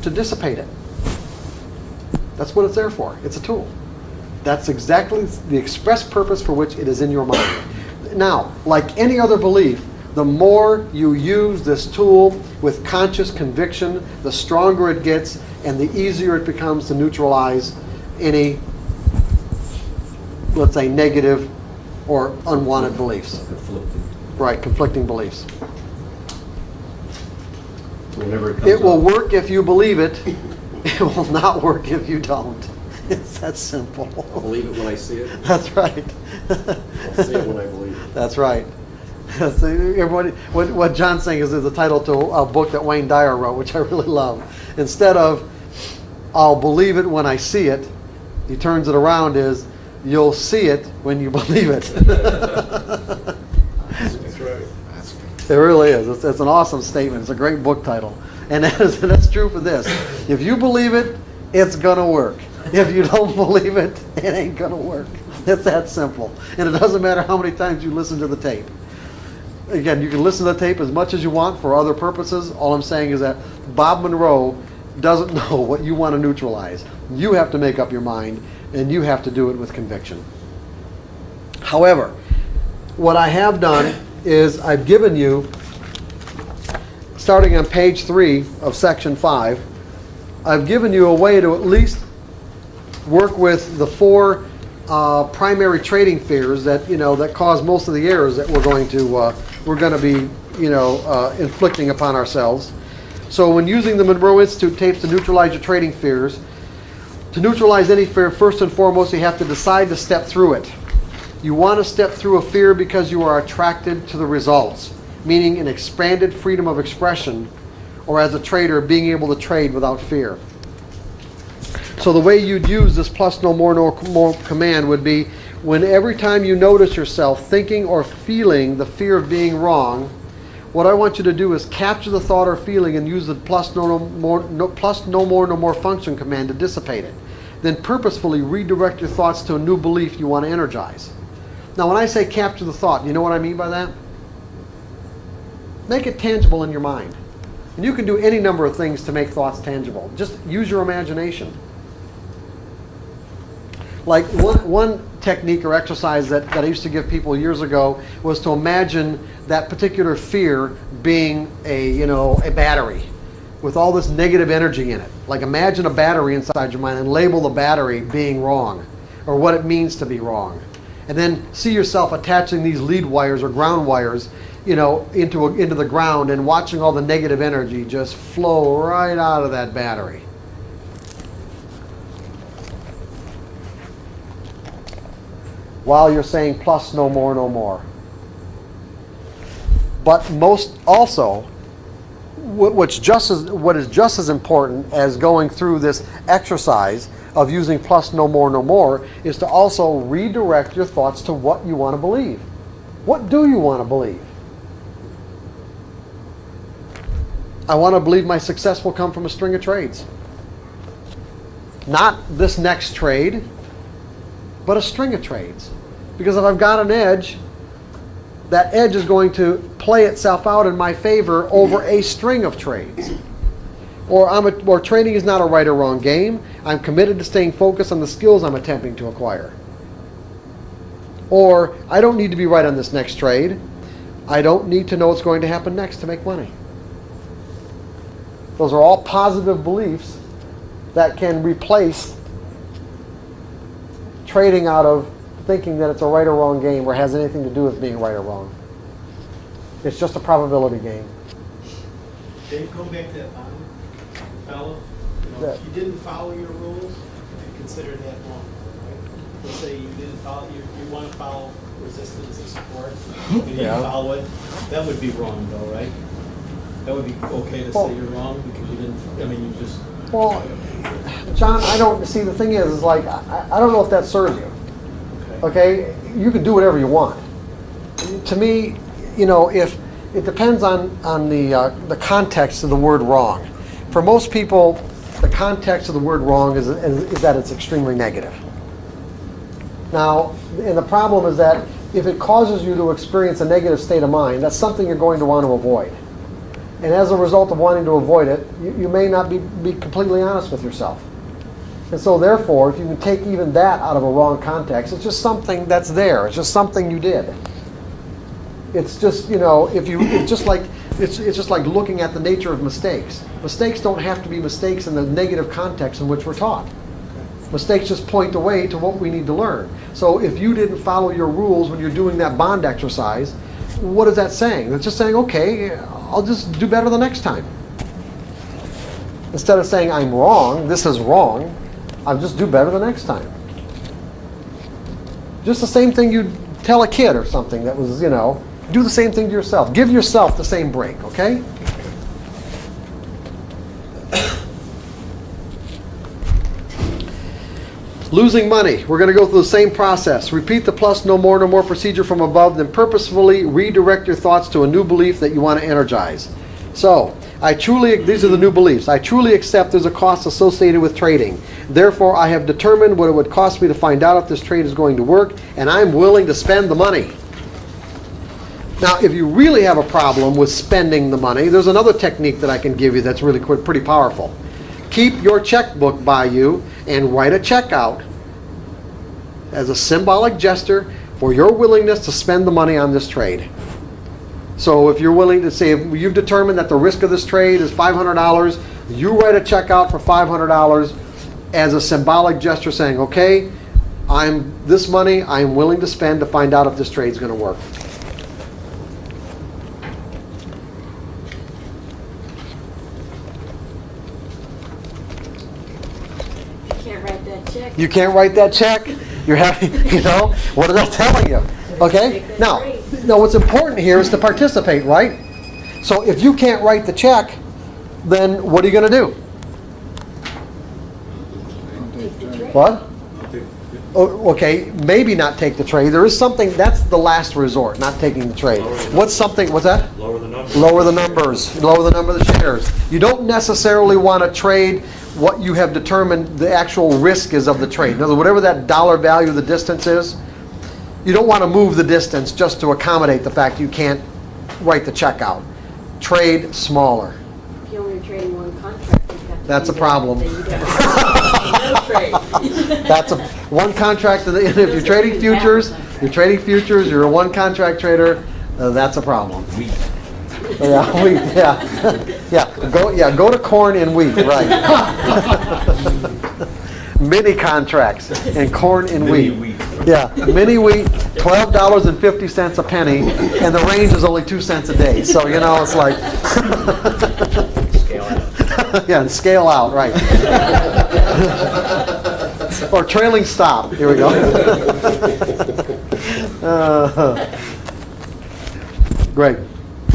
to dissipate it. That's what it's there for. It's a tool. That's exactly the express purpose for which it is in your mind. Now, like any other belief, the more you use this tool with conscious conviction, the stronger it gets and the easier it becomes to neutralize any, let's say, negative or unwanted beliefs. Conflicting. Right, conflicting beliefs. Whenever it comes It will up. work if you believe it. It will not work if you don't. It's that simple. I'll believe it when I see it. That's right. I'll see it when I believe it. That's right. So everybody, what John's saying is the title to a book that Wayne Dyer wrote, which I really love. Instead of, I'll believe it when I see it, he turns it around is, you'll see it when you believe it. That's right. It really is. It's an awesome statement. It's a great book title. And that's true for this. If you believe it, it's going to work. If you don't believe it, it ain't going to work. It's that simple. And it doesn't matter how many times you listen to the tape. Again, you can listen to the tape as much as you want for other purposes. All I'm saying is that Bob Monroe doesn't know what you want to neutralize. You have to make up your mind, and you have to do it with conviction. However, what I have done is I've given you, starting on page 3 of section 5, I've given you a way to at least work with the 4 primary trading fears that that cause most of the errors that we're going to be inflicting upon ourselves. So when using the Monroe Institute tapes to neutralize your trading fears, to neutralize any fear, first and foremost, you have to decide to step through it. You want to step through a fear because you are attracted to the results, meaning an expanded freedom of expression, or as a trader, being able to trade without fear. So the way you'd use this plus no more command would be when every time you notice yourself thinking or feeling the fear of being wrong, what I want you to do is capture the thought or feeling and use the plus no more function command to dissipate it. Then purposefully redirect your thoughts to a new belief you want to energize. Now when I say capture the thought, you know what I mean by that? Make it tangible in your mind. And you can do any number of things to make thoughts tangible. Just use your imagination. Like one technique or exercise that I used to give people years ago was to imagine that particular fear being a battery with all this negative energy in it. Like imagine a battery inside your mind and label the battery being wrong or what it means to be wrong. And then see yourself attaching these lead wires or ground wires into the ground and watching all the negative energy just flow right out of that battery. While you're saying plus no more, no more. But most also, what is just as important as going through this exercise of using plus no more is to also redirect your thoughts to what you want to believe. What do you want to believe? I want to believe my success will come from a string of trades. Not this next trade, but a string of trades. Because if I've got an edge, that edge is going to play itself out in my favor over a string of trades. Or trading is not a right or wrong game. I'm committed to staying focused on the skills I'm attempting to acquire. Or I don't need to be right on this next trade. I don't need to know what's going to happen next to make money. Those are all positive beliefs that can replace trading out of thinking that it's a right or wrong game or has anything to do with being right or wrong. It's just a probability game. Dave, go back to that bottom fellow. If you didn't follow your rules, you consider that wrong. Right? Let's say you didn't follow, you want to follow resistance and support. You didn't follow it. That would be wrong, though, right? That would be okay to say you're wrong because you didn't. You just. Well, John, I don't see. The thing is like I don't know if that serves you. Okay, you can do whatever you want. To me, if it depends on the context of the word wrong. For most people, the context of the word wrong is that it's extremely negative. Now, and the problem is that if it causes you to experience a negative state of mind, that's something you're going to want to avoid. And as a result of wanting to avoid it, you may not be completely honest with yourself. And so therefore, if you can take even that out of a wrong context, it's just something that's there. It's just something you did. It's just, it's just like looking at the nature of mistakes. Mistakes don't have to be mistakes in the negative context in which we're taught. Mistakes just point the way to what we need to learn. So if you didn't follow your rules when you're doing that bond exercise, what is that saying? It's just saying, okay, I'll just do better the next time. Instead of saying, I'm wrong, this is wrong, I'll just do better the next time. Just the same thing you'd tell a kid or something that was, Do the same thing to yourself. Give yourself the same break, okay? Losing money. We're going to go through the same process. Repeat the plus no more procedure from above, then purposefully redirect your thoughts to a new belief that you want to energize. So, these are the new beliefs. I truly accept there's a cost associated with trading. Therefore, I have determined what it would cost me to find out if this trade is going to work, and I'm willing to spend the money. Now, if you really have a problem with spending the money, there's another technique that I can give you that's really pretty powerful. Keep your checkbook by you and write a check out as a symbolic gesture for your willingness to spend the money on this trade. So if you're willing to say, if you've determined that the risk of this trade is $500, you write a check out for $500 as a symbolic gesture saying, okay, this money I'm willing to spend to find out if this trade's going to work. You can't write that check. You're having, what are they telling you? Okay? Now, what's important here is to participate, right? So if you can't write the check, then what are you going to do? What? Oh, okay, maybe not take the trade. There is something, that's the last resort, not taking the trade. What's that? Lower the numbers. Lower the numbers. Lower the number of the shares. You don't necessarily want to trade what you have determined the actual risk is of the trade. In other words, whatever that dollar value of the distance is, you don't want to move the distance just to accommodate the fact you can't write the check out. Trade smaller. If you're only trading one contract, you've got to That's a problem. no trade. That's one contract. If you're trading futures, you're a one contract trader. That's a problem. Wheat. Yeah, wheat. Yeah. Go to corn and wheat. Right. Mini contracts and corn and wheat. Yeah, mini wheat, $12.50 a penny, and the range is only 2 cents a day. So it's like Scale out. yeah, and scale out, right? Or trailing stop. Here we go. Greg.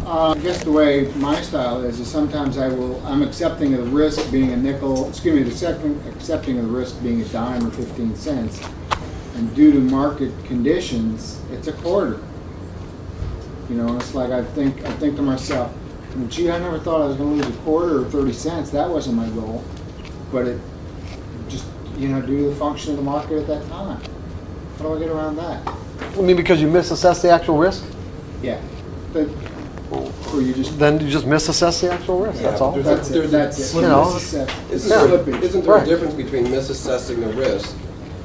I guess the way my style is sometimes I'm accepting of the risk being a nickel, accepting of the risk being a dime or 15 cents. And due to market conditions, it's a quarter. It's like I think to myself, gee, I never thought I was going to lose a quarter or 30 cents. That wasn't my goal. But it just, due to the function of the market at that time. How do I get around that? You mean because you misassess the actual risk? Yeah. But, or you just... Then you just misassess the actual risk, that's all. That's it. Isn't there a difference between misassessing the risk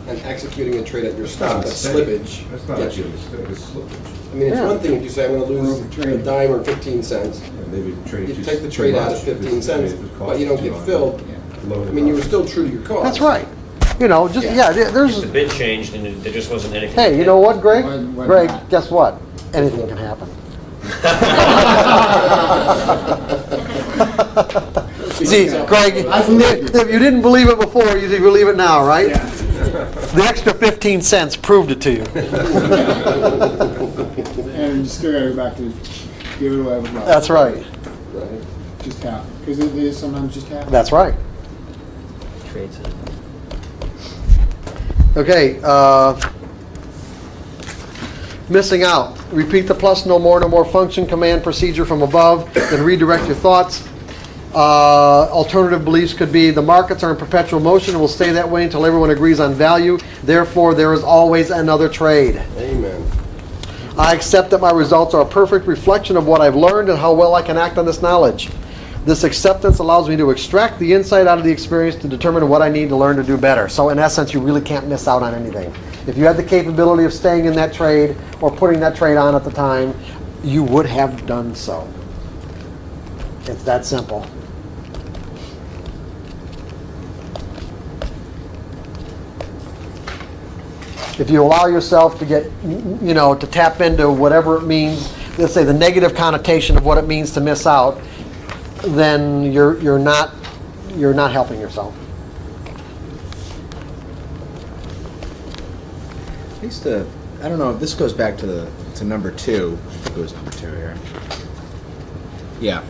and executing a trade at your stop? That's slippage. That's not actually a mistake, it's slippage. I mean, it's one thing if you say, I'm going to lose a dime or 15 cents. Maybe trade You take the trade out at 15 cents, but you don't get filled. I mean, you were still true to your cost. That's right. There's... The bid changed and there just wasn't anything. Hey, you know what, Greg? Greg, guess what? Anything can happen. See, Greg, if you didn't believe it before, you believe it now, right? Yeah. The extra 15 cents proved it to you. And you still got to go back to give it away with love. That's right. Just happen. Because it is sometimes just happen. That's right. Trades. Okay, missing out. Repeat the plus no more function command procedure from above, then redirect your thoughts. Alternative beliefs could be the markets are in perpetual motion and will stay that way until everyone agrees on value. Therefore, there is always another trade. Amen. I accept that my results are a perfect reflection of what I've learned and how well I can act on this knowledge. This acceptance allows me to extract the insight out of the experience to determine what I need to learn to do better. So in essence, you really can't miss out on anything. If you had the capability of staying in that trade or putting that trade on at the time, you would have done so. It's that simple. If you allow yourself to get, to tap into whatever it means, let's say the negative connotation of what it means to miss out, then you're not helping yourself. I don't know, this goes back to number 2. It was number 2 here. Yeah.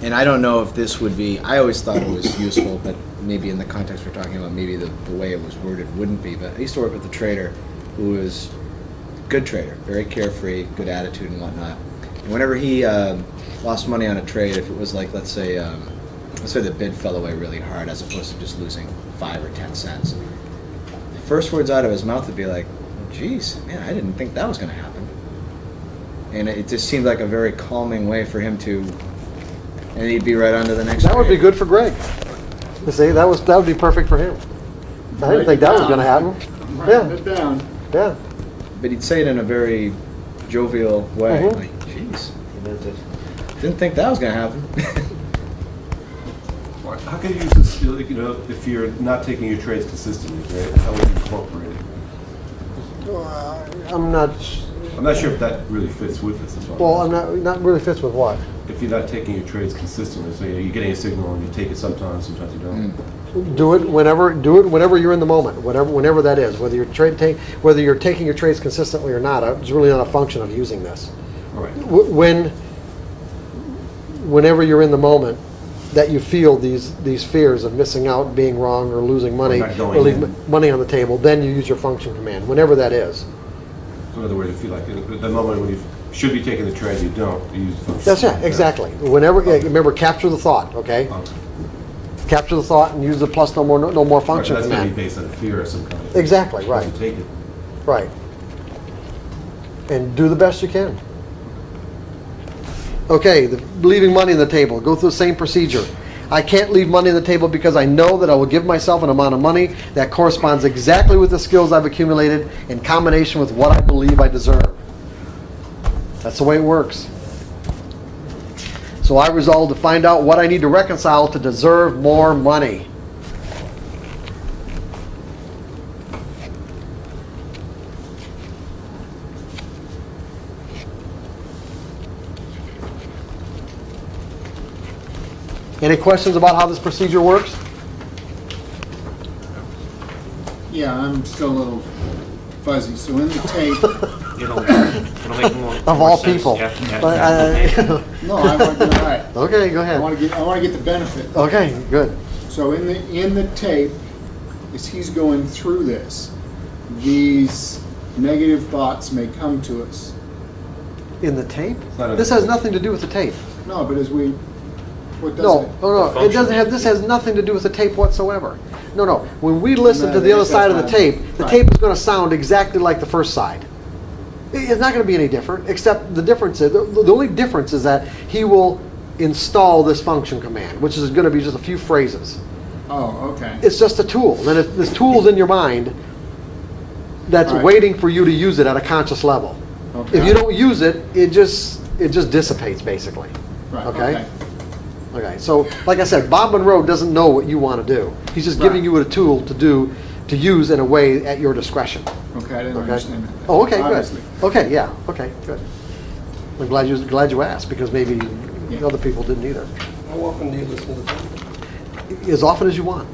And I don't know if this would be, I always thought it was useful, but maybe in the context we're talking about, maybe the way it was worded wouldn't be. But I used to work with a trader who was a good trader, very carefree, good attitude and whatnot. And whenever he lost money on a trade, if it was like, let's say the bid fell away really hard as opposed to just losing 5 or 10 cents, the first words out of his mouth would be like, geez, man, I didn't think that was going to happen. And it just seemed like a very calming way for him to, and he'd be right on to the next That would be trade. good for Greg. You see, that would be perfect for him. I didn't think that was going to happen. Writing it down. Yeah. But he'd say it in a very jovial way. Mhm. Like, jeez, didn't think that was going to happen. How can you use this, if you're not taking your trades consistently, right? How would you incorporate it? I'm not. I'm not sure if that really fits with this as well. Well, I'm not really fits with what. If you're not taking your trades consistently, so you're getting a signal and you take it sometimes you don't. Do it whenever you're in the moment, whenever that is. Whether you're taking your trades consistently or not, it's really not a function of using this. All right. Whenever you're in the moment, that you feel these fears of missing out, being wrong, or losing money, not going or leaving in. money on the table, then you use your function command. Whenever that is. So in other words, if you like, at the moment when you should be taking the trade, you don't, you use the function. That's it, exactly. Whenever, remember, capture the thought, okay? Capture the thought and use the plus no more function Right, that's going to command. be based on a fear of some kind. Exactly, right. You take it. Right. And do the best you can. Okay, leaving money on the table. Go through the same procedure. I can't leave money on the table because I know that I will give myself an amount of money that corresponds exactly with the skills I've accumulated in combination with what I believe I deserve. That's the way it works. So I resolve to find out what I need to reconcile to deserve more money. Any questions about how this procedure works? Yeah, I'm still a little fuzzy. So in the tape, It'll make more Of more all sense people. after But, that. no, I want all right. Okay, go I ahead. want to get the benefit. Okay, good. So in the tape, as he's going through this, these negative thoughts may come to us. In the tape? not in This the has tape. nothing to do with the tape. No, but as we, what does No, it? no, no. It doesn't have. This has nothing to do with the tape whatsoever. No, no. When we listen to the other side of the tape, the tape is going to sound exactly like the first side. It's not going to be any different, except the difference is the only difference is that he will install this function command, which is going to be just a few phrases. Oh, okay. It's just a tool. Then this tool's in your mind that's Right. waiting for you to use it at a conscious level. Okay. If you don't use it, it just dissipates basically. Right, Okay. Okay. So, like I said, Bob Monroe doesn't know what you want to do. He's just giving Right. you a tool to use in a way at your discretion. Okay, I didn't Okay. understand that. Oh, okay, Obviously. good. Okay, yeah, okay, good. I'm glad you asked because maybe Yeah. other people didn't either. How often do you listen to the tape? As often as you want.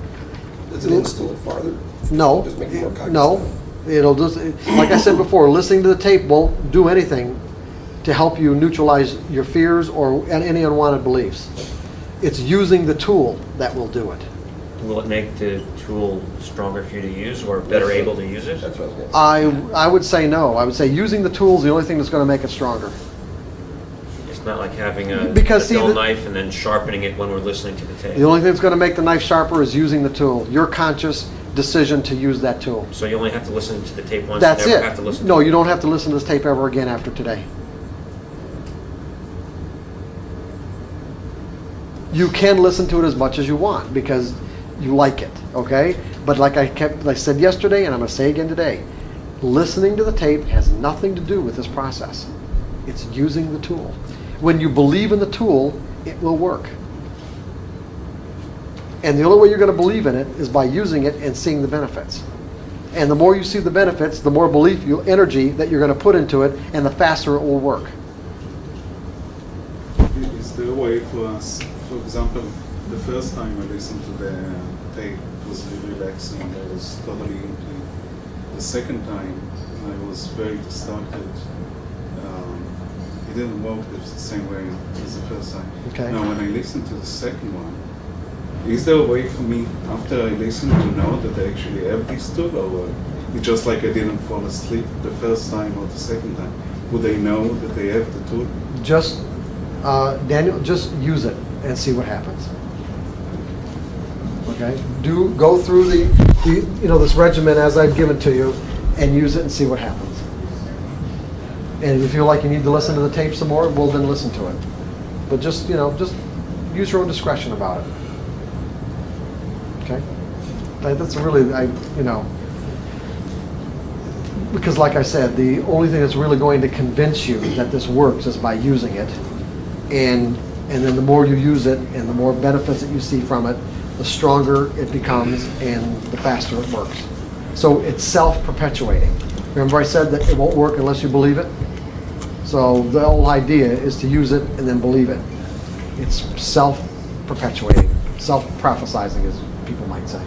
Does it instill it farther? No, Just make it more cognizant? no. It'll just, like I said before, listening to the tape won't do anything to help you neutralize your fears or any unwanted beliefs. It's using the tool that will do it. Will it make the tool stronger for you to use or better able to use it? That's what I was going to say. I would say no. I would say using the tool is the only thing that's going to make it stronger. It's not like having a Because, see, dull the- knife and then sharpening it when we're listening to the tape. The only thing that's going to make the knife sharper is using the tool. Your conscious decision to use that tool. So you only have to listen to the tape once. That's never it. have to listen No, to you don't have to listen to this tape ever again after today. You can listen to it as much as you want because you like it, okay? But like I said yesterday, and I'm going to say again today, listening to the tape has nothing to do with this process. It's using the tool. When you believe in the tool, it will work. And the only way you're going to believe in it is by using it and seeing the benefits. And the more you see the benefits, the more energy that you're going to put into it, and the faster it will work. Is there a way for us, for example, the first time I listened to the tape was really relaxing, I was totally into it. The second time I was very distracted. it didn't work the same way as the first time. Okay. Now, when I listened to the second one, is there a way for me, after I listen, to know that I actually have this tool, or it's just like I didn't fall asleep the first time or the second time? Would I know that they have the tool? Just, Daniel, just use it and see what happens. Okay? Go through the this regimen as I've given to you and use it and see what happens. And if you feel like you need to listen to the tape some more, well then listen to it. But just use your own discretion about it. Okay? That's really, because like I said, the only thing that's really going to convince you that this works is by using it. And then the more you use it and the more benefits that you see from it, the stronger it becomes and the faster it works. So it's self-perpetuating. Remember I said that it won't work unless you believe it? So the whole idea is to use it and then believe it. It's self-perpetuating, self-prophesizing, as people might say.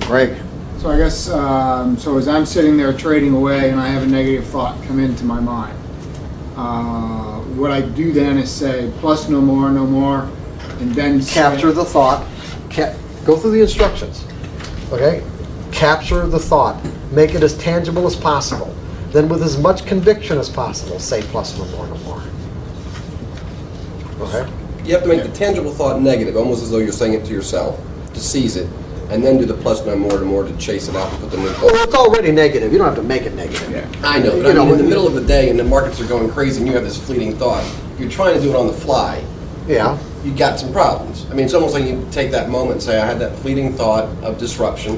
Greg. So I guess, so as I'm sitting there trading away and I have a negative thought come into my mind, what I do then is say, plus no more, and then capture the thought. Go through the instructions. Okay? Capture the thought. Make it as tangible as possible. Then with as much conviction as possible, say plus no more. Okay? You have to make the tangible thought negative, almost as though you're saying it to yourself, to seize it, and then do the plus no more to chase it out and put the new thought. Well, it's already negative. You don't have to make it negative. Yeah. I know, but I mean, in the middle of the day and the markets are going crazy and you have this fleeting thought, you're trying to do it on the fly. Yeah. You got some problems. I mean, it's almost like you take that moment and say, I had that fleeting thought of disruption.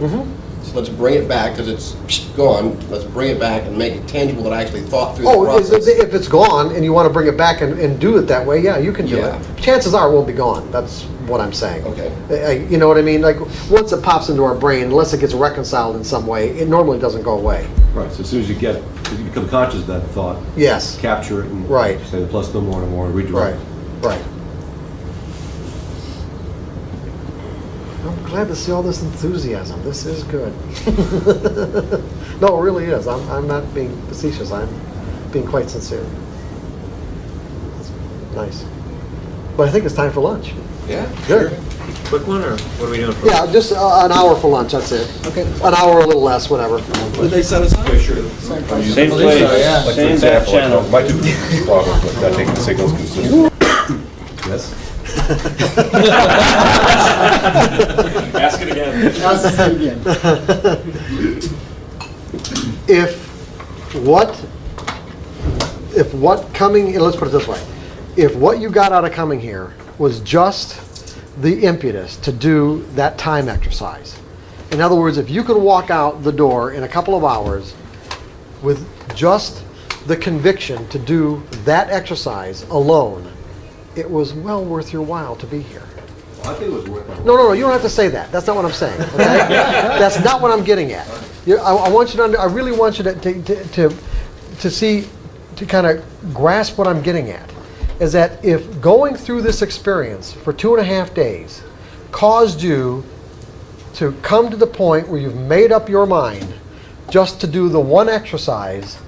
So let's bring it back because it's gone. Let's bring it back and make it tangible that I actually thought through the process. If it's gone and you want to bring it back and do it that way, yeah, you can do it. Chances are it won't be gone. That's what I'm saying. Okay. You know what I mean? Like once it pops into our brain, unless it gets reconciled in some way, it normally doesn't go away. Right. So as soon as you become conscious of that thought. Yes. Capture it and say the plus no more, and redirect. Right. I'm glad to see all this enthusiasm. This is good. No, it really is. I'm not being facetious. I'm being quite sincere. That's nice. But I think it's time for lunch. Yeah. Good. Quick one, or what are we doing for Yeah, just an hour for lunch. That's it. Okay. An hour or a little less, whatever. Did they set aside? Same place, Like same for back example, channel. my two problems with not taking the signals consistent. Yes. Ask it again. Ask it again. If what coming, let's put it this way, if what you got out of coming here was just the impetus to do that time exercise, in other words, if you could walk out the door in a couple of hours with just the conviction to do that exercise alone, it was well worth your while to be here. Well, I think it was worth it. No, you don't have to say that. That's not what I'm saying. Okay? That's not what I'm getting at. I want you to. I really want you to see, to kind of grasp what I'm getting at, is that if going through this experience for 2.5 days caused you to come to the point where you've made up your mind just to do the one exercise,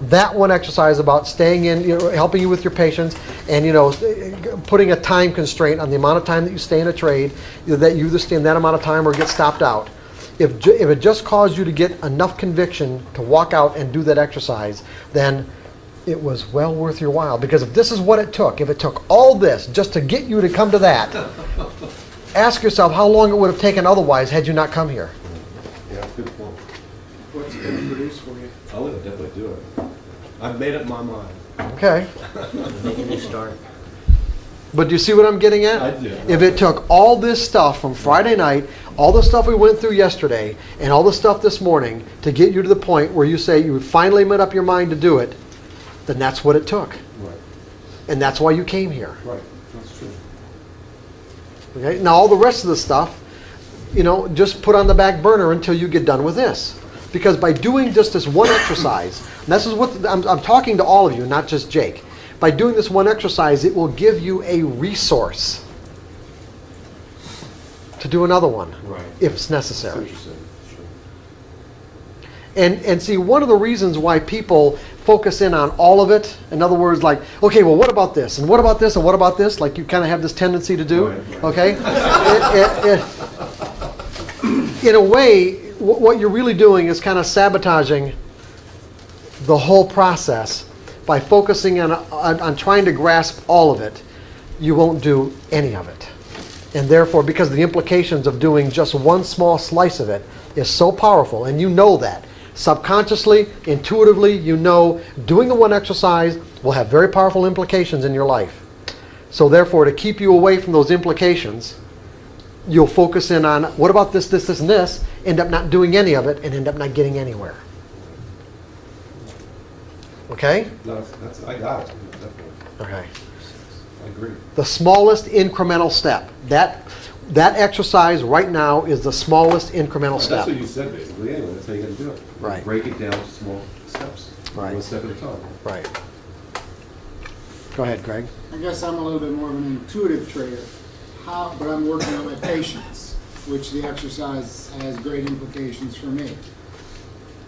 that one exercise about staying in, helping you with your patients, and putting a time constraint on the amount of time that you stay in a trade, that you either stay in that amount of time or get stopped out. If it just caused you to get enough conviction to walk out and do that exercise, then it was well worth your while. Because if this is what it took, if it took all this just to get you to come to that, ask yourself how long it would have taken otherwise had you not come here. Yeah, good point. What's it going to produce for you? I would definitely do it. I've made up my mind. Okay. Making you start. But do you see what I'm getting at? I do. If it took all this stuff from Friday night, all the stuff we went through yesterday, and all the stuff this morning to get you to the point where you say you finally made up your mind to do it, then that's what it took. Right. And that's why you came here. Right. That's true. Okay? Now all the rest of the stuff, just put on the back burner until you get done with this. Because by doing just this one exercise, and this is what I'm talking to all of you, not just Jake. By doing this one exercise, it will give you a resource to do another one, Right. if it's necessary. Interesting. Sure. And see, one of the reasons why people focus in on all of it, in other words, like, okay, well, what about this? And what about this? And what about this? Like you kind of have this tendency to do, okay? In a way, what you're really doing is kind of sabotaging the whole process by focusing on trying to grasp all of it. You won't do any of it. And therefore, because the implications of doing just one small slice of it is so powerful, and you know that. Subconsciously, intuitively, you know doing the one exercise will have very powerful implications in your life. So therefore, to keep you away from those implications, you'll focus in on what about this, this, this, and this, end up not doing any of it, and end up not getting anywhere. Okay? No, I got it. Definitely. Okay. I agree. The smallest incremental step. That exercise right now is the smallest incremental step. That's what you said basically anyway. That's how you got to do it. Right. Break it down to small steps. Right. One step at a time. Right. Go ahead, Greg. I guess I'm a little bit more of an intuitive trader, but I'm working on my patience, which the exercise has great implications for me.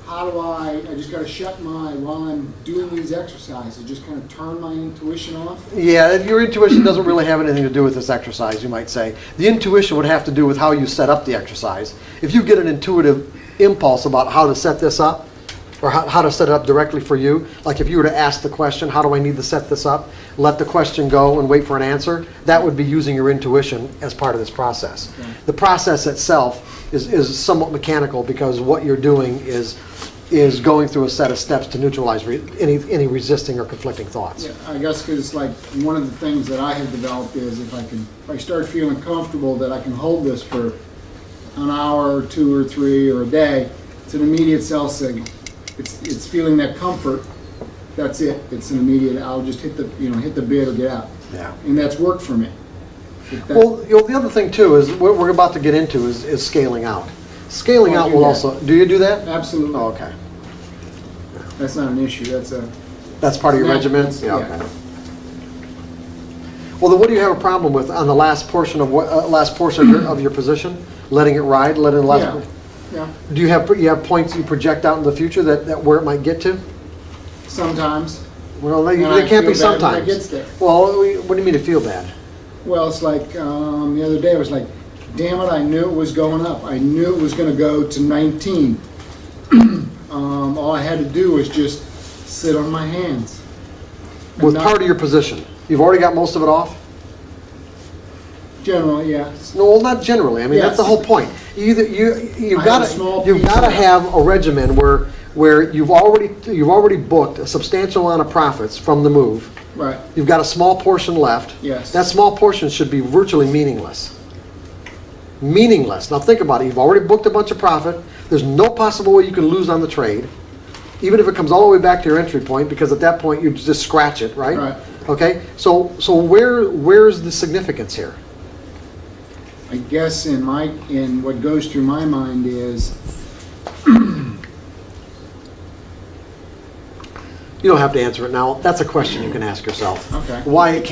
How do I just got to shut while I'm doing these exercises, just kind of turn my intuition off? Yeah, your intuition doesn't really have anything to do with this exercise, you might say. The intuition would have to do with how you set up the exercise. If you get an intuitive impulse about how to set this up, or how to set it up directly for you, like if you were to ask the question, how do I need to set this up, let the question go and wait for an answer, that would be using your intuition as part of this process. Yeah. The process itself is somewhat mechanical because what you're doing is going through a set of steps to neutralize any resisting or conflicting thoughts. Yeah, I guess because like one of the things that I have developed is if I start feeling comfortable that I can hold this for an hour or 2 or 3 or a day, it's an immediate cell signal. It's feeling that comfort. That's it. It's an immediate. I'll just hit the bid or get out. Yeah. And that's worked for me. Well, the other thing too is what we're about to get into is scaling out. Scaling out will also. Do you do that? Absolutely. Oh, okay. That's not an issue. That's part of your regimen? Yeah. Okay. Well, then what do you have a problem with on the last portion of of your position? Letting it ride, letting the last. Yeah. Do you have points you project out in the future that where it might get to? Sometimes. Well, they can't be sometimes. It gets there. Well, what do you mean to feel bad? Well, it's like the other day I was like, damn it, I knew it was going up. I knew it was going to go to 19. All I had to do was just sit on my hands. With part of your position. You've already got most of it off? Generally, yeah. No, well, not generally. I mean, that's the whole point. You've got to have a regimen where you've already booked a substantial amount of profits from the move. Right. You've got a small portion left. Yes. That small portion should be virtually meaningless. Meaningless. Now think about it. You've already booked a bunch of profit. There's no possible way you can lose on the trade, even if it comes all the way back to your entry point, because at that point you just scratch it, right? Right. Okay. So where's the significance here? I guess in what goes through my mind is you don't have to answer it now. That's a question you can ask yourself. Okay. Why it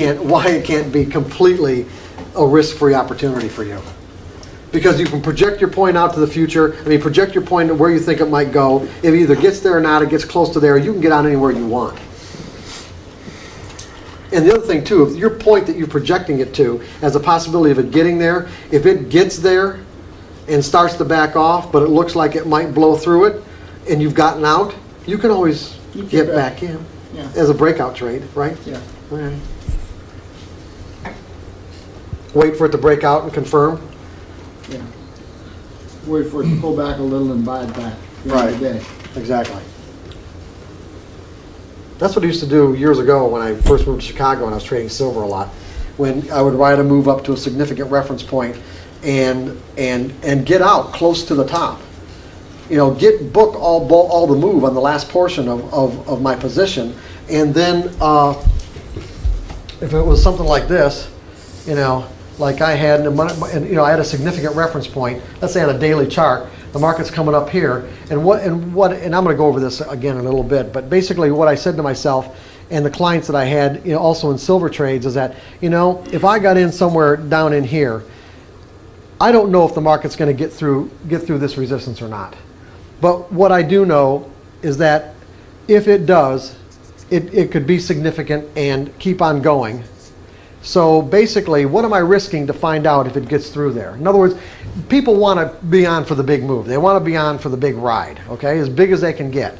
can't be completely a risk-free opportunity for you? Because you can project your point out to the future. I mean, project your point to where you think it might go. If it either gets there or not, it gets close to there, you can get out anywhere you want. And the other thing too, if your point that you're projecting it to has a possibility of it getting there, if it gets there and starts to back off, but it looks like it might blow through it, and you've gotten out, you can always get back in as a breakout trade, right? Yeah. Okay. Wait for it to break out and confirm. Yeah. Wait for it to pull back a little and buy it back. Right. Day. Exactly. That's what I used to do years ago when I first moved to Chicago and I was trading silver a lot. When I would ride a move up to a significant reference point and get out close to the top. You know, book all the move on the last portion of my position, and then if it was something like this, you know, like I had, and you know, I had a significant reference point. Let's say on a daily chart, the market's coming up here, and I'm going to go over this again in a little bit. But basically, what I said to myself and the clients that I had, you know, also in silver trades, is that, you know, if I got in somewhere down in here, I don't know if the market's going to get through this resistance or not. But what I do know is that if it does, it could be significant and keep on going. So basically, what am I risking to find out if it gets through there? In other words, people want to be on for the big move. They want to be on for the big ride, okay, as big as they can get.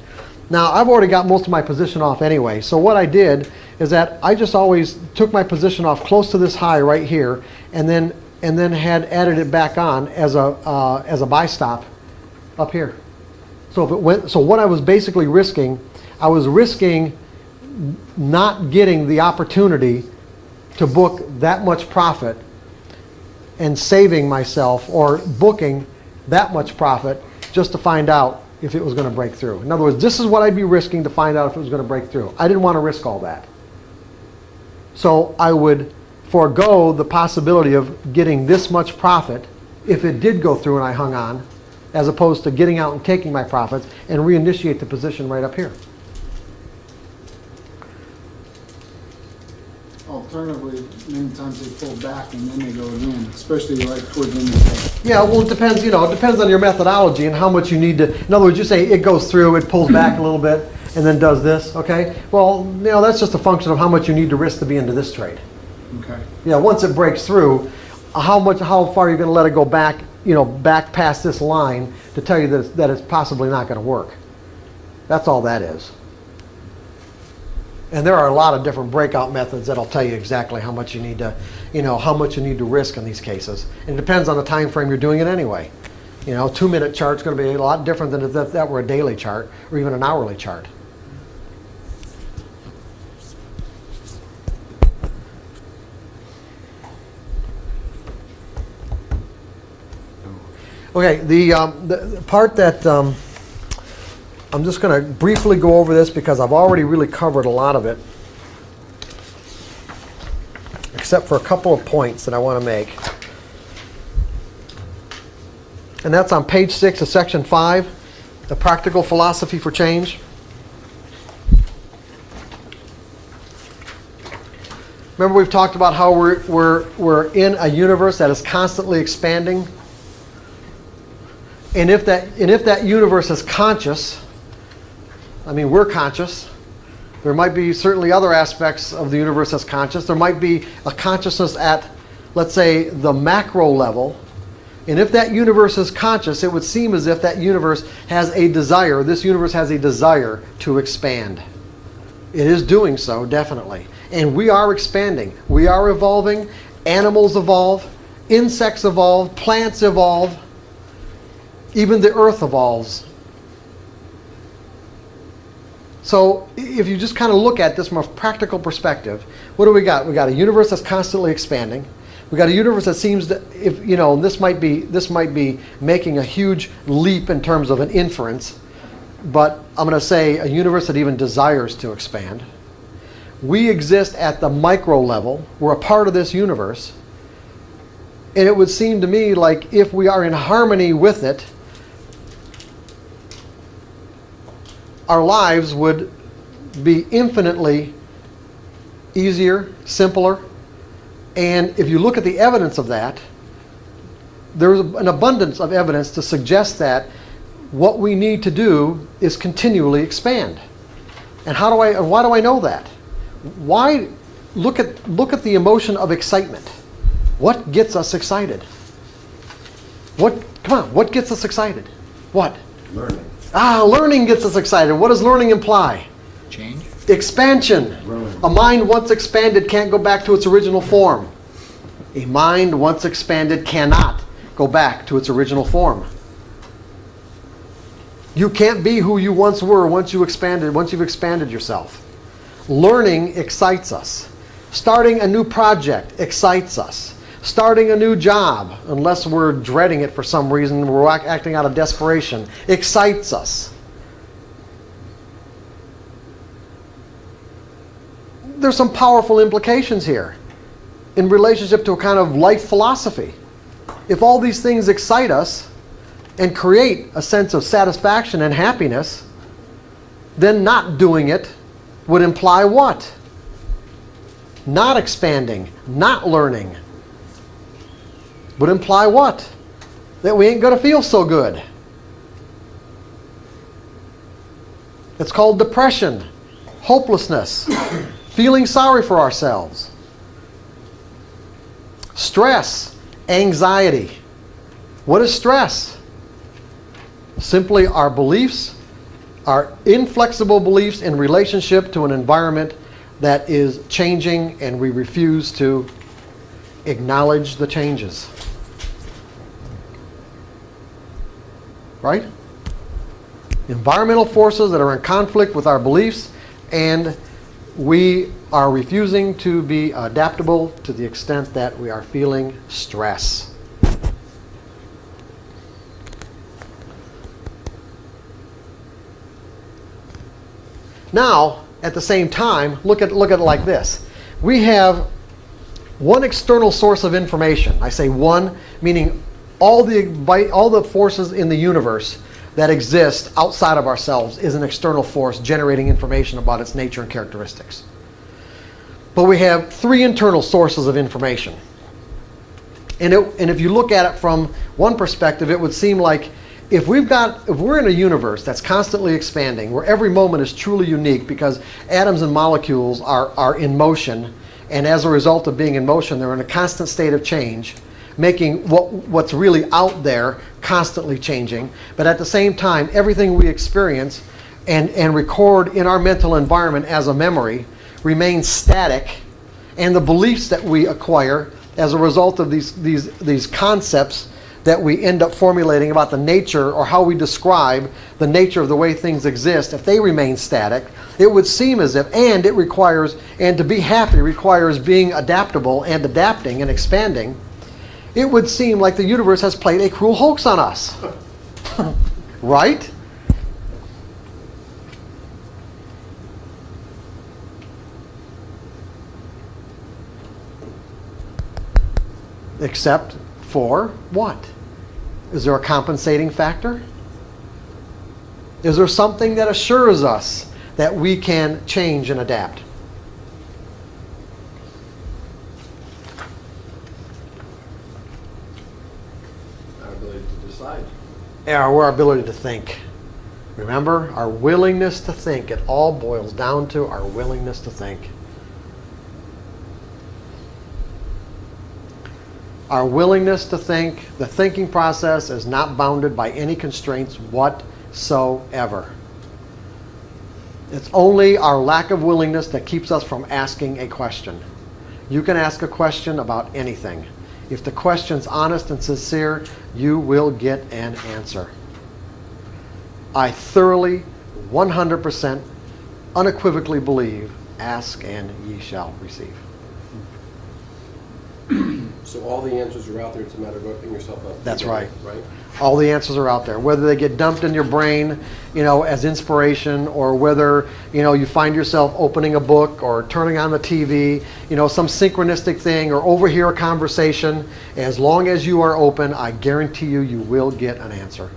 Now, I've already got most of my position off anyway, so what I did is that I just always took my position off close to this high right here, and then had added it back on as a buy stop up here. So if it went, so what I was basically risking, I was risking not getting the opportunity to book that much profit and saving myself, or booking that much profit just to find out if it was going to break through. In other words, this is what I'd be risking to find out if it was going to break through. I didn't want to risk all that. So I would forego the possibility of getting this much profit if it did go through and I hung on, as opposed to getting out and taking my profits and reinitiate the position right up here. Alternatively, many times they pull back and then they go again, especially right toward the end of the day. Yeah, well, it depends, you know, it depends on your methodology and how much you need to, in other words, you say it goes through, it pulls back a little bit, and then does this, okay? Well, you know, that's just a function of how much you need to risk to be into this trade. Okay. Yeah, once it breaks through, how far are you going to let it go back, you know, back past this line to tell you that it's possibly not going to work? That's all that is. And there are a lot of different breakout methods that'll tell you exactly how much you need to, you know, how much you need to risk in these cases. And it depends on the time frame you're doing it anyway. You know, 2-minute chart's going to be a lot different than if that were a daily chart or even an hourly chart. Okay, the part that I'm just going to briefly go over this because I've already really covered a lot of it, except for a couple of points that I want to make. And that's on page 6 of section 5, the practical philosophy for change. Remember, we've talked about how we're in a universe that is constantly expanding. And if that universe is conscious, I mean, we're conscious. There might be certainly other aspects of the universe that's conscious. There might be a consciousness at, let's say, the macro level. And if that universe is conscious, it would seem as if that universe has a desire, this universe has a desire to expand. It is doing so, definitely. And we are expanding. We are evolving. Animals evolve. Insects evolve. Plants evolve. Even the earth evolves. So if you just kind of look at this from a practical perspective, what do we got? We got a universe that's constantly expanding. We got a universe that seems to, if you know, this might be making a huge leap in terms of an inference, but I'm going to say a universe that even desires to expand. We exist at the micro level. We're a part of this universe. And it would seem to me like if we are in harmony with it, our lives would be infinitely easier, simpler. And if you look at the evidence of that, there's an abundance of evidence to suggest that what we need to do is continually expand. And why do I know that? Why look at the emotion of excitement. What gets us excited? What gets us excited? What? Learning. Learning gets us excited. What does learning imply? Change. Expansion. A mind once expanded can't go back to its original form. A mind once expanded cannot go back to its original form. You can't be who you once were once you've expanded yourself. Learning excites us. Starting a new project excites us. Starting a new job, unless we're dreading it for some reason, we're acting out of desperation, excites us. There's some powerful implications here in relationship to a kind of life philosophy. If all these things excite us and create a sense of satisfaction and happiness, then not doing it would imply what? Not expanding, not learning. Would imply what? That we ain't going to feel so good. It's called depression, hopelessness, feeling sorry for ourselves, stress, anxiety. What is stress? Simply our beliefs, our inflexible beliefs in relationship to an environment that is changing, and we refuse to acknowledge the changes. Right? Environmental forces that are in conflict with our beliefs, and we are refusing to be adaptable to the extent that we are feeling stress. Now, at the same time, look at it like this. We have one external source of information. I say one, meaning all the forces in the universe that exist outside of ourselves is an external force generating information about its nature and characteristics. But we have three internal sources of information. And if you look at it from one perspective, it would seem like if we're in a universe that's constantly expanding, where every moment is truly unique because atoms and molecules are in motion, and as a result of being in motion, they're in a constant state of change, making what's really out there constantly changing. But at the same time, everything we experience and record in our mental environment as a memory remains static, and the beliefs that we acquire as a result of these concepts that we end up formulating about the nature, or how we describe the nature of the way things exist, if they remain static, it would seem as if, and to be happy requires being adaptable and adapting and expanding, it would seem like the universe has played a cruel hoax on us. Right? Except for what? Is there a compensating factor? Is there something that assures us that we can change and adapt? Our ability to decide. Our ability to think. Remember, our willingness to think. It all boils down to our willingness to think. Our willingness to think, the thinking process is not bounded by any constraints whatsoever. It's only our lack of willingness that keeps us from asking a question. You can ask a question about anything. If the question's honest and sincere, you will get an answer. I thoroughly, 100%, unequivocally believe, ask and ye shall receive. So all the answers are out there, it's a matter of opening yourself up. That's right. Right? All the answers are out there. Whether they get dumped in your brain, as inspiration, or whether, you find yourself opening a book or turning on the TV, some synchronistic thing, or overhear a conversation, as long as you are open, I guarantee you, you will get an answer.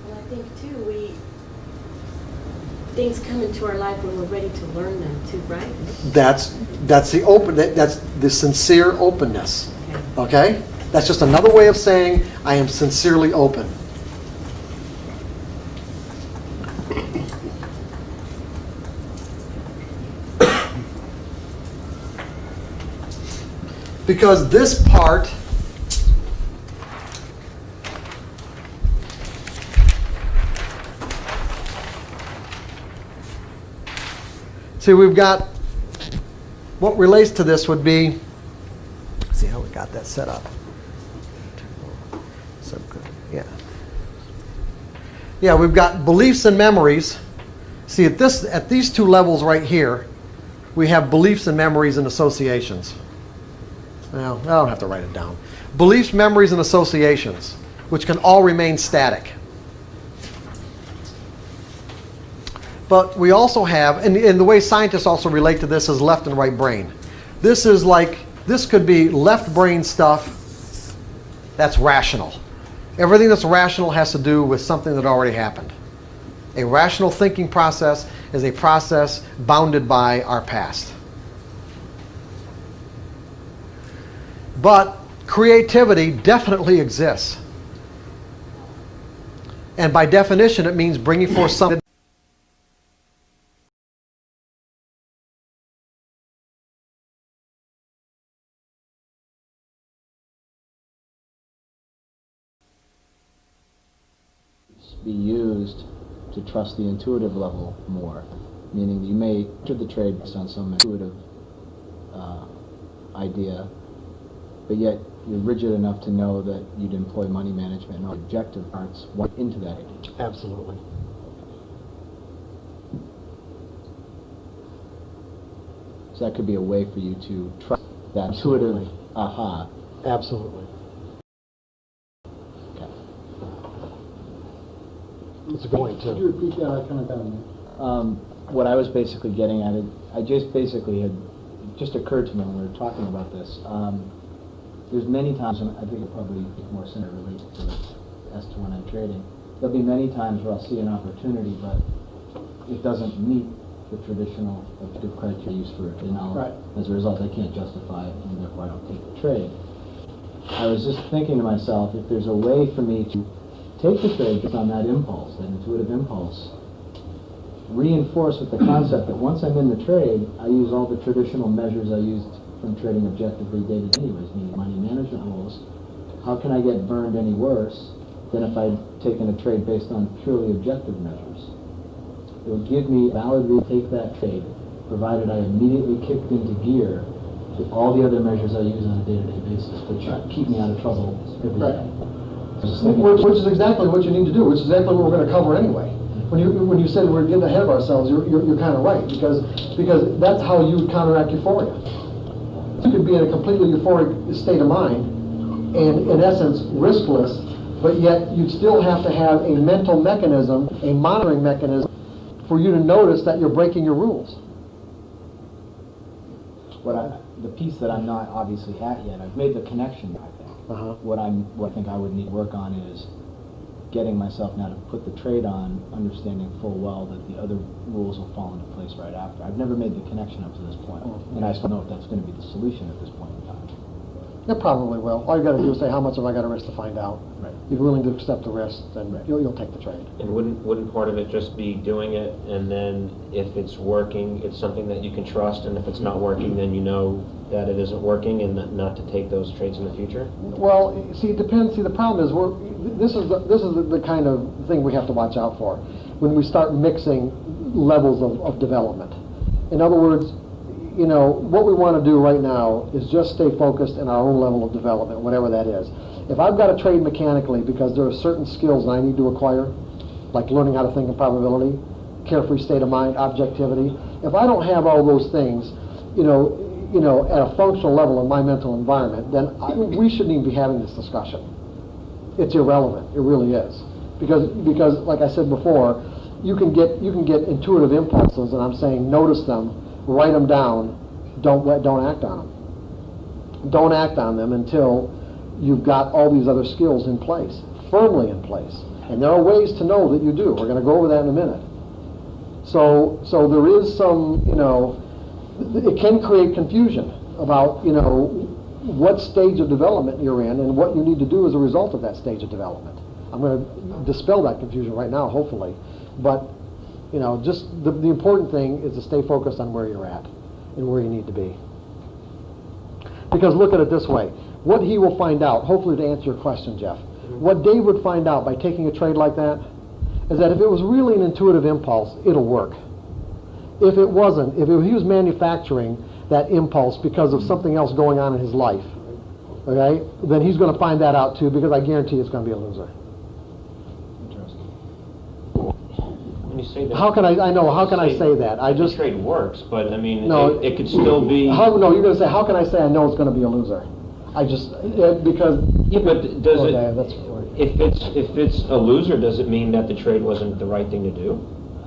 Well, I think too, things come into our life when we're ready to learn them too, right? That's the sincere openness. Okay? That's just another way of saying I am sincerely open. Because this part we've got what relates to this would be, let's see how we got that set up. So good. Yeah, we've got beliefs and memories. See, at these two levels right here, we have beliefs and memories and associations. Well, I don't have to write it down. Beliefs, memories, and associations, which can all remain static. But we also have, and the way scientists also relate to this is left and right brain. This could be left brain stuff that's rational. Everything that's rational has to do with something that already happened. A rational thinking process is a process bounded by our past. But creativity definitely exists. And by definition, it means bringing forth something be used to trust the intuitive level more, meaning you may enter the trade based on some intuitive idea, but yet you're rigid enough to know that you'd employ money management and all objective parts into that idea. Absolutely. So that could be a way for you to trust that intuitive aha. Absolutely. Okay. That's a good point, Could you too. repeat that? I kind of got it. What I was basically getting at, I just basically had, it just occurred to me when we were talking about this. There's many times, and I think it probably more center relates to it as to when I'm trading. There'll be many times where I'll see an opportunity, but it doesn't meet the traditional objective criteria used for it. And as a result, I can't justify it, and therefore I don't take the trade. I was just thinking to myself, if there's a way for me to take the trade based on that impulse, that intuitive impulse, reinforce with the concept that once I'm in the trade, I use all the traditional measures I used from trading objectively day to day anyways, meaning money management rules. How can I get burned any worse than if I'd taken a trade based on purely objective measures? It would give me valid reason to take that trade, provided I immediately kicked into gear with all the other measures I use on a day-to-day basis to keep me out of trouble every day. Which is exactly what you need to do, which is exactly what we're going to cover anyway. When you said we're getting ahead of ourselves, you're kind of right, because that's how you counteract euphoria. You could be in a completely euphoric state of mind, and in essence riskless, but yet you'd still have to have a mental mechanism, a monitoring mechanism, for you to notice that you're breaking your rules. The piece that I'm not obviously at yet, I've made the connection, I think. What I think I would need to work on is getting myself now to put the trade on, understanding full well that the other rules will fall into place right after. I've never made the connection up to this point, and I just don't know if that's going to be the solution at this point in time. It probably will. All you got to do is say, how much have I got to risk to find out? Right. If you're willing to accept the risk, then you'll take the trade. And wouldn't part of it just be doing it, and then if it's working, it's something that you can trust, and if it's not working, then you know that it isn't working, and not to take those trades in the future? Well, see, it depends. See, the problem is this is the kind of thing we have to watch out for when we start mixing levels of development. In other words, you know, what we want to do right now is just stay focused in our own level of development, whatever that is. If I've got to trade mechanically because there are certain skills that I need to acquire, like learning how to think in probability, carefree state of mind, objectivity, if I don't have all those things, you know, at a functional level in my mental environment, then we shouldn't even be having this discussion. It's irrelevant. It really is, because like I said before, you can get intuitive impulses, and I'm saying notice them, write them down, don't act on them. Don't act on them until you've got all these other skills in place, firmly in place. And there are ways to know that you do. We're going to go over that in a minute. So there is some, you know, it can create confusion about, you know, what stage of development you're in and what you need to do as a result of that stage of development. I'm going to dispel that confusion right now, hopefully. But, you know, just the important thing is to stay focused on where you're at and where you need to be. Because look at it this way. What he will find out, hopefully to answer your question, Jeff, what Dave would find out by taking a trade like that is that if it was really an intuitive impulse, it'll work. If it wasn't, if he was manufacturing that impulse because of something else going on in his life, okay, then he's going to find that out too, because I guarantee it's going to be a loser. When you say that, How can I say that? I just... The trade works, but I mean, No, it could still be... No, you're going to say, how can I say I know it's going to be a loser? I just, because... Yeah, but does okay, that's if it's a loser, does it mean that the trade wasn't the right thing to do?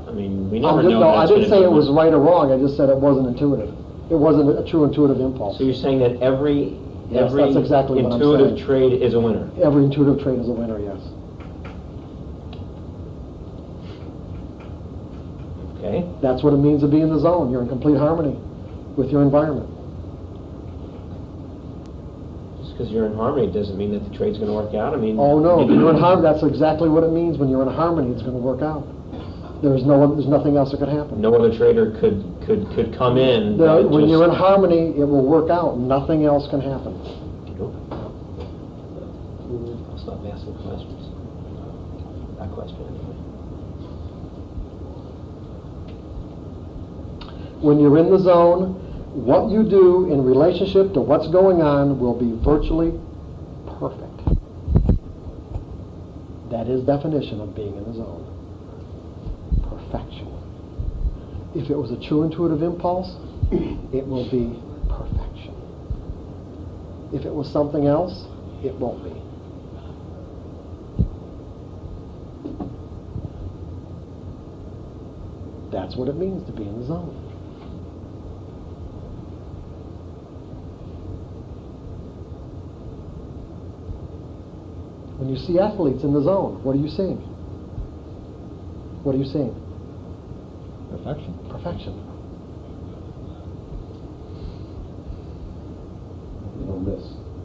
I mean, we never know. No, I didn't say it was right or wrong. I just said it wasn't intuitive. It wasn't a true intuitive impulse. So you're saying that every Yes, that's exactly what I'm intuitive saying. trade is a winner? Every intuitive trade is a winner, yes. Okay. That's what it means to be in the zone. You're in complete harmony with your environment. Just because you're in harmony doesn't mean that the trade's going to work out. I mean... Oh, no. When you're in harmony, that's exactly what it means. When you're in harmony, it's going to work out. There's nothing else that could happen. No other trader could come in. When you're in harmony, it will work out. Nothing else can happen. I'll stop asking questions. question anyway. When you're in the zone, what you do in relationship to what's going on will be virtually perfect. That is definition of being in the zone. Perfection. If it was a true intuitive impulse, it will be perfection. If it was something else, it won't be. That's what it means to be in the zone. When you see athletes in the zone, what are you seeing? What are you seeing? Perfection. Perfection.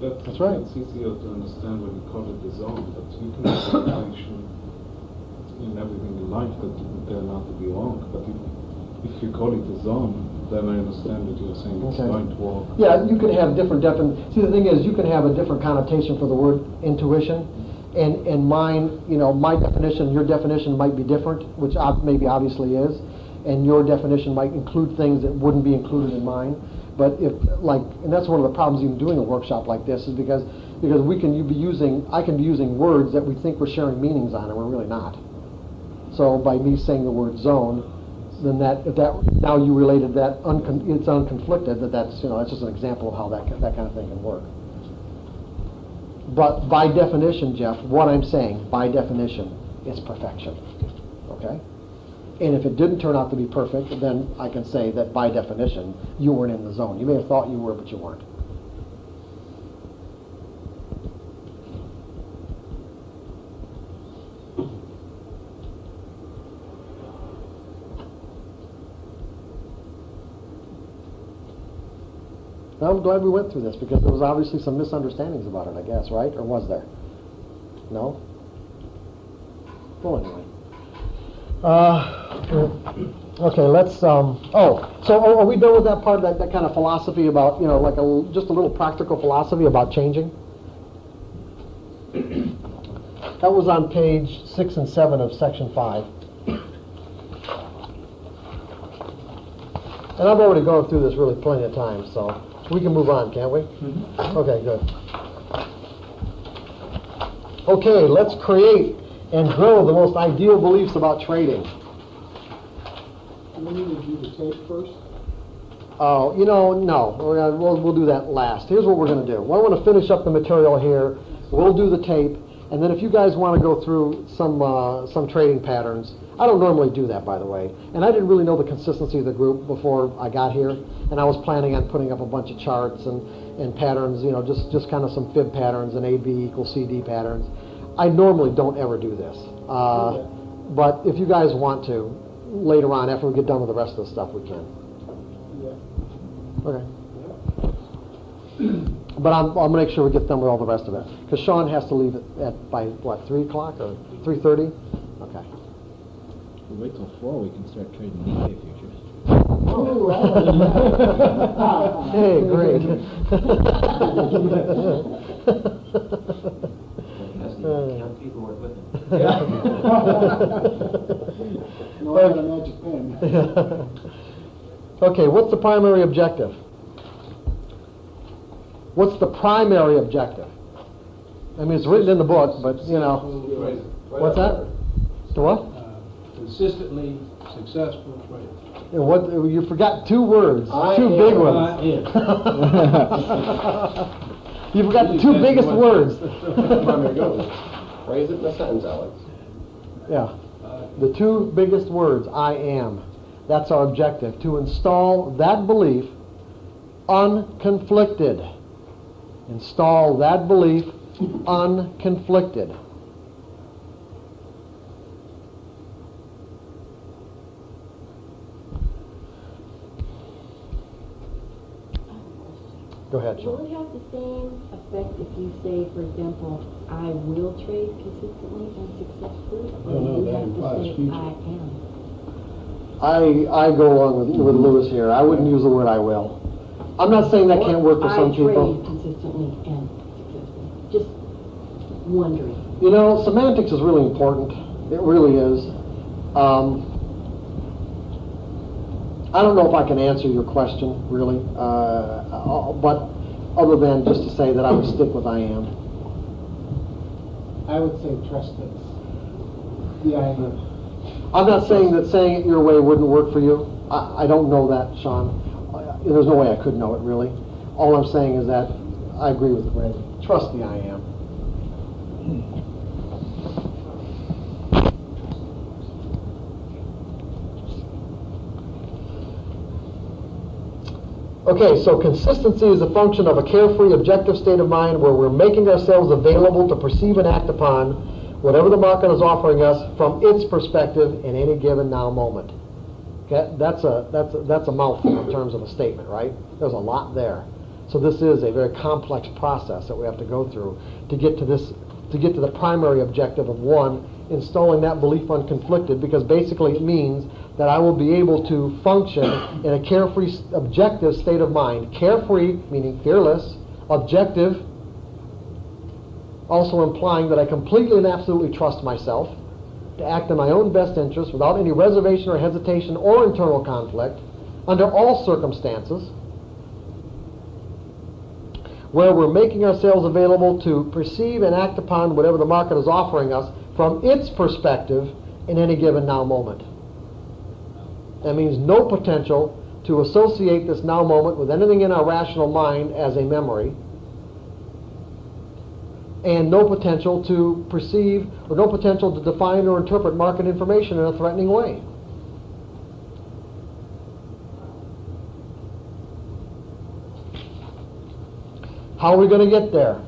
That's right. It's easier to understand when you call it the zone, but you can have perfection in everything in life that they're not to be wrong. But if you call it a zone, then I understand that you're saying it's going to walk. Yeah, you can have different See, the thing is, you can have a different connotation for the word intuition, and mine, my definition, your definition might be different, which maybe obviously is, and your definition might include things that wouldn't be included in mine. But and that's one of the problems even doing a workshop like this, is because I can be using words that we think we're sharing meanings on, and we're really not. So by me saying the word zone, then now you related that it's unconflicted, that's just an example of how that kind of thing can work. But by definition, Jeff, what I'm saying by definition is perfection. Okay? And if it didn't turn out to be perfect, then I can say that by definition you weren't in the zone. You may have thought you were, but you weren't. Now, I'm glad we went through this, because there was obviously some misunderstandings about it, I guess, right? Or was there? No? Well, anyway. Okay, let's, so are we done with that part, that kind of philosophy about, just a little practical philosophy about changing? That was on page 6 and 7 of section 5. And I've already gone through this really plenty of times, so we can move on, can't we? Mm-hmm. Okay, good. Okay, let's create and grow the most ideal beliefs about trading. Do we need to do the tape first? Oh, no. We'll do that last. Here's what we're going to do. Well, I want to finish up the material here. We'll do the tape, and then if you guys want to go through some trading patterns, I don't normally do that, by the way, and I didn't really know the consistency of the group before I got here, and I was planning on putting up a bunch of charts and patterns, just kind of some fib patterns and AB equals CD patterns. I normally don't ever do this, but if you guys want to, later on, after we get done with the rest of the stuff, we can. Okay. But I'll make sure we get done with all the rest of it, because Sean has to leave by what, 3 o'clock or 3:30? Okay. We'll wait till 4. We can start trading Nikkei futures. Hey, great. Young people work with him. No, I got a magic pen. Okay, what's the primary objective? What's the primary objective? I mean, it's written in the book, but, What's that? The what? Consistently successful trader. And what, you forgot 2 words, 2 big ones. You forgot the 2 biggest words. Phrase it in a sentence, Alex. Yeah. The 2 biggest words, I am. That's our objective, to install that belief unconflicted. Install that belief unconflicted. Go ahead, Sean. Will it have the same effect if you say, for example, I will trade consistently and successfully? Or No, you that have implies to say, future. I am? I go along with Lewis here. I wouldn't use the word I will. I'm not saying that can't work for some I people. trade consistently and successfully. Just wondering. Semantics is really important. It really is. I don't know if I can answer your question, really, but other than just to say that I would stick with I am. I would say trust it. The I am. I'm not saying that saying it your way wouldn't work for you. I don't know that, Sean. There's no way I could know it, really. All I'm saying is that I agree with Greg. Trust the I am. Okay, so consistency is a function of a carefree, objective state of mind where we're making ourselves available to perceive and act upon whatever the market is offering us from its perspective in any given now moment. Okay, that's a mouthful in terms of a statement, right? There's a lot there. So this is a very complex process that we have to go through to get to this, to get to the primary objective of one, installing that belief unconflicted, because basically it means that I will be able to function in a carefree, objective state of mind. Carefree, meaning fearless. Objective, also implying that I completely and absolutely trust myself to act in my own best interest without any reservation or hesitation or internal conflict, under all circumstances, where we're making ourselves available to perceive and act upon whatever the market is offering us from its perspective in any given now moment. That means no potential to associate this now moment with anything in our rational mind as a memory, and no potential to perceive or no potential to define or interpret market information in a threatening way. How are we going to get there?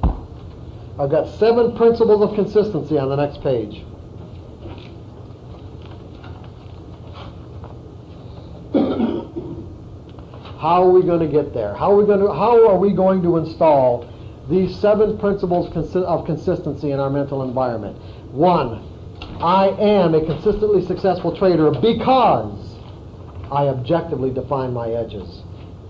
I've got 7 principles of consistency on the next page. How are we going to get there? How are we going to install these 7 principles of consistency in our mental environment? 1, I am a consistently successful trader because I objectively define my edges.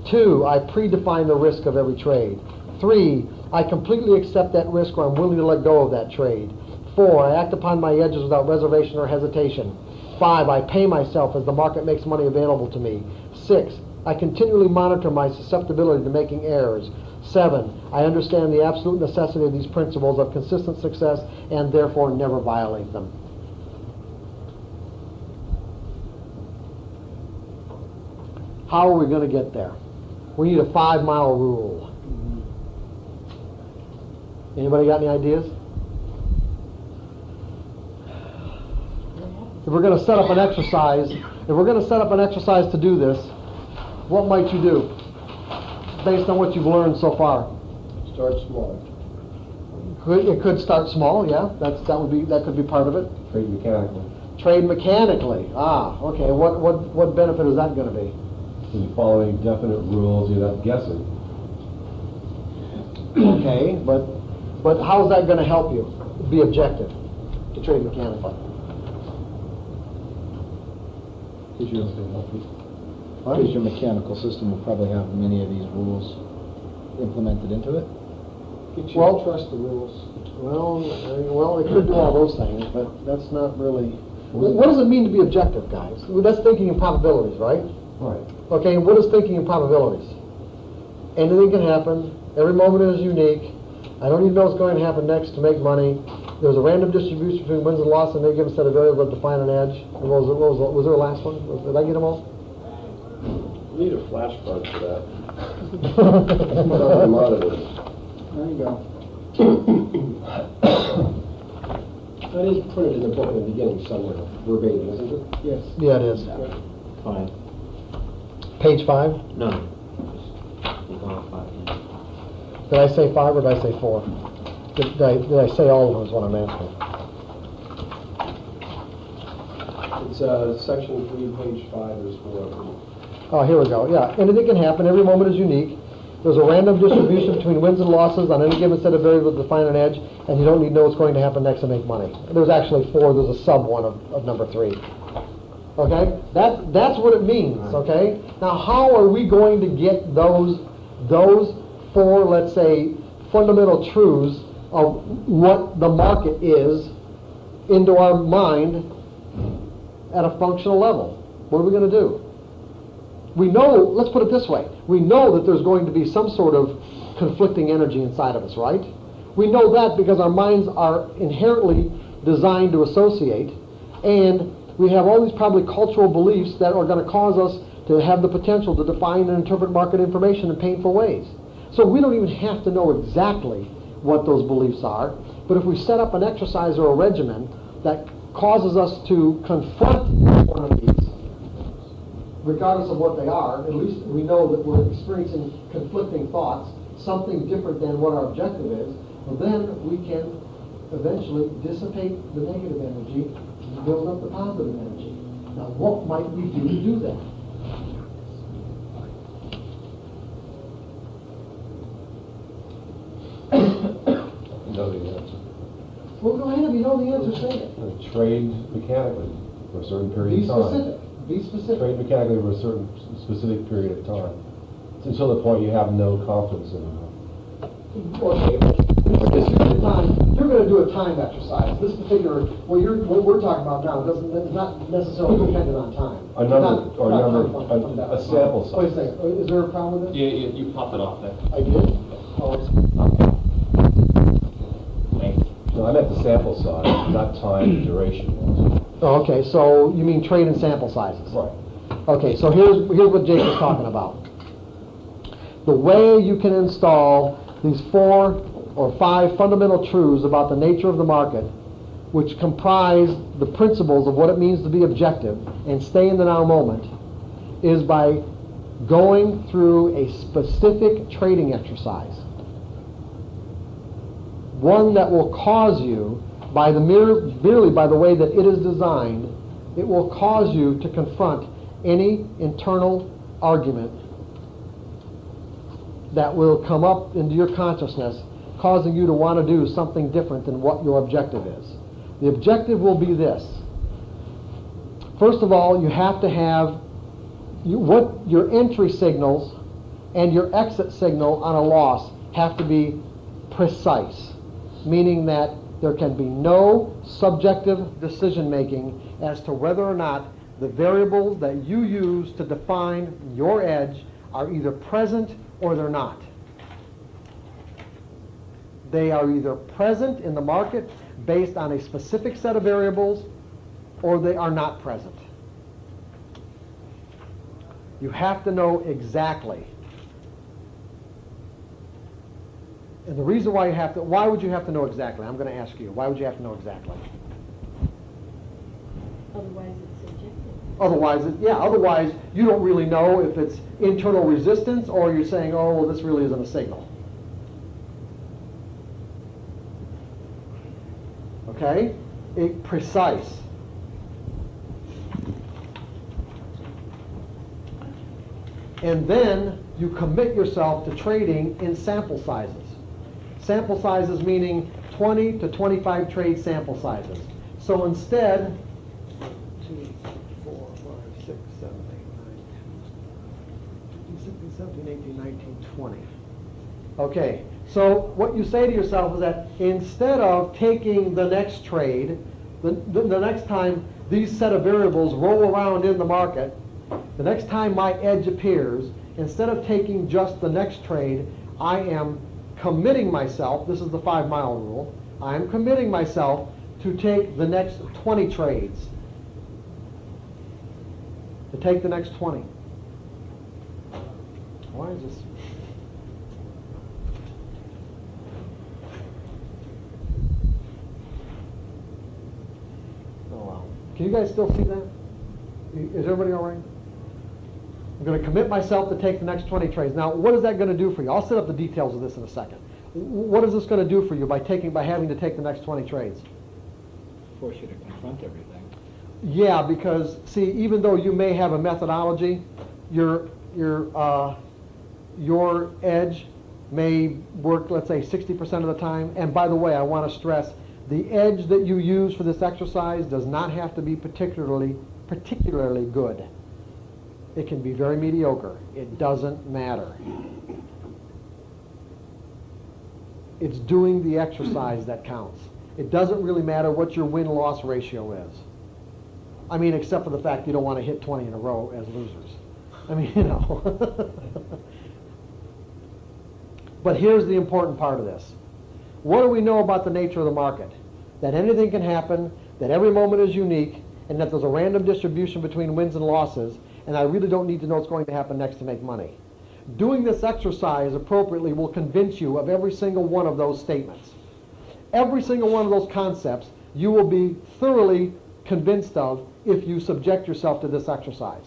2, I predefine the risk of every trade. 3, I completely accept that risk or I'm willing to let go of that trade. 4, I act upon my edges without reservation or hesitation. 5, I pay myself as the market makes money available to me. 6, I continually monitor my susceptibility to making errors. 7, I understand the absolute necessity of these principles of consistent success and therefore never violate them. How are we going to get there? We need a 5-mile rule. Anybody got any ideas? If we're going to set up an exercise, to do this, what might you do based on what you've learned so far? Start small. It could start small, yeah. That could be part of it. Trade mechanically. Trade mechanically. Ah, okay. What benefit is that going to be? When you follow any definite rules, you're not guessing. Okay, but how is that going to help you be objective to trade mechanically? Because your mechanical system will probably have many of these rules implemented into it. Get you to trust the rules. Well, it could do all those things, but that's not really. What does it mean to be objective, guys? Well, that's thinking in probabilities, right? Right. Okay, and what is thinking in probabilities? Anything can happen. Every moment is unique. I don't even know what's going to happen next to make money. There's a random distribution between wins and losses, and they give a set of variables that define an edge. And was there a last one? Did I get them all? You need a flashcard for that. There you go. That is printed in the book in the beginning somewhere, verbatim, isn't it? Yes. Yeah, it is. Fine. Page 5? No. You're going 5. Did I say 5 or did I say 4? Did I say all of them is what I'm asking? It's section 3, page 5, there's 4 of them. Oh, here we go. Yeah, anything can happen. Every moment is unique. There's a random distribution between wins and losses on any given set of variables to define an edge, and you don't need to know what's going to happen next to make money. There's actually 4. There's a sub one of number 3. Okay? That's what it means, okay? Now, how are we going to get those 4, let's say, fundamental truths of what the market is into our mind at a functional level. What are we going to do? We know, let's put it this way, we know that there's going to be some sort of conflicting energy inside of us, right? We know that because our minds are inherently designed to associate, and we have all these probably cultural beliefs that are going to cause us to have the potential to define and interpret market information in painful ways. So we don't even have to know exactly what those beliefs are, but if we set up an exercise or a regimen that causes us to confront one of these, regardless of what they are, at least we know that we're experiencing conflicting thoughts, something different than what our objective is, well then we can eventually dissipate the negative energy and build up the positive energy. Now what might we do to do that? You know the answer. Well, go ahead, if you know the answer, say it. Trade mechanically for a certain period Be of time. specific. Be specific. Trade mechanically for a certain specific period of time. Until the point you have no confidence anymore. Okay. You're going to do a time exercise. This particular, what we're talking about now is not necessarily dependent on time. A sample size. Wait a second. Is there a problem with this? Yeah, you popped it off there. I did? Oh, No, I meant the sample size, not time duration. Oh, okay, so you mean trade and sample sizes? Right. Okay, so here's what Jake is talking about. The way you can install these 4 or 5 fundamental truths about the nature of the market, which comprise the principles of what it means to be objective and stay in the now moment, is by going through a specific trading exercise. One that will cause you, by the merely by the way that it is designed, it will cause you to confront any internal argument that will come up into your consciousness, causing you to want to do something different than what your objective is. The objective will be this. First of all, you have to have what your entry signals and your exit signal on a loss have to be precise, meaning that there can be no subjective decision making as to whether or not the variables that you use to define your edge are either present or they're not. They are either present in the market based on a specific set of variables, or they are not present. You have to know exactly. And the reason why why would you have to know exactly? I'm going to ask you, why would you have to know exactly? Otherwise it's subjective. Otherwise you don't really know if it's internal resistance or you're saying, oh, well, this really isn't a signal. Okay? Precise. And then you commit yourself to trading in sample sizes. Sample sizes meaning 20 to 25 trade sample sizes. So instead, 2, 4, 5, 6, 7, 8, 9, 10, 15, 16, 17, 18, 19, 20. Okay, so what you say to yourself is that instead of taking the next trade, the next time these set of variables roll around in the market, the next time my edge appears, instead of taking just the next trade, I am committing myself, this is the 5-mile rule, I am committing myself to take the next 20 trades. To take the next 20. Why is this? Oh wow. Can you guys still see that? Is everybody all right? I'm going to commit myself to take the next 20 trades. Now, what is that going to do for you? I'll set up the details of this in a second. What is this going to do for you by having to take the next 20 trades? Force you to confront everything. Yeah, because see, even though you may have a methodology, your edge may work, let's say, 60% of the time. And by the way, I want to stress, the edge that you use for this exercise does not have to be particularly good. It can be very mediocre. It doesn't matter. It's doing the exercise that counts. it doesn't really matter what your win-loss ratio is. I mean, except for the fact you don't want to hit 20 in a row as losers. I mean, you know. But here's the important part of this. What do we know about the nature of the market? That anything can happen, that every moment is unique, and that there's a random distribution between wins and losses, and I really don't need to know what's going to happen next to make money. Doing this exercise appropriately will convince you of every single one of those statements. Every single one of those concepts you will be thoroughly convinced of if you subject yourself to this exercise.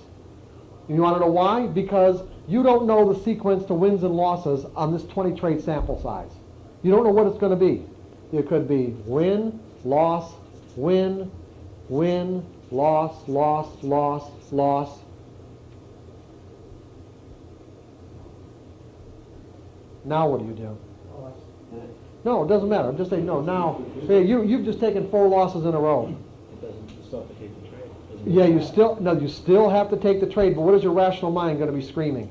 You want to know why? Because you don't know the sequence to wins and losses on this 20 trade sample size. You don't know what it's going to be. It could be win, loss, win, win, loss, loss, loss, loss. Now what do you do? No, it doesn't matter. Just say no. Now, hey, you've just taken 4 losses in a row. It doesn't, you still have to take the trade. Yeah, you still have to take the trade, but what is your rational mind going to be screaming?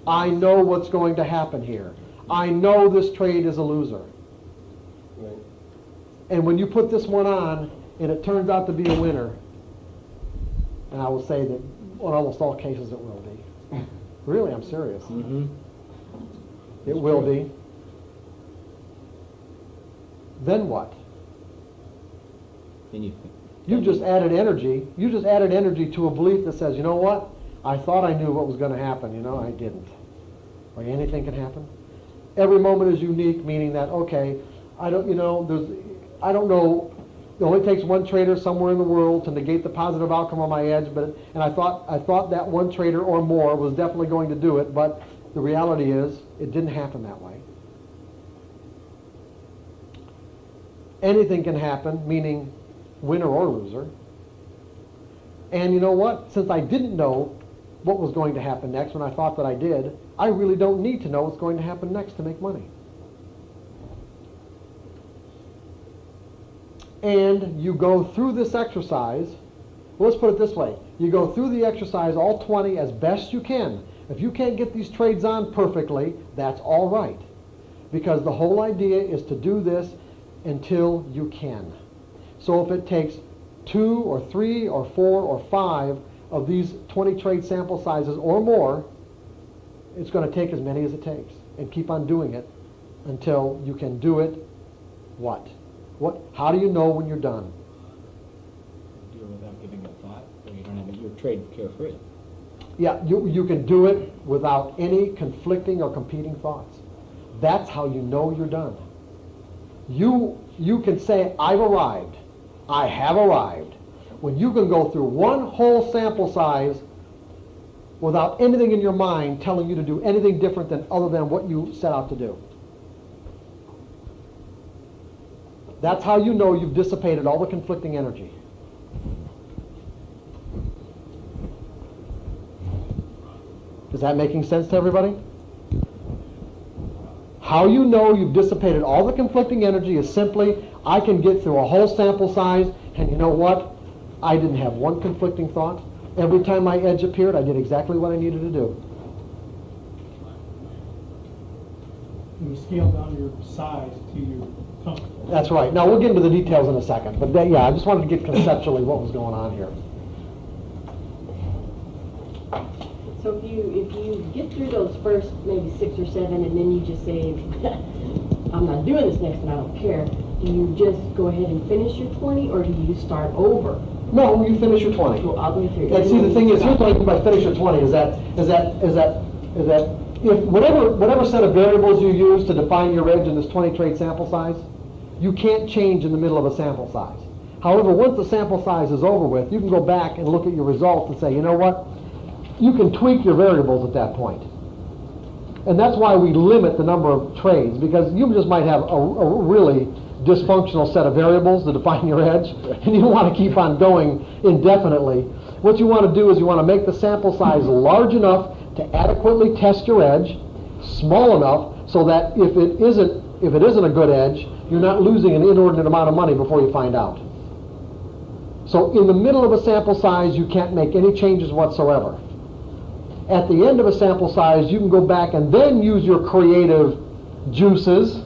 I know what's going to happen here. I know this trade is a loser. Right. And when you put this one on, and it turns out to be a winner, and I will say that in almost all cases it will be. Really, I'm serious. Mm-hmm. It will be. Then what? Then You just added energy. You just added energy to a belief that says, you know what? I thought I knew what was going to happen. You know, I didn't. Or anything can happen. Every moment is unique, meaning that, okay, I don't know. It only takes one trader somewhere in the world to negate the positive outcome on my edge. And I thought that one trader or more was definitely going to do it. But the reality is, it didn't happen that way. Anything can happen, meaning winner or loser. And you know what? Since I didn't know what was going to happen next when I thought that I did, I really don't need to know what's going to happen next to make money. And you go through this exercise. Well, let's put it this way. You go through the exercise, all 20, as best you can. If you can't get these trades on perfectly, that's all right. Because the whole idea is to do this until you can. So if it takes 2 or 3 or 4 or 5 of these 20 trade sample sizes or more, it's going to take as many as it takes. And keep on doing it until you can do it. What? How do you know when you're done? Do it without giving it thought, or you don't have your trade carefree. Yeah, you can do it without any conflicting or competing thoughts. That's how you know you're done. You can say, I've arrived. I have arrived. When you can go through one whole sample size without anything in your mind telling you to do anything different other than what you set out to do. That's how you know you've dissipated all the conflicting energy. Is that making sense to everybody? How you know you've dissipated all the conflicting energy is simply, I can get through a whole sample size, and you know what? I didn't have one conflicting thought. Every time my edge appeared, I did exactly what I needed to do. You scale down your size to your comfort. That's right. Now, we'll get into the details in a second. But yeah, I just wanted to get conceptually what was going on here. So if you get through those first maybe 6 or 7, and then you just say, I'm not doing this next and I don't care, do you just go ahead and finish your 20, or do you start over? No, you finish your 20. Well, I'll go through. And see, the thing is, here's what I mean by finish your 20 is that if whatever set of variables you use to define your edge in this 20 trade sample size, you can't change in the middle of a sample size. However, once the sample size is over with, you can go back and look at your results and say, you know what? You can tweak your variables at that point. And that's why we limit the number of trades, because you just might have a really dysfunctional set of variables to define your edge, and you don't want to keep on going indefinitely. What you want to do is you want to make the sample size large enough to adequately test your edge, small enough so that if it isn't a good edge, you're not losing an inordinate amount of money before you find out. So in the middle of a sample size, you can't make any changes whatsoever. At the end of a sample size, you can go back and then use your creative juices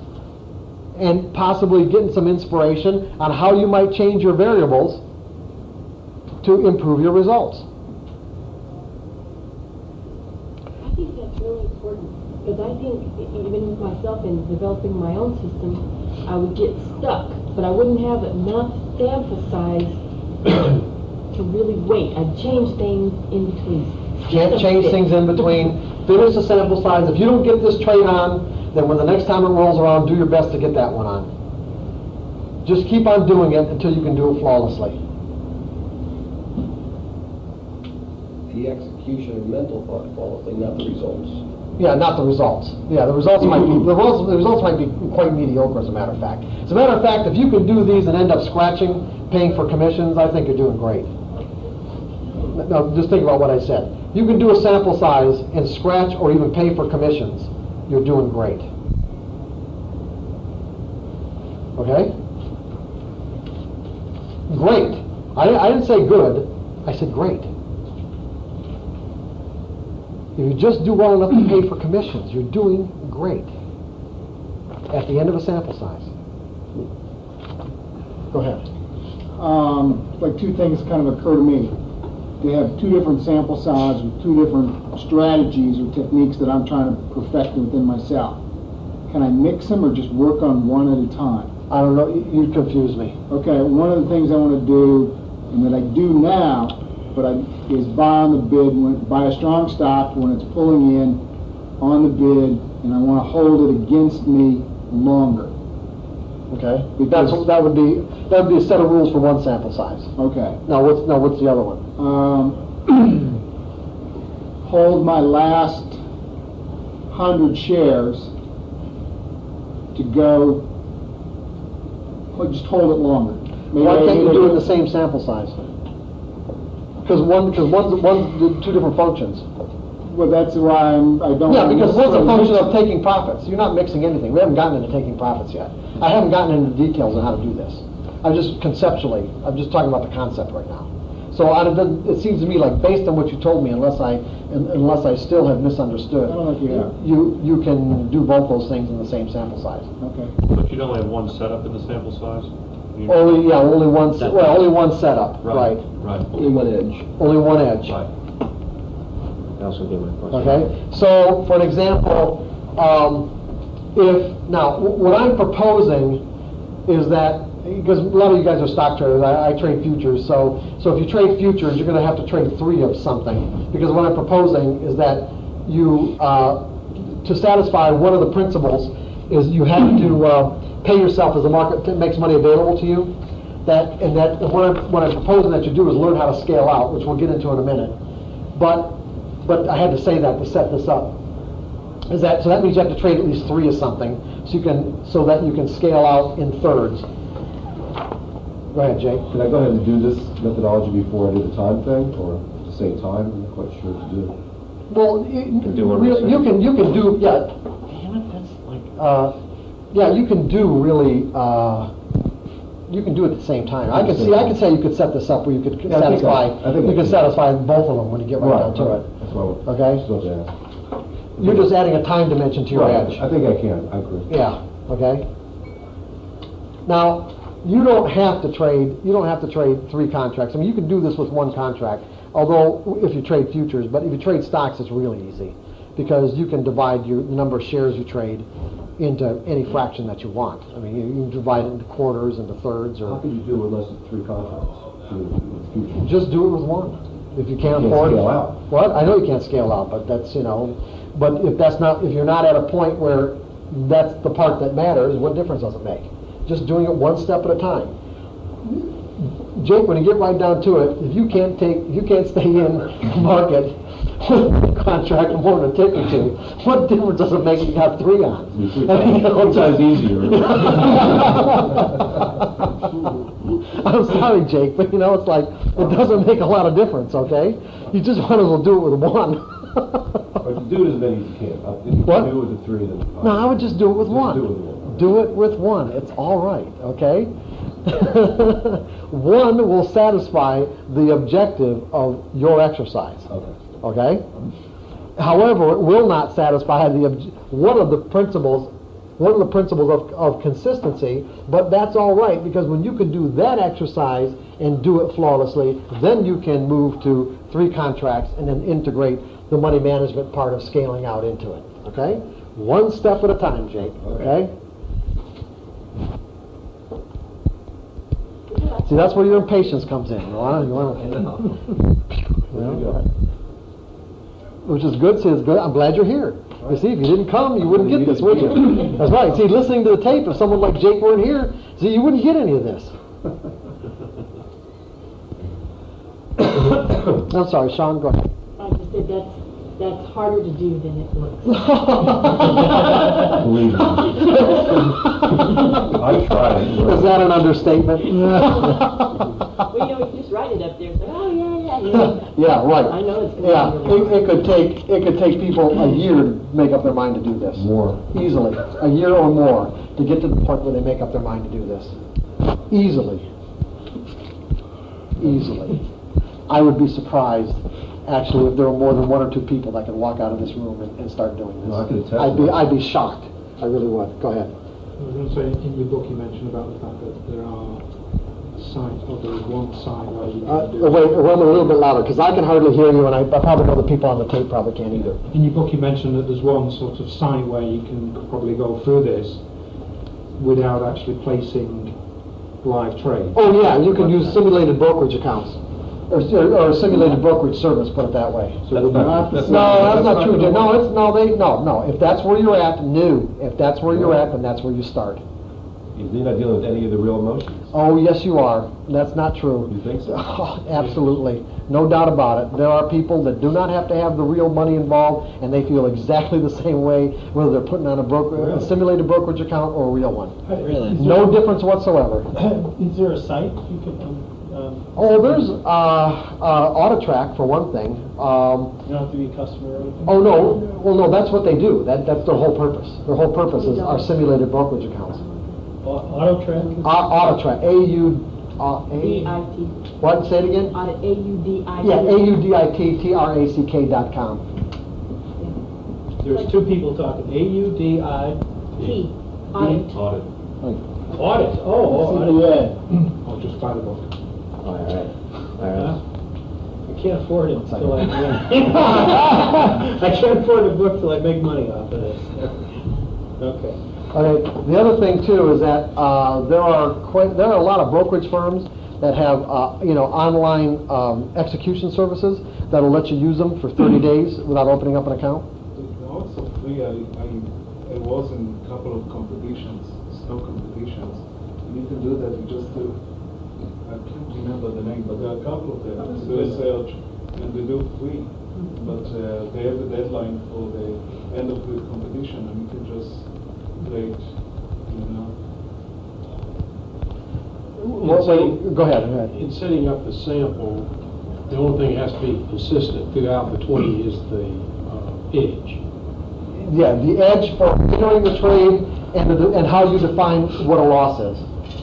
and possibly getting some inspiration on how you might change your variables to improve your results. I think that's really important, because I think even with myself in developing my own system, I would get stuck, but I wouldn't have enough sample size to really wait. I'd change things in between. Can't change things in between. Finish the sample size. If you don't get this trait on, then when the next time it rolls around, do your best to get that one on. Just keep on doing it until you can do it flawlessly. The execution of mental thought flawlessly, not the results. Yeah, not the results. Yeah, the results might be the results might be quite mediocre, as a matter of fact. As a matter of fact, if you can do these and end up scratching, paying for commissions, I think you're doing great. No, just think about what I said. You can do a sample size and scratch or even pay for commissions. You're doing great. Okay? Great. I didn't say good. I said great. If you just do well enough to pay for commissions, you're doing great at the end of a sample size. Go ahead. Like two things kind of occur to me. They have two different sample sizes with two different strategies or techniques that I'm trying to perfect within myself. Can I mix them or just work on one at a time? I don't know. You confuse me. Okay, one of the things I want to do, and that I do now, is buy on the bid, buy a strong stock when it's pulling in on the bid, and I want to hold it against me longer. Okay. That would be a set of rules for one sample size. Okay. Now what's the other one? Hold my last 100 shares to go. Just hold it longer. Why can't you do it in the same sample size? Because one's two different functions. Well, that's why I don't. Yeah, because one's a function of taking profits. You're not mixing anything. We haven't gotten into taking profits yet. I haven't gotten into the details on how to do this. I'm just talking about the concept right now. So it seems to me like, based on what you told me, unless I still have misunderstood, I don't think you have. You can do both those things in the same sample size. Okay. But you'd only have one setup in the sample size? Only one setup. Right. Only one edge. Only one edge. Right. That also gave my question. Okay. So, for an example, what I'm proposing is that, because a lot of you guys are stock traders, I trade futures, so if you trade futures, you're going to have to trade 3 of something, because what I'm proposing is that you, to satisfy one of the principles, is you have to pay yourself as the market makes money available to you. What I'm proposing that you do is learn how to scale out, which we'll get into in a minute. But I had to say that to set this up. So that means you have to trade at least 3 of something, so that you can scale out in thirds. Go ahead, Jake. Can I go ahead and do this methodology before I do the time thing, or at the same time? I'm not quite sure what to do. Well, you can do, yeah. Damn it, that's like, yeah, you can do really, you can do it at the same time. I can say you could set this up where you could satisfy both of them when you get right down to it. That's what okay? I'm supposed to ask. You're just adding a time dimension to your edge. I think I can. I agree. Yeah. Okay. Now, you don't have to trade 3 contracts. I mean, you can do this with 1 contract. Although, if you trade futures, but if you trade stocks, it's really easy, because you can divide the number of shares you trade into any fraction that you want. I mean, you can divide it into quarters, into thirds, or. How can you do with less than 3 contracts with futures? Just do it with 1. If you can't afford it. Scale out. What? I know you can't scale out, but that's, but if you're not at a point where that's the part that matters, what difference does it make? Just doing it 1 step at a time. Jake, when you get right down to it, if you can't stay in the market with a contract more than a tick or 2, what difference does it make if you got 3 on? It's times easier. I'm sorry, Jake, but it's like, it doesn't make a lot of difference, okay? You just might as well do it with 1. Or do it as many as you can. If you What? do it with the 3, then fine. No, I would just do it with 1. Do it with 1. Do it with 1. It's all right, okay? 1 will satisfy the objective of your exercise. Okay? However, it will not satisfy one of the principles one of the principles of consistency, but that's all right, because when you can do that exercise and do it flawlessly, then you can move to 3 contracts and then integrate the money management part of scaling out into it, okay? One step at a time, Jake, okay? See, that's where your impatience comes in. You wanna which is good. See, it's good. I'm glad you're here. You see, if you didn't come, you wouldn't get this, would you? That's right. See, listening to the tape, if someone like Jake weren't here, see, you wouldn't get any of this. I'm sorry, Sean, go ahead. I just said that's harder to do than it looks. Believe me. I tried. Is that an understatement? Well, you just write it up there. So, oh yeah. Yeah, right. I know it's it could take people a year to make up their mind to do this. More. Easily. A year or more to get to the point where they make up their mind to do this. Easily. I would be surprised, actually, if there were more than 1 or 2 people that could walk out of this room and start doing this. No, I could attest I'd be shocked. I really would. Go ahead. I was going to say, in your book you mentioned about the fact that there are sites, or there is one site where you can do... Wait, run a little bit louder, because I can hardly hear you, and I probably know the people on the tape probably can't either. In your book you mentioned that there's one sort of site where you can probably go through this without actually placing live trades. Oh yeah, you can use simulated brokerage accounts. Or a simulated brokerage service, put it that way. So that's not that's not true. No. If that's where you're at, If that's where you're at, then that's where you start. You're not dealing with any of the real emotions. Oh, yes, you are. That's not true. You think so? Oh, absolutely. No doubt about it. There are people that do not have to have the real money involved, and they feel exactly the same way, whether they're putting on a simulated brokerage account or a real one. Really? No difference whatsoever. Is there a site you could? Oh, there's AutoTrack for one thing. You don't have to be a customer or anything? Oh no, well no, that's what they do. That's their whole purpose. Their whole purpose is our simulated brokerage accounts. AutoTrack? AutoTrack, D-I-T. What? Say it again? A-U-D-I-T. Yeah, AUDITTRACK.com. There's 2 people talking. A-U-D-I-T. Audit. Audit. Oh, yeah. I'll just buy the book. All right. I can't afford it until I can't afford a book till I make money off of this. Okay. Okay. The other thing too is that there are a lot of brokerage firms that have online execution services that'll let you use them for 30 days without opening up an account. Also free, I was in a couple of competitions, stock competitions, and you can do that. You just do, I can't remember the name, but there are a couple of them. To do a search, and they do free, but they have a deadline for the end of the competition, and you can just trade, Go ahead. In setting up the sample, the only thing that has to be consistent throughout the 20 is the edge. Yeah, the edge for entering the trade and how you define what a loss is.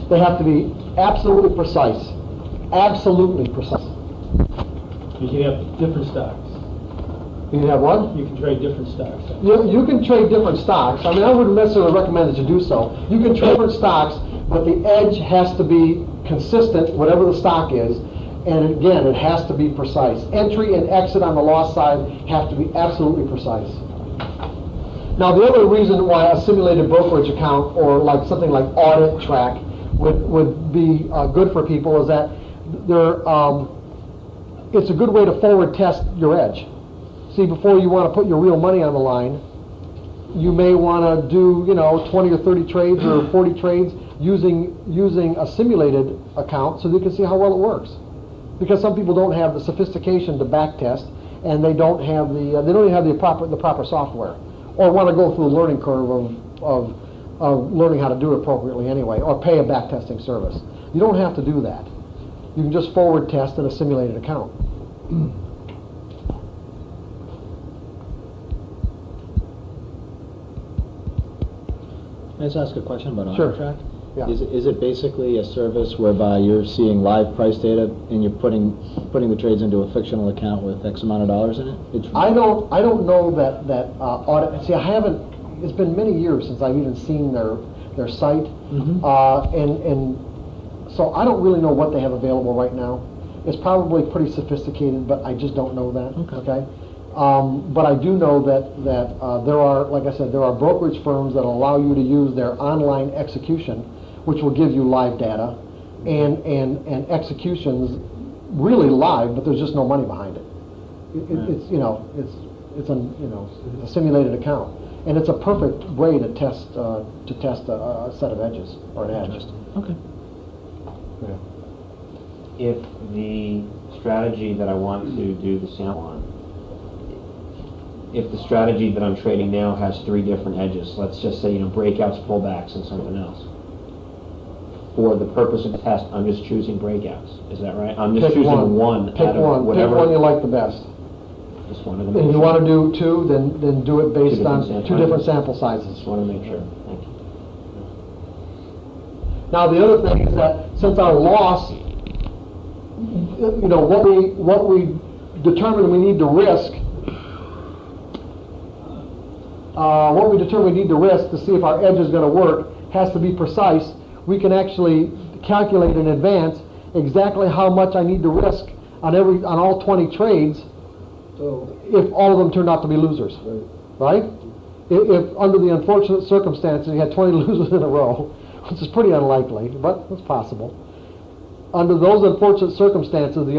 They have to be absolutely precise. Absolutely precise. You can have different stocks. You can have what? You can trade different stocks. You can trade different stocks. I mean, I wouldn't necessarily recommend that you do so. You can trade different stocks, but the edge has to be consistent, whatever the stock is. And again, it has to be precise. Entry and exit on the loss side have to be absolutely precise. Now, the other reason why a simulated brokerage account or like something like AuditTrack would be good for people is that it's a good way to forward test your edge. See, before you want to put your real money on the line, you may want to do 20 or 30 trades or 40 trades using a simulated account so you can see how well it works. Because some people don't have the sophistication to back test, and they don't have they don't even have the proper software, or want to go through the learning curve of learning how to do it appropriately anyway, or pay a back testing service. You don't have to do that. You can just forward test in a simulated account. Can I just ask a question about Sure. AutoTrack? Yeah. Is it basically a service whereby you're seeing live price data and you're putting the trades into a fictional account with X amount of dollars in it? I don't know that audit. See, I haven't it's been many years since I've even seen their site. And so I don't really know what they have available right now. It's probably pretty sophisticated, but I just don't know that, okay? But I do know that there are, like I said, there are brokerage firms that allow you to use their online execution, which will give you live data, and executions really live, but there's just no money behind it. It's it's a simulated account, and it's a perfect way to test a set of edges or an edge. Okay. Yeah. If the strategy that I want to do the sample on, if the strategy that I'm trading now has 3 different edges, let's just say, breakouts, pullbacks, and something else. For the purpose of the test, I'm just choosing breakouts. Is that right? I'm just choosing one. Pick out of one. whatever. Pick one you like the best. Just wanted to make And if you sure. want to do 2, then do it based on different 2 different sample sizes. Just want to make sure. Thank you. Now the other thing is that since our loss, what we determine we need to risk, to see if our edge is going to work has to be precise. We can actually calculate in advance exactly how much I need to risk on all 20 trades, if all of them turn out to be losers, right? If under the unfortunate circumstances you had 20 losers in a row, which is pretty unlikely, but it's possible. Under those unfortunate circumstances, the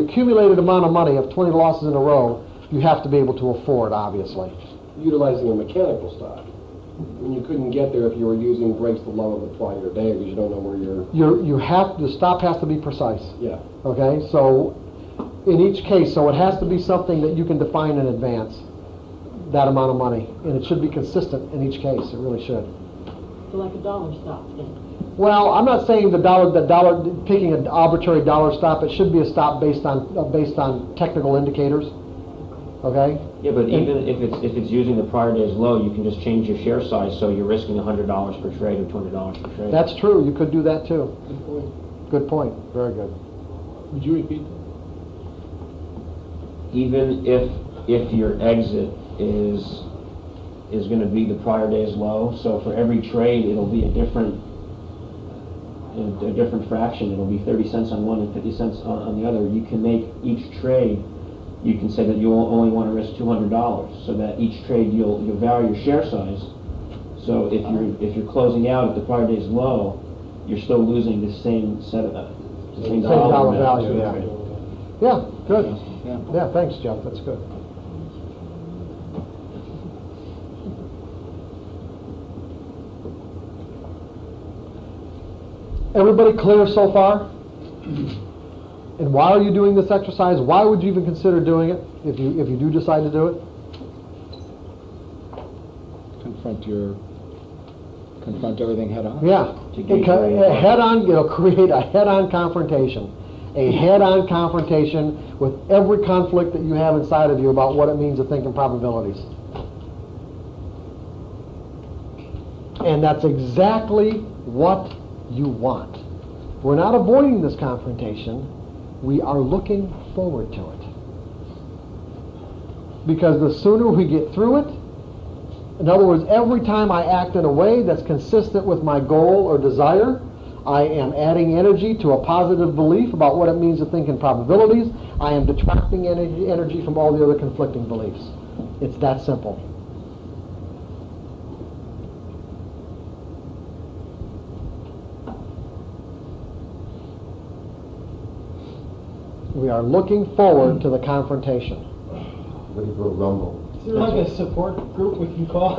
accumulated amount of money of 20 losses in a row, you have to be able to afford, obviously. Utilizing a mechanical stop. You couldn't get there if you were using breaks the low of the 20 or day because you don't know where The stop has to be precise. Yeah. Okay, so in each case, so it has to be something that you can define in advance, that amount of money, and it should be consistent in each case. It really should. So like a dollar stop then? Well, I'm not saying picking an arbitrary dollar stop. It should be a stop based on technical indicators. Okay. Yeah, but even if it's using the prior day's low, you can just change your share size so you're risking $100 per trade or $200 per trade. That's true. You could do that too. Good point. Very good. Would you repeat that? Even if your exit is going to be the prior day's low, so for every trade it'll be a different fraction. It'll be 30 cents on one and 50 cents on the other. You can make each trade. You can say that you only want to risk $200, so that each trade you'll vary your share size. So if you're closing out at the prior day's low, you're still losing the same set of the same dollar value. Yeah. Good. Yeah. Thanks, Jeff. That's good. Everybody clear so far? And why are you doing this exercise? Why would you even consider doing it if you do decide to do it? Confront everything head on. Yeah. Head on. Create a head-on confrontation. A head-on confrontation with every conflict that you have inside of you about what it means to think in probabilities. And that's exactly what you want. We're not avoiding this confrontation. We are looking forward to it. Because the sooner we get through it, in other words, every time I act in a way that's consistent with my goal or desire, I am adding energy to a positive belief about what it means to think in probabilities. I am detracting energy from all the other conflicting beliefs. It's that simple. We are looking forward to the confrontation. Ready for a rumble. Is there like a support group we can call?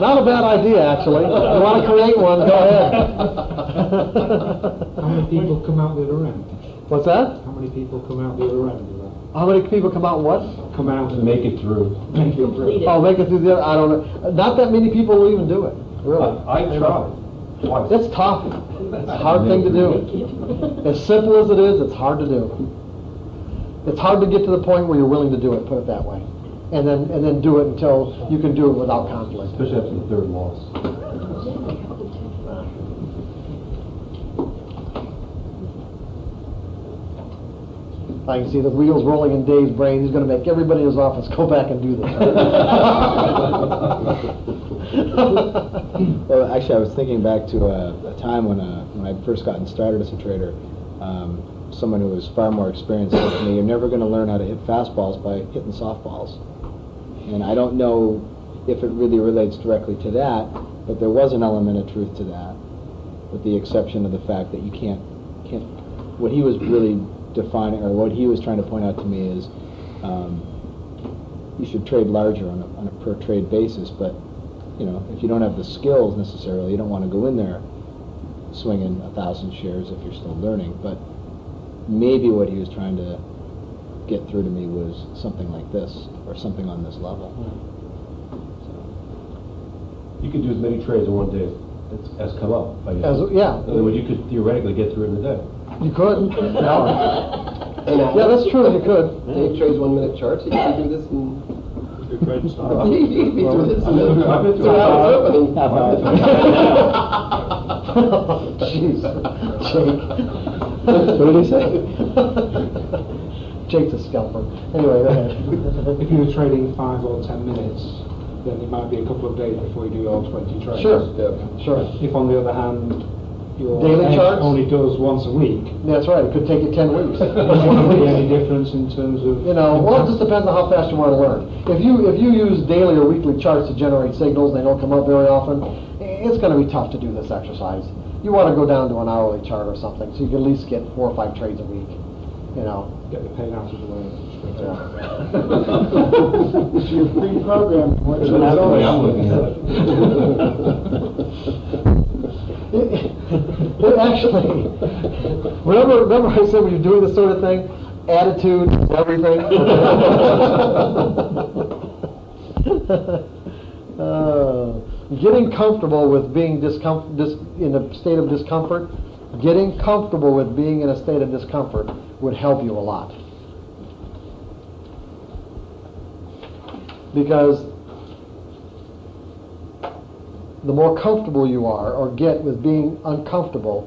Not a bad idea, actually. You want to create one, go ahead. How many people come out the other end? What's that? How many people come out the other end? How many people come out and what? Come out and Make it through. make it through. Oh, make it through the other, I don't know. Not that many people will even do it, really. I tried. Twice. It's tough. It's a hard thing to do. As simple as it is, it's hard to do. It's hard to get to the point where you're willing to do it, put it that way. And then do it until you can do it without conflict. Especially after the third loss. I can see the wheels rolling in Dave's brain. He's going to make everybody in his office go back and do this. Well, actually, I was thinking back to a time when I first gotten started as a trader. Someone who was far more experienced said to me, "You're never going to learn how to hit fastballs by hitting softballs." And I don't know if it really relates directly to that, but there was an element of truth to that, with the exception of the fact that you can't. What he was really defining, or what he was trying to point out to me, is you should trade larger on a per trade basis. But if you don't have the skills necessarily, you don't want to go in there swinging 1,000 shares if you're still learning. But maybe what he was trying to get through to me was something like this, or something on this level. You could do as many trades in one day as come up. Yeah. In other words, you could theoretically get through it in a day. You could. Yeah, that's true. You could. Dave trades 1 minute charts. He can do this in. Good trade stop. He can do this in I've been through Jeez. Jake. What did he say? Jake's a scalper. Anyway, go ahead. If you were trading 5 or 10 minutes, then it might be a couple of days before you do all 20 trades. Sure. Sure. If on the other hand, your daily edge charts only does once a week. That's right. It could take you 10 weeks. Wouldn't be any difference in terms of. Well, it just depends on how fast you want to learn. If you use daily or weekly charts to generate signals, and they don't come up very often, it's going to be tough to do this exercise. You want to go down to an hourly chart or something, so you can at least get 4 or 5 trades a week. Get the pain out of the way. It's your free program. That's the way I'm looking at It actually, remember I said when you're doing this sort of thing, attitude is everything. Getting comfortable with being in a state of discomfort, getting comfortable with being in a state of discomfort would help you a lot. Because the more comfortable you are or get with being uncomfortable,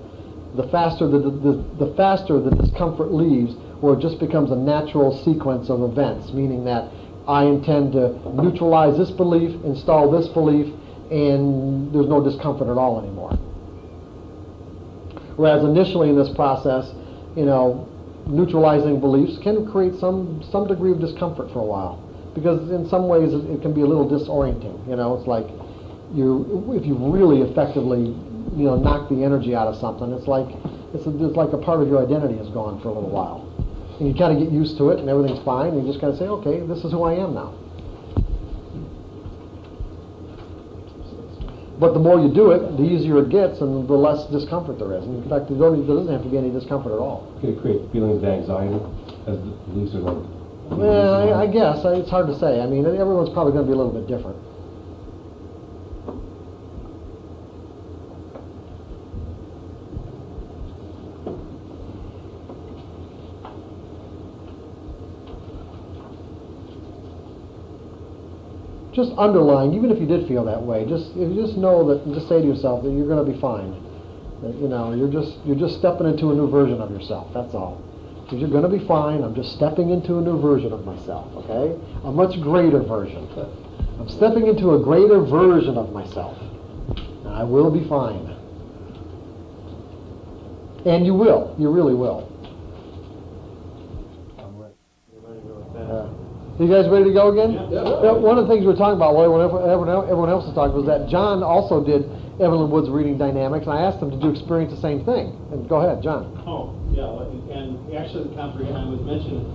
the faster the discomfort leaves, or it just becomes a natural sequence of events, meaning that I intend to neutralize this belief, install this belief, and there's no discomfort at all anymore. Whereas initially in this process, neutralizing beliefs can create some degree of discomfort for a while, because in some ways it can be a little disorienting. It's like if you really effectively knock the energy out of something, it's like a part of your identity is gone for a little while, and you kind of get used to it and everything's fine, and you just kind of say, okay, this is who I am now. But the more you do it, the easier it gets, and the less discomfort there is. And in fact, there doesn't have to be any discomfort at all. Can it create feelings of anxiety as the beliefs are like? Well, I guess it's hard to say. I mean, everyone's probably going to be a little bit different. Just underline, even if you did feel that way, just know that, and just say to yourself that you're going to be fine. That, you're just stepping into a new version of yourself. That's all. Because you're going to be fine. I'm just stepping into a new version of myself. Okay, a much greater version. I'm stepping into a greater version of myself. And I will be fine. And you will. You really will. You guys ready to go again? Yeah. One of the things we were talking about while everyone else was talking was that John also did Evelyn Wood's reading dynamics, and I asked him to experience the same thing. And go ahead, John. Oh, yeah, and actually the comprehension I was mentioning,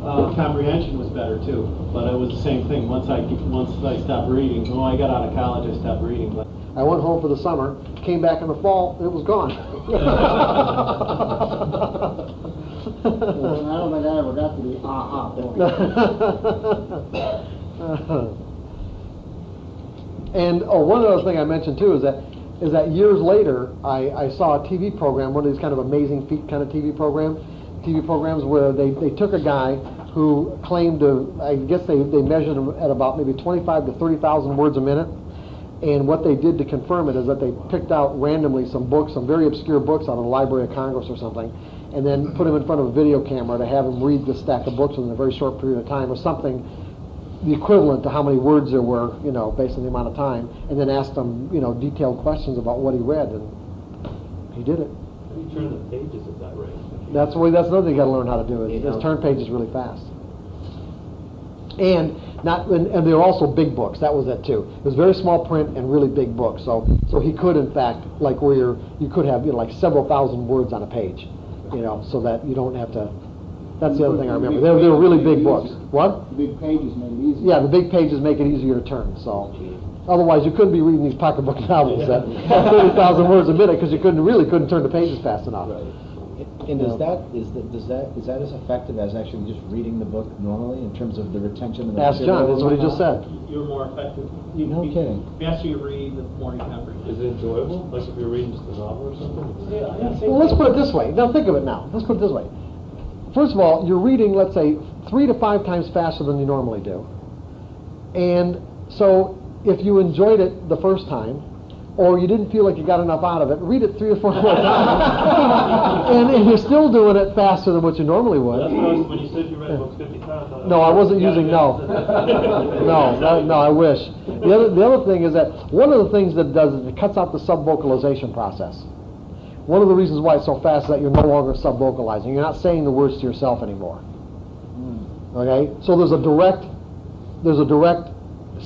comprehension was better too, but it was the same thing. Once I stopped reading, I got out of college, I stopped reading. But I went home for the summer, came back in the fall, it was gone. I don't think I ever got to the point. And one other thing I mentioned too is that years later I saw a TV program, one of these kind of amazing feat kind of TV programs where they took a guy who claimed to, I guess they measured him at about maybe 25 to 30,000 words a minute. And what they did to confirm it is that they picked out randomly some books, some very obscure books out of the Library of Congress or something, and then put him in front of a video camera to have him read the stack of books in a very short period of time, or something the equivalent to how many words there were, based on the amount of time, and then asked him, detailed questions about what he read, and he did it. You turn the pages at that rate. That's another thing you got to learn how to do is turn pages really fast. And they were also big books. That was it too. It was very small print and really big books. So he could, in fact, like where you could have like several thousand words on a page, so that you don't have to. That's the other thing I remember. They were really big books. What? The big pages made it easier. Yeah, the big pages make it easier to turn. So otherwise, you couldn't be reading these pocketbook novels that have 30,000 words a minute because you couldn't turn the pages fast enough. And is that as effective as actually just reading the book normally in terms of the retention of the Ask John. That's what he just said. You're more effective. No kidding. The faster you read, the more you comprehend. Is it enjoyable? Like if you're reading just a novel or something? Yeah. Well, let's put it this way. Now think of it now. Let's put it this way. First of all, you're reading, let's say, 3 to 5 times faster than you normally do. And so if you enjoyed it the first time, or you didn't feel like you got enough out of it, read it 3 or 4 more times. and you're still doing it faster than what you normally would. That's when you said you read books 50 times. No, I wasn't using no. No, I wish. The other thing is that one of the things that it does is it cuts out the sub-vocalization process. One of the reasons why it's so fast is that you're no longer sub-vocalizing. You're not saying the words to yourself anymore. Okay? So there's a direct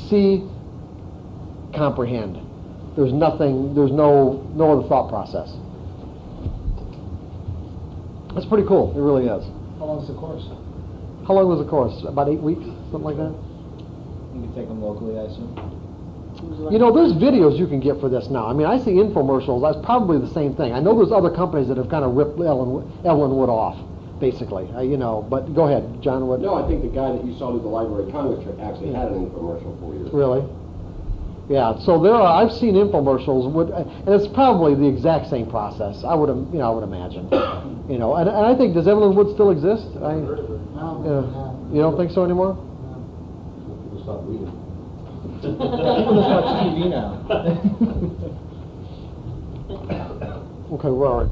see, comprehend. There's no other thought process. That's pretty cool. It really is. How long is the course? How long was the course? About 8 weeks? Something like that? You can take them locally, I assume. There's videos you can get for this now. I mean, I see infomercials. That's probably the same thing. I know there's other companies that have kind of ripped Evelyn Wood off, basically. But go ahead, John. What? No, I think the guy that you saw do the Library of Congress trip actually had an infomercial for you. Really? Yeah. So I've seen infomercials, and it's probably the exact same process. I would imagine. And I think, does Evelyn Wood still exist? No. You don't think so anymore? People stop reading. People just watch TV now. Okay, where are we?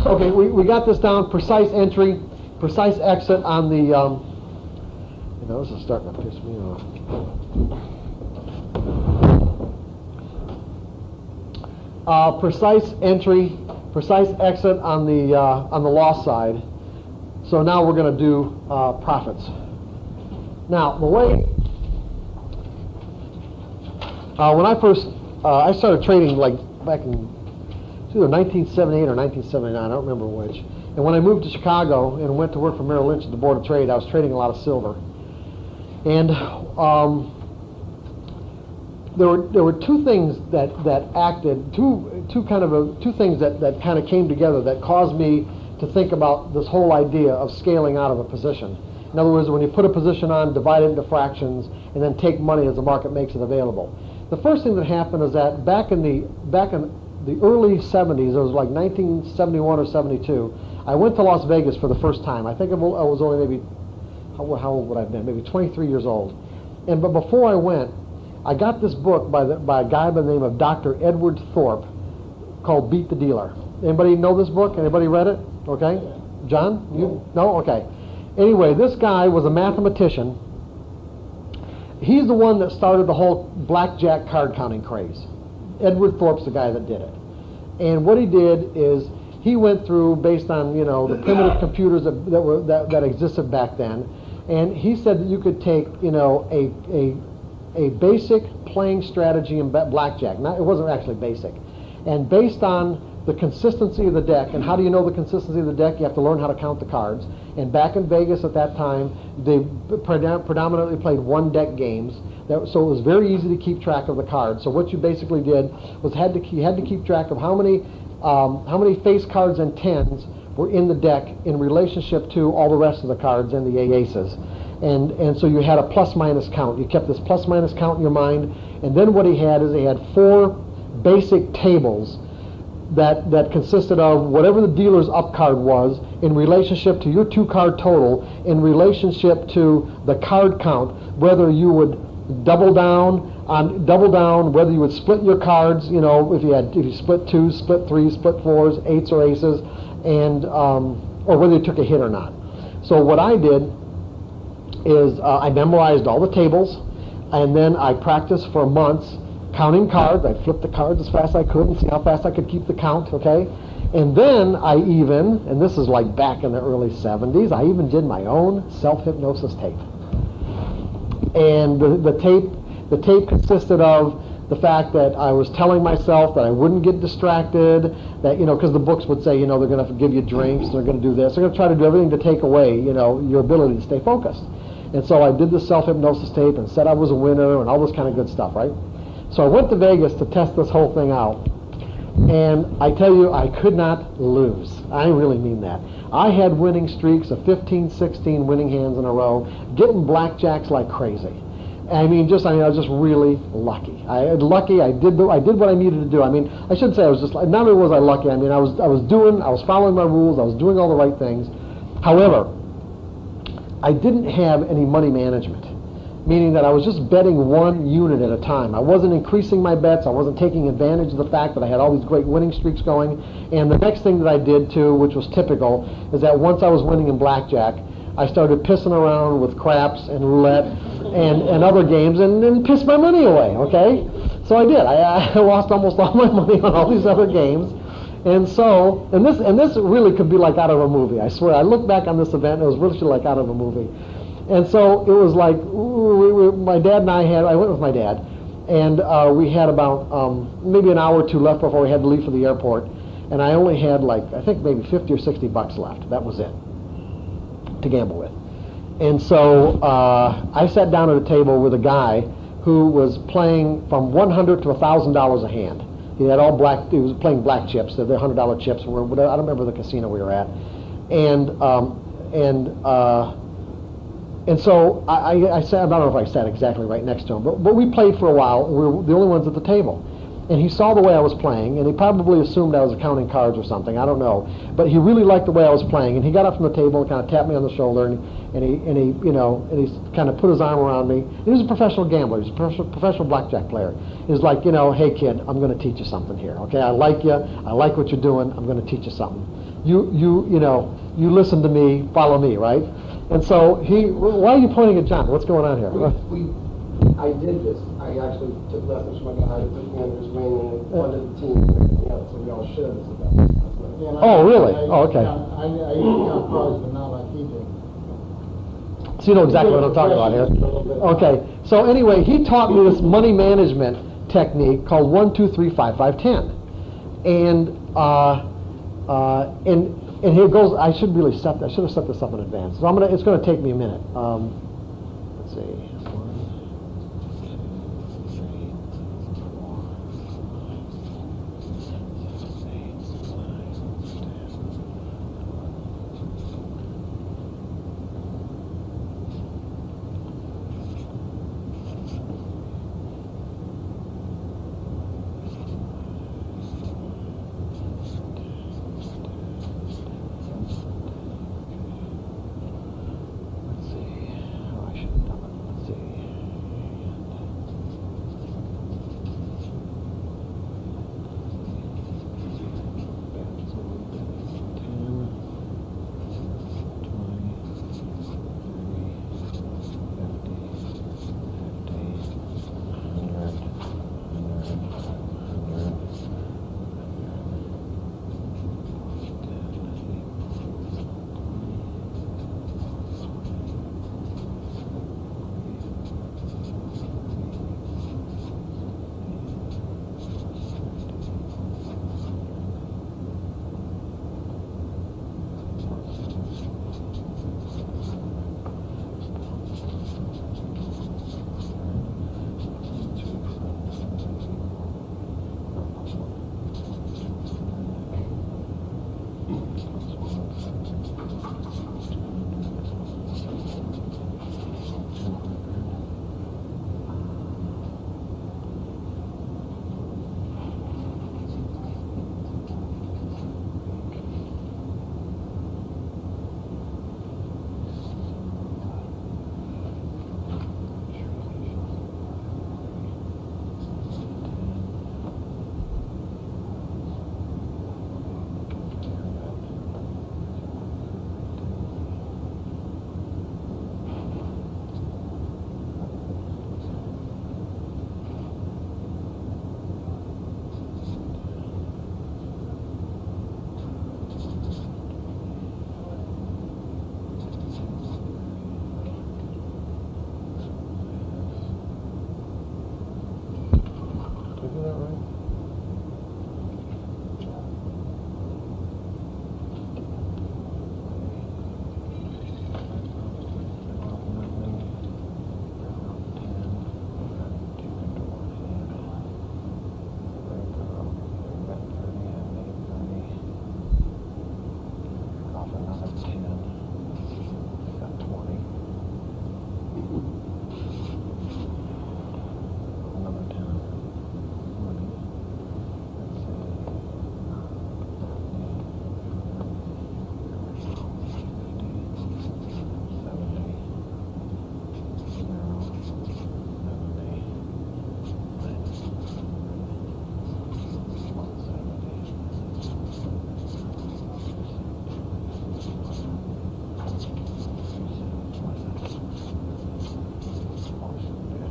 Okay, we got this down. Precise entry, precise exit on the. This is starting to piss me off. Precise entry, precise exit on the loss side. So now we're going to do profits. Now, the way when I first I started trading like back in either 1978 or 1979, I don't remember which. And when I moved to Chicago and went to work for Merrill Lynch at the Board of Trade, I was trading a lot of silver. And there were two things that acted, two things that kind of came together that caused me to think about this whole idea of scaling out of a position. In other words, when you put a position on, divide it into fractions, and then take money as the market makes it available. The first thing that happened is that back in the early 70s, it was like 1971 or 72, I went to Las Vegas for the first time. I think I was only maybe, how old would I have been? Maybe 23 years old. But before I went, I got this book by a guy by the name of Dr. Edward Thorp called Beat the Dealer. Anybody know this book? Anybody read it? Okay. John? You? No? Okay. Anyway, this guy was a mathematician. He's the one that started the whole blackjack card counting craze. Edward Thorp's the guy that did it. And what he did is he went through, based on the primitive computers that existed back then, and he said that you could take a basic playing strategy in blackjack. It wasn't actually basic, and based on the consistency of the deck. And how do you know the consistency of the deck? You have to learn how to count the cards. And back in Vegas at that time, they predominantly played one-deck games. So it was very easy to keep track of the cards. So what you basically did was you had to keep track of how many face cards and tens were in the deck in relationship to all the rest of the cards and the aces. And so you had a plus-minus count. You kept this plus-minus count in your mind. And then what he had 4 basic tables that consisted of whatever the dealer's up card was in relationship to your 2-card total, in relationship to the card count, whether you would double down, on double down, whether you would split your cards, you know, if you split 2s, split 3s, split 4s, 8s or aces, and or whether you took a hit or not. So what I did is I memorized all the tables, and then I practiced for months counting cards. I flipped the cards as fast as I could and see how fast I could keep the count, okay? And then I even, and this is like back in the early 70s, I even did my own self-hypnosis tape. And the tape consisted of the fact that I was telling myself that I wouldn't get distracted, that, you know, because the books would say, you know, they're going to give you drinks, they're going to do this, they're going to try to do everything to take away, you know, your ability to stay focused. And so I did the self-hypnosis tape and said I was a winner and all this kind of good stuff, right? So I went to Vegas to test this whole thing out. And I tell you, I could not lose. I really mean that. I had winning streaks of 15, 16 winning hands in a row, getting blackjacks like crazy. I mean, I was just really lucky. I did what I needed to do. I mean, I shouldn't say I was just, not only was I lucky, I mean, I was following my rules, I was doing all the right things. However, I didn't have any money management, meaning that I was just betting one unit at a time. I wasn't increasing my bets. I wasn't taking advantage of the fact that I had all these great winning streaks going. And the next thing that I did, too, which was typical, is that once I was winning in blackjack, I started pissing around with craps and roulette and other games and pissed my money away, okay? So I did. I lost almost all my money on all these other games. And so, and this really could be like out of a movie. I swear, I look back on this event, it was really like out of a movie. And so it was like, my dad and I went with my dad, and we had about maybe an hour or two left before we had to leave for the airport. And I only had like, I think maybe 50 or 60 bucks left. That was it to gamble with. And so I sat down at a table with a guy who was playing from $100 to $1,000 a hand. He had all black, he was playing black chips, they're $100 chips, I don't remember the casino we were at. And so I sat, I don't know if I sat exactly right next to him, but we played for a while, and we were the only ones at the table. And he saw the way I was playing, and he probably assumed I was counting cards or something, I don't know. But he really liked the way I was playing, and he got up from the table and kind of tapped me on the shoulder, and he kind of put his arm around me. He was a professional gambler, he was a professional blackjack player. He was like, you know, hey kid, I'm going to teach you something here, okay? I like you, I like what you're doing, I'm going to teach you something. You listen to me, follow me, right? And so why are you pointing at John? What's going on here? I did this. I actually took lessons from a guy who put me under his wing and funded the team and everything else, so we all share this event. Oh, really? Oh, okay. I used to count cards, but not like he did. So you know exactly what I'm talking about here. Okay. So anyway, he taught me this money management technique called 1, 2, 3, 5, 5, 10. And here goes. I should have set this up in advance. So it's going to take me a minute. Let's see.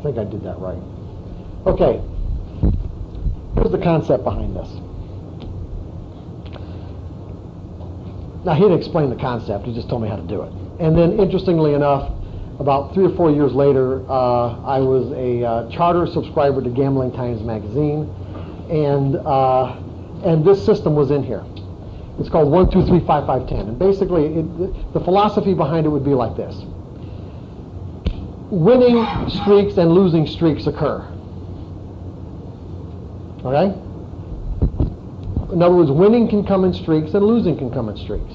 think I did that right. Okay, here's the concept behind this. Now, he didn't explain the concept, he just told me how to do it. And then, interestingly enough, about 3 or 4 years later, I was a charter subscriber to Gambling Times magazine, and this system was in here. It's called 1, 2, 3, 5, 5, 10. And basically, the philosophy behind it would be like this. Winning streaks and losing streaks occur. Okay? In other words, winning can come in streaks and losing can come in streaks.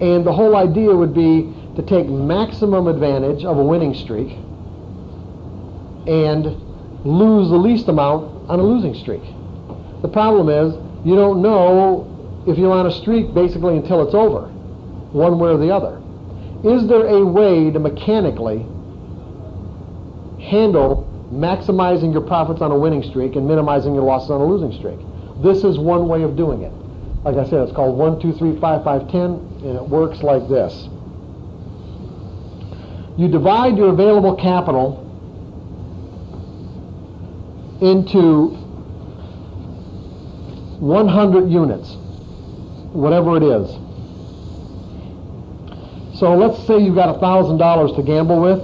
And the whole idea would be to take maximum advantage of a winning streak and lose the least amount on a losing streak. The problem is, you don't know if you're on a streak basically until it's over, one way or the other. Is there a way to mechanically handle maximizing your profits on a winning streak and minimizing your losses on a losing streak? This is one way of doing it. Like I said, it's called 1, 2, 3, 5, 5, 10, and it works like this. You divide your available capital into 100 units, whatever it is. So let's say you've got $1,000 to gamble with.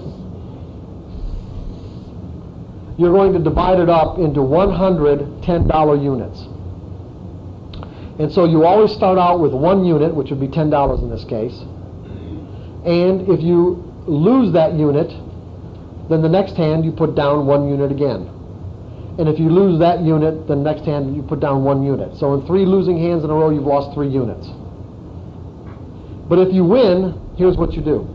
You're going to divide it up into 100 $10 units. And so you always start out with 1 unit, which would be $10 in this case. And if you lose that unit, then the next hand you put down 1 unit again. And if you lose that unit, the next hand you put down 1 unit. So in 3 losing hands in a row, you've lost 3 units. But if you win, here's what you do.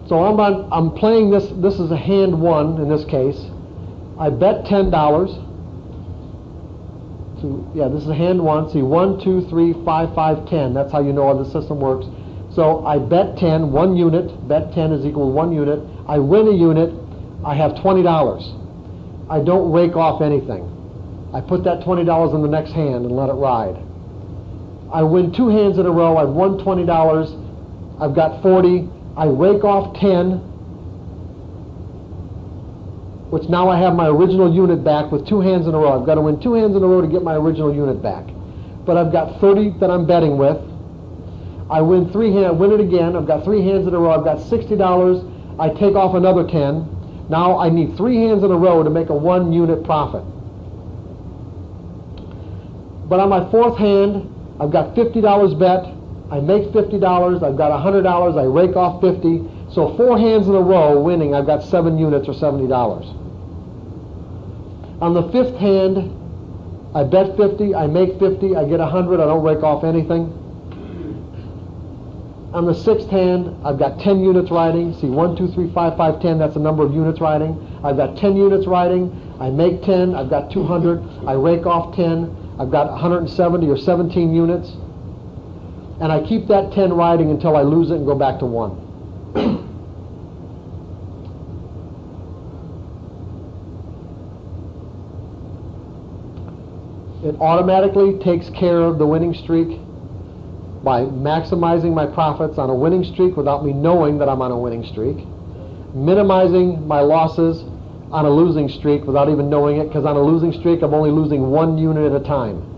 So I'm playing this. This is a hand 1 in this case. I bet $10. So yeah, this is a hand 1. See, 1, 2, 3, 5, 5, 10. That's how you know how the system works. So I bet 10, 1 unit. Bet 10 is equal to 1 unit. I win a unit. I have $20. I don't rake off anything. I put that $20 in the next hand and let it ride. I win 2 hands in a row. I've won $20. I've got 40. I rake off 10, which now I have my original unit back with 2 hands in a row. I've got to win 2 hands in a row to get my original unit back. But I've got 30 that I'm betting with. I win 3 hands, I win it again. I've got 3 hands in a row. I've got $60. I take off another 10. Now I need 3 hands in a row to make a 1 unit profit. But on my 4th hand, I've got $50 bet. I make $50. I've got $100. I rake off 50. So 4 hands in a row winning, I've got 7 units or $70. On the 5th hand, I bet 50. I make 50. I get 100. I don't rake off anything. On the 6th hand, I've got 10 units riding. See, 1, 2, 3, 5, 5, 10. That's the number of units riding. I've got 10 units riding. I make 10. I've got 200. I rake off 10. I've got 170 or 17 units. And I keep that 10 riding until I lose it and go back to 1. It automatically takes care of the winning streak by maximizing my profits on a winning streak without me knowing that I'm on a winning streak, minimizing my losses on a losing streak without even knowing it, because on a losing streak I'm only losing 1 unit at a time.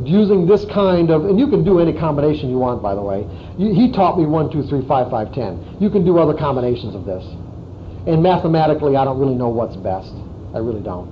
Using this kind of, and you can do any combination you want, by the way. He taught me 1, 2, 3, 5, 5, 10. You can do other combinations of this. And mathematically, I don't really know what's best. I really don't.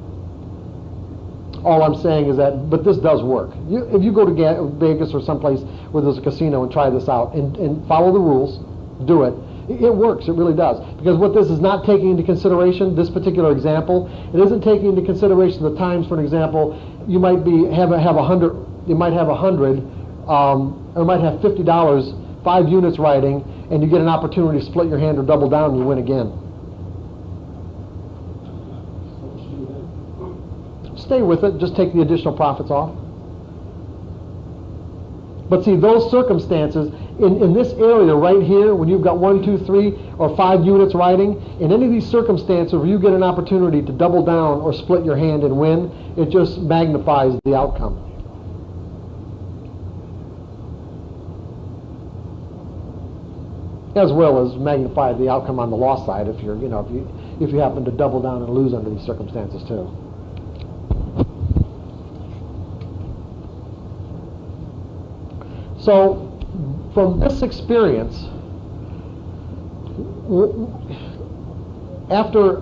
All I'm saying is that, but this does work. If you go to Vegas or someplace where there's a casino and try this out and follow the rules, do it. It works, it really does. Because what this is not taking into consideration, this particular example, it isn't taking into consideration the times, for an example, you might have 100, you might have 100, or might have $50, 5 units riding, and you get an opportunity to split your hand or double down and you win again. Stay with it, just take the additional profits off. But see, those circumstances, in this area right here, when you've got 1, 2, 3, or 5 units riding, in any of these circumstances where you get an opportunity to double down or split your hand and win, it just magnifies the outcome. as well as magnify the outcome on the loss side if you're, if you happen to double down and lose under these circumstances too. So, from this experience, after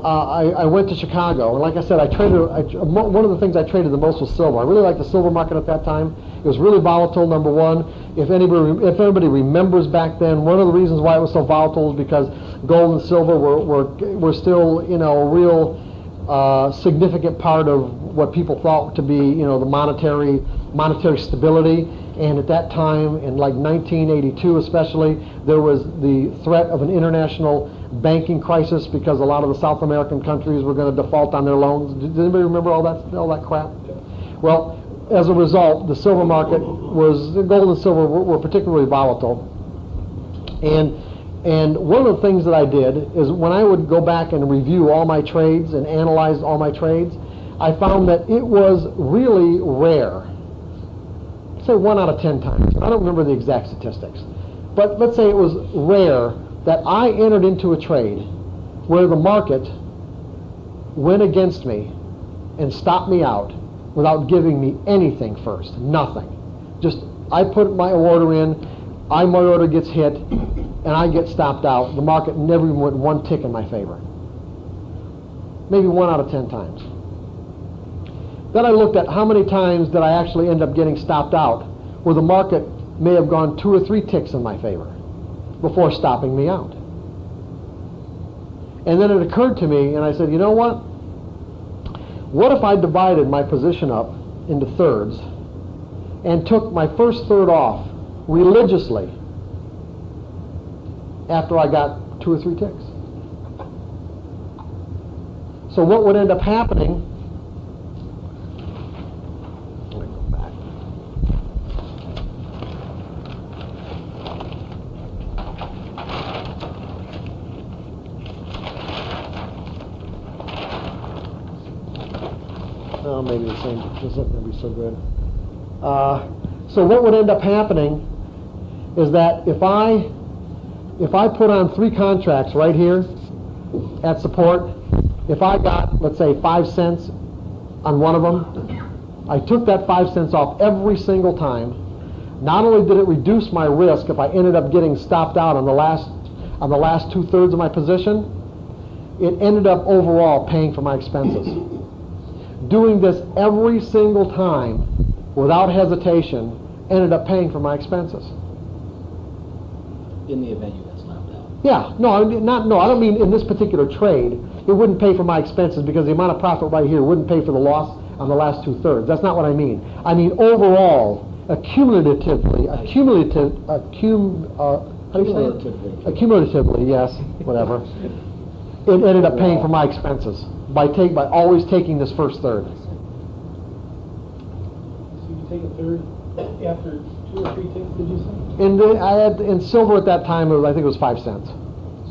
I went to Chicago, and like I said, one of the things I traded the most was silver. I really liked the silver market at that time. It was really volatile. Number one, if anybody remembers back then, one of the reasons why it was so volatile is because gold and silver were still a real significant part of what people thought to be the monetary stability. And at that time, in like 1982 especially, there was the threat of an international banking crisis because a lot of the South American countries were going to default on their loans. Does anybody remember all that crap? Well, as a result, the silver market gold and silver were particularly volatile. And one of the things that I did is when I would go back and review all my trades and analyze all my trades, I found that it was really rare. Say 1 out of 10 times. I don't remember the exact statistics. But let's say it was rare that I entered into a trade where the market went against me and stopped me out without giving me anything first. Nothing. Just, I put my order in, my order gets hit, and I get stopped out. The market never even went 1 tick in my favor. Maybe 1 out of 10 times. Then I looked at how many times did I actually end up getting stopped out where the market may have gone 2 or 3 ticks in my favor before stopping me out. And then it occurred to me, and I said, you know what? What if I divided my position up into thirds and took my first third off religiously after I got 2 or 3 ticks? So what would end up happening? Oh, maybe the same. This isn't going to be so good. So what would end up happening is that if I put on 3 contracts right here at support, if I got, let's say, 5 cents on one of them, I took that 5 cents off every single time. Not only did it reduce my risk if I ended up getting stopped out on the last 2/3 of my position, it ended up overall paying for my expenses. Doing this every single time without hesitation ended up paying for my expenses. In the event you got stopped out. Yeah, I don't mean in this particular trade. It wouldn't pay for my expenses because the amount of profit right here wouldn't pay for the loss on the last 2/3. That's not what I mean. I mean overall, accumulatively, yes, whatever. It ended up paying for my expenses by always taking this first third. So you take a third after 2 or 3 ticks, did you say? In silver at that time, I think it was 5 cents.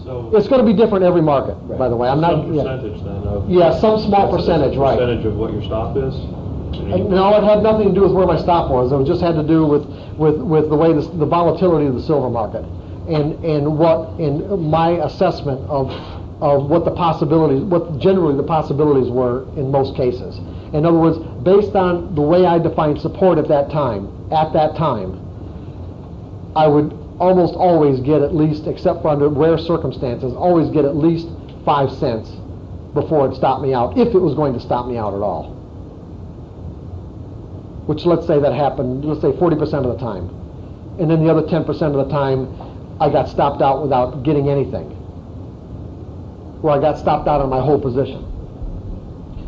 So it's going to be different every market, by the way. I'm not. Some percentage then of. Yeah, some small percentage, right? Percentage of what your stop is. No, it had nothing to do with where my stop was. It just had to do with the way the volatility of the silver market, and my assessment of what the possibilities, what generally the possibilities were in most cases. In other words, based on the way I defined support at that time, I would almost always get at least, except for under rare circumstances, always get at least 5 cents before it stopped me out, if it was going to stop me out at all. Which, let's say that happened, let's say 40% of the time. And then the other 10% of the time, I got stopped out without getting anything. Where I got stopped out on my whole position.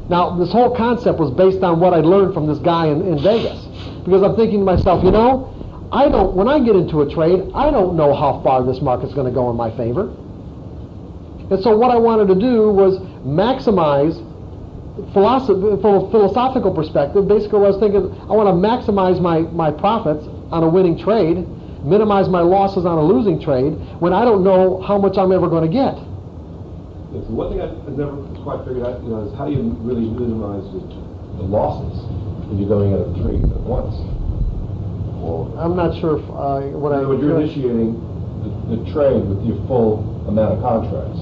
Now, this whole concept was based on what I learned from this guy in Vegas. Because I'm thinking to myself, when I get into a trade, I don't know how far this market's going to go in my favor. And so what I wanted to do was maximize, from a philosophical perspective, basically what I was thinking, I want to maximize my profits on a winning trade, minimize my losses on a losing trade, when I don't know how much I'm ever going to get. So one thing I've never quite figured out, is how do you really minimize the losses when you're going at a trade at once? I'm not sure if when you're initiating the trade with your full amount of contracts,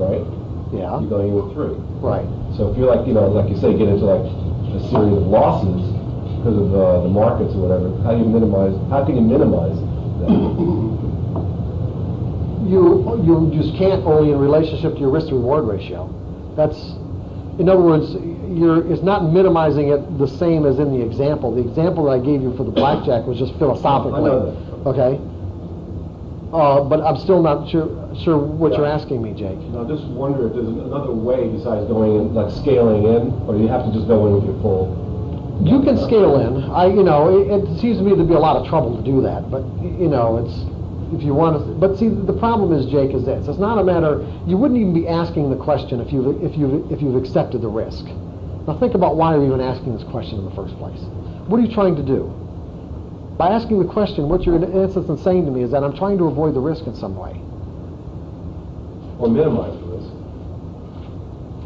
right? Yeah. You're going in with 3. Right. So if you're like, like you say, get into like a series of losses because of the markets or whatever, how can you minimize that? You just can't, only in relationship to your risk to reward ratio. That's, in other words, it's not minimizing it the same as in the example. The example that I gave you for the blackjack was just philosophically. I know that. Okay. But I'm still not sure what you're asking me, Jake. No, just wonder if there's another way besides going in, like scaling in, or do you have to just go in with your full? You can scale in. It seems to me to be a lot of trouble to do that, but it's, if you want to. But see, the problem is, Jake, is this: it's not a matter. You wouldn't even be asking the question if you've accepted the risk. Now think about why you're even asking this question in the first place. What are you trying to do? By asking the question, what you're in essence saying to me is that I'm trying to avoid the risk in some way. Or minimize the risk.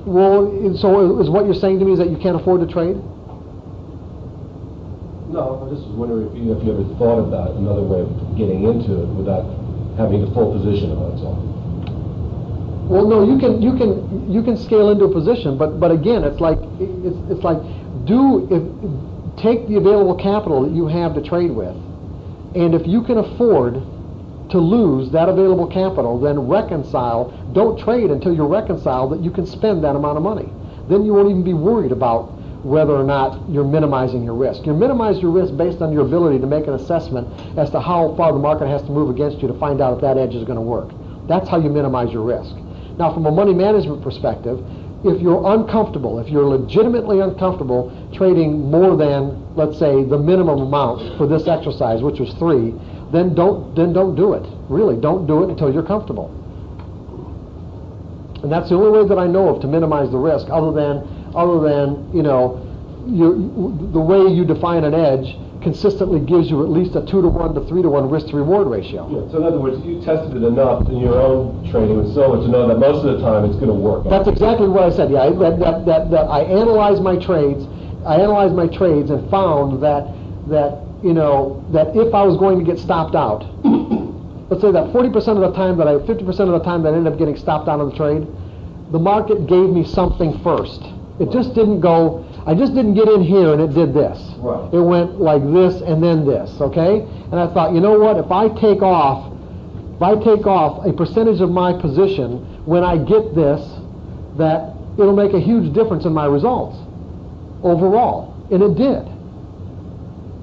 Well, so is what you're saying to me is that you can't afford to trade? No, I just was wondering if you ever thought about another way of getting into it without having a full position of it, that's all. Well, no, you can scale into a position, but again, it's like take the available capital that you have to trade with, and if you can afford to lose that available capital, then reconcile. Don't trade until you're reconciled that you can spend that amount of money. Then you won't even be worried about whether or not you're minimizing your risk. You minimize your risk based on your ability to make an assessment as to how far the market has to move against you to find out if that edge is going to work. That's how you minimize your risk. Now, from a money management perspective, if you're uncomfortable, if you're legitimately uncomfortable trading more than, let's say, the minimum amount for this exercise, which was 3, then don't do it. Really, don't do it until you're comfortable. And that's the only way that I know of to minimize the risk, other than the way you define an edge consistently gives you at least a 2-to-1 to 3-to-1 risk to reward ratio. Yeah, so in other words, you tested it enough in your own trading with silver to know that most of the time it's going to work. That's exactly what I said. Yeah, that I analyzed my trades. And found that if I was going to get stopped out, let's say that 50% of the time that I ended up getting stopped out of the trade, the market gave me something first. It just didn't go. I just didn't get in here and it did this. Right. It went like this and then this, okay? And I thought, you know what, if I take off a percentage of my position when I get this, that it'll make a huge difference in my results overall. And it did.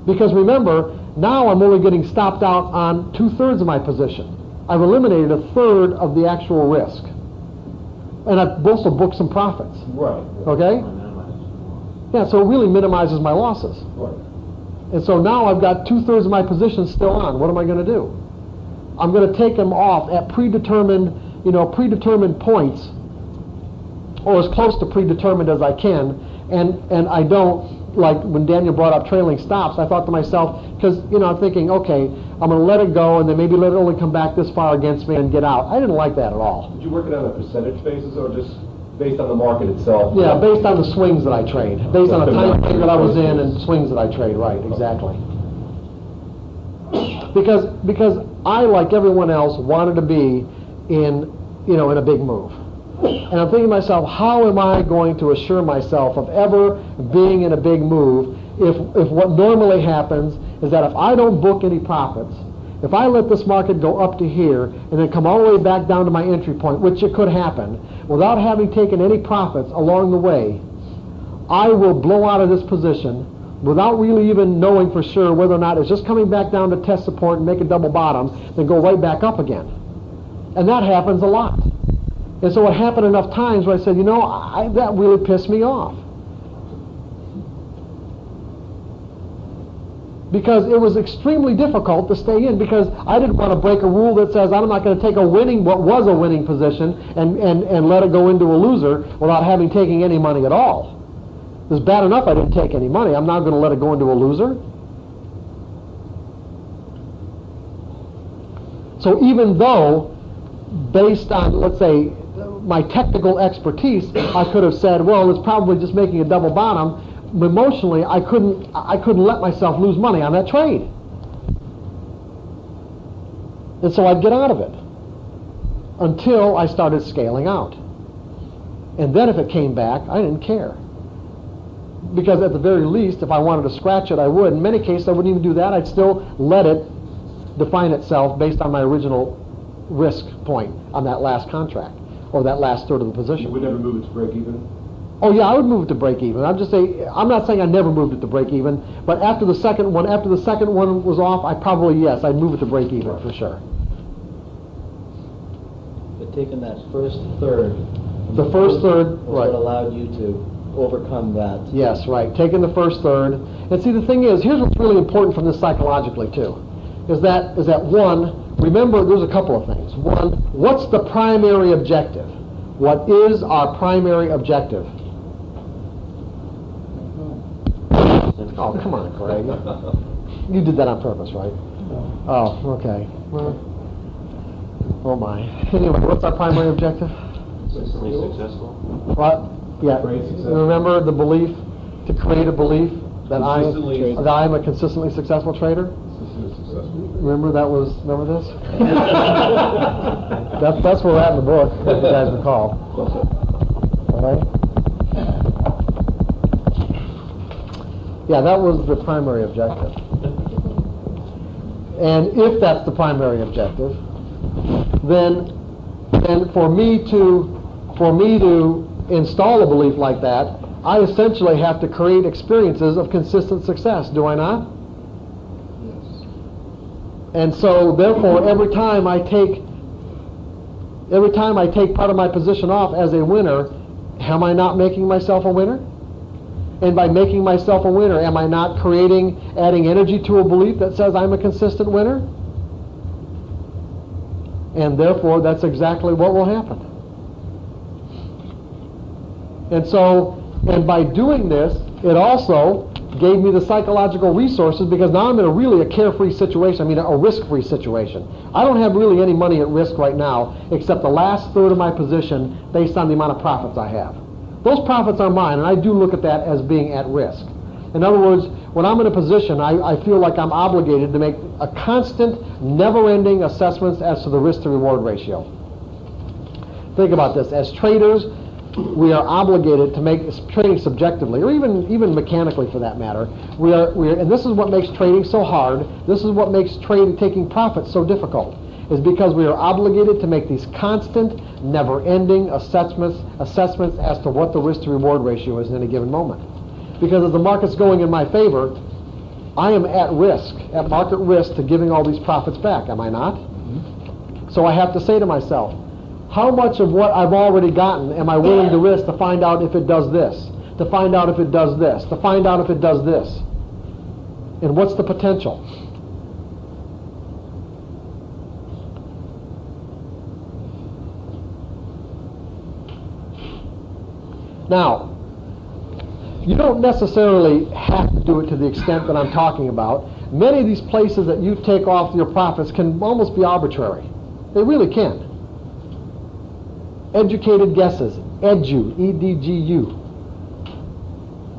Because remember, now I'm only getting stopped out on 2/3 of my position. I've eliminated 1/3 of the actual risk. And I've also booked some profits. Right. Okay? Yeah, so it really minimizes my losses. Right. And so now I've got 2/3 of my position still on. What am I going to do? I'm going to take them off at predetermined points, or as close to predetermined as I can. And I don't, like when Daniel brought up trailing stops, I thought to myself, because I'm thinking, okay, I'm going to let it go and then maybe let it only come back this far against me and get out. I didn't like that at all. Did you work it on a percentage basis or just based on the market itself? Yeah, based on the swings that I trade, based on the time frame that I was in and swings that I trade. Right, exactly. Because I, like everyone else, wanted to be in a big move. And I'm thinking to myself, how am I going to assure myself of ever being in a big move if what normally happens is that if I don't book any profits, if I let this market go up to here and then come all the way back down to my entry point, which it could happen, without having taken any profits along the way, I will blow out of this position without really even knowing for sure whether or not it's just coming back down to test support and make a double bottom, then go right back up again. And that happens a lot. And so it happened enough times where I said, that really pissed me off. Because it was extremely difficult to stay in, because I didn't want to break a rule that says I'm not going to take what was a winning position and let it go into a loser without having taken any money at all. It was bad enough I didn't take any money. I'm not going to let it go into a loser. So even though, based on, let's say, my technical expertise, I could have said, well, it's probably just making a double bottom. Emotionally, I couldn't let myself lose money on that trade. And so I'd get out of it until I started scaling out. And then if it came back, I didn't care. Because at the very least, if I wanted to scratch it, I would. In many cases, I wouldn't even do that. I'd still let it define itself based on my original risk point on that last contract, or that last third of the position. You would never move it to break even? Oh yeah, I would move it to break even. I'm not saying I never moved it to break even, but after the second one was off, I'd move it to break even for sure. But taking that first third. The first third, was right. what allowed you to overcome that. Yes, right. Taking the first third. And see, the thing is, here's what's really important from this psychologically too, is that one, remember there's a couple of things. One, what's the primary objective? What is our primary objective? Oh, come on, Craig. You did that on purpose, right? Oh, okay. Well, oh my. Anyway, what's our primary objective? Consistently successful. What? Yeah. Remember the belief, to create a belief that I'm a consistently successful trader? Remember this? That's where we're at in the book, if you guys recall. All right? Yeah, that was the primary objective. And if that's the primary objective, then for me to install a belief like that, I essentially have to create experiences of consistent success, do I not? Yes. And so therefore every time I take part of my position off as a winner, am I not making myself a winner? And by making myself a winner, am I not adding energy to a belief that says I'm a consistent winner? And therefore that's exactly what will happen. And by doing this, it also gave me the psychological resources, because now I'm in a carefree situation, a risk-free situation. I don't have really any money at risk right now, except the last third of my position based on the amount of profits I have. Those profits are mine, and I do look at that as being at risk. In other words, when I'm in a position, I feel like I'm obligated to make a constant, never-ending assessments as to the risk-to-reward ratio. Think about this. As traders, we are obligated to make trading subjectively, or even mechanically for that matter. And this is what makes trading so hard. This is what makes taking profits so difficult, is because we are obligated to make these constant, never-ending assessments as to what the risk-to-reward ratio is in any given moment. Because as the market's going in my favor, I am at market risk to giving all these profits back, am I not? Mm-hmm. So I have to say to myself, how much of what I've already gotten am I willing to risk to find out if it does this, to find out if it does this, to find out if it does this? And what's the potential? Now, you don't necessarily have to do it to the extent that I'm talking about. Many of these places that you take off your profits can almost be arbitrary. They really can. Educated guesses, edu, E-D-G-U,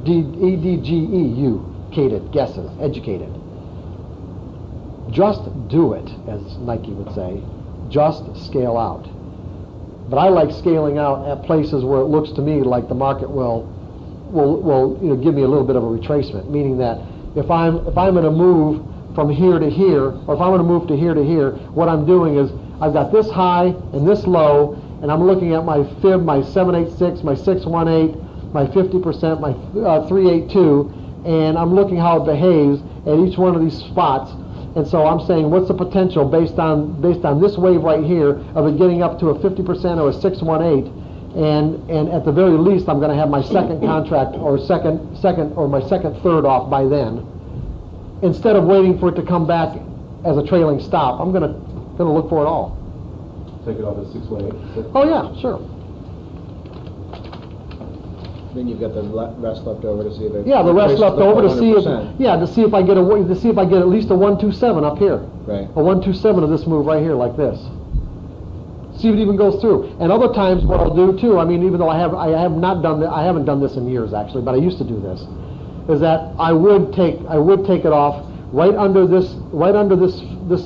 E-D-G-E-U, educated, educated. Just do it, as Nike would say. Just scale out. But I like scaling out at places where it looks to me like the market will give me a little bit of a retracement, meaning that if I'm going to move from here to here, or if I'm going to move to here, what I'm doing is I've got this high and this low, and I'm looking at my fib, my 786, my 618, my 50%, my 382, and I'm looking how it behaves at each one of these spots. And so I'm saying, what's the potential based on this wave right here of it getting up to a 50% or a 618? And at the very least, I'm going to have my second contract or my second third off by then. Instead of waiting for it to come back as a trailing stop, I'm going to look for it all. Take it off at 618. Oh yeah, sure. Then you've got the rest left over to see if it. Yeah, the rest left over to see if 100%. to see if I get at least a 127 up here. Right. A 127 of this move right here, like this. See if it even goes through. And other times, what I'll do too, even though I haven't done this in years actually, but I used to do this, is that I would take it off right under this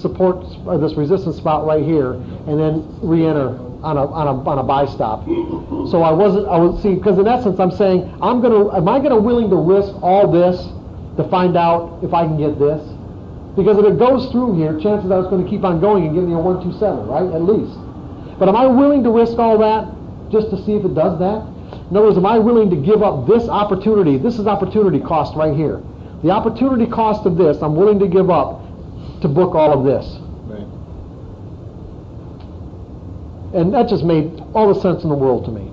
support, this resistance spot right here, and then re-enter on a buy stop. So I was see, because in essence I'm saying, am I willing to risk all this to find out if I can get this? Because if it goes through here, chances are it's going to keep on going and give me a 127, right, at least. But am I willing to risk all that just to see if it does that? In other words, am I willing to give up this opportunity? This is opportunity cost right here. The opportunity cost of this, I'm willing to give up to book all of this. Right. And that just made all the sense in the world to me.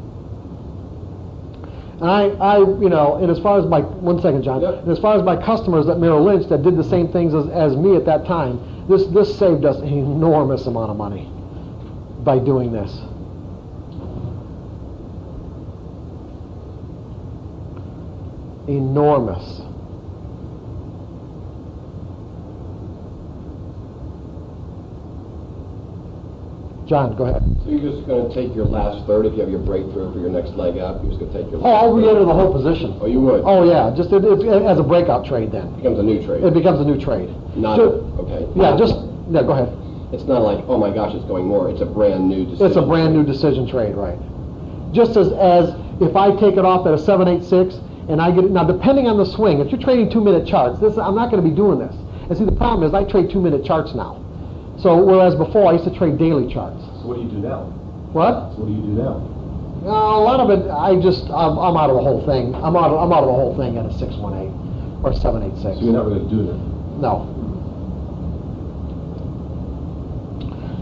And I and as far as my, one second, John, and as far as my customers at Merrill Lynch that did the same things as me at that time, this saved us an enormous amount of money by doing this. Enormous. John, go ahead. So you're just going to take your last third if you have your breakthrough for your next leg up? You're just going to take your Oh, I'll re-enter the whole position. Oh, you would? Oh, yeah, just as a breakout trade then. It becomes a new trade? It becomes a new trade. Not, okay. Yeah, go ahead. It's not like, oh my gosh, it's going more. It's a brand new decision. It's a brand new decision trade, right. Just as if I take it off at a 786 and I get it, now depending on the swing, if you're trading 2-minute charts, I'm not going to be doing this. And see, the problem is I trade 2-minute charts now. So whereas before I used to trade daily charts. So what do you do now? What? So what do you do now? A lot of it, I'm out of the whole thing. I'm out of the whole thing at a 618 or 786. So you're not really doing it? No.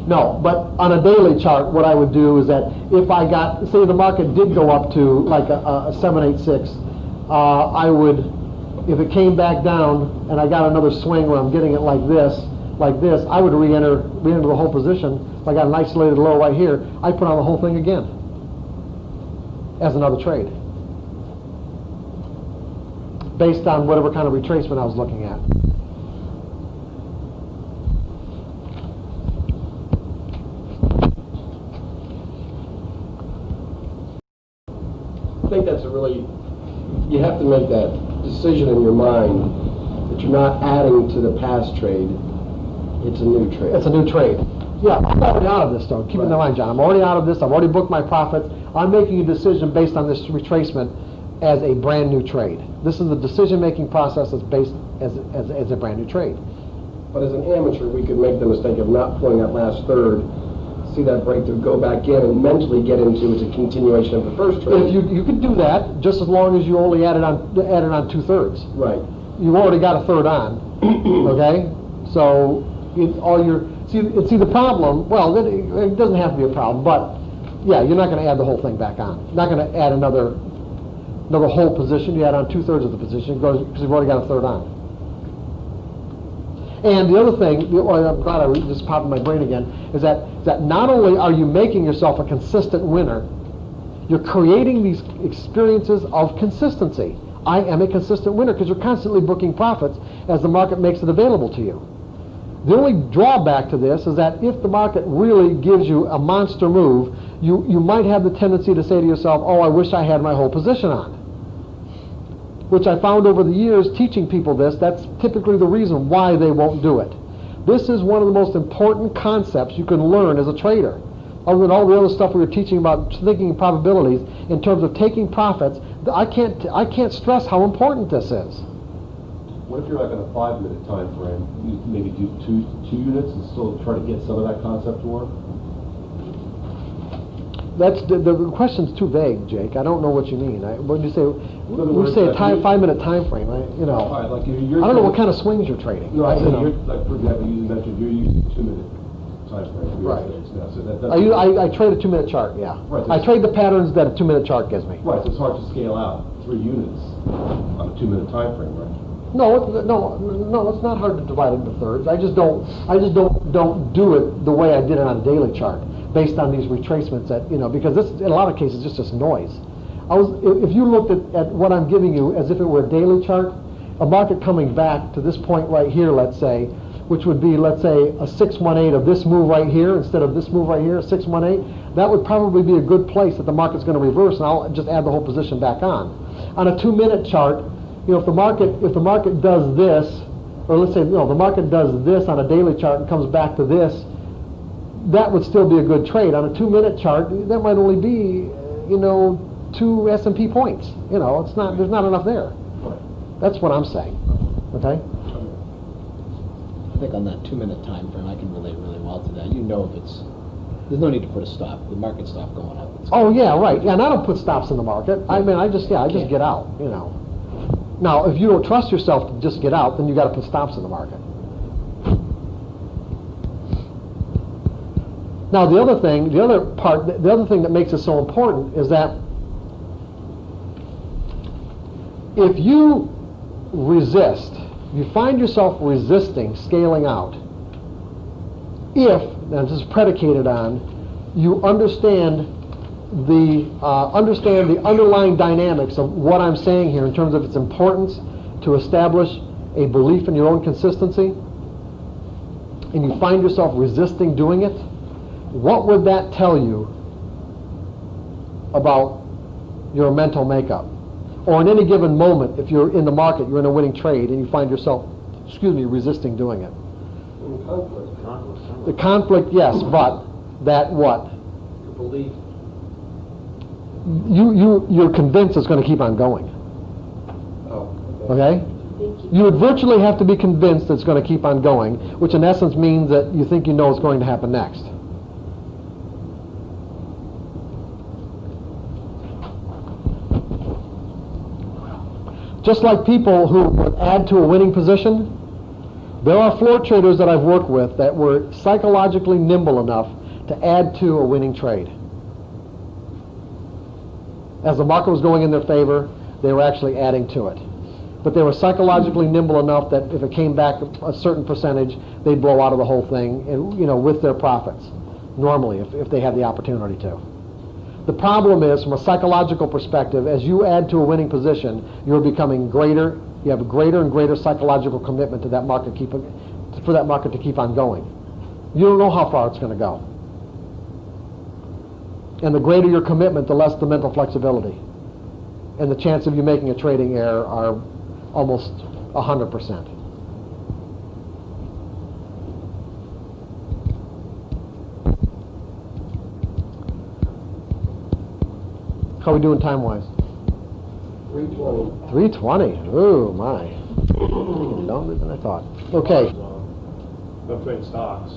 No, but on a daily chart, what I would do is that if I got, say the market did go up to like a 786, I would, if it came back down and I got another swing where I'm getting it like this, I would re-enter the whole position. If I got an isolated low right here, I put on the whole thing again as another trade, based on whatever kind of retracement I was looking at. I think that's you have to make that decision in your mind that you're not adding to the past trade. It's a new trade. It's a new trade. Yeah, I'm already out of this though. Keep in mind, John, I'm already out of this. I've already booked my profits. I'm making a decision based on this retracement as a brand new trade. This is the decision-making process that's based as a brand new trade. But as an amateur, we could make the mistake of not pulling that last third, see that breakthrough, go back in, and mentally get into it's a continuation of the first trade. If you could do that, just as long as you only added on 2/3. Right. You've already got a third on. Okay, so all your see the problem. Well, it doesn't have to be a problem, but yeah, you're not going to add the whole thing back on. You're not going to add another whole position. You add on 2/3 of the position because you've already got a third on. And the other thing, I'm glad I just popped in my brain again, is that not only are you making yourself a consistent winner, you're creating these experiences of consistency. I am a consistent winner because you're constantly booking profits as the market makes it available to you. The only drawback to this is that if the market really gives you a monster move, you might have the tendency to say to yourself, oh, I wish I had my whole position on. Which I found over the years teaching people this, that's typically the reason why they won't do it. This is one of the most important concepts you can learn as a trader. Other than all the other stuff we were teaching about thinking in probabilities, in terms of taking profits, I can't stress how important this is. What if you're like on a 5-minute time frame? You maybe do two units and still try to get some of that concept to work? That's the question's too vague, Jake. I don't know what you mean. When you say a 5-minute time frame, I don't know what kind of swings you're trading. No, I said like for example, you mentioned you're using 2-minute time frame. Right. Now, so that's I trade a 2-minute chart. Yeah. Right. I trade the patterns that a 2-minute chart gives me. Right. So it's hard to scale out 3 units on a 2-minute time frame, right? No, it's not hard to divide into thirds. I just don't do it the way I did it on a daily chart, based on these retracements that, because this, in a lot of cases, is just noise. If you looked at what I'm giving you as if it were a daily chart, a market coming back to this point right here, let's say, which would be, let's say, a 618 of this move right here instead of this move right here, 618, that would probably be a good place that the market's going to reverse, and I'll just add the whole position back on. On a 2-minute chart, if the market does this, or let's say, the market does this on a daily chart and comes back to this, that would still be a good trade. On a 2-minute chart, that might only be, 2 S&P points. It's not, there's not enough there. That's what I'm saying, okay? I think on that 2-minute time frame, I can relate really well to that. If there's no need to put a stop. The market stop going up. Oh, yeah, right. Yeah, and I don't put stops in the market. I just get out, Now, if you don't trust yourself to just get out, then you got to put stops in the market. Now, the other thing that makes it so important is that if you resist, you find yourself resisting scaling out, and this is predicated on, you understand the underlying dynamics of what I'm saying here in terms of its importance to establish a belief in your own consistency, and you find yourself resisting doing it, what would that tell you about your mental makeup? Or in any given moment, if you're in the market, you're in a winning trade, and you find yourself, resisting doing it. The conflict, yes, but that what? Your belief. You're convinced it's going to keep on going. Oh, okay? You would virtually have to be convinced it's going to keep on going, which in essence means that you think you know what's going to happen next. Just like people who would add to a winning position, there are floor traders that I've worked with that were psychologically nimble enough to add to a winning trade. As the market was going in their favor, they were actually adding to it. But they were psychologically nimble enough that if it came back a certain percentage, they'd blow out of the whole thing, and, with their profits, normally, if they had the opportunity to. The problem is, from a psychological perspective, as you add to a winning position, you're becoming greater. You have a greater and greater psychological commitment to that market, for that market to keep on going. You don't know how far it's going to go. And the greater your commitment, the less the mental flexibility. And the chance of you making a trading error are almost 100%. How are we doing time-wise? 3:20. 3:20. Oh my. Longer than I thought. Okay. About trading stocks.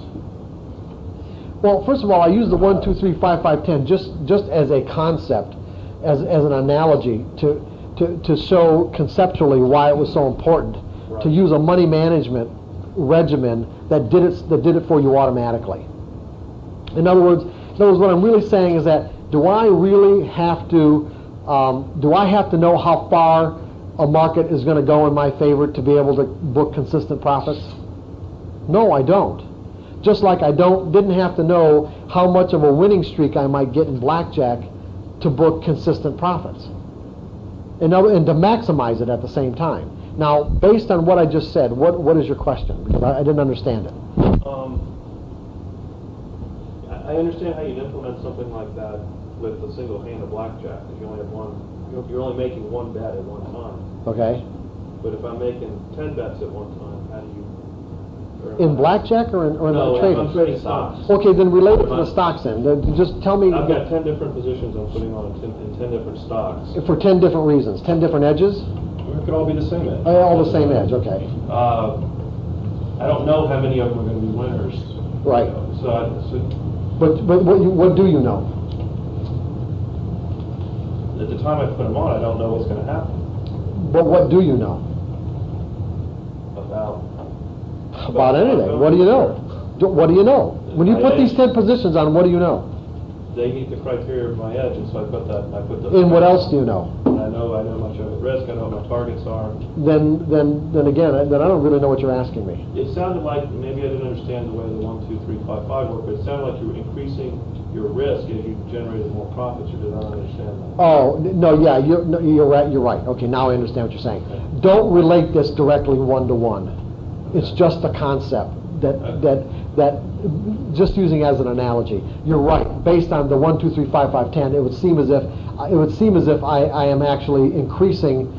Well, first of all, I use the 1, 2, 3, 5, 5, 10 just as a concept, as an analogy to show conceptually why it was so important to use a money management regimen that did it for you automatically. In other words, what I'm really saying is that do I really have to know how far a market is going to go in my favor to be able to book consistent profits? No, I don't. Just like I didn't have to know how much of a winning streak I might get in blackjack to book consistent profits, and to maximize it at the same time. Now, based on what I just said, what is your question? Because I didn't understand it. I understand how you'd implement something like that with a single hand of blackjack, because you only have one. You're only making one bet at one time. Okay. But if I'm making 10 bets at one time, how do you? In blackjack or in trading? I'm trading stocks. Okay, then relate it to the stocks then. Just tell me. I've got 10 different positions I'm putting on in 10 different stocks. For 10 different reasons, 10 different edges? It could all be the same edge. All the same edge, okay. I don't know how many of them are going to be winners. Right. But what do you know? At the time I put them on, I don't know what's going to happen. But what do you know? About anything. What do you know? What do you know? When you put these 10 positions on, what do you know? They meet the criteria of my edge, and so I put those. And what else do you know? I know how much of a risk. I know what my targets are. Then again, I don't really know what you're asking me. It sounded like maybe I didn't understand the way the 1, 2, 3, 5, 5 work, but it sounded like you were increasing your risk as you generated more profits. Or did I understand that? Oh no, yeah, you're right. You're right. Okay, now I understand what you're saying. Okay. Don't relate this directly one-to-one. It's just a concept that just using as an analogy. You're right. Based on the 1, 2, 3, 5, 5, 10, it would seem as if I am actually increasing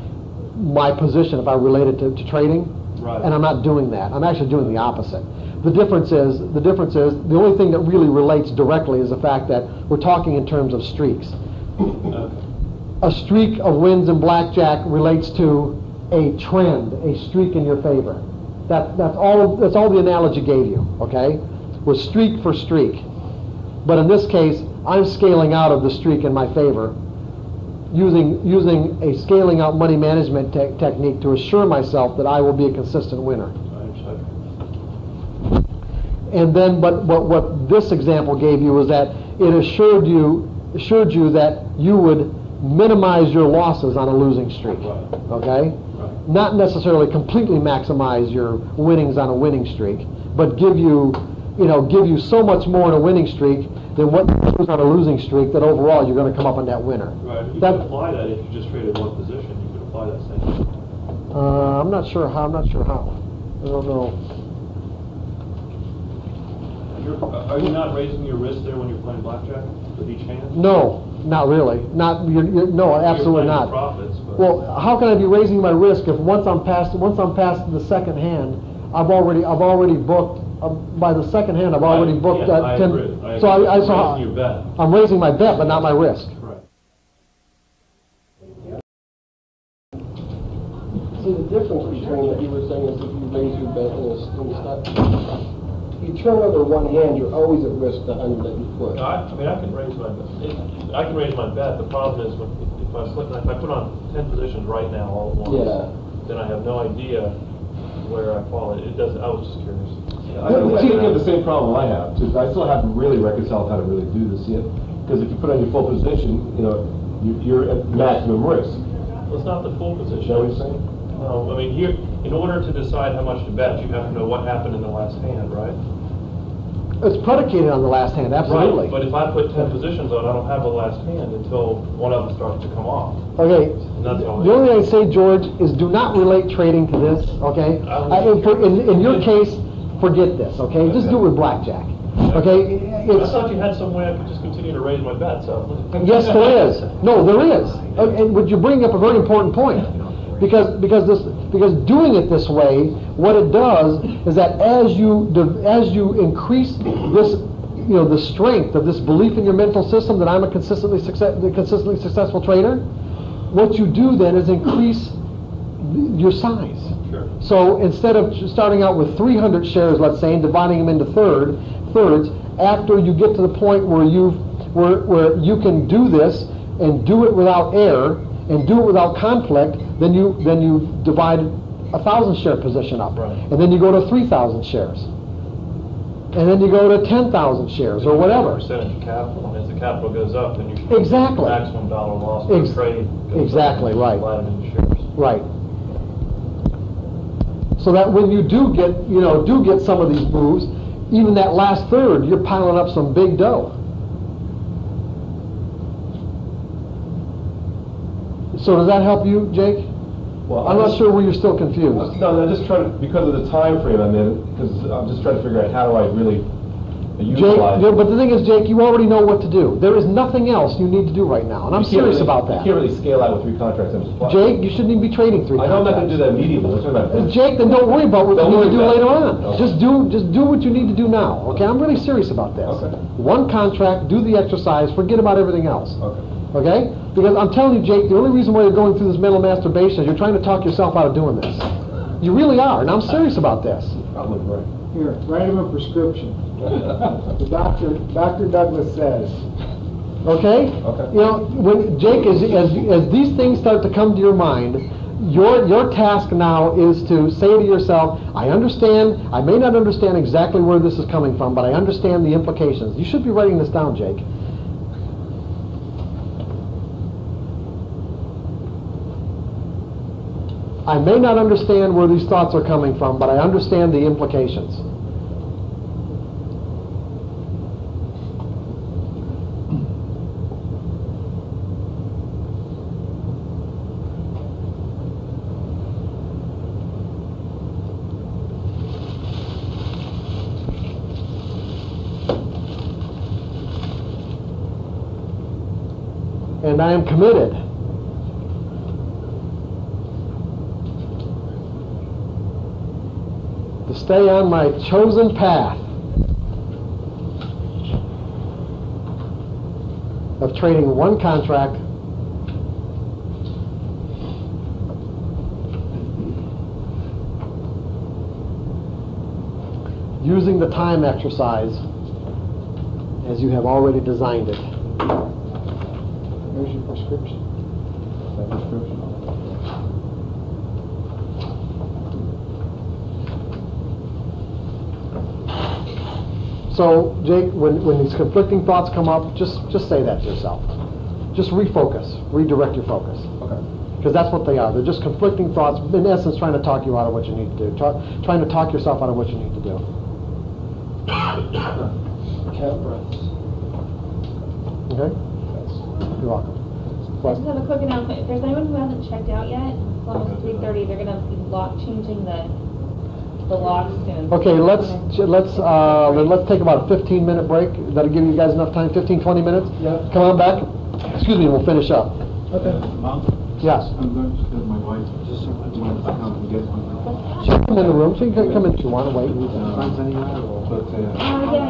my position if I relate it to trading. Right. And I'm not doing that. I'm actually doing the opposite. The difference is the only thing that really relates directly is the fact that we're talking in terms of streaks. A streak of wins in blackjack relates to a trend, a streak in your favor. That's all the analogy gave you, okay? Was streak for streak. But in this case, I'm scaling out of the streak in my favor, using a scaling out money management technique to assure myself that I will be a consistent winner. And then, but what this example gave you was that it assured you that you would minimize your losses on a losing streak, okay? Not necessarily completely maximize your winnings on a winning streak, but give you so much more in a winning streak than what you lose on a losing streak that overall you're going to come up on that winner. Right. You could apply that if you just traded one position. You could apply that same thing. I'm not sure how. I don't know. Are you not raising your risk there when you're playing blackjack with each hand? No, not really. No, absolutely not. Profits, but well, how can I be raising my risk if once I'm past the second hand, I've already booked. By the second hand, I've already booked 10. Agree. So raising your bet. I'm raising my bet, but not my risk. Right. See, the difference between what you were saying is if you raise your bet in a stock, you turn over one hand, you're always at risk the hand that you put. I mean, I can raise my bet. I can raise my bet. The problem is if I put on 10 positions right now all at once, then I have no idea where I fall. It doesn't. I was just curious. I think you have the same problem I have. Too. I still haven't really reconciled how to really do this yet. Because if you put on your full position, you're at maximum risk. Well, it's not the full position. Is that what you're saying? No, I mean, in order to decide how much to bet, you have to know what happened in the last hand, right? It's predicated on the last hand, absolutely. Right, but if I put 10 positions on, I don't have the last hand until one of them starts to come off. Okay. And that's all. The only thing I say, George, is do not relate trading to this. Okay. In your case, forget this. Okay. Just do it with blackjack. Okay. I thought you had some way I could just continue to raise my bet. So. Yes, there is. No, there is. And would you bring up a very important point? Because doing it this way, what it does is that as you increase this, the strength of this belief in your mental system that I'm a consistently successful trader, what you do then is increase your size. Sure. So instead of starting out with 300 shares, let's say, and dividing them into thirds, after you get to the point where you can do this and do it without error and do it without conflict, then you divide 1,000 share position up, right. And then you go to 3,000 shares, and then you go to 10,000 shares or whatever. Percentage of capital, and as the capital goes up, then you exactly maximum dollar loss per trade. Exactly right. Divided into shares. Right. So that when you do get some of these moves, even that last third, you're piling up some big dough. So does that help you, Jake? Well, I'm not sure where you're still confused. No, I'm just trying to, because of the time frame I'm in, because I'm just trying to figure out how do I really utilize Jake, but the thing is, Jake, you already know what to do. There is nothing else you need to do right now, and I'm serious about that. You can't really scale out with 3 contracts in a supply. Jake, you shouldn't even be trading 3 contracts. I know I'm not going to do that immediately. I'm talking about Jake, then don't worry about what you need to do later on. Okay. Just do what you need to do now. Okay, I'm really serious about this. Okay. 1 contract, do the exercise, forget about everything else. Okay. Okay? Because I'm telling you, Jake, the only reason why you're going through this mental masturbation is you're trying to talk yourself out of doing this. You really are, and I'm serious about this. Probably right. Here, write him a prescription. The Dr. Douglas says. Okay? Okay. When Jake, as these things start to come to your mind, your task now is to say to yourself, I understand, I may not understand exactly where this is coming from, but I understand the implications. You should be writing this down, Jake. I may not understand where these thoughts are coming from, but I understand the implications. And I am committed stay on my chosen path of trading one contract using the time exercise as you have already designed it. There's your prescription. So, Jake, when these conflicting thoughts come up, just say that to yourself. Just refocus, redirect your focus. Okay. Because that's what they are. They're just conflicting thoughts, in essence, trying to talk you out of what you need to do. Trying to talk yourself out of what you need to do. Count breaths. Okay? You're welcome. I just have a quick announcement. If there's anyone who hasn't checked out yet, it's almost 3:30. They're gonna be changing the locks soon. Okay, let's take about a 15-minute break. That'll give you guys enough time, 15, 20 minutes? Yeah. Come on back. Excuse me, we'll finish up. Okay. Mom? Yes. I'm going to tell my wife just to come and get one. She can come in the room. She can come in if you want to wait. Yeah,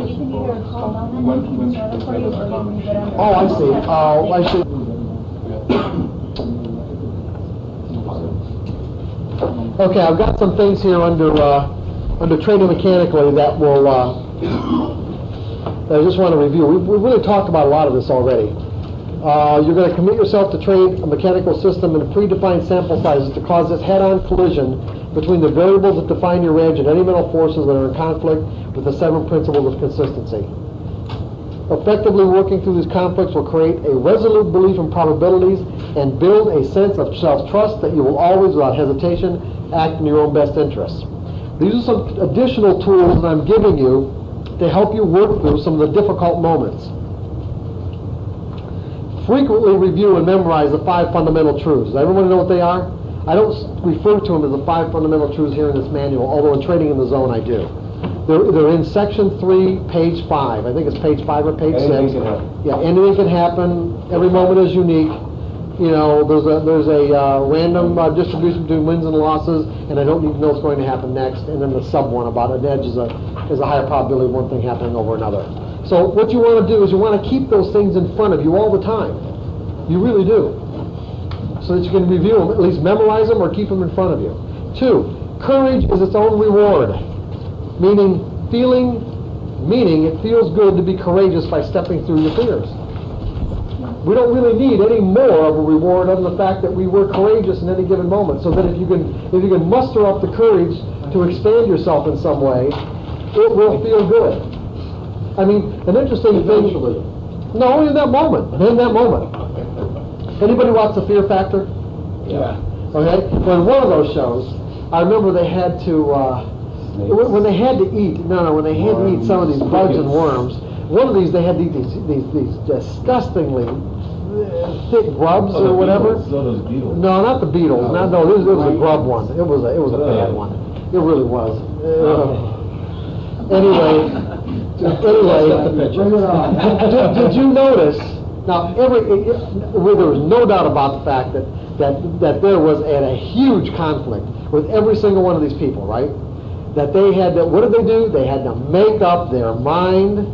you can either call them and they can serve it for you, or you can get on. Oh, I see. Oh, I see. Okay, I've got some things here under trading mechanically that will that I just want to review. We really talked about a lot of this already. You're going to commit yourself to trade a mechanical system in predefined sample sizes to cause this head-on collision between the variables that define your edge and any mental forces that are in conflict with the 7 principles of consistency. Effectively working through these conflicts will create a resolute belief in probabilities and build a sense of self-trust that you will always, without hesitation, act in your own best interests. These are some additional tools that I'm giving you to help you work through some of the difficult moments. Frequently review and memorize the 5 fundamental truths. Does everyone know what they are? I don't refer to them as the 5 fundamental truths here in this manual, although in Trading in the Zone I do. They're in section 3, page 5. I think it's page 5 or page 6. Anything can happen. Yeah, anything can happen. Every moment is unique. You know, there's a random distribution between wins and losses, and I don't need to know what's going to happen next. And then the sub one about an edge is a higher probability of one thing happening over another. So what you want to do is you want to keep those things in front of you all the time. You really do. So that you can review them, at least memorize them or keep them in front of you. 2, courage is its own reward. Meaning it feels good to be courageous by stepping through your fears. We don't really need any more of a reward other than the fact that we were courageous in any given moment. So that if you can muster up the courage to expand yourself in some way, it will feel good. I mean, an interesting thing. No, in that moment. Anybody watch The Fear Factor? Yeah. Okay. Well, in one of those shows, I remember they had to. When they had to eat, when they had to eat some of these bugs and worms, one of these they had to eat these disgustingly thick grubs or whatever. Those beetles. No, not the beetles. It was a grub one. It was a bad one. It really was. Anyway, did you notice? Now, there was no doubt about the fact that there was a huge conflict with every single one of these people, right? That they had to, what did they do? They had to make up their mind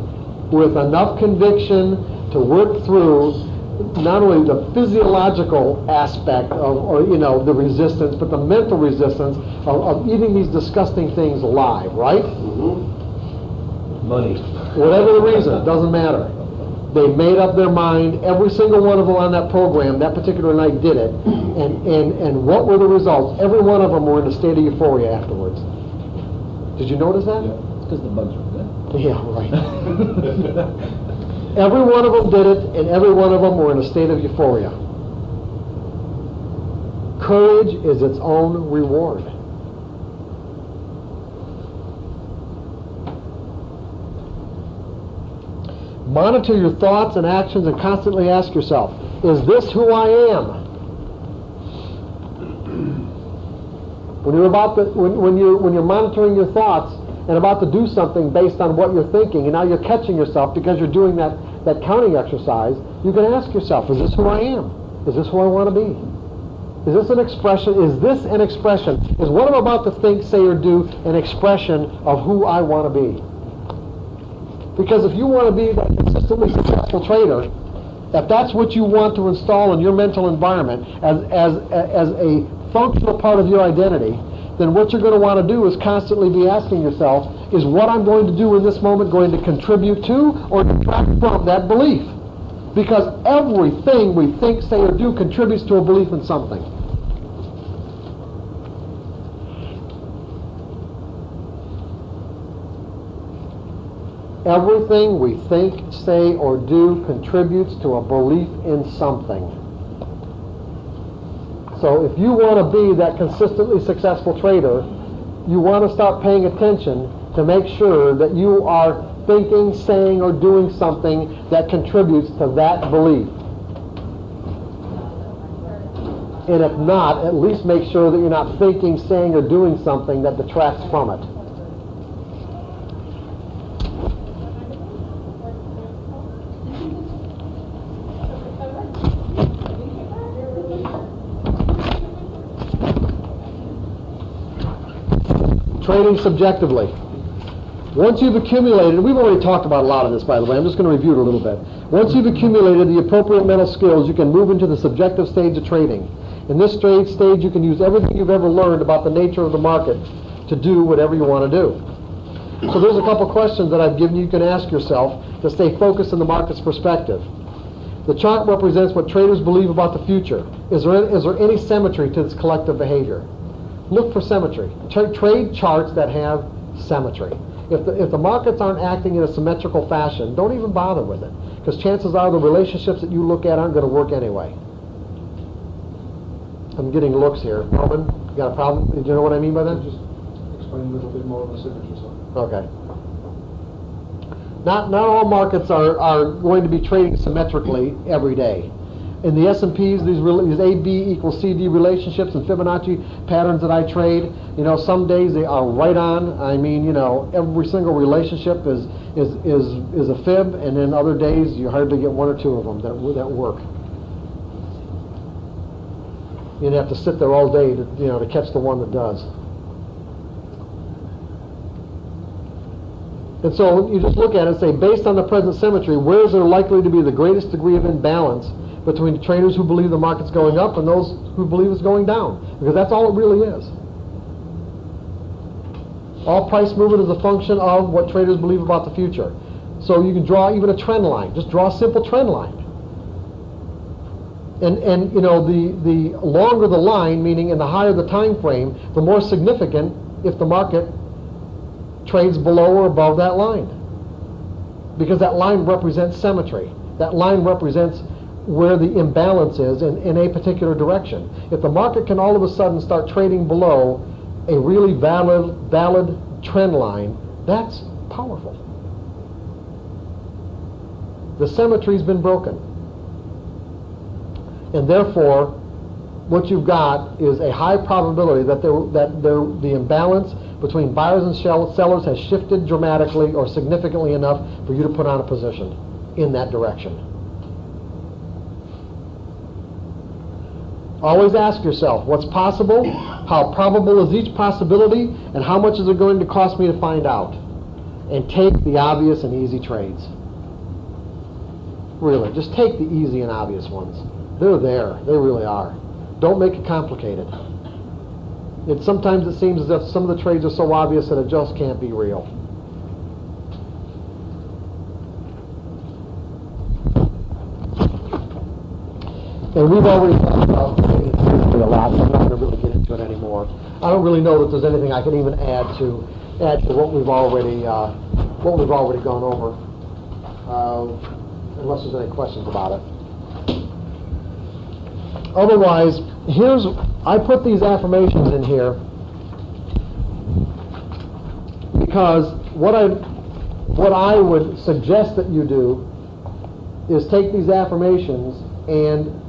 with enough conviction to work through not only the physiological aspect of, the resistance, but the mental resistance of eating these disgusting things alive, right? Mm-hmm. Money. Whatever the reason, it doesn't matter. They made up their mind. Every single one of them on that program, that particular night, did it. And what were the results? Every one of them were in a state of euphoria afterwards. Did you notice that? Yeah. It's because the bugs were good. Yeah, right. Every one of them did it, and every one of them were in a state of euphoria. Courage is its own reward. Monitor your thoughts and actions and constantly ask yourself, is this who I am? When you're monitoring your thoughts and about to do something based on what you're thinking, and now you're catching yourself because you're doing that counting exercise, you can ask yourself, is this who I am? Is this who I want to be? Is this an expression? Is this an expression? Is what I'm about to think, say, or do an expression of who I want to be? Because if you want to be that consistently successful trader, if that's what you want to install in your mental environment as a functional part of your identity, then what you're going to want to do is constantly be asking yourself, is what I'm going to do in this moment going to contribute to or detract from that belief? Because everything we think, say, or do contributes to a belief in something. Everything we think, say, or do contributes to a belief in something. So if you want to be that consistently successful trader, you want to start paying attention to make sure that you are thinking, saying, or doing something that contributes to that belief. And if not, at least make sure that you're not thinking, saying, or doing something that detracts from it. Trading subjectively. Once you've accumulated, we've already talked about a lot of this, by the way, I'm just going to review it a little bit. Once you've accumulated the appropriate mental skills, you can move into the subjective stage of trading. In this stage, you can use everything you've ever learned about the nature of the market to do whatever you want to do. So there's a couple questions that I've given you can ask yourself to stay focused in the market's perspective. The chart represents what traders believe about the future. Is there any symmetry to this collective behavior? Look for symmetry. Trade charts that have symmetry. If the markets aren't acting in a symmetrical fashion, don't even bother with it, because chances are the relationships that you look at aren't going to work anyway. I'm getting looks here. Melvin, you got a problem? Do you know what I mean by that? Just explain a little bit more on the symmetry side. Okay. Not all markets are going to be trading symmetrically every day. In the S&Ps, these AB equals CD relationships and Fibonacci patterns that I trade, some days they are right on. I mean, every single relationship is a fib, and then other days you hardly get one or two of them that work. You'd have to sit there all day to catch the one that does. And so you just look at it and say, based on the present symmetry, where is there likely to be the greatest degree of imbalance between traders who believe the market's going up and those who believe it's going down? Because that's all it really is. All price movement is a function of what traders believe about the future. So you can draw even a trend line. Just draw a simple trend line. And the longer the line, meaning and the higher the time frame, the more significant if the market trades below or above that line. Because that line represents symmetry. That line represents where the imbalance is in a particular direction. If the market can all of a sudden start trading below a really valid trend line, that's powerful. The symmetry's been broken. And therefore, what you've got is a high probability that the imbalance between buyers and sellers has shifted dramatically or significantly enough for you to put on a position in that direction. Always ask yourself, what's possible? How probable is each possibility? And how much is it going to cost me to find out? And take the obvious and easy trades. Really, just take the easy and obvious ones. They're there. They really are. Don't make it complicated. Sometimes it seems as if some of the trades are so obvious that it just can't be real. And we've already talked about trading a lot, so I'm not going to really get into it anymore. I don't really know that there's anything I can even add to what we've already gone over, unless there's any questions about it. Otherwise, I put these affirmations in here because what I would suggest that you do is take these affirmations and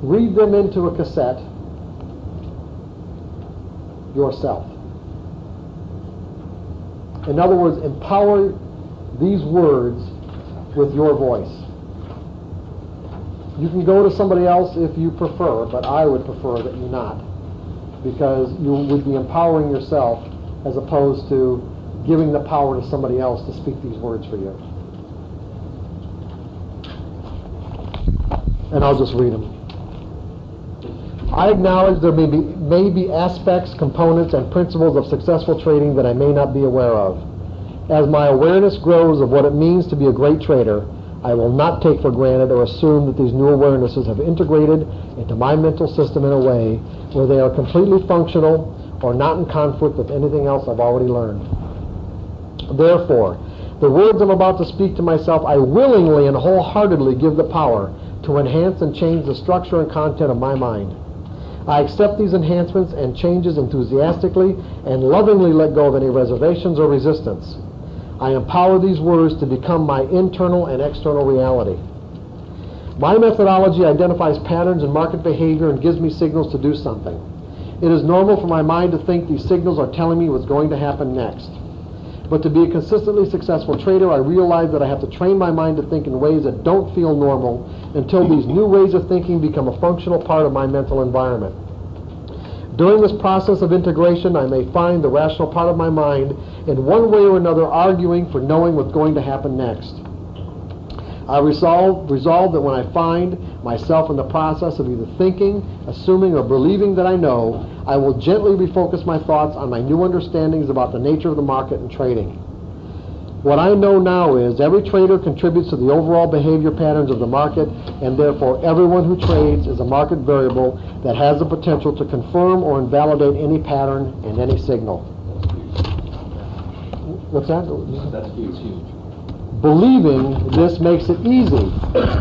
read them into a cassette yourself. In other words, empower these words with your voice. You can go to somebody else if you prefer, but I would prefer that you not, because you would be empowering yourself as opposed to giving the power to somebody else to speak these words for you. And I'll just read them. I acknowledge there may be aspects, components, and principles of successful trading that I may not be aware of. As my awareness grows of what it means to be a great trader, I will not take for granted or assume that these new awarenesses have integrated into my mental system in a way where they are completely functional or not in conflict with anything else I've already learned. Therefore, the words I'm about to speak to myself, I willingly and wholeheartedly give the power to enhance and change the structure and content of my mind. I accept these enhancements and changes enthusiastically and lovingly let go of any reservations or resistance. I empower these words to become my internal and external reality. My methodology identifies patterns in market behavior and gives me signals to do something. It is normal for my mind to think these signals are telling me what's going to happen next. But to be a consistently successful trader, I realize that I have to train my mind to think in ways that don't feel normal until these new ways of thinking become a functional part of my mental environment. During this process of integration, I may find the rational part of my mind in one way or another arguing for knowing what's going to happen next. I resolve that when I find myself in the process of either thinking, assuming, or believing that I know, I will gently refocus my thoughts on my new understandings about the nature of the market and trading. What I know now is every trader contributes to the overall behavior patterns of the market, and therefore everyone who trades is a market variable that has the potential to confirm or invalidate any pattern and any signal. What's that? That's huge. Believing this makes it easy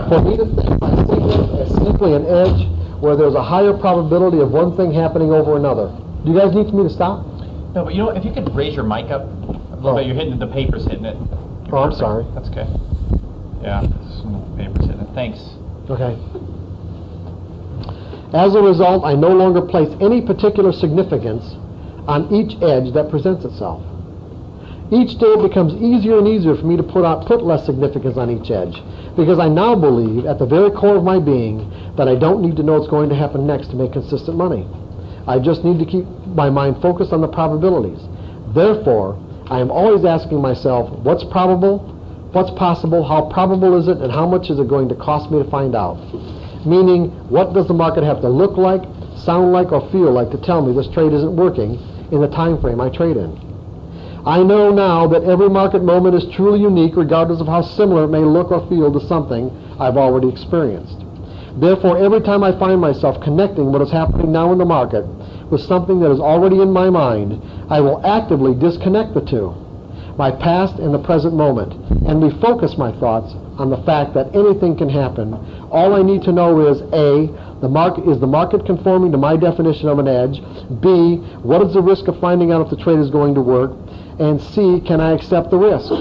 for me to think my signal as simply an edge where there's a higher probability of one thing happening over another. Do you guys need for me to stop? No, but you know, if you could raise your mic up a little bit, you're hitting the paper's hitting it. Oh, I'm sorry. That's okay. Yeah, some paper's hitting it. Thanks. Okay. As a result, I no longer place any particular significance on each edge that presents itself. Each day it becomes easier and easier for me to put less significance on each edge, because I now believe at the very core of my being that I don't need to know what's going to happen next to make consistent money. I just need to keep my mind focused on the probabilities. Therefore, I am always asking myself, what's probable, what's possible, how probable is it, and how much is it going to cost me to find out? Meaning, what does the market have to look like, sound like, or feel like to tell me this trade isn't working in the time frame I trade in? I know now that every market moment is truly unique regardless of how similar it may look or feel to something I've already experienced. Therefore, every time I find myself connecting what is happening now in the market with something that is already in my mind, I will actively disconnect the two, my past and the present moment, and refocus my thoughts on the fact that anything can happen. All I need to know is A, is the market conforming to my definition of an edge? B, what is the risk of finding out if the trade is going to work? And C, can I accept the risk?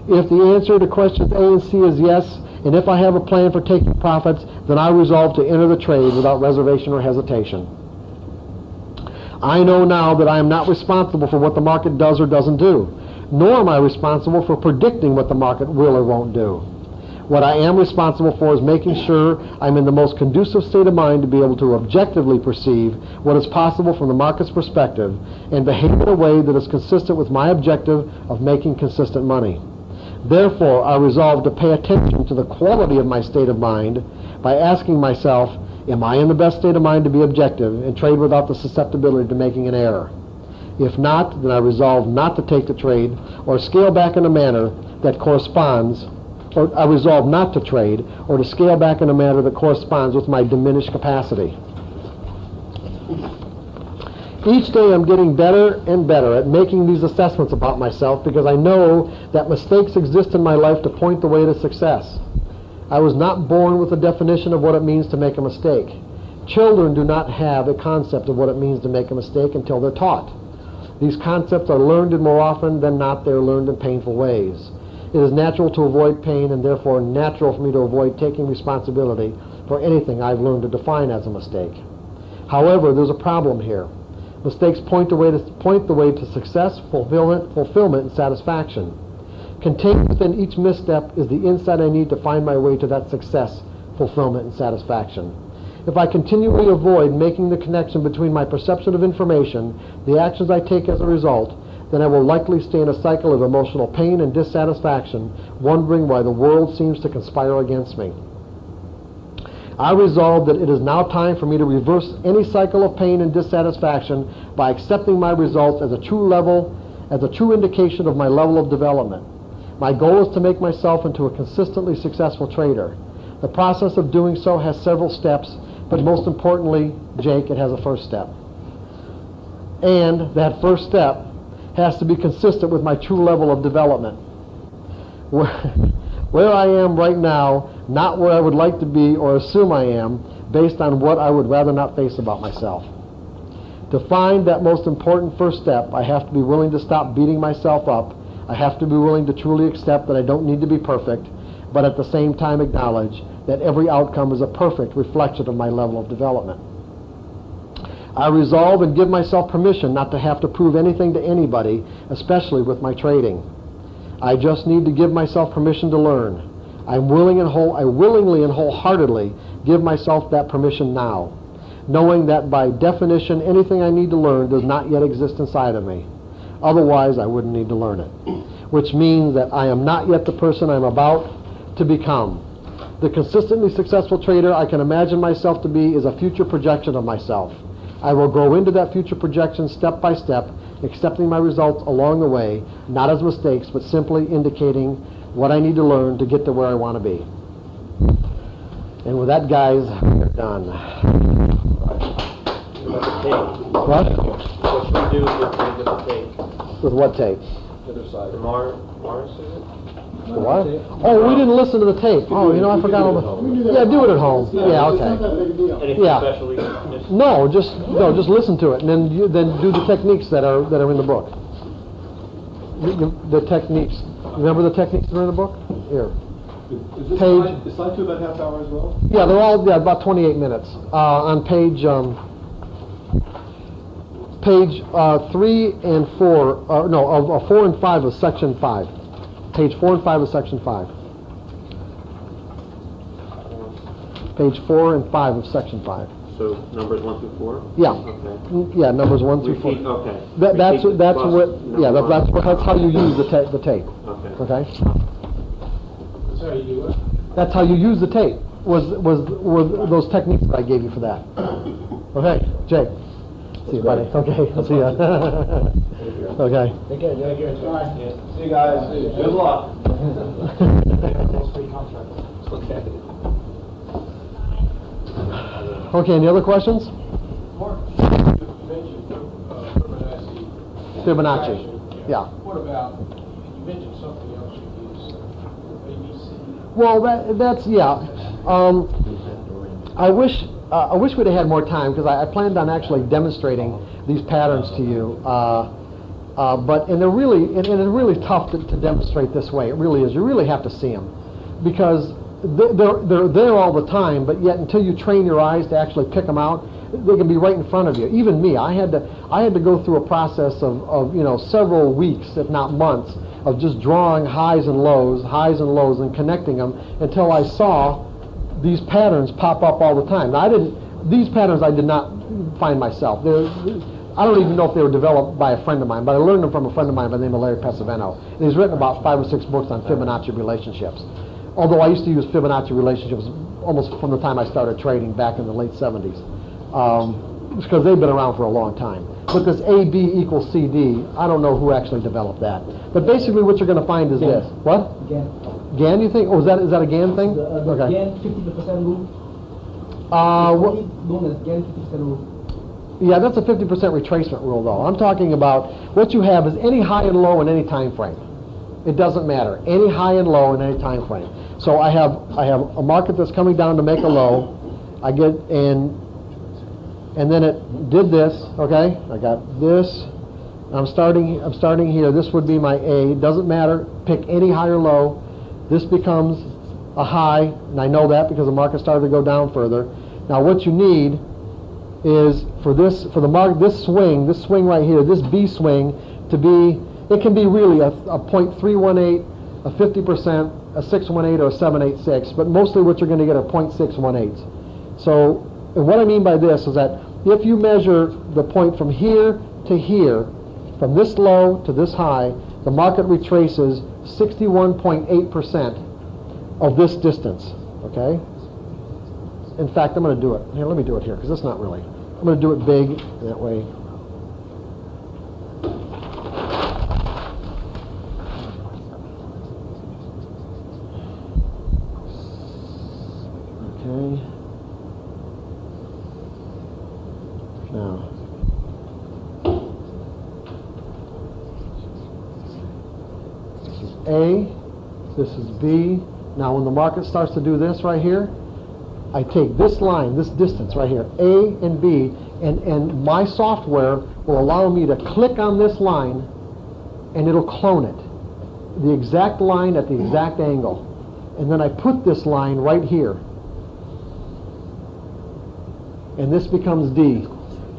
If the answer to questions A and C is yes, and if I have a plan for taking profits, then I resolve to enter the trade without reservation or hesitation. I know now that I am not responsible for what the market does or doesn't do, nor am I responsible for predicting what the market will or won't do. What I am responsible for is making sure I'm in the most conducive state of mind to be able to objectively perceive what is possible from the market's perspective and behave in a way that is consistent with my objective of making consistent money. Therefore, I resolve to pay attention to the quality of my state of mind by asking myself, am I in the best state of mind to be objective and trade without the susceptibility to making an error? If not, then I resolve not to take the trade or scale back in a manner that corresponds, or I resolve not to trade or to scale back in a manner that corresponds with my diminished capacity. Each day I'm getting better and better at making these assessments about myself because I know that mistakes exist in my life to point the way to success. I was not born with a definition of what it means to make a mistake. Children do not have a concept of what it means to make a mistake until they're taught. These concepts are learned, and more often than not they are learned in painful ways. It is natural to avoid pain, and therefore natural for me to avoid taking responsibility for anything I've learned to define as a mistake. However, there's a problem here. Mistakes point the way to success, fulfillment, and satisfaction. Contained within each misstep is the insight I need to find my way to that success, fulfillment and satisfaction. If I continually avoid making the connection between my perception of information, the actions I take as a result, then I will likely stay in a cycle of emotional pain and dissatisfaction, wondering why the world seems to conspire against me. I resolve that it is now time for me to reverse any cycle of pain and dissatisfaction by accepting my results as a true indication of my level of development. My goal is to make myself into a consistently successful trader. The process of doing so has several steps, but most importantly, Jake, it has a first step. And that first step has to be consistent with my true level of development. Where I am right now, not where I would like to be or assume I am, based on what I would rather not face about myself. To find that most important first step, I have to be willing to stop beating myself up. I have to be willing to truly accept that I don't need to be perfect, but at the same time acknowledge that every outcome is a perfect reflection of my level of development. I resolve and give myself permission not to have to prove anything to anybody, especially with my trading. I just need to give myself permission to learn. I willingly and wholeheartedly give myself that permission now, knowing that by definition anything I need to learn does not yet exist inside of me. Otherwise, I wouldn't need to learn it, which means that I am not yet the person I'm about to become. The consistently successful trader I can imagine myself to be is a future projection of myself. I will grow into that future projection step by step, accepting my results along the way, not as mistakes, but simply indicating what I need to learn to get to where I want to be. And with that, guys, we're done. What? What should we do with the tape? With what tape? The other side. The Mars, is it? The what? Oh, we didn't listen to the tape. Oh, you know, I forgot all the... Yeah, do it at home. Yeah, okay. Anything Yeah. special? No, just listen to it, and then do the techniques that are in the book. The techniques. Remember the techniques that are in the book? Here. Is this Page. Is slide 2 about half hour as well? Yeah, they're all about 28 minutes. On page 3 and 4. No, 4 and 5 of section 5. Page 4 and 5 of section 5. Page 4 and 5 of section 5. So numbers 1 through 4? Yeah. Okay. Yeah, numbers 1 through 4. Repeat, okay. That's Repeat what. Yeah, number that's how you use the tape. Okay. Okay. That's how you do it. That's how you use the tape. Were those techniques that I gave you for that? Okay, Jake. See you, buddy. Okay, I'll see you. Okay. Take care, Jake. Yeah. See you guys. Good luck. Okay. Okay. Any other questions? Mark, you mentioned Fibonacci. Yeah. What about, you mentioned something else you use, ABC? Well, that's yeah. I wish we'd have had more time because I planned on actually demonstrating these patterns to you. But they're really it's really tough to demonstrate this way. It really is. You really have to see them because they're there all the time. But yet, until you train your eyes to actually pick them out, they can be right in front of you. Even me, I had to go through a process of several weeks, if not months, of just drawing highs and lows, and connecting them until I saw these patterns pop up all the time. Now, these patterns I did not find myself. I don't even know if they were developed by a friend of mine, but I learned them from a friend of mine by the name of Larry Pesavento. And he's written about 5 or 6 books on Fibonacci relationships. Although I used to use Fibonacci relationships almost from the time I started trading back in the late 70s. Because they've been around for a long time. But this AB equals CD, I don't know who actually developed that. But basically what you're going to find is this. What? Gann. Gann, you think? Oh, is that a Gann thing? The Gann 50% rule. Known as Gann 50% rule. Yeah, that's a 50% retracement rule, though. I'm talking about what you have is any high and low in any time frame. It doesn't matter. Any high and low in any time frame. So I have a market that's coming down to make a low. I get and then it did this. Okay, I got this. I'm starting here. This would be my A. Doesn't matter. Pick any high or low. This becomes a high, and I know that because the market started to go down further. Now, what you need is for the market, this swing right here, this B swing to be, it can be really a 0.318, a 50%, a 618, or a 786, but mostly what you're going to get are 0.618s. So, and what I mean by this is that if you measure the point from here to here, from this low to this high, the market retraces 61.8% of this distance, okay? In fact, I'm going to do it. Here, let me do it here, because it's not really. I'm going to do it big, that way. Okay. Now. This is A, this is B. Now when the market starts to do this right here, I take this line, this distance right here, A and B, and my software will allow me to click on this line and it'll clone it. The exact line at the exact angle. And then I put this line right here. And this becomes D.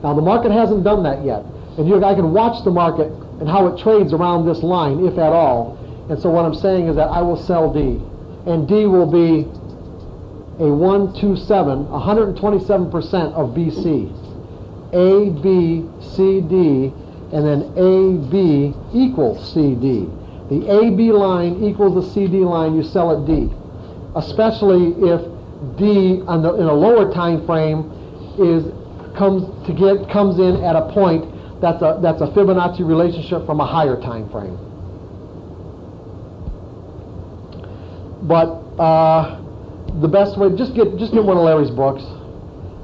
Now the market hasn't done that yet. And I can watch the market and how it trades around this line, if at all. And so what I'm saying is that I will sell D. And D will be a 127% of BC. A, B, C, D, and then A, B equals CD. The AB line equals the CD line, you sell at D. Especially if D in a lower time frame comes in at a point that's a Fibonacci relationship from a higher time frame. But the best way, just get one of Larry's books.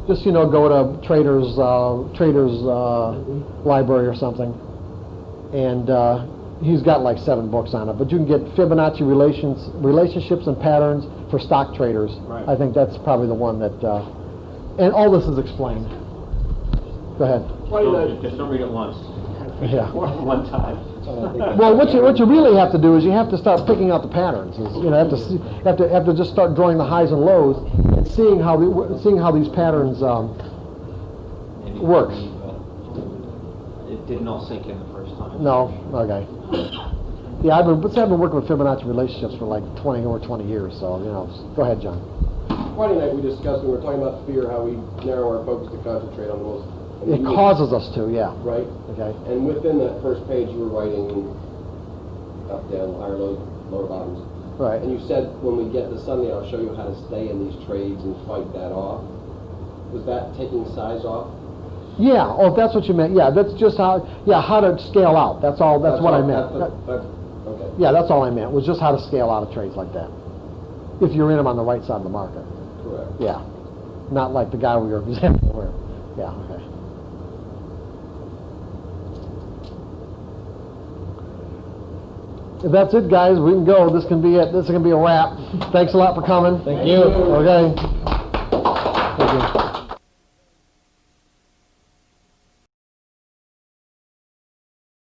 Just go to Trader's library or something, and he's got like 7 books on it. But you can get Fibonacci relationships and patterns for stock traders. Right. I think that's probably the one that, and all this is explained. Go ahead. Just don't read it once. Yeah. One time. Well, what you really have to do is you have to start picking out the patterns. Have to just start drawing the highs and lows and seeing how these patterns work. It didn't all sink in the first time. No. Okay. Yeah, I've been working with Fibonacci relationships for like 20 years. So go ahead, John. Friday night we discussed when we were talking about fear how we narrow our focus to concentrate on the most. It causes us to, yeah. Right. Okay. And within that first page, you were writing up, down, higher lows, lower bottoms. Right. And you said when we get to Sunday, I'll show you how to stay in these trades and fight that off. Was that taking size off? Yeah. Oh, if that's what you meant. Yeah. That's just how. Yeah. How to scale out. That's all. That's what I meant. Okay. Yeah. That's all I meant. Was just how to scale out of trades like that. If you're in them on the right side of the market. Correct. Yeah. Not like the guy we were examining where. Yeah. Okay. If that's it, guys, we can go. This can be it. This is going to be a wrap. Thanks a lot for coming. Thank you. Okay. Thank you.